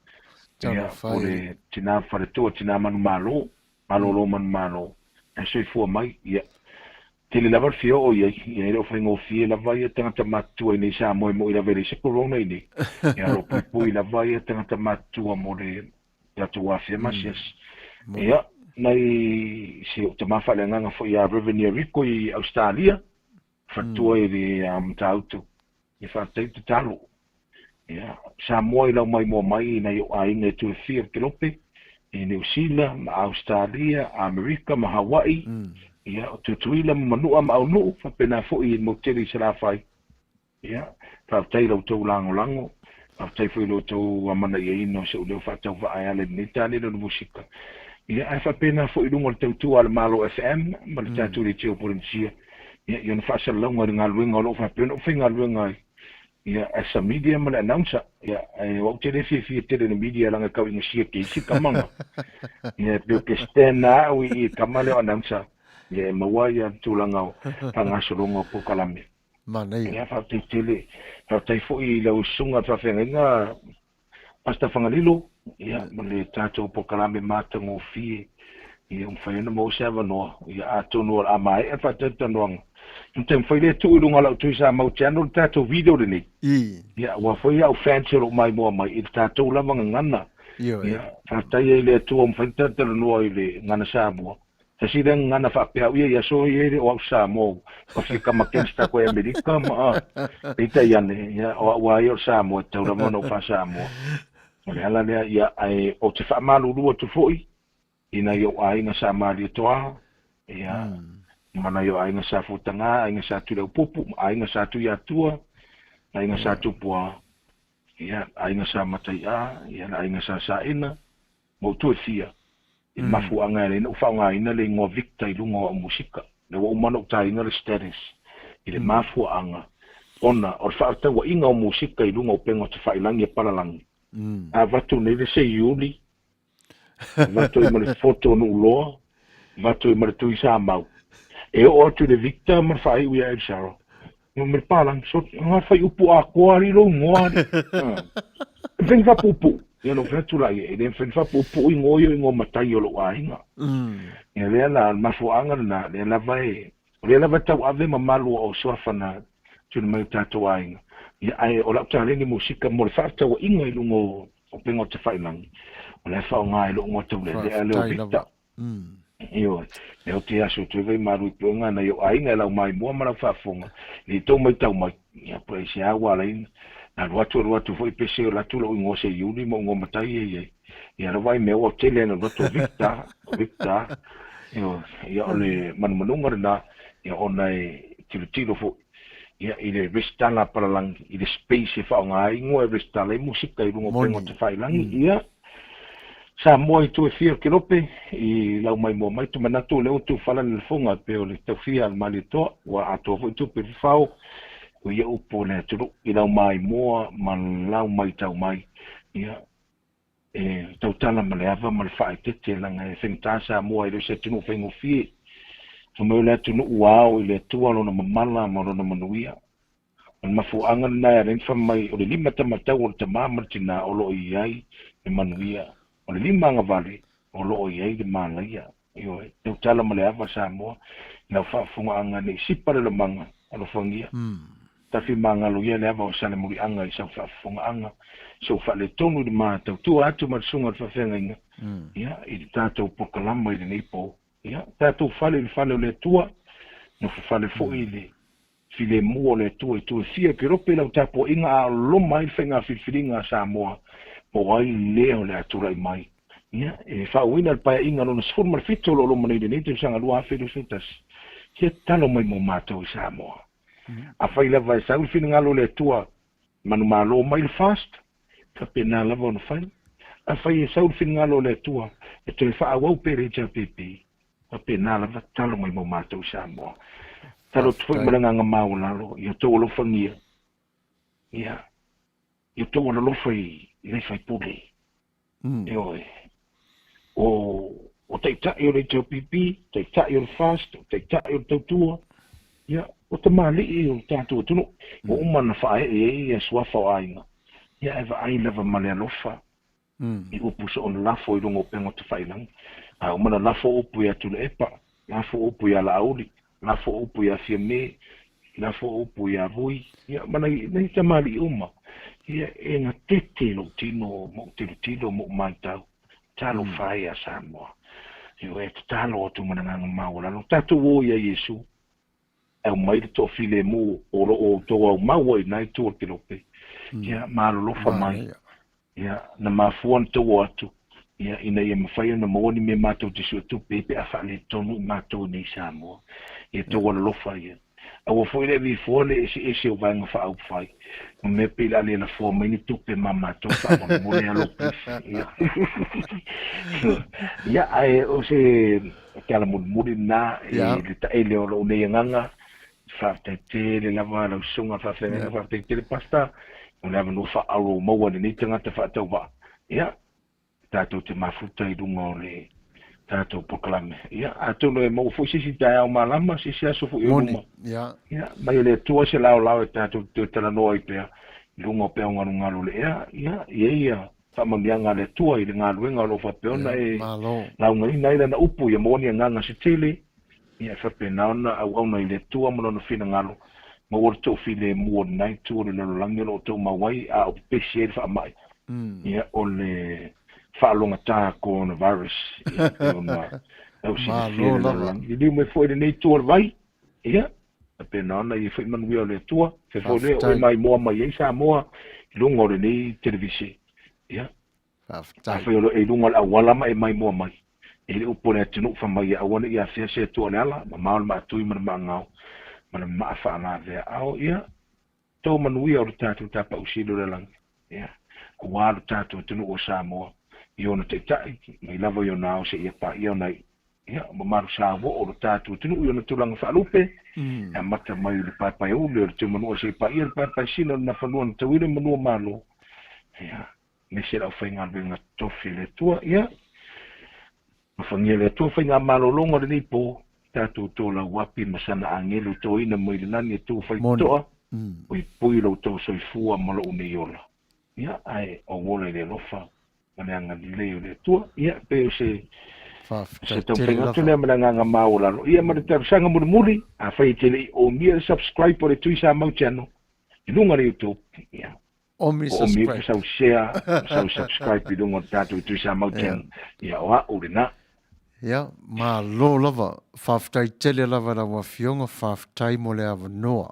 ia o le tina wharetua tina manu malo lo manu malo e soi fua mai ia te le lava fio o ia ia o whaingo fie lava ia tangata matua I nei sa moe mo I la vere se corona I nei ia ro pui lava ia tangata matua mo le tatu wafia masias ia nei se o te mawha le nganga fo ia Reverend Rico I Australia fatua I le tautu I whatai te talo ia sa moe lau mai mo mai na yo ai ngai tu fia kilope I New Zealand ma Australia Amerika ma Hawaii ia o tutuila manua ma aunu whapena fo I moteri se la whai ia whautai lau tau lango whautai fo I lau tau amana I ino se uleo whatau whaai ale nita le no musika ia ai whapena fo I lungo le tau tu ale malo FM ma le tatu le teo porensia ia iona whaasalalonga I ngā luenga o lo whapena o whinga luenga ia as a media ma le announcer ia e wau te refi tele na media langa kau inga sia keisi kamanga ia pio ke stena I kamale o announcer ia maua ia tūlanga o pangasolonga po kalame Manuia ia whautai tele whautai fo I lau sunga twawhenga pasta whangalilo ia ma le tātou po kalame mātango fie ia whaiana mo se avanoa ia atono al amai e whatatanoanga Então foi le tu lunga la tu sa mau channel tato video de ni. Ya wa foi au fancy lo mai mo mai il tato la ngana. Ya fa tai le tu om fanta te no ile ngana sa mo. Sa si den ngana fa pe ya so ye o sa mo. O si kama kensta ko Amerika ma. Ita ya ne ya wa yo sa mo te la mo no fa sa mo. Le ala le ya ai o te fa malu lu tu foi. Ina yo ai na sa mali toa. Ya mana yo ainga sa futanga ainga sa tu pupu ainga sa tu ya tua ainga sa tu pua ya ainga sa matai ya ainga sa ina mo tu fia I mafu anga le no fa ina le ngo victa I lungo musika le wo mano ta ina le status I le mafu anga ona o fa ta wa inga musika I lungo pengo te fa ilangi para lang a vatu ne le se yuli vatu I le foto no lo vatu I le tu sa mau e o tu de victor ma fai wi ai saro no me palan so ma fai upu a kwari lo ngori ven fa pupu ia no fa tu la e ven fa pupu I ngo matai o lo ainga ia le la ma fu anga na le la vai le la va tau ave ma malu o so fana tu me tatu ainga ia ai o la tale ni musika mo fa tau ingo I lungo o pengo te fai lang o le fa ngai lo ngo tu le victor Io, eu te aso tu vei maru tunga na yo ainga la mai mo mara fa fonga. Ni to mai tau mai ya por ese agua la in. Na ruatu foi pese la tu lo ngo se yuni mo ngo matai ye. Ya ro vai me o tele no ruatu victa. Io le manunga na ya onai tiro fo. Ya ile restala para lang ile space fa ngai ngo restala musika I ngo pengo te fai lang ia. Sa moi tu e fia kilope I lau mai mo mai tu manatu leo tu fala le fonga pe o le tawhia al malito wa ato fo tu pe fao o ia upo le tu I lau mai mo man lau mai tau mai ia tau tala ma le ava ma le whaetete langa e whengta Samoa i se tunu whengu fie. Tumeu le tunu uao i le tua lona mamala ma lona manuia. An mafuanga na ya ren mai o le lima tamatau o le tamama tina o lo i ai e manuia. O le lima anga vale o lo i ai le malaia. Io e tau tala ma le ava Samoa na whaafunga anga ne sipare le manga alo whangia. Tafi manga lo ia le ava o sale muri anga i sau whaafunga anga. So whale tonu le mātau. Tua atu marsunga le whawhenga inga. Ia, i le tātou pokalama i le neipo. Ia, tātou whale o le tua. No whale fo i le file mua le tua i tua fia. Ki rope lau tapo inga a loma i whenga whiwhiringa Samoa. Po ai leo le atura i mai. Ia, e whauina le paia inga lona sifuru marfito lo loma nei le nei te sanga lua awhiru sintas. Kia talo mai mo mātou i Samoa. A whai lava e saul whininga lo le tua. Manu malo mai le fast. Ka pena lava ona whai. A whai e saul whininga lo le tua. E toi wha awau pere ja pepe. Ka pena lava talo mai mo mātou i Samoa. Talo tui maranga mau lalo. Ia tō lo whangia. Ia. Ia tō lo whai. Ia whai pule. E oi. O te tai o le tau pipi, te tai o le fast, te tai o le tau tua. Ia, o te mali i o tātua tunu. O umana whae e suafa o ainga. Ia, eva ai leva male alofa. I upu so on lafo i rungo pengo te whailang. A umana lafo upu i atu le epa. Lafo upu i ala auli. Lafo upu i a fia me. Lafo upu i a rui. Ia, mana i te mali uma. Ia, e nga tete lo tino, mo tino mo mai tau. Talo whae a Samoa. Io e talo atu mananga maura. No tatu o ia Yesu. E mai to file mo o to o mau i nai to ke lope. Ia malo lo fa mai. Ia na mafuan to atu. Ia ina ia mafai na moni me mato te su tu pepe a fale tonu mato ni Samoa. Ia to lo fa ia. A foi le vi fole ese o vanga fa au fai. Me pila le la forma ni tupe mama to fa mo le alo. Ya ai o se kala muri na e ta ele o le nganga fa te le lava la sunga fa fe fa te le pasta o le no fa au mo ni tanga te fa to va. Ya tato te mafuta i dunga le tato proclame. Ya ato no mo fu si ta o malama si aso fu yo mo. Ya mai le tua se lao tato te tala no i pe lungo pe nga ngalo le ya fa mangianga le tua i ngalo ngalo fa pe ona e la ngai nai na upu ya moni nga se tele ya fa pe na ona au na le tua mo no fina ngalo mo worto file mo nai tu le no langelo to mawai a pe se fa mai ya ole fa longa ta coronavirus ona au si di me foi nei tu vai ya pe na ona i foi Manuia le tua se foi le mai mo mai sa mo lungo le ni televisi ya fa foi lo e lungo la wala mai mo mai e le upone tunu fa mai a wona ia se tu ala ma tu ma ngau ma fa na ve au ya to Manuia o tatu tapa usilo le lang ya ko wa tatu tunu o Samoa iona te tai mai lava yo nao se ia pa iona ia ma sa vo o tatu tunu iona tulang fa lupe e mata mai le pa o le te manu se pa ia pa sino na fa no te wile manu malo ia me se la fa ngal venga tofi le tua ia ma fa ngele to fa ngal malo longo le po tatu to la wapi masana angelu to ina mo ile nani to fa to oi pui lo to so fu amalo une yola ia ai o wole le lofa mananga leo le tua ia pe se te penga tele mananga maula ia ma te sanga muri a fai tele o mi subscribe por tu sa mau channel i lunga le YouTube ia o mi sa share sa subscribe i lunga tatu tu sa mau channel ia wa urina ia ma lo lava faftai tele lava wa fionga faftai mo le ava noa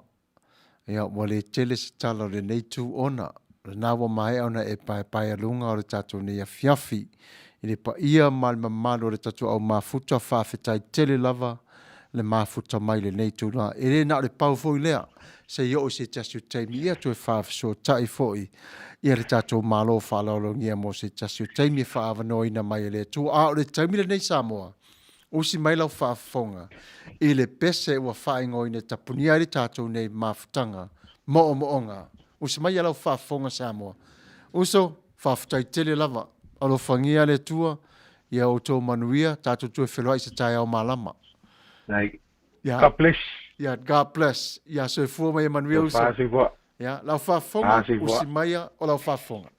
ia wale tele se tala le nei tu ona na wa mai ona e pai lunga o le tatu ni fiafi i le pa ia mal mamalo le tatu au mafuta fa fetai tele lava le mafuta mai le nei tuna e le na le pau foi lea se yo se tasu taimi ia tu fa so tai foi ia le tatu malo fa lo ngia mo se tasu taimi fa ava noina mai le tu a le taimi le nei Samoa o si mai lau fa fonga i le pese wa fa ingoina tapunia le tatu nei mafutanga mo onga. O se mai alau whaafonga Samoa. Uso, whaafutai tele lava. alofangia le tua ia Outou Manuia tātou tue whelua i se tai au malama. Nei. Ia, God bless. ia, God bless. Ia, so fua mai Manuia usa. Fa se vo. Ia, lau whafonga, se voa. usi maia o lau whafonga.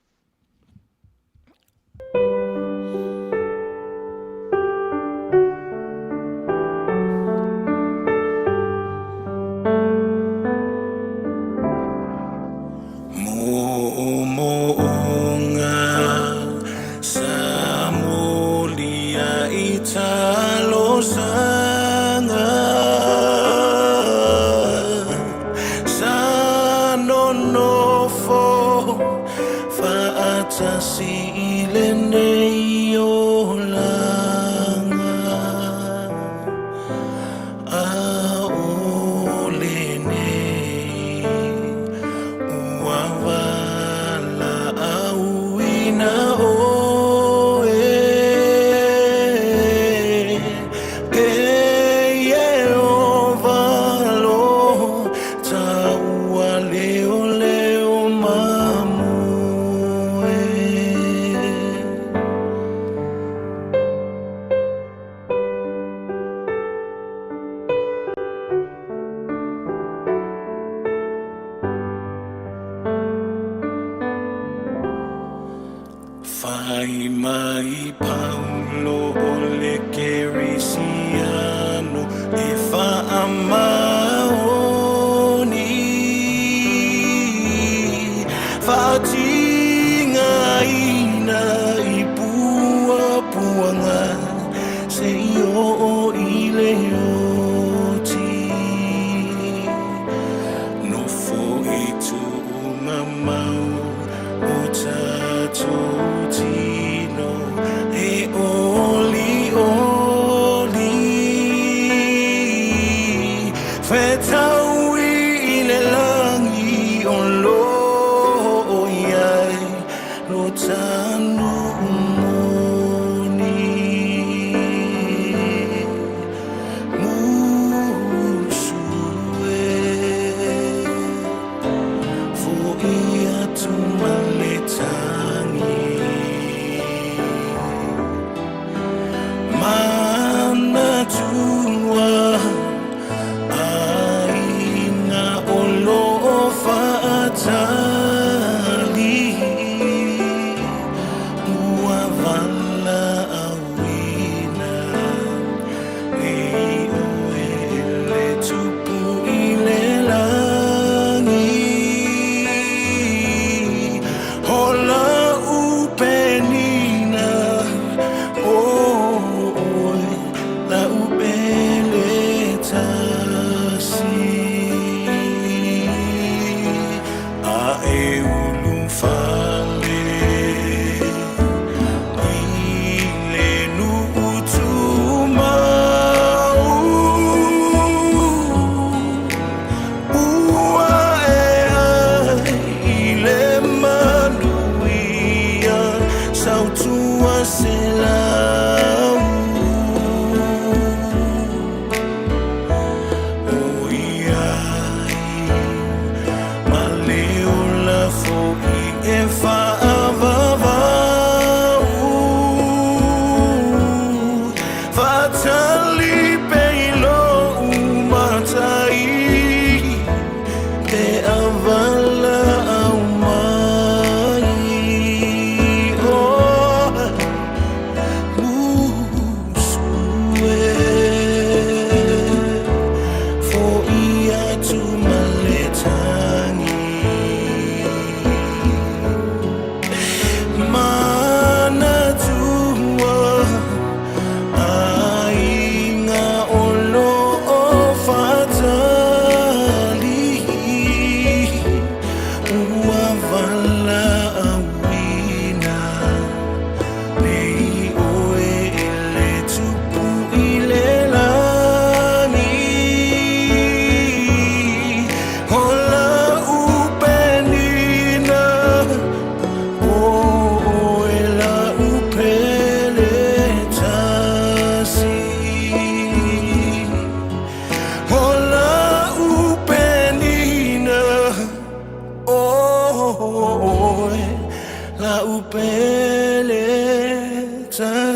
la upele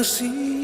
mercy.